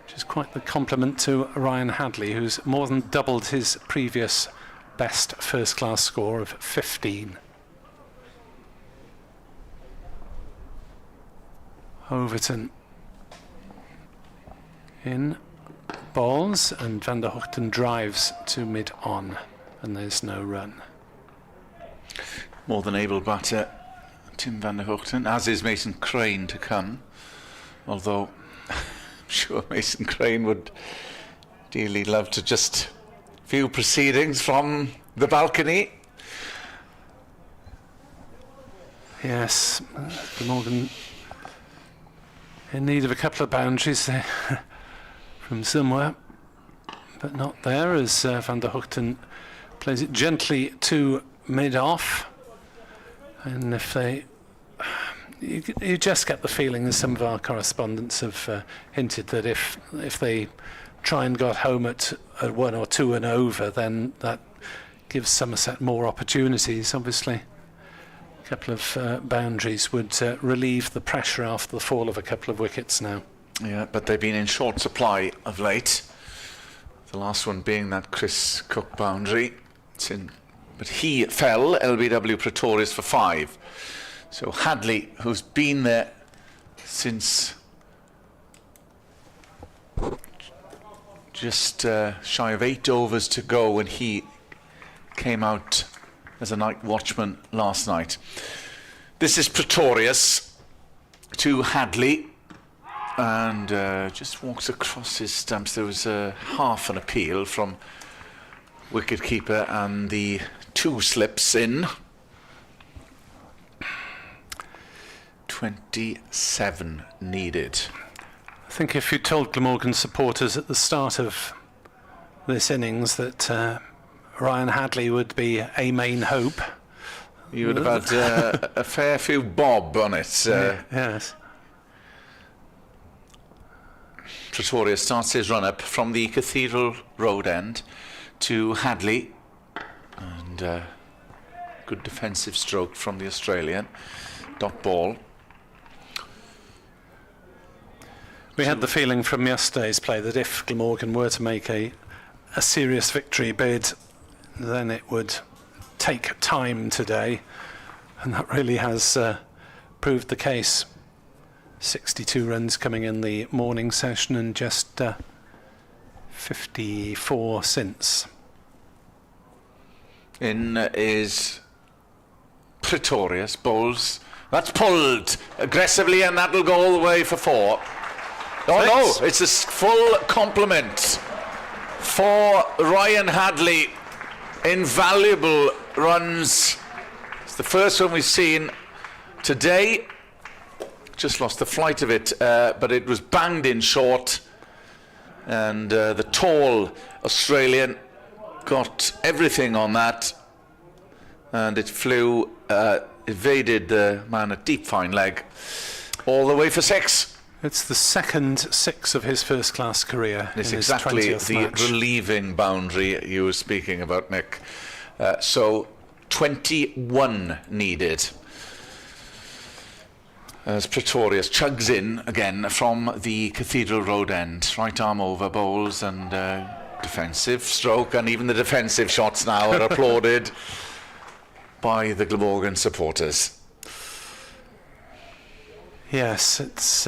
Speaker 2: which is quite the compliment to Ryan Hadley, who's more than doubled his previous best first-class score of 15. Overton in balls, and Van der Hoogten drives to mid-on, and there's no run.
Speaker 4: More than able batter Tim Van der Hoogten, as is Mason Crane to come, although I'm sure Mason Crane would dearly love to just view proceedings from the balcony.
Speaker 2: Yes, Glamorgan in need of a couple of boundaries there from somewhere, but not there, as Van der Hoogten plays it gently to mid-off. And if they... You just get the feeling, as some of our correspondents have hinted, that if they try and got home at 1 or 2 and over, then that gives Somerset more opportunities. Obviously, a couple of boundaries would relieve the pressure after the fall of a couple of wickets now.
Speaker 4: Yeah, but they've been in short supply of late. The last one being that Chris Cook boundary. But he fell, LBW Pretorius, for 5. So Hadley, who's been there since just shy of 8 overs to go when he came out as a night watchman last night. This is Pretorius to Hadley, and just walks across his stumps. There was half an appeal from wicketkeeper, and the 2 slips in. 27 needed.
Speaker 2: I think if you told Glamorgan supporters at the start of this innings that Ryan Hadley would be a main hope,
Speaker 4: you would have had a fair few bob on it.
Speaker 2: Yes.
Speaker 4: Pretorius starts his run-up from the Cathedral Road end to Hadley, and good defensive stroke from the Australian. Dot ball.
Speaker 2: We had the feeling from yesterday's play that if Glamorgan were to make a serious victory bid, then it would take time today, and that really has proved the case. 62 runs coming in the morning session, and just 54 since.
Speaker 4: In is Pretorius, bowls. That's pulled aggressively, and that'll go all the way for 4. Oh no, it's a full complement for Ryan Hadley. Invaluable runs. It's the first one we've seen today. Just lost the flight of it, but it was banged in short, and the tall Australian got everything on that, and it flew, evaded the man at deep fine leg all the way for 6.
Speaker 2: It's the second 6 of his first-class career.
Speaker 4: It's
Speaker 2: in his
Speaker 4: exactly
Speaker 2: 20th
Speaker 4: the
Speaker 2: match.
Speaker 4: relieving boundary you were speaking about, Nick. So 21 needed. As Pretorius chugs in again from the Cathedral Road end. Right arm over, bowls, and defensive stroke, and even the defensive shots now are applauded by the Glamorgan supporters.
Speaker 2: Yes, it's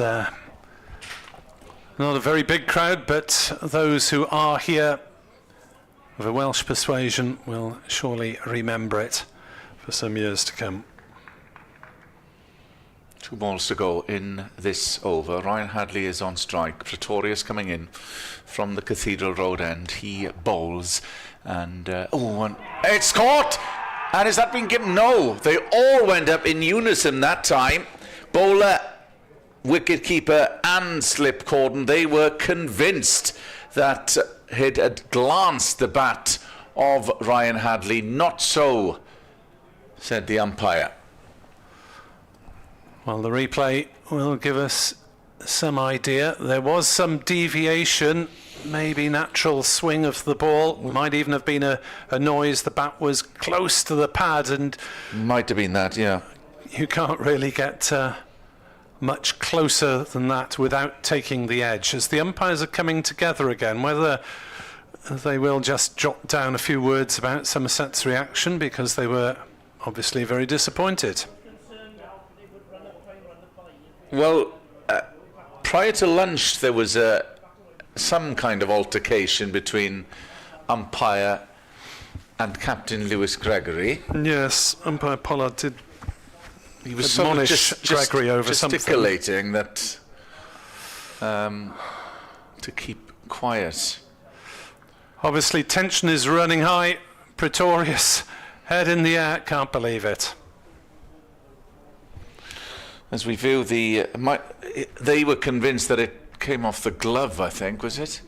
Speaker 2: not a very big crowd, but those who are here of a Welsh persuasion will surely remember it for some years to come.
Speaker 4: 2 balls to go in this over. Ryan Hadley is on strike. Pretorius coming in from the Cathedral Road end. He bowls, and and it's caught! And has that been given? No, they all went up in unison that time. Bowler, wicketkeeper and slip cordon, they were convinced that it had glanced the bat of Ryan Hadley. Not so, said the umpire.
Speaker 2: Well, the replay will give us some idea. There was some deviation, maybe natural swing of the ball. Might even have been a noise. The bat was close to the pad, and
Speaker 4: Might have been that, yeah.
Speaker 2: you can't really get much closer than that without taking the edge. As the umpires are coming together again, whether they will just jot down a few words about Somerset's reaction, because they were obviously very disappointed.
Speaker 4: Well, prior to lunch, there was some kind of altercation between umpire and Captain Lewis Gregory.
Speaker 2: Yes, umpire Pollard did.
Speaker 4: He was sort of
Speaker 2: admonish Gregory over something.
Speaker 4: gesticulating that to keep quiet.
Speaker 2: Obviously, tension is running high. Pretorius, head in the air, can't believe it.
Speaker 4: As we view they were convinced that it came off the glove, I think, was it?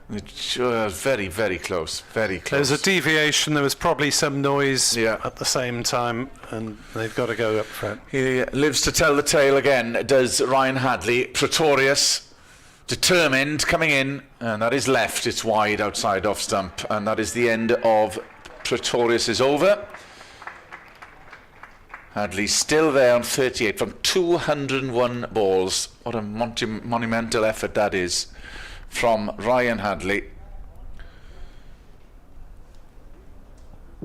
Speaker 4: It was very, very close, very close.
Speaker 2: There was a deviation, there was probably some noise
Speaker 4: Yeah.
Speaker 2: at the same time, and they've got to go up for it.
Speaker 4: He lives to tell the tale again, does Ryan Hadley. Pretorius, determined, coming in, and that is left, it's wide outside off stump, and that is the end of Pretorius's over. Hadley still there on 38 from 201 balls. What a monumental effort that is from Ryan Hadley.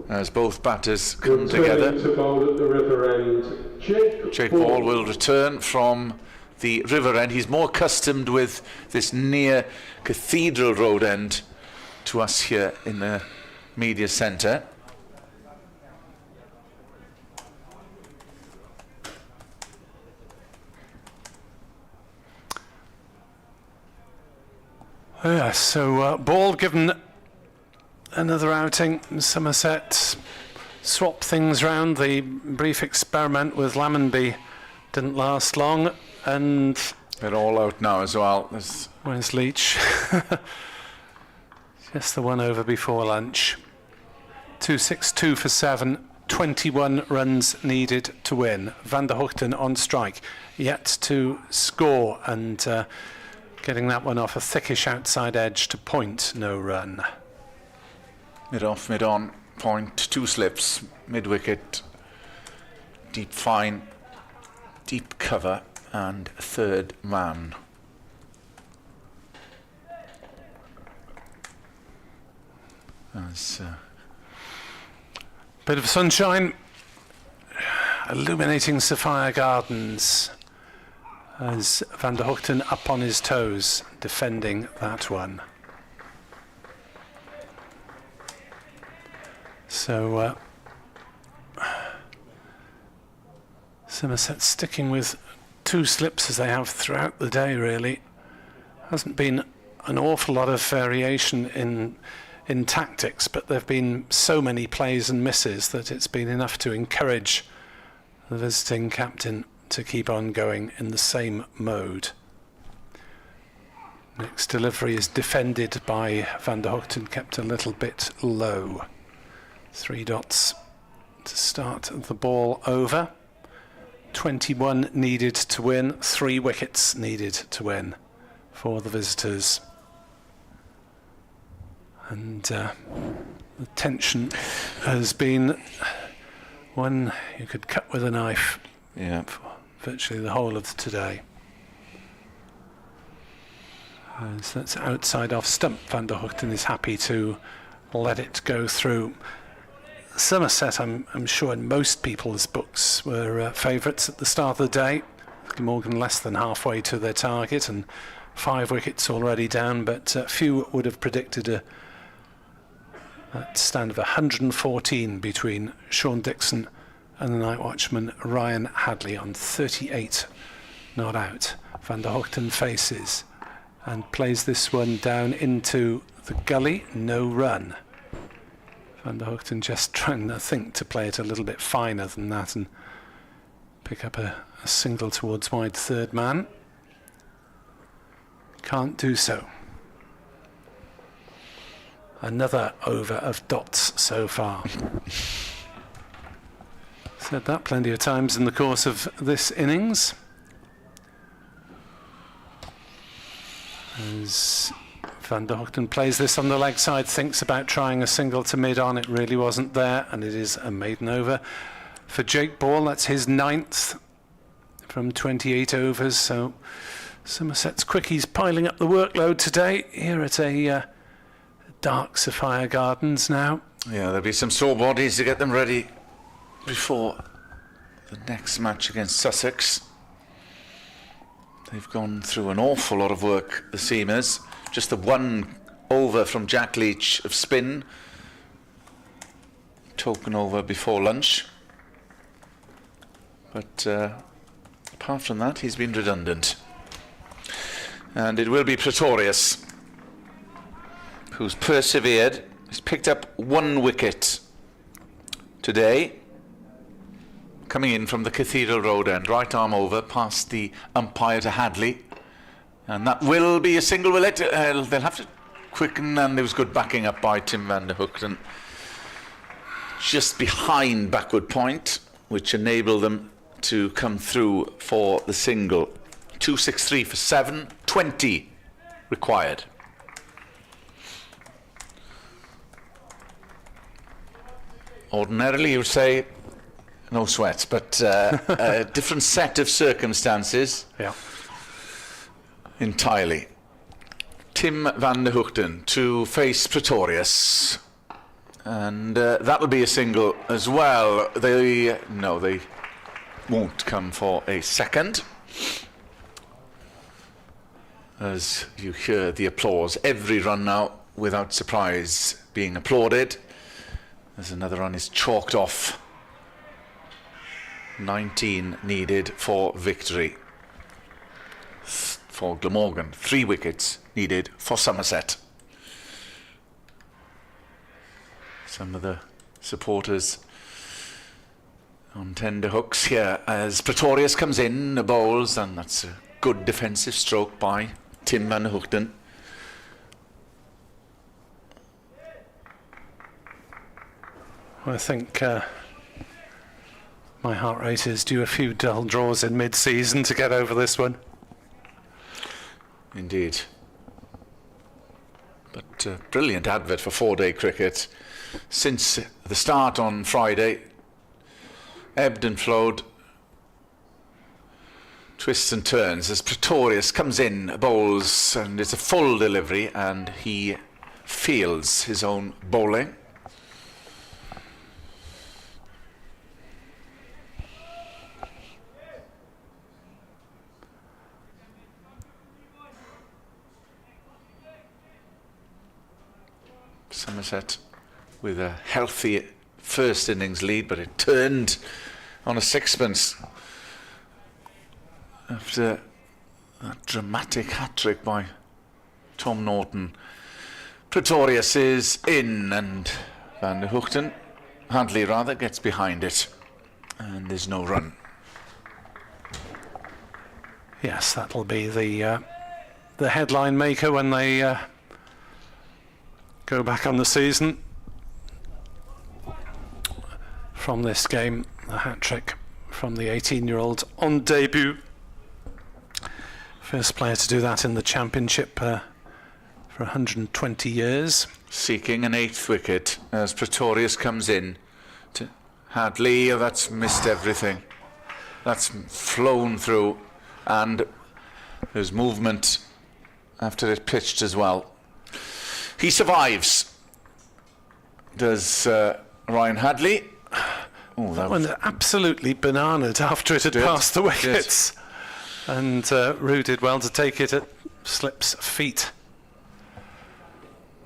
Speaker 4: As both batters come together.
Speaker 1: To bowl at the river end,
Speaker 4: Jake Ball will return from the river end. He's more accustomed with this near Cathedral Road end to us here in the media centre.
Speaker 2: Yeah, so Ball given another outing. Somerset swapped things round. The brief experiment with Lammonby didn't last long, and
Speaker 4: They're all out now as well.
Speaker 2: where's Leach? Just the one over before lunch. 2-6-2 for 7. 21 runs needed to win. Van der Hoogten on strike, yet to score, and getting that one off a thickish outside edge to point, no run.
Speaker 4: Mid off, mid on, point, 2 slips, mid wicket, deep fine, deep cover, and third man. As
Speaker 2: Bit of sunshine illuminating Sophia Gardens as Van der Hoogten up on his toes defending that one. So Somerset sticking with 2 slips as they have throughout the day, really. Hasn't been an awful lot of variation in tactics, but there have been so many plays and misses that it's been enough to encourage the visiting captain to keep on going in the same mode. Next delivery is defended by Van der Hoogten, kept a little bit low. 3 dots to start the ball over. 21 needed to win, 3 wickets needed to win for the visitors. And the tension has been one you could cut with a knife.
Speaker 4: yeah,
Speaker 2: For virtually the whole of today. So that's outside off stump. Van der Hoogten is happy to let it go through. Somerset, I'm sure in most people's books, were favourites at the start of the day. Glamorgan less than halfway to their target and 5 wickets already down, but few would have predicted a stand of 114 between Sean Dixon and the night watchman Ryan Hadley on 38 not out. Van der Hoogten faces and plays this one down into the gully, no run. Van der Hoogten just trying, I think, to play it a little bit finer than that and pick up a single towards wide third man. Can't do so. Another over of dots so far. Said that plenty of times in the course of this innings. As Van der Hoogten plays this on the leg side, thinks about trying a single to mid on, it really wasn't there, and it is a maiden over for Jake Ball. That's his 9th from 28 overs, so Somerset's quickies piling up the workload today here at a dark Sophia Gardens now.
Speaker 4: yeah, there'll be some sore bodies to get them ready before the next match against Sussex. They've gone through an awful lot of work, the seamers. Just the one over from Jack Leach of spin. Token over before lunch. But apart from that, he's been redundant. And it will be Pretorius, who's persevered. He's picked up 1 wicket today. Coming in from the Cathedral Road end, right arm over, past the umpire to Hadley. And that will be a single, will it? They'll have to quicken, and there was good backing up by Tim van der Hoogten. Just behind backward point, which enabled them to come through for the single. 263 for 7, 20 required. Ordinarily, you would say, no sweat, but a different set of circumstances.
Speaker 2: Yeah.
Speaker 4: Entirely. Tim van der Hoogten to face Pretorius. And that'll be a single as well. They won't come for a second. As you hear the applause, every run now, without surprise, being applauded. As another run is chalked off. 19 needed for victory for Glamorgan. 3 wickets needed for Somerset. Some of the supporters on tender hooks here as Pretorius comes in, bowls, and that's a good defensive stroke by Tim van der Hoogten.
Speaker 2: I think my heart rate is due a few dull draws in mid-season to get over this one.
Speaker 4: Indeed. But brilliant advert for 4-day cricket. Since the start on Friday, ebbed and flowed, twists and turns as Pretorius comes in, bowls, and it's a full delivery, and he fields his own bowling. Somerset with a healthy first innings lead, but it turned on a sixpence after that dramatic hat-trick by Tom Norton. Pretorius is in, and Van der Hoogten, Hadley rather, gets behind it, and there's no run.
Speaker 2: Yes, that'll be the headline maker when they go back on the season. From this game, a hat-trick from the 18-year-old on debut. First player to do that in the Championship for 120 years.
Speaker 4: Seeking an 8th wicket as Pretorius comes in to Hadley. That's missed everything. That's flown through, and there's movement after it pitched as well. He survives. Does Ryan Hadley? Oh,
Speaker 2: that one absolutely bananaed after it had passed the wickets. And Rue did well to take it at Slip's feet.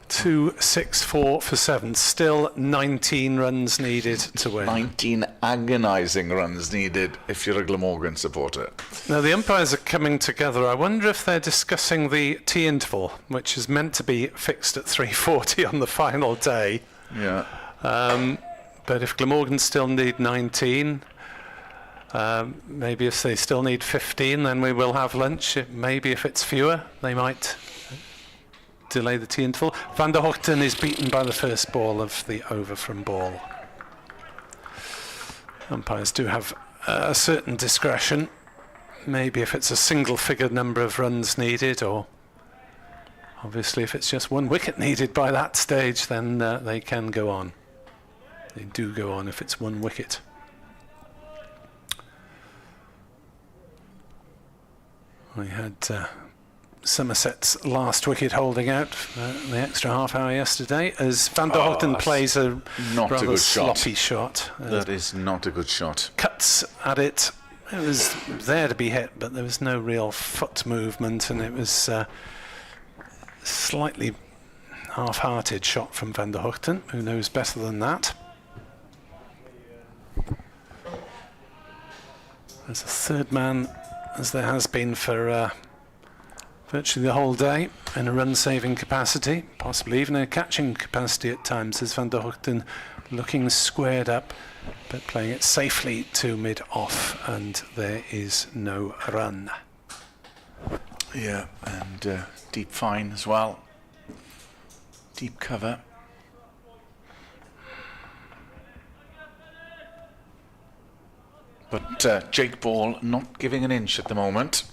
Speaker 2: 264 for 7. Still 19 runs needed to win.
Speaker 4: 19 agonising runs needed if you're a Glamorgan supporter.
Speaker 2: Now the umpires are coming together. I wonder if they're discussing the tea interval, which is meant to be fixed at 3:40 on the final day.
Speaker 4: Yeah.
Speaker 2: But if Glamorgan still need 19, maybe if they still need 15, then we will have lunch. Maybe if it's fewer, they might delay the tea interval. Van der Hoogten is beaten by the first ball of the over from ball. Umpires do have a certain discretion. Maybe if it's a single-figure number of runs needed, or obviously if it's just 1 wicket needed by that stage, then they can go on. They do go on if it's 1 wicket. We had Somerset's last wicket holding out the extra half hour yesterday as Van der Hoogten plays a rather sloppy shot.
Speaker 4: That is not a good shot.
Speaker 2: Cuts at it It was there to be hit, but there was no real foot movement, and it was slightly half-hearted shot from Van der Hoogten, who knows better than that. There's a third man, as there has been for virtually the whole day, in a run-saving capacity, possibly even a catching capacity at times, as Van der Hoogten looking squared up, but playing it safely to mid-off, and there is no run.
Speaker 4: Yeah, and deep fine as well. Deep cover. But Jake Ball not giving an inch at the moment.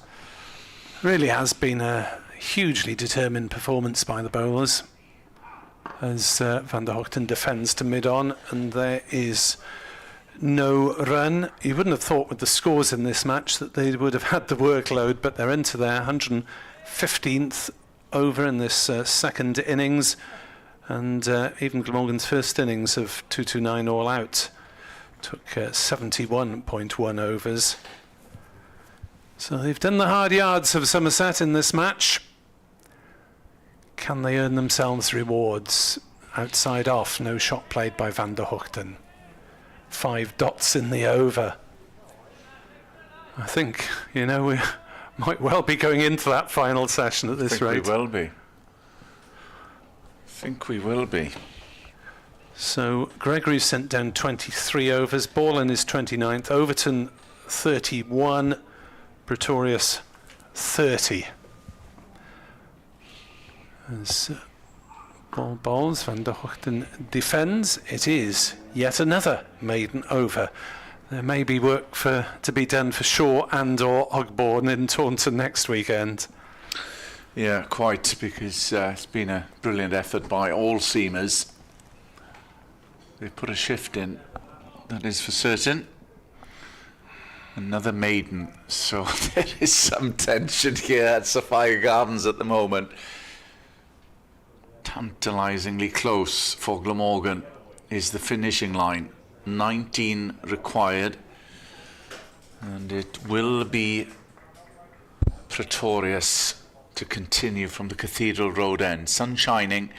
Speaker 2: Really has been a hugely determined performance by the bowlers, as Van der Hoogten defends to mid-on, and there is no run. You wouldn't have thought with the scores in this match that they would have had the workload, but they're into their 115th over in this second innings, and even Glamorgan's first innings of 229 all out took 71.1 overs. So they've done the hard yards of Somerset in this match. Can they earn themselves rewards? Outside off, no shot played by Van der Hoogten. 5 dots in the over. I think, we might well be going into that final session at this rate.
Speaker 4: We will be. I think we will be.
Speaker 2: So Gregory's sent down 23 overs, Ball in his 29th, Overton 31, Pretorius 30. As Ball bowls, Van der Hoogten defends. It is yet another maiden over. There may be work to be done for Shaw and or Ogborne in Taunton next weekend.
Speaker 4: Yeah, quite, because it's been a brilliant effort by all seamers. They put a shift in, that is for certain. Another maiden, so there is some tension here at Sophia Gardens at the moment. Tantalisingly close for Glamorgan is the finishing line. 19 required, and it will be Pretorius to continue from the Cathedral Road end. Sun shining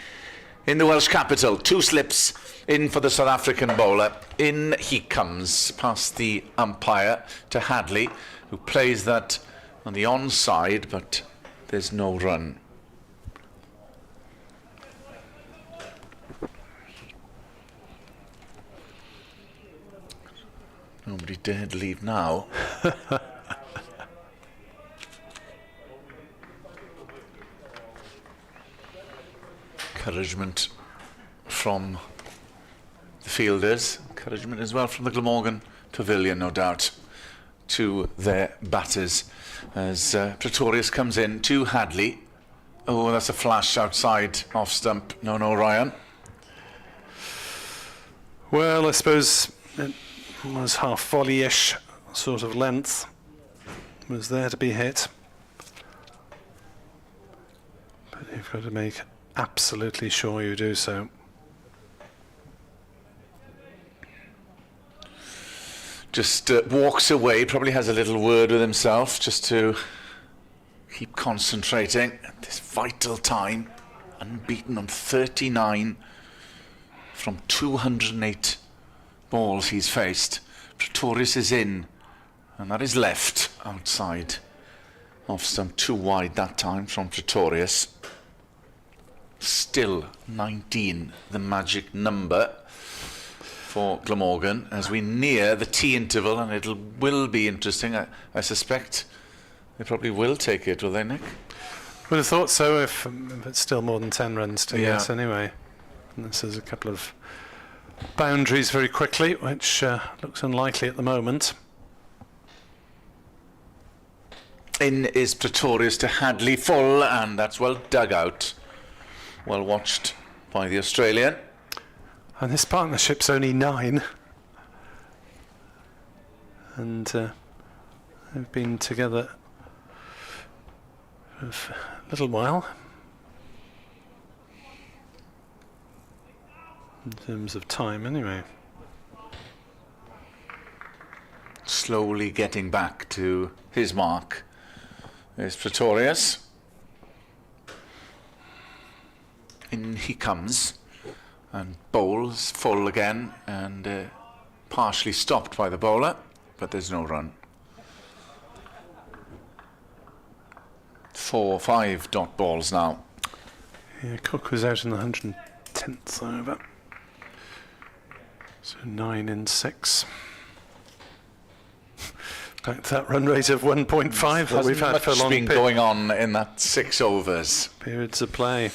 Speaker 4: in the Welsh capital. 2 slips in for the South African bowler. In he comes past the umpire to Hadley, who plays that on the onside, but there's no run. Nobody dared leave now. Encouragement from the fielders, encouragement as well from the Glamorgan pavilion, no doubt, to their batters as Pretorius comes in to Hadley. Oh, that's a flash outside off stump. No, Ryan.
Speaker 2: Well, I suppose it was half volley-ish sort of length. Was there to be hit. But you've got to make absolutely sure you do so.
Speaker 4: Just walks away, probably has a little word with himself just to keep concentrating at this vital time. Unbeaten on 39 from 208 balls he's faced. Pretorius is in, and that is left outside off stump, too wide that time from Pretorius. Still 19, the magic number for Glamorgan as we near the tea interval, and it will be interesting. I suspect they probably will take it, will they, Nick?
Speaker 2: Would have thought so if it's still more than 10 runs to yes anyway. And this is a couple of boundaries very quickly, which looks unlikely at the moment.
Speaker 4: In is Pretorius to Hadley, full, and that's well dug out. Well watched by the Australian.
Speaker 2: And this partnership's only 9. And they've been together for a little while. In terms of time, anyway.
Speaker 4: slowly getting back to his mark is Pretorius. In he comes, and bowls full again, and partially stopped by the bowler, but there's no run. 4-5 dot balls now.
Speaker 2: Yeah, Cook was out in the 110th over. So 9 in 6. Back to that run rate of 1.5 that we've had for a long
Speaker 4: been going on in that 6 overs.
Speaker 2: Periods of play.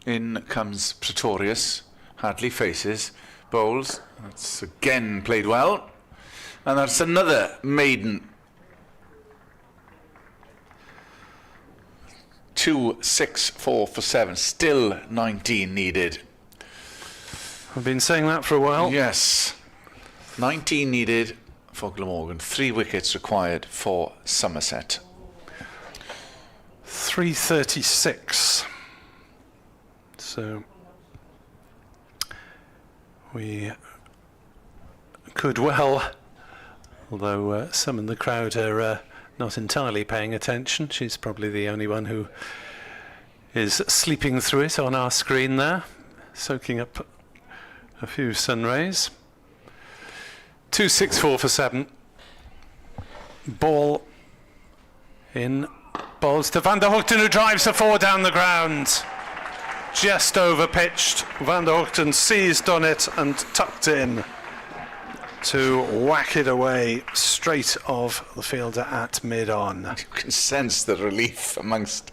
Speaker 4: In comes Pretorius. Hadley faces, bowls. That's again played well. And that's another maiden. 2, 6, 4 for 7. Still 19 needed.
Speaker 2: I've been saying that for a while.
Speaker 4: Yes. 19 needed for Glamorgan. 3 wickets required for Somerset.
Speaker 2: 336. So we could well, although some in the crowd are not entirely paying attention. She's probably the only one who is sleeping through it on our screen there, soaking up a few sun rays. 264 for 7. Ball in. Balls to Van der Hoogten, who drives a 4 down the ground. Just over pitched. Van der Hoogten seized on it and tucked in to whack it away straight off the fielder at mid-on.
Speaker 4: You can sense the relief amongst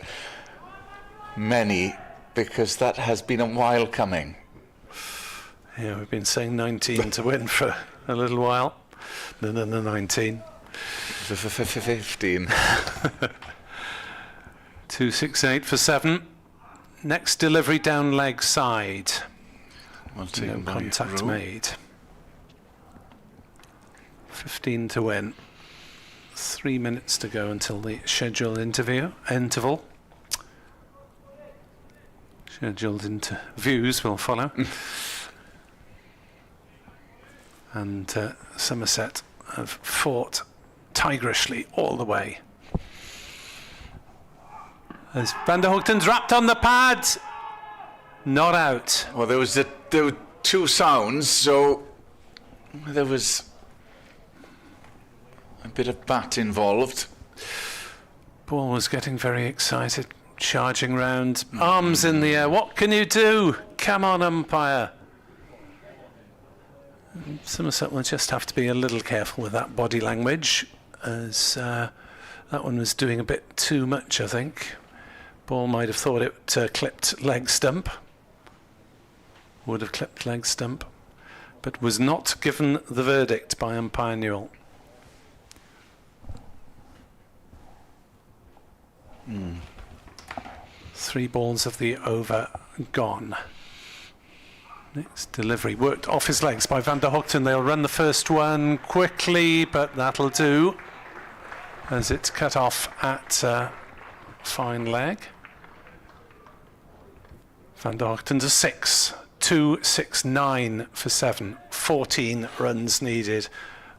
Speaker 4: many, because that has been a while coming.
Speaker 2: Yeah, we've been saying 19 to win for a little while. No, 19.
Speaker 4: 15.
Speaker 2: 268 for 7. Next delivery down leg side.
Speaker 4: Well,
Speaker 2: No contact made. 15 to win. 3 minutes to go until the scheduled interval. Scheduled interviews will follow. And Somerset have fought tigerishly all the way. As Van der Hoogten's wrapped on the pad, not out.
Speaker 4: Well, there were 2 sounds, so there was a bit of bat involved.
Speaker 2: Ball was getting very excited, charging round, arms in the air. What can you do? Come on, umpire. Somerset will just have to be a little careful with that body language, as that one was doing a bit too much, I think. Ball might have thought it clipped leg stump. Would have clipped leg stump, but was not given the verdict by umpire Newell.
Speaker 4: Mm.
Speaker 2: 3 balls of the over gone. Next delivery worked off his legs by Van der Hoogten. They'll run the first one quickly, but that'll do, as it's cut off at fine leg. Van der Hoogten to 6. 269 for 7. 14 runs needed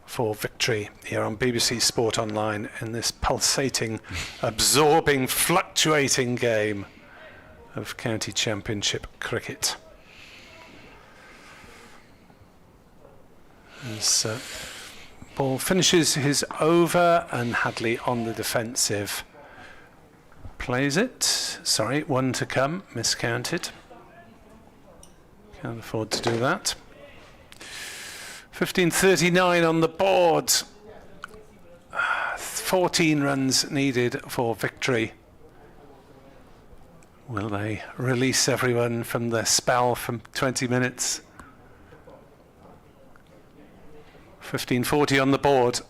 Speaker 2: for victory here on BBC Sport Online in this pulsating, absorbing, fluctuating game of County Championship cricket. As Ball finishes his over, and Hadley on the defensive plays it. Sorry, 1 to come, miscounted. Can't afford to do that. 15:39 on the board. 14 runs needed for victory. Will they release everyone from their spell from 20 minutes? 15:40 on the board,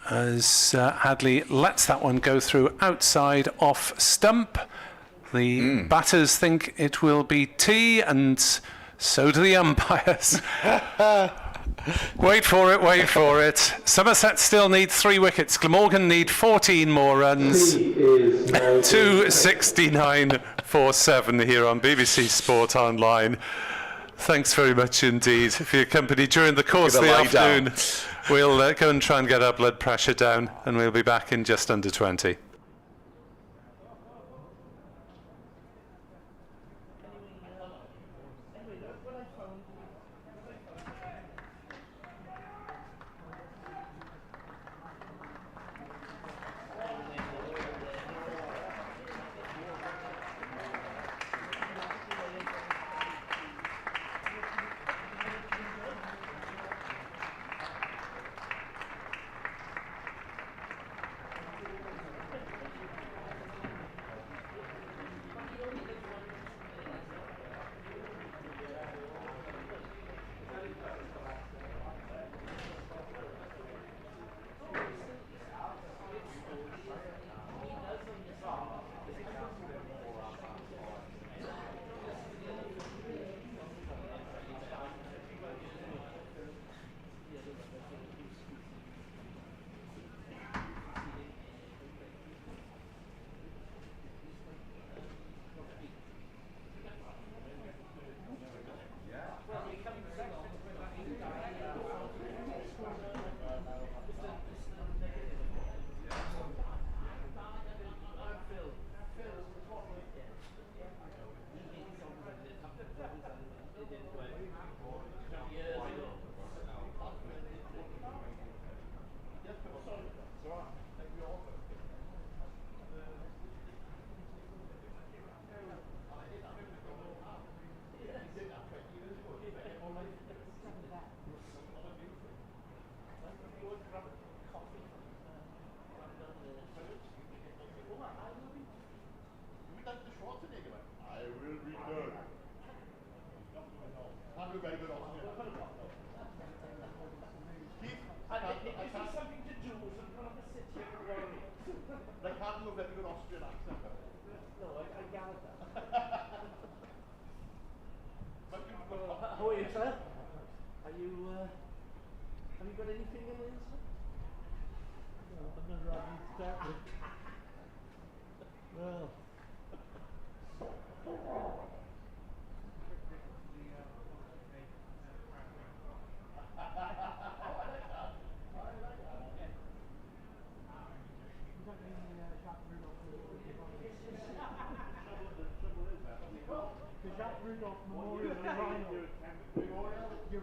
Speaker 2: as Hadley lets that one go through outside off stump. The batters think it will be tea, and so do the umpires. Wait for it, wait for it. Somerset still need 3 wickets. Glamorgan need 14 more runs.
Speaker 1: He is now
Speaker 2: 269.47 here on BBC Sport Online. Thanks very much indeed for your company during the course of the afternoon. We'll go and try and get our blood pressure down, and we'll be back in just under 20.
Speaker 5: How are you, sir? Have you got anything in there, sir? No, I've never had you start with. Well.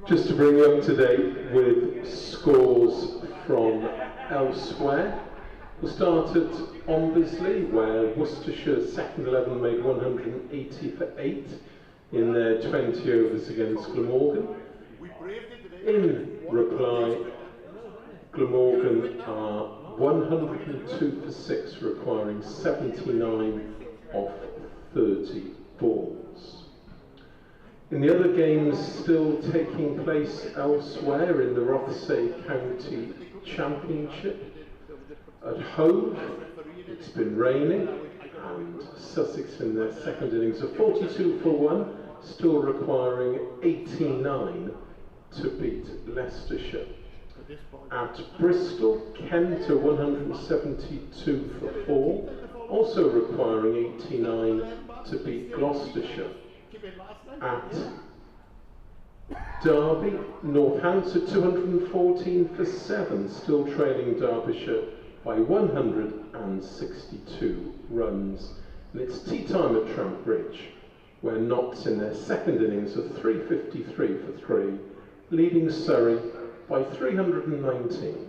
Speaker 1: Just to bring you up to date with scores from elsewhere. We started on Bisley, where Worcestershire's second 11 made 180 for 8 in their 20 overs against Glamorgan. In reply, Glamorgan are 102 for 6, requiring 79 off 30 balls. In the other games still taking place elsewhere in the Rothesay County Championship, at Hove it's been raining, and Sussex in their second innings of 42 for 1, still requiring 89 to beat Leicestershire. At Bristol, Kent are 172 for 4, also requiring 89 to beat Gloucestershire. At Derby, Northampton 214 for 7, still trailing Derbyshire by 162 runs. And it's tea time at Trent Bridge, where Notts in their second innings of 353 for 3, leading Surrey by 319.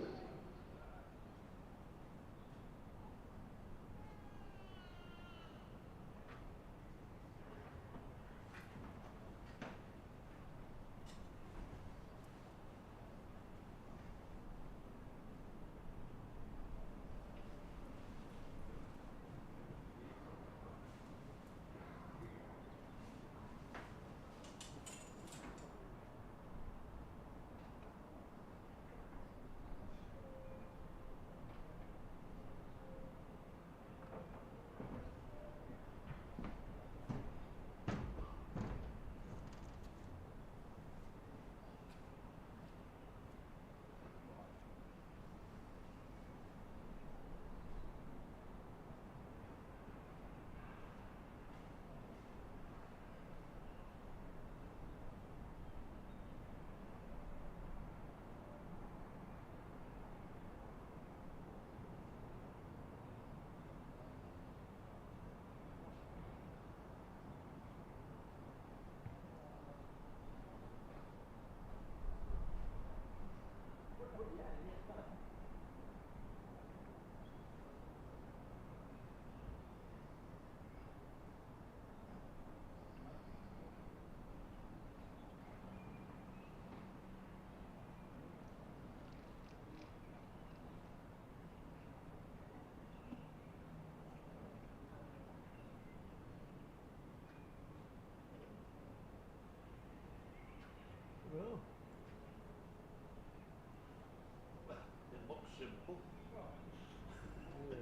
Speaker 5: simple. He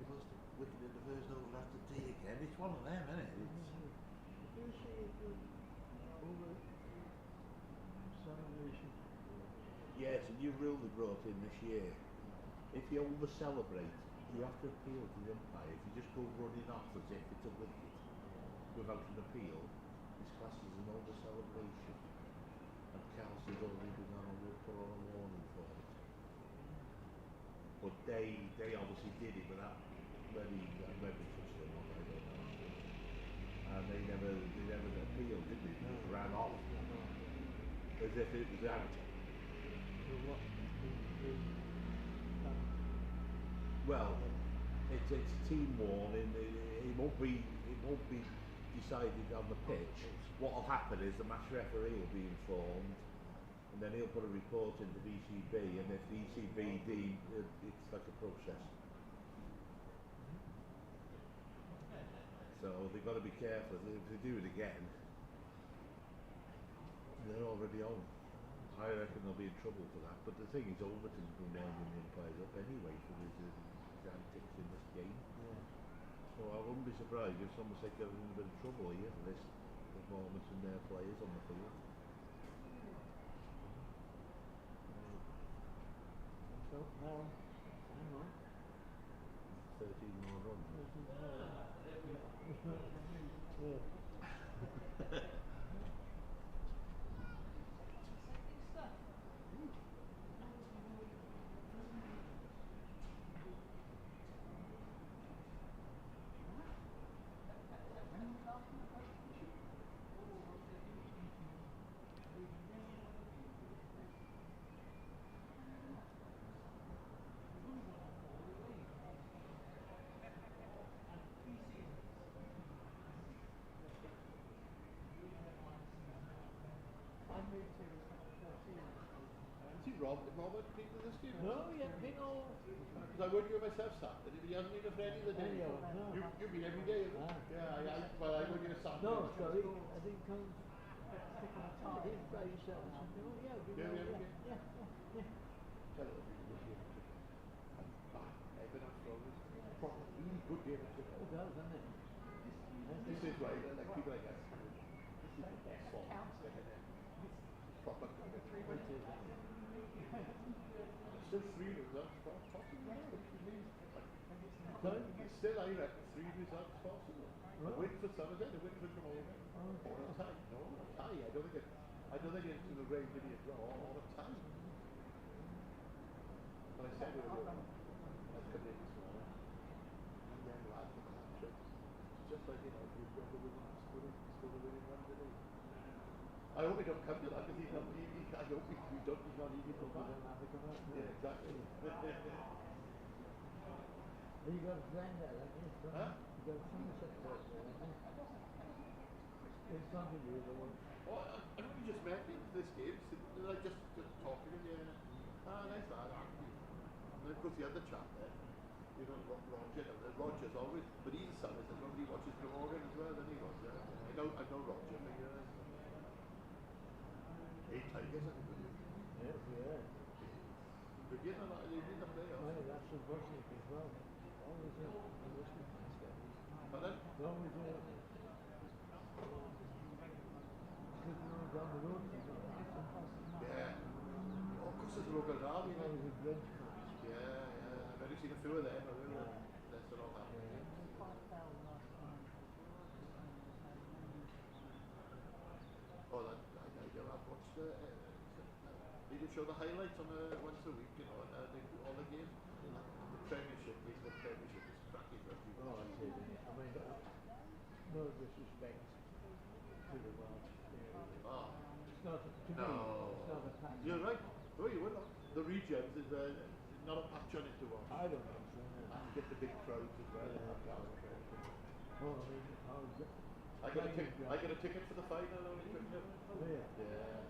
Speaker 5: must have wicked in the first over after tea again. It's one of them, isn't it? Yes, a new rule they brought in this year. If you over celebrate, you have to appeal to the umpire. If you just go running off as if it's a wicket without an appeal, it's classed as an over celebration. And Kelsey's already been on a put on a warning for it. But they obviously did it without maybe touched them on, I don't know. And they never appealed, did they? They just ran off. As if it was out. Well, it's a team warning. It won't be decided on the pitch. What will happen is the match referee will be informed, and then he'll put a report into the ECB, and if the ECB deem it's like a process. So they've got to be careful. If they do it again, they're already on. I reckon they'll be in trouble for that. But the thing is, Overton's been winding the umpires up anyway for his antics in this game. Yeah. So I wouldn't be surprised if Somerset got in a bit of trouble here for this performance and their players on the field. So now, hang on. 13 more runs. 13 more. Is he Robert people this game? No, he hasn't been all. Because I wouldn't give myself Saturday, but he hasn't been a friend of the day. No. You've been every day, haven't you? Yeah, well, I wouldn't give a Saturday. No, sorry, I didn't come. I didn't play yourself or something. Oh, yeah, yeah. Tell it. I've been up for really good game of cricket. It does, doesn't it? This is right, like people like us. This is the best form. Proper cricket. Still 3 results possible. Still, I reckon 3 results possible. A win for Somerset, a win for Glamorgan, or a tie. No, a tie. I don't think it's to the range of the draw, or a tie. But I said we were let's come in this morning, and then lad for the hat-trick. It's just like, if you've got the winning, still the winning run today. I hope he don't come to that, because I hope we don't, he's not easy to come back. Yeah, exactly. You got a friend there, haven't you? Huh? You got a Somerset person there, haven't you? It's not to you, though. Oh, I only just met him this game, like just talking to him, nice lad, and of course the other chap there, you know, Roger's always, but he's a son, nobody watches Glamorgan as well, then he was, I know Roger for years. 8 Tigers, I think, yeah. But you know, they did the playoffs. Yeah, that's the Russian as well. Always a Russian basket. Pardon? Always down the road. Yeah. Oh, of course there's local derby. Yeah. I've only seen a few of them. That's a lot happening. Oh, I've watched they do show the highlights on once a week, you know, and they do all the games. The Premiership is cracking rugby. Oh, I see. I mean, no disrespect to the Welsh. It's not, to me, it's not a patch. You're right. Oh, you will not. The regions is not a patch on it to watch. I don't think so. No. And get the big crowds as well. I got a ticket for the final. Yeah.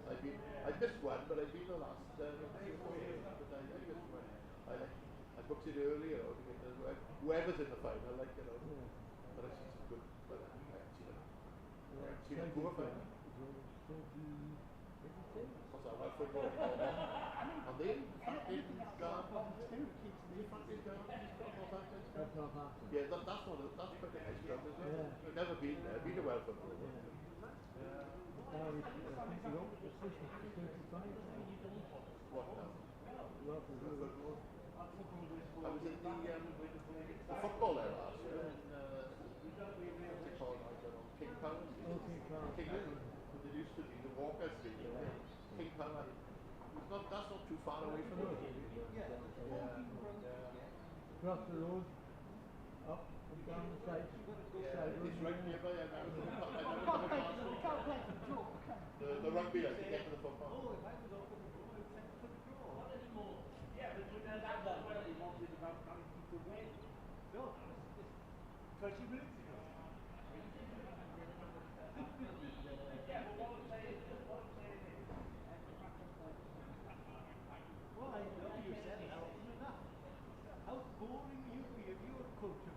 Speaker 5: I missed one, but I've been the last 3 or 4 years. But I missed one. I booked it earlier, whoever's in the final, like, you know. Yeah. But I see some good. But I haven't seen a poor final. What's that, West football? And then,
Speaker 7: Anything else too keeps me
Speaker 5: yeah, that's pretty nice club, isn't it? I've never been there, been to Well football. What now? I was in the football there last year in, what's it called, I don't know, King Power? King Power. There used to be the Walker Street, King Power. That's not too far away from us.
Speaker 7: Across the road, up and down the side.
Speaker 5: It's right nearby. I never
Speaker 7: We can't play for the draw, can we?
Speaker 5: the rugby, I think, to the football.
Speaker 8: Yeah, but that's where he wanted about having people win. No, 20 minutes ago. Yeah, but what I'm saying is,
Speaker 7: Well, I know you said it often enough. How boring you be if you were coaching.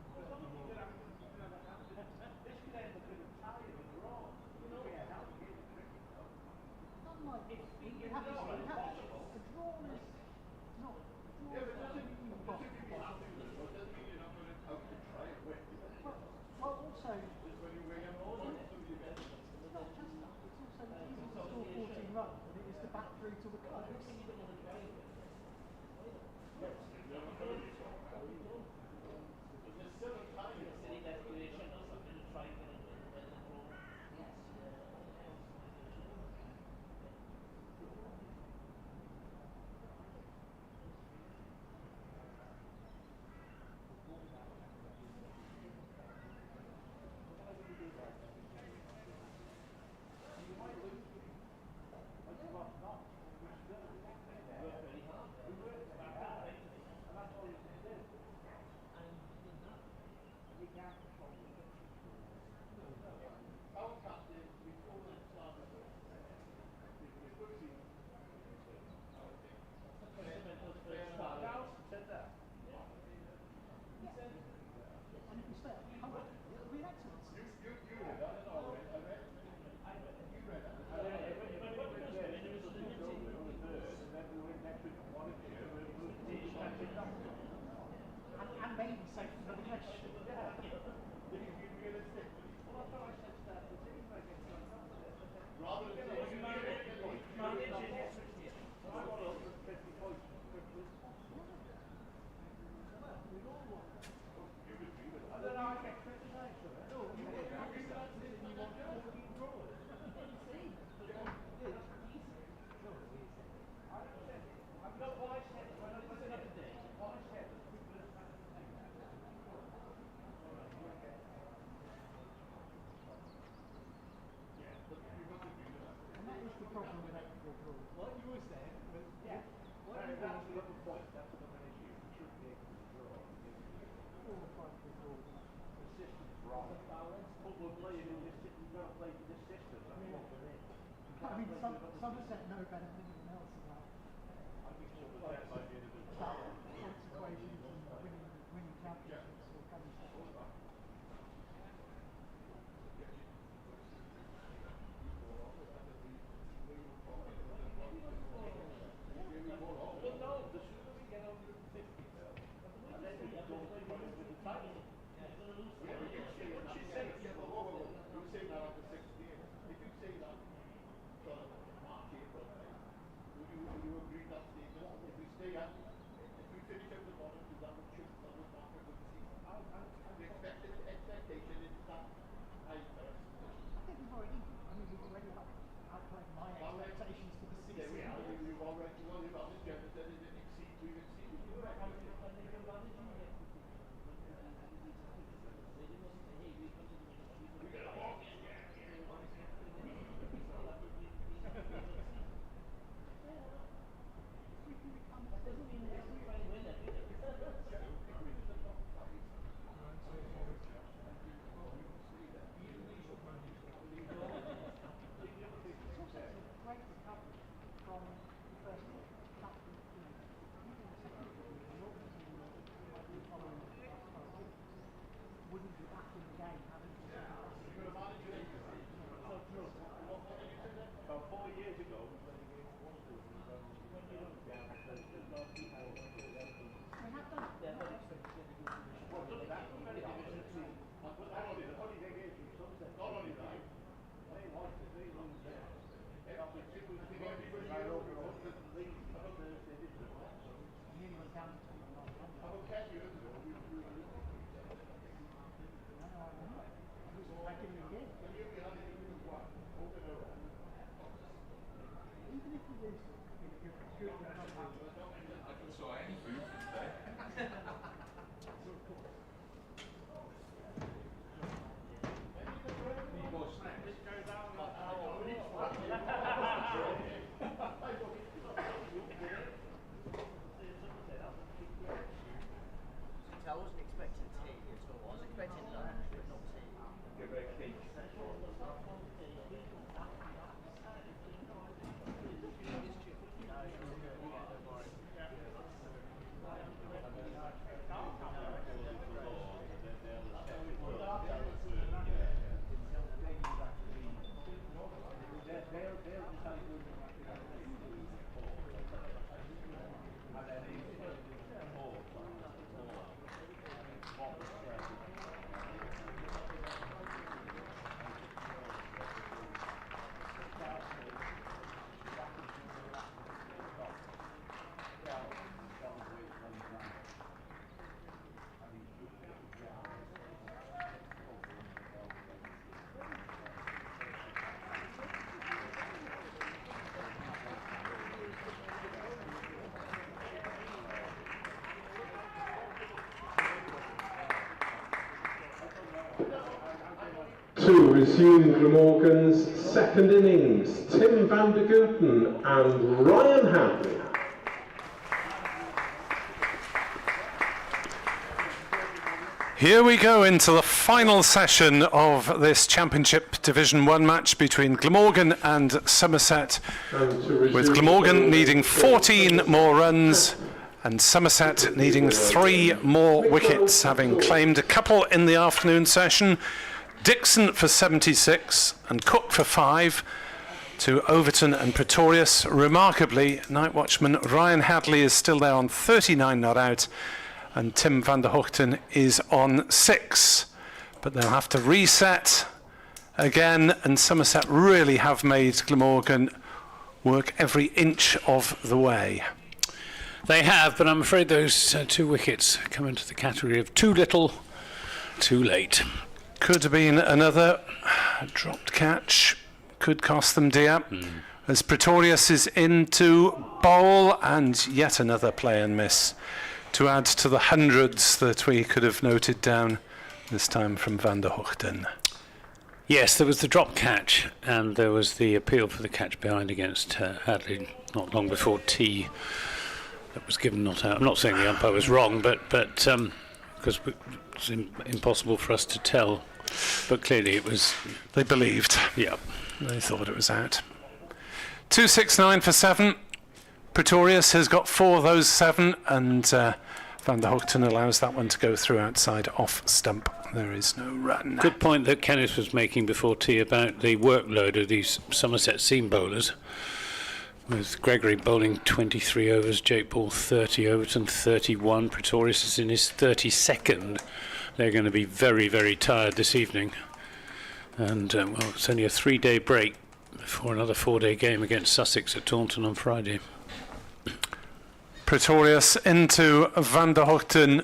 Speaker 8: this could end up in a tie in the draw. Yeah, that would be a cricket though.
Speaker 7: Not like it. You have to say, the draw is not.
Speaker 5: Yeah, but doesn't mean you have to. Doesn't mean you're not going out to try and win.
Speaker 7: Well, also,
Speaker 5: Just when you win them all, somebody gets it.
Speaker 7: it's not just that. It's also easy to score 14 runs than it is to back through to the covers.
Speaker 5: There's still a time.
Speaker 8: Silly desperation or something to try and get a draw. Yes.
Speaker 5: Our captain, before the start of the
Speaker 8: Said that.
Speaker 7: And if we stay up, it'll be an excellent season.
Speaker 5: You read that, I read. You read that.
Speaker 7: And maybe safe for the question.
Speaker 5: Rather than
Speaker 8: I don't know, I get criticised for it. No, you want 14 draws. No, what I said, when I was the other day, what I said was
Speaker 7: And that is the problem with equitable draws.
Speaker 8: what you were saying was, yeah, that's the other point, that's another issue. It should be able to draw.
Speaker 7: 4 or 5 draws.
Speaker 8: The system's wrong. Football playing in this system, you've got to play for this system, that's what we're in.
Speaker 7: I mean, Somerset know better than anyone else about points equations and winning championships or coming second.
Speaker 8: Well, no, the sooner we get over 50, and then we don't play with the title.
Speaker 5: She said, you say that after 6 games. If you say that sort of March, April, would you agree that statement? If we stay up, if we finish at the bottom, that would mark a good season. The expectation is that high first.
Speaker 7: I think we've already outplayed my expectations for the season.
Speaker 5: Yeah, we've already, well, you've already said it exceeds, we've exceeded your
Speaker 7: It's also a great recovery.
Speaker 1: to resume Glamorgan's second innings. Tim van der Gooten and Ryan Hadley.
Speaker 2: Here we go into the final session of this Championship Division 1 match between Glamorgan and Somerset, with Glamorgan needing 14 more runs and Somerset needing 3 more wickets, having claimed a couple in the afternoon session. Dixon for 76 and Cook for 5 to Overton and Pretorius. Remarkably, night watchman Ryan Hadley is still there on 39 not out, and Tim van der Hoogten is on 6. But they'll have to reset again, and Somerset really have made Glamorgan work every inch of the way.
Speaker 3: They have, but I'm afraid those 2 wickets come into the category of too little, too late.
Speaker 2: Could have been another dropped catch, could cost them dear, as Pretorius is in to bowl, and yet another play and miss to add to the hundreds that we could have noted down, this time from van der Hoogten.
Speaker 3: Yes, there was the drop catch, and there was the appeal for the catch behind against Hadley not long before tea. That was given not out. I'm not saying the umpire was wrong, but because it's impossible for us to tell. But clearly it was.
Speaker 2: They believed.
Speaker 3: Yeah.
Speaker 2: They thought it was out. 269 for 7. Pretorius has got 4 of those 7, and van der Hoogten allows that one to go through outside off stump. There is no run.
Speaker 3: Good point that Kenneth was making before tea about the workload of these Somerset seam bowlers, with Gregory bowling 23 overs, Jake Ball 30, Overton 31, Pretorius is in his 32nd. They're going to be very, very tired this evening. And, well, it's only a 3-day break before another 4-day game against Sussex at Taunton on Friday.
Speaker 2: Pretorius into van der Hoogten,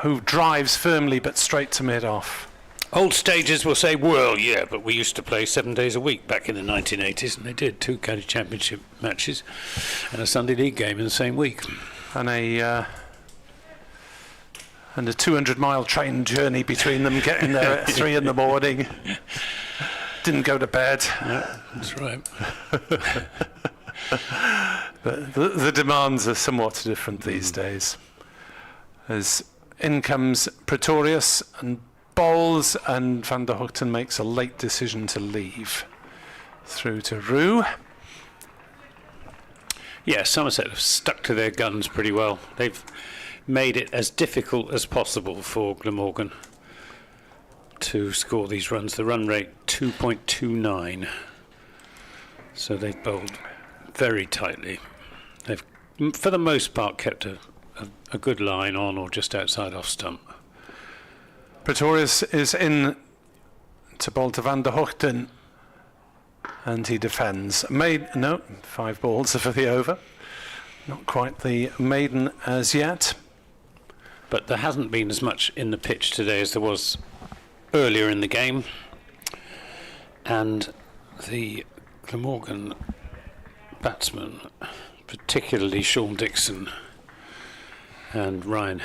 Speaker 2: who drives firmly but straight to mid-off.
Speaker 3: Old stagers will say, well, yeah, but we used to play 7 days a week back in the 1980s, and they did 2 county championship matches and a Sunday league game in the same week.
Speaker 2: And a 200-mile train journey between them, getting there at 3 in the morning. Didn't go to bed.
Speaker 3: Yeah, that's right.
Speaker 2: But the demands are somewhat different these days. As in comes Pretorius and bowls, and van der Hoogten makes a late decision to leave. Through to Rue.
Speaker 3: Yeah, Somerset have stuck to their guns pretty well. They've made it as difficult as possible for Glamorgan to score these runs. The run rate 2.29. So they've bowled very tightly. They've, for the most part, kept a good line on or just outside off stump.
Speaker 2: Pretorius is in to bowl to van der Hoogten, and he defends. 5 balls for the over. Not quite the maiden as yet.
Speaker 3: But there hasn't been as much in the pitch today as there was earlier in the game. And the Glamorgan batsmen, particularly Sean Dixon and Ryan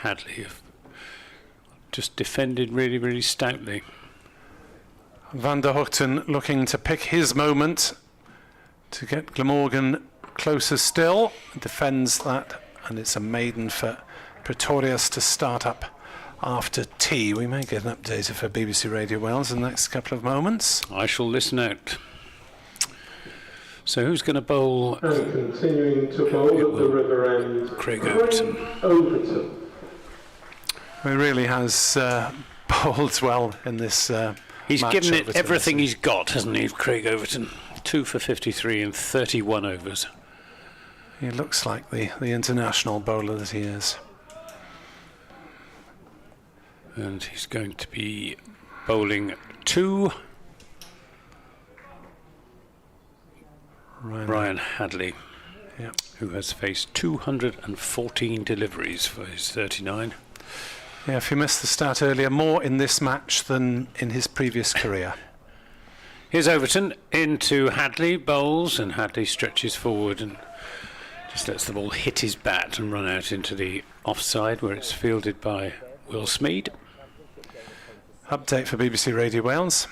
Speaker 3: Hadley, have just defended really, really stoutly.
Speaker 2: Van der Hoogten looking to pick his moment to get Glamorgan closer still. Defends that, and it's a maiden for Pretorius to start up after tea. We may get an update for BBC Radio Wales in the next couple of moments.
Speaker 3: I shall listen out. So who's going to bowl?
Speaker 1: And continuing to bowl at the river end,
Speaker 3: Craig Overton.
Speaker 1: Overton.
Speaker 2: He really has bowled well in this
Speaker 3: He's
Speaker 2: match.
Speaker 3: given it
Speaker 2: Overton,
Speaker 3: everything he's got, hasn't he, Craig Overton? 2 for 53 in 31 overs.
Speaker 2: He looks like the international bowler that he is.
Speaker 3: And he's going to be bowling 2. Ryan Hadley, who has faced 214 deliveries for his 39.
Speaker 2: Yeah, if you missed the start earlier, more in this match than in his previous career.
Speaker 3: Here's Overton into Hadley, bowls, and Hadley stretches forward and just lets the ball hit his bat and run out into the offside, where it's fielded by Will Smead.
Speaker 2: Update for BBC Radio Wales.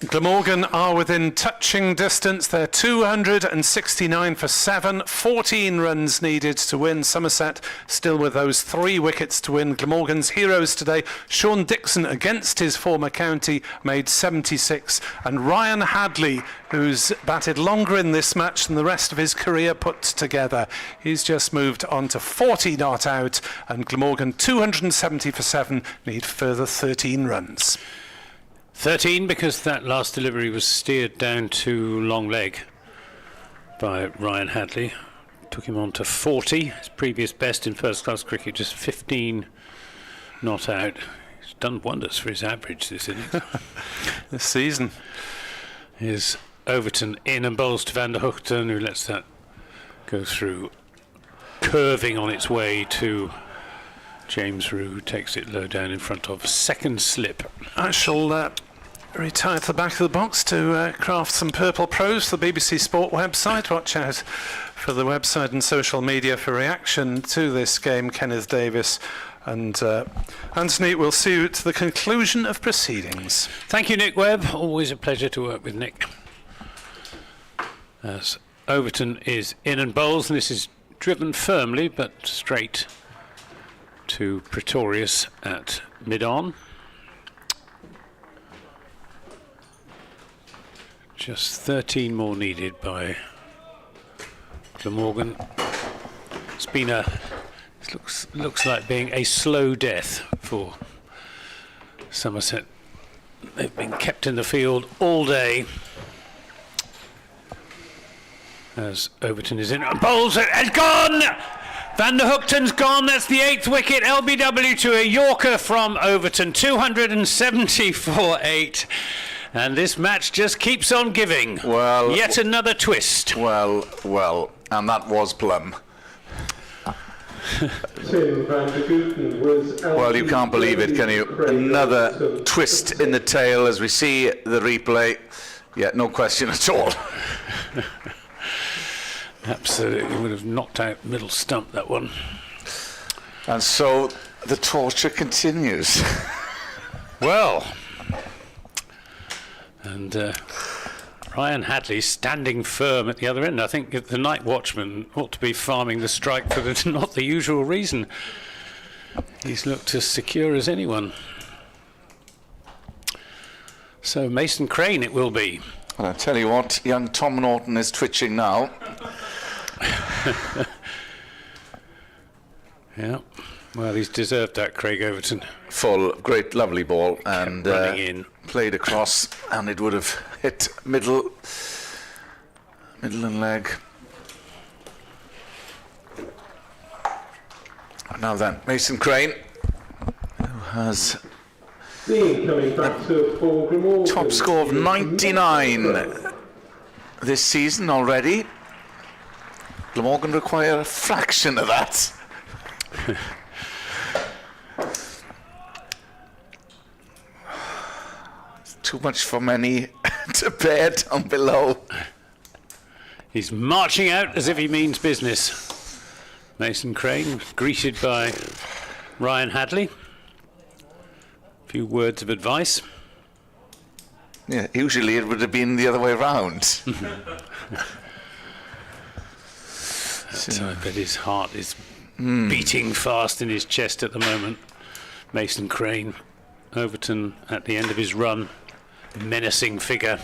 Speaker 2: Glamorgan are within touching distance. They're 269 for 7, 14 runs needed to win. Somerset still with those 3 wickets to win. Glamorgan's heroes today, Sean Dixon against his former county, made 76, and Ryan Hadley, who's batted longer in this match than the rest of his career put together. He's just moved on to 40 not out, and Glamorgan 270 for 7 need further 13 runs.
Speaker 3: 13 because that last delivery was steered down to long leg by Ryan Hadley. Took him on to 40, his previous best in first class cricket, just 15 not out. He's done wonders for his average this innings.
Speaker 2: This season.
Speaker 3: Here's Overton in and bowls to Van der Hoogten, who lets that go through, curving on its way to James Rew, takes it low down in front of second slip.
Speaker 2: I shall retire to the back of the box to craft some purple prose for the BBC Sport website. Watch out for the website and social media for reaction to this game. Kenneth Davis and Anthony, we'll see you to the conclusion of proceedings.
Speaker 3: Thank you, Nick Webb. Always a pleasure to work with Nick. As Overton is in and bowls, and this is driven firmly but straight to Pretorius at mid-on. Just 13 more needed by Glamorgan. It's been looks like being a slow death for Somerset. They've been kept in the field all day. As Overton is in, bowls it, and gone! Van der Hoogten's gone. That's the 8th wicket. LBW to a Yorker from Overton. 270 for 8. And this match just keeps on giving.
Speaker 4: Well,
Speaker 3: yet another twist.
Speaker 4: Well, and that was plum.
Speaker 1: Tim Van der Hoogten was...
Speaker 4: Well, you can't believe it, can you? Another twist in the tail as we see the replay. Yeah, no question at all.
Speaker 3: Absolutely, would have knocked out middle stump, that one.
Speaker 4: And so the torture continues.
Speaker 3: Well, and Ryan Hadley standing firm at the other end. I think the night watchman ought to be farming the strike for not the usual reason. He's looked as secure as anyone. So Mason Crane it will be.
Speaker 4: Well, I tell you what, young Tom Norton is twitching now.
Speaker 3: Yeah, well, he's deserved that, Craig Overton.
Speaker 4: Full, great, lovely ball, and
Speaker 3: running in.
Speaker 4: Played across, and it would have hit middle and leg. Now then, Mason Crane, who has
Speaker 1: coming back to for Glamorgan.
Speaker 4: top score of 99 this season already. Glamorgan require a fraction of that. It's too much for many to bear down below.
Speaker 3: He's marching out as if he means business. Mason Crane, greeted by Ryan Hadley. A few words of advice.
Speaker 4: Yeah, usually it would have been the other way around.
Speaker 3: So I bet his heart is beating fast in his chest at the moment. Mason Crane, Overton at the end of his run, menacing figure.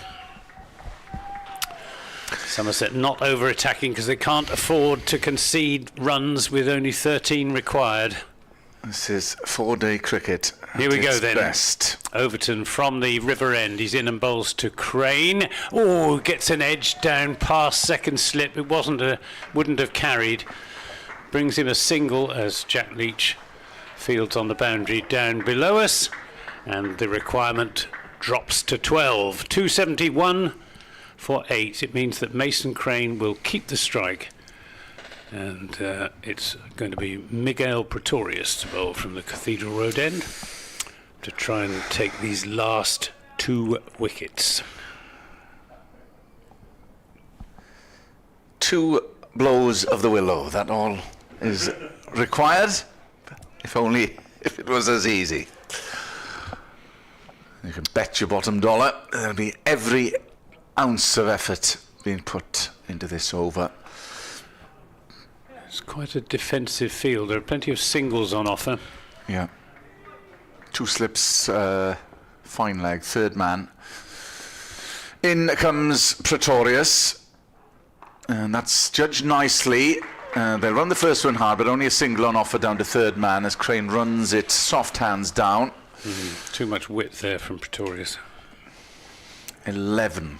Speaker 3: Somerset not over-attacking because they can't afford to concede runs with only 13 required.
Speaker 4: This is 4-day cricket.
Speaker 3: Here we go
Speaker 4: its
Speaker 3: then.
Speaker 4: Best.
Speaker 3: Overton from the river end. He's in and bowls to Crane. Oh, gets an edge down past second slip. It wouldn't have carried. Brings him a single as Jack Leach fields on the boundary down below us. And the requirement drops to 12. 271 for 8. It means that Mason Crane will keep the strike. And it's going to be Miguel Pretorius to bowl from the Cathedral Road end to try and take these last 2 wickets.
Speaker 4: 2 blows of the willow, that all is required. If only if it was as easy. You can bet your bottom dollar there'll be every ounce of effort being put into this over.
Speaker 3: It's quite a defensive field. There are plenty of singles on offer.
Speaker 4: Yeah. 2 slips, fine leg, third man. In comes Pretorius, and that's judged nicely. They run the first one hard, but only a single on offer down to third man as Crane runs it soft hands down.
Speaker 3: Too much width there from Pretorius.
Speaker 4: 11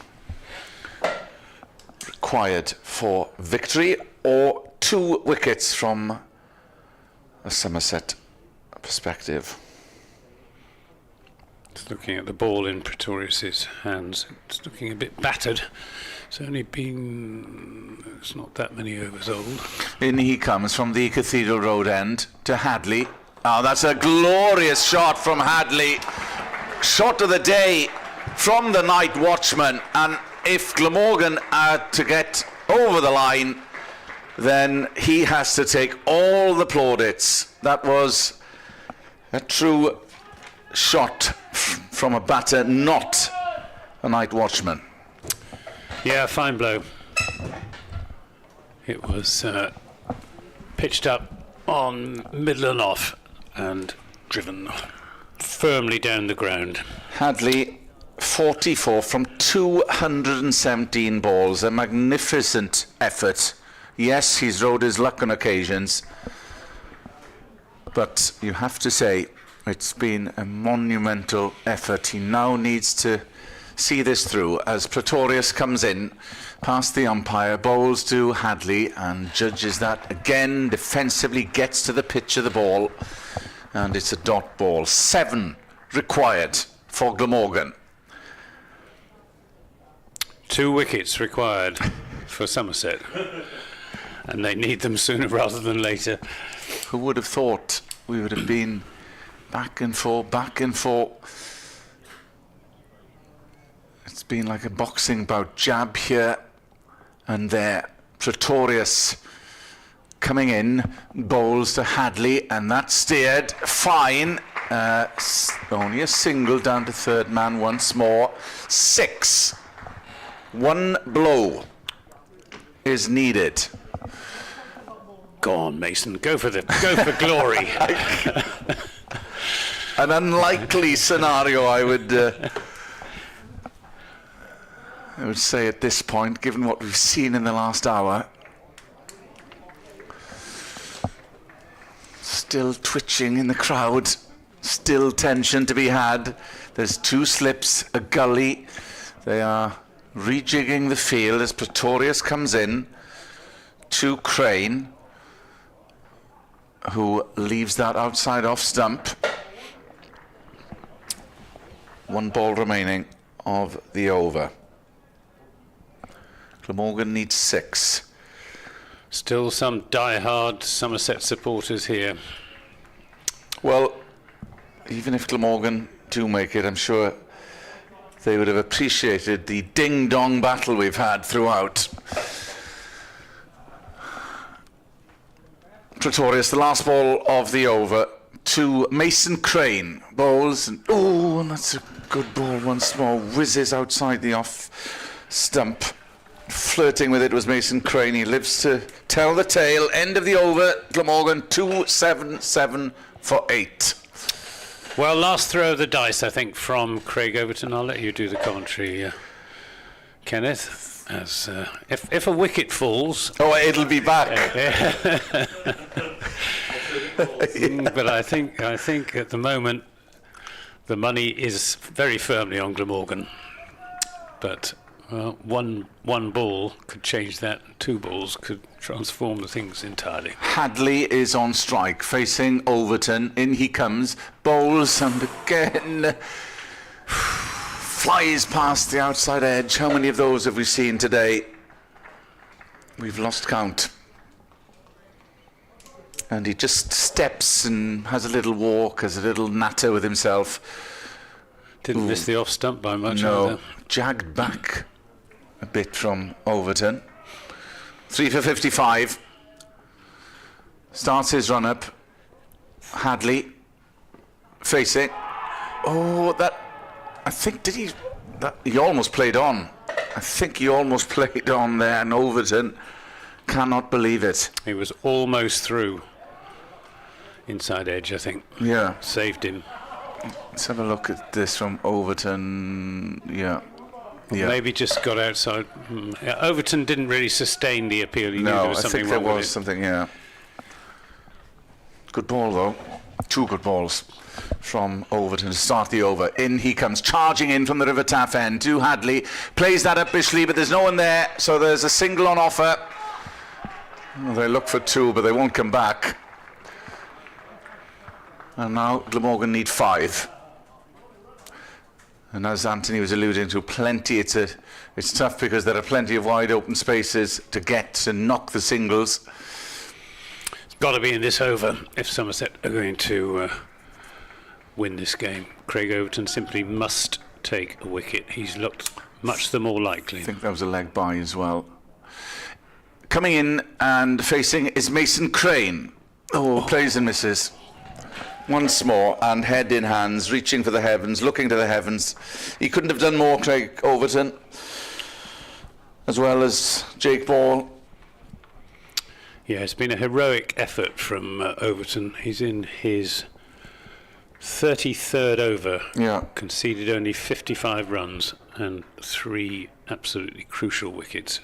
Speaker 4: required for victory, or 2 wickets from a Somerset perspective.
Speaker 3: Just looking at the ball in Pretorius's hands, it's looking a bit battered. It's only been, it's not that many overs old.
Speaker 4: In he comes from the Cathedral Road end to Hadley. Oh, that's a glorious shot from Hadley. Shot of the day from the night watchman. And if Glamorgan are to get over the line, then he has to take all the plaudits. That was a true shot from a batter, not a night watchman.
Speaker 3: Yeah, fine blow. It was pitched up on middle and off and driven firmly down the ground.
Speaker 4: Hadley, 44 from 217 balls. A magnificent effort. Yes, he's rode his luck on occasions, but you have to say it's been a monumental effort. He now needs to see this through as Pretorius comes in past the umpire, bowls to Hadley and judges that again defensively, gets to the pitch of the ball, and it's a dot ball. 7 required for Glamorgan.
Speaker 3: 2 wickets required for Somerset, and they need them sooner rather than later.
Speaker 4: Who would have thought we would have been back and forth, back and forth. It's been like a boxing bout, jab here and there. Pretorius coming in, bowls to Hadley, and that's steered fine. Only a single down to third man once more. 6. 1 blow is needed.
Speaker 3: Go on, Mason. Go for glory.
Speaker 4: An unlikely scenario, I would say at this point, given what we've seen in the last hour. Still twitching in the crowd, still tension to be had. There's 2 slips, a gully. They are rejigging the field as Pretorius comes in to Crane, who leaves that outside off stump. 1 ball remaining of the over. Glamorgan needs 6.
Speaker 3: Still some die-hard Somerset supporters here.
Speaker 4: Well, even if Glamorgan do make it, I'm sure they would have appreciated the ding-dong battle we've had throughout. Pretorius, the last ball of the over, to Mason Crane. Bowls, and that's a good ball once more. Whizzes outside the off stump. Flirting with it was Mason Crane. He lives to tell the tale. End of the over. Glamorgan 277 for 8.
Speaker 3: Well, last throw of the dice, I think, from Craig Overton. I'll let you do the commentary, Kenneth. As if a wicket falls,
Speaker 4: it'll be back.
Speaker 3: But I think at the moment the money is very firmly on Glamorgan. But one ball could change that. 2 balls could transform the things entirely.
Speaker 4: Hadley is on strike, facing Overton. In he comes, bowls, and again flies past the outside edge. How many of those have we seen today? We've lost count. And he just steps and has a little walk, has a little natter with himself.
Speaker 3: Didn't miss the off stump by much.
Speaker 4: No,
Speaker 3: either.
Speaker 4: jagged back a bit from Overton. 3 for 55. Starts his run up. Hadley facing. Oh, that, I think, he almost played on. I think he almost played on there, and Overton cannot believe it.
Speaker 3: He was almost through. Inside edge, I think.
Speaker 4: Yeah.
Speaker 3: Saved him.
Speaker 4: Let's have a look at this from Overton. Yeah.
Speaker 3: Maybe just got outside. Yeah, Overton didn't really sustain the appeal. He knew there was something wrong with it.
Speaker 4: I think there was something, yeah. Good ball, though. 2 good balls from Overton to start the over. In he comes, charging in from the River Taff end to Hadley. Plays that up Bishley, but there's no one there, so there's a single on offer. Well, they look for 2, but they won't come back. And now Glamorgan need 5. And as Anthony was alluding to, it's tough because there are plenty of wide open spaces to get to knock the singles.
Speaker 3: It's got to be in this over if Somerset are going to win this game. Craig Overton simply must take a wicket. He's looked much the more likely.
Speaker 4: I think that was a leg by as well. Coming in and facing is Mason Crane. Plays and misses. Once more, and head in hands, reaching for the heavens, looking to the heavens. He couldn't have done more, Craig Overton, as well as Jake Ball.
Speaker 3: Yeah, it's been a heroic effort from Overton. He's in his 33rd over.
Speaker 4: Yeah.
Speaker 3: Conceded only 55 runs and 3 absolutely crucial wickets.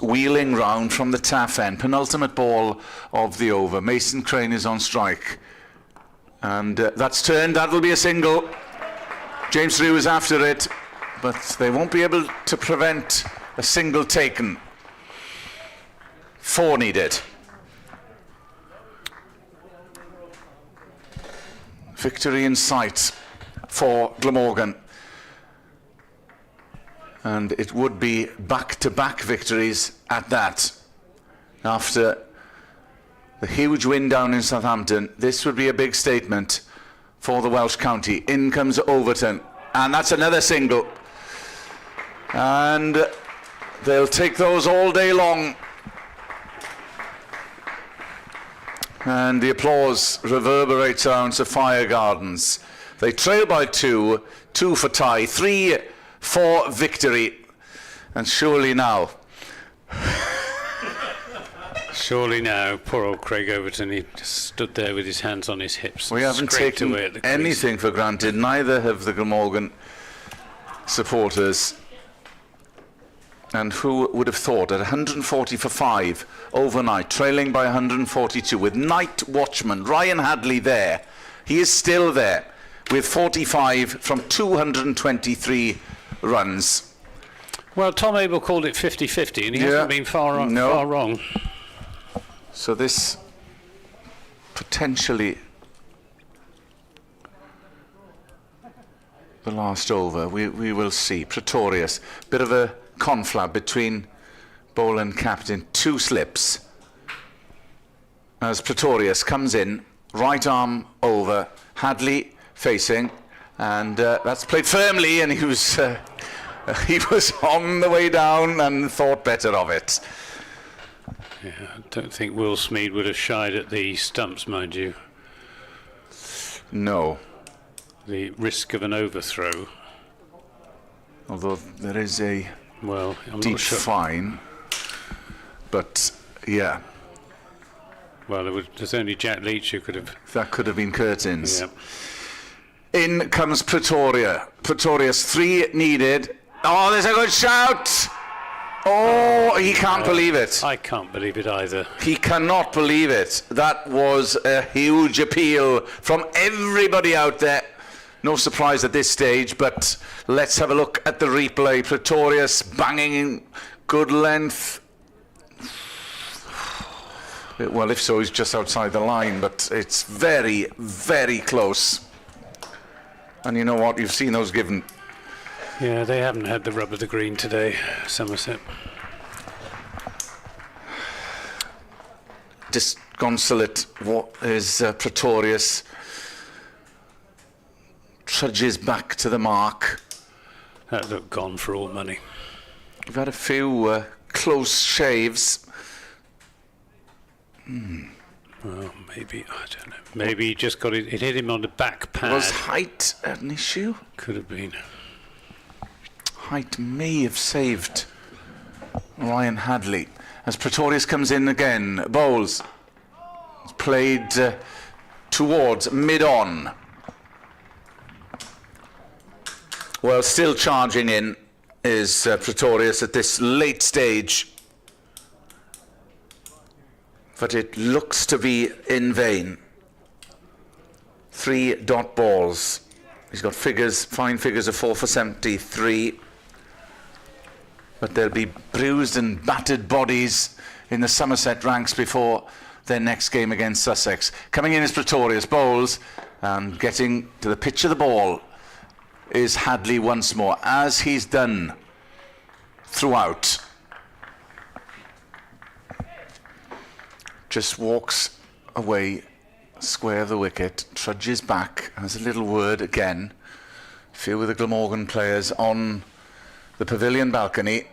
Speaker 4: Wheeling round from the taff end, penultimate ball of the over. Mason Crane is on strike, and that's turned. That'll be a single. James Rew is after it, but they won't be able to prevent a single taken. 4 needed. Victory in sight for Glamorgan. And it would be back-to-back victories at that. After the huge win down in Southampton, this would be a big statement for the Welsh county. In comes Overton, and that's another single. And they'll take those all day long. And the applause reverberates around Sophia Gardens. They trail by 2, 2 for tie, 3 for victory. And surely now, poor old Craig Overton, he just stood there with his hands on his hips. We haven't taken anything for granted, neither have the Glamorgan supporters. And who would have thought, at 140 for 5 overnight, trailing by 142, with night watchman Ryan Hadley there, he is still there, with 45 from 223 runs.
Speaker 3: Well, Tom Abel called it 50-50, and he hasn't been far wrong.
Speaker 4: So this potentially the last over. We will see. Pretorius, bit of a conflab between bowl and captain. 2 slips as Pretorius comes in, right arm over, Hadley facing, and that's played firmly, and he was on the way down and thought better of it.
Speaker 3: Yeah, I don't think Will Smead would have shied at the stumps, mind you.
Speaker 4: No.
Speaker 3: The risk of an overthrow.
Speaker 4: Although there is a
Speaker 3: I'm
Speaker 4: deep
Speaker 3: not sure.
Speaker 4: fine, but yeah.
Speaker 3: Well, there's only Jack Leach who could have.
Speaker 4: That could have been curtains.
Speaker 3: Yeah.
Speaker 4: In comes Pretoria. Pretorius, 3 needed. Oh, there's a good shout! Oh, he can't believe it.
Speaker 3: I can't believe it either.
Speaker 4: He cannot believe it. That was a huge appeal from everybody out there. No surprise at this stage, but let's have a look at the replay. Pretorius banging in good length. Well, if so, he's just outside the line, but it's very, very close. And you know what? You've seen those given.
Speaker 3: Yeah, they haven't had the rub of the green today, Somerset.
Speaker 4: Disconsolate, what is Pretorius? Trudges back to the mark.
Speaker 3: That looked gone for all money.
Speaker 4: We've had a few close shaves.
Speaker 3: Well, maybe, I don't know. Maybe he just got it hit him on the back pad.
Speaker 4: Was height an issue?
Speaker 3: Could have been.
Speaker 4: Height may have saved Ryan Hadley. As Pretorius comes in again, bowls. It's played towards mid-on. Well, still charging in is Pretorius at this late stage. But it looks to be in vain. 3 dot balls. He's got figures, fine figures of 4 for 73. But there'll be bruised and battered bodies in the Somerset ranks before their next game against Sussex. Coming in is Pretorius, bowls, and getting to the pitch of the ball is Hadley once more, as he's done throughout. Just walks away, square of the wicket, trudges back, has a little word again. A few of the Glamorgan players on the pavilion balcony,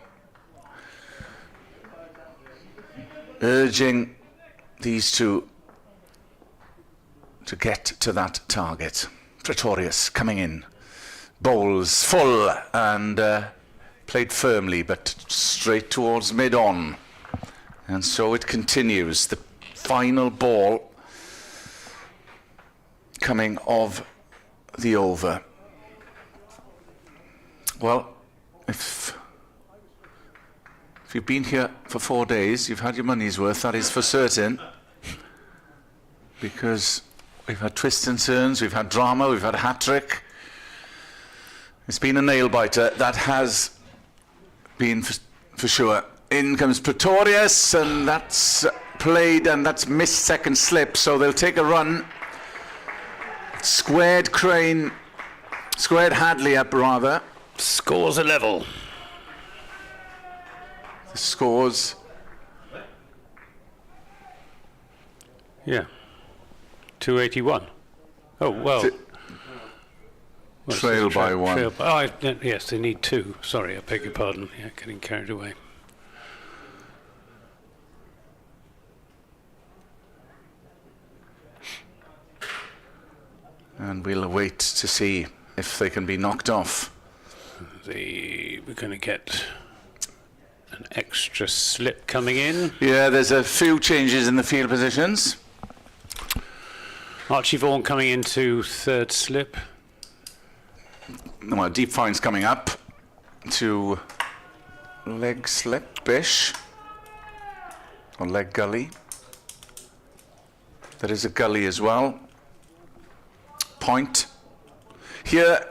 Speaker 4: urging these two to get to that target. Pretorius coming in, bowls full and played firmly, but straight towards mid-on. And so it continues. The final ball coming of the over. Well, if you've been here for 4 days, you've had your money's worth, that is for certain. Because we've had twists and turns, we've had drama, we've had a hat-trick. It's been a nail-biter, that has been for sure. In comes Pretorius, and that's played, and that's missed second slip, so they'll take a run. Squared Hadley up rather.
Speaker 3: Scores a level.
Speaker 4: The scores.
Speaker 3: Yeah. 281. Oh, well.
Speaker 4: Trail by one.
Speaker 3: Yes, they need 2. Sorry, I beg your pardon. Yeah, getting carried away.
Speaker 4: And we'll wait to see if they can be knocked off.
Speaker 3: We're going to get an extra slip coming in.
Speaker 4: Yeah, there's a few changes in the field positions.
Speaker 3: Archie Vaughan coming into third slip.
Speaker 4: Well, Deep Fine's coming up to leg slip-ish. Or leg gully. There is a gully as well. Point. Here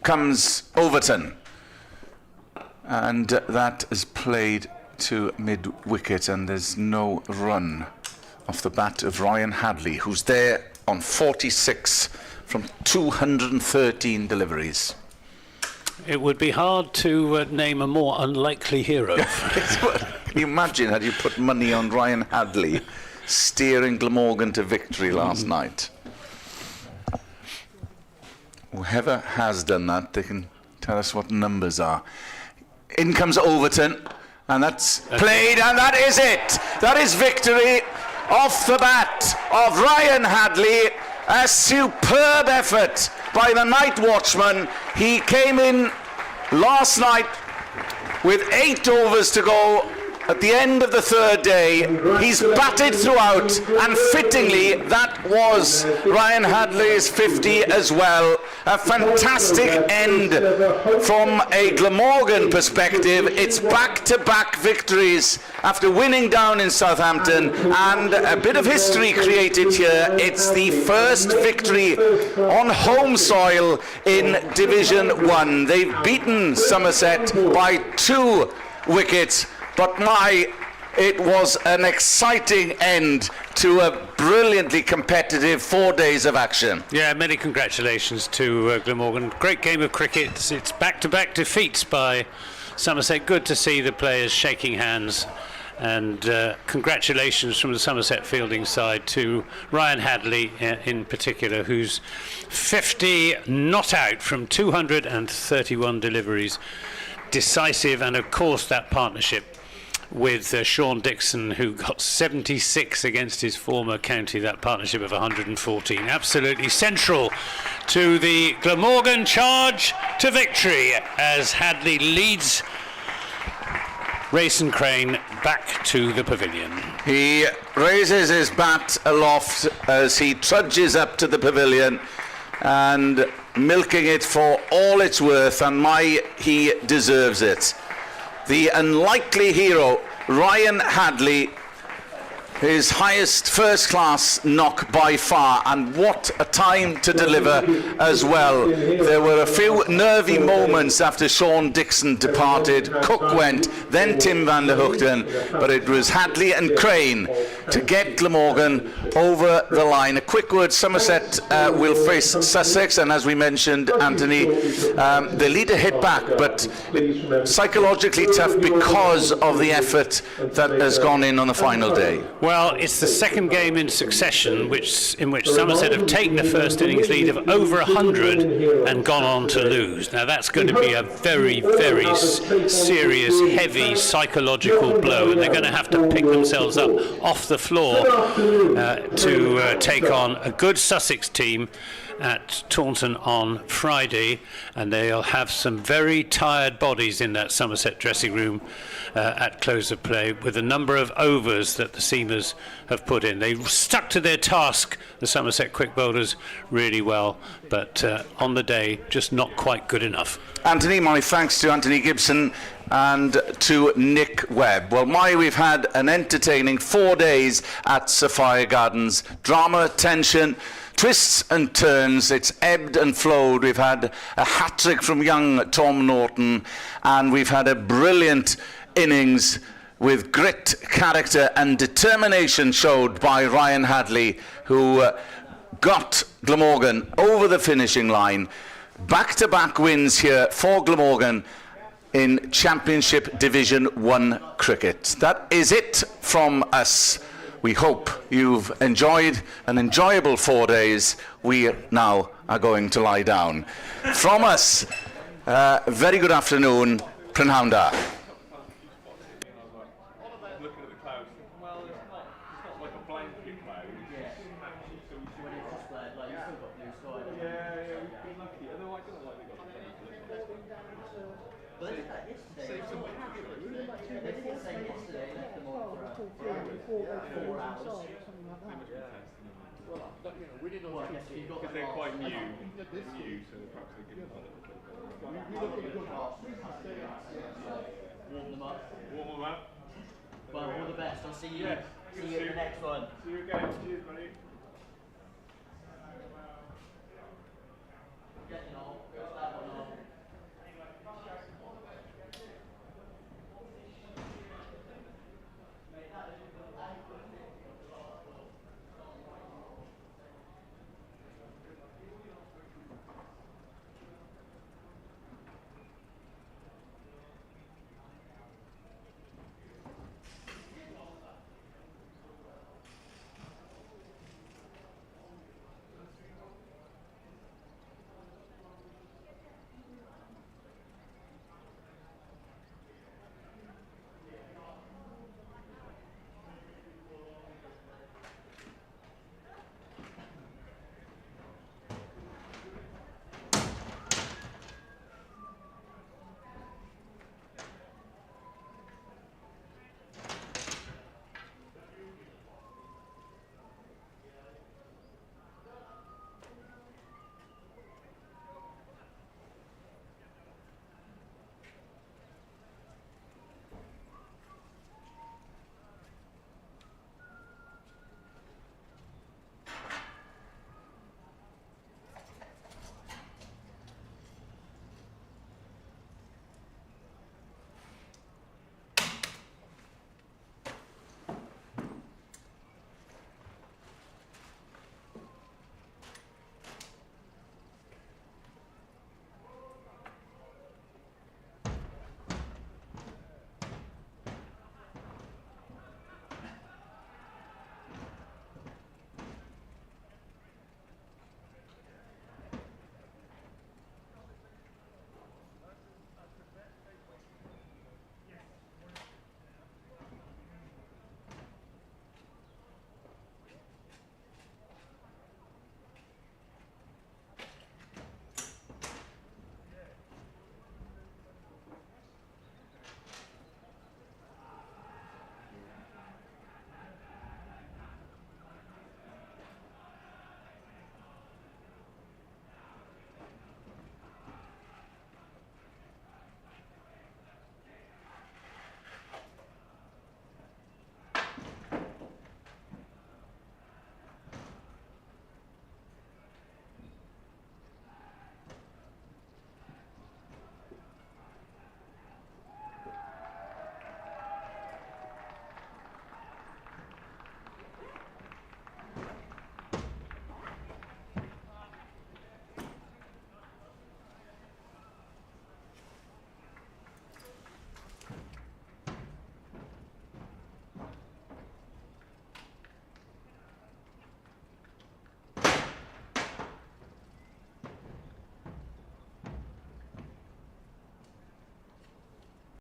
Speaker 4: comes Overton, and that is played to mid-wicket, and there's no run off the bat of Ryan Hadley, who's there on 46 from 213 deliveries.
Speaker 3: It would be hard to name a more unlikely hero.
Speaker 4: Can you imagine had you put money on Ryan Hadley steering Glamorgan to victory last night? Whoever has done that, they can tell us what numbers are. In comes Overton, and that's played, and that is it. That is victory off the bat of Ryan Hadley. A superb effort by the night watchman. He came in last night with 8 overs to go at the end of the third day. He's batted throughout, and fittingly that was Ryan Hadley's 50 as well. A fantastic end from a Glamorgan perspective. It's back-to-back victories after winning down in Southampton, and a bit of history created here. It's the first victory on home soil in Division 1. They've beaten Somerset by 2 wickets. But it was an exciting end to a brilliantly competitive 4 days of action.
Speaker 3: Yeah, many congratulations to Glamorgan. Great game of cricket. It's back-to-back defeats by Somerset. Good to see the players shaking hands. And congratulations from the Somerset fielding side to Ryan Hadley in particular, who's 50 not out from 231 deliveries. Decisive, and of course that partnership with Sean Dixon, who got 76 against his former county, that partnership of 114. Absolutely central to the Glamorgan charge to victory as Hadley leads Rayson Crane back to the pavilion.
Speaker 4: He raises his bat aloft as he trudges up to the pavilion and milking it for all it's worth, and he deserves it. The unlikely hero, Ryan Hadley, his highest first-class knock by far, and what a time to deliver as well. There were a few nervy moments after Sean Dixon departed. Cook went, then Tim van der Hoogten, but it was Hadley and Crane to get Glamorgan over the line. A quick word, Somerset will face Sussex, and as we mentioned, Anthony, they lead a hit back, but psychologically tough because of the effort that has gone in on the final day.
Speaker 3: Well, it's the second game in succession in which Somerset have taken the first innings lead of over 100 and gone on to lose. Now that's going to be a very, very serious, heavy psychological blow, and they're going to have to pick themselves up off the floor to take on a good Sussex team at Taunton on Friday, and they'll have some very tired bodies in that Somerset dressing room at close of play, with a number of overs that the seamers have put in. They stuck to their task, the Somerset quick bowlers, really well, but on the day just not quite good enough.
Speaker 4: Anthony, my thanks to Anthony Gibson and to Nick Webb. Well, we've had an entertaining 4 days at Sophia Gardens. Drama, tension, twists and turns. It's ebbed and flowed. We've had a hat-trick from young Tom Norton, and we've had a brilliant innings with grit, character and determination showed by Ryan Hadley, who got Glamorgan over the finishing line. Back-to-back wins here for Glamorgan in Championship Division 1 cricket. That is it from us. We hope you've enjoyed an enjoyable 4 days. We now are going to lie down. From us, very good afternoon, Prynhawn.
Speaker 8: Looking at the clouds, well, it's not like a blanket cloud. Yeah. When it's just like you've still got blue sky. Yeah, we've been lucky. Although I don't like they got
Speaker 7: But they did that yesterday. They did the same yesterday, left them on for 4 hours.
Speaker 8: well, we didn't know because they're quite new, so perhaps they give them a little bit.
Speaker 7: Warm them up.
Speaker 8: Warm them up.
Speaker 7: Well, all the best. I'll see you.
Speaker 8: Yes.
Speaker 7: See you in the next one.
Speaker 8: See you again. Cheers, buddy.
Speaker 7: Getting on.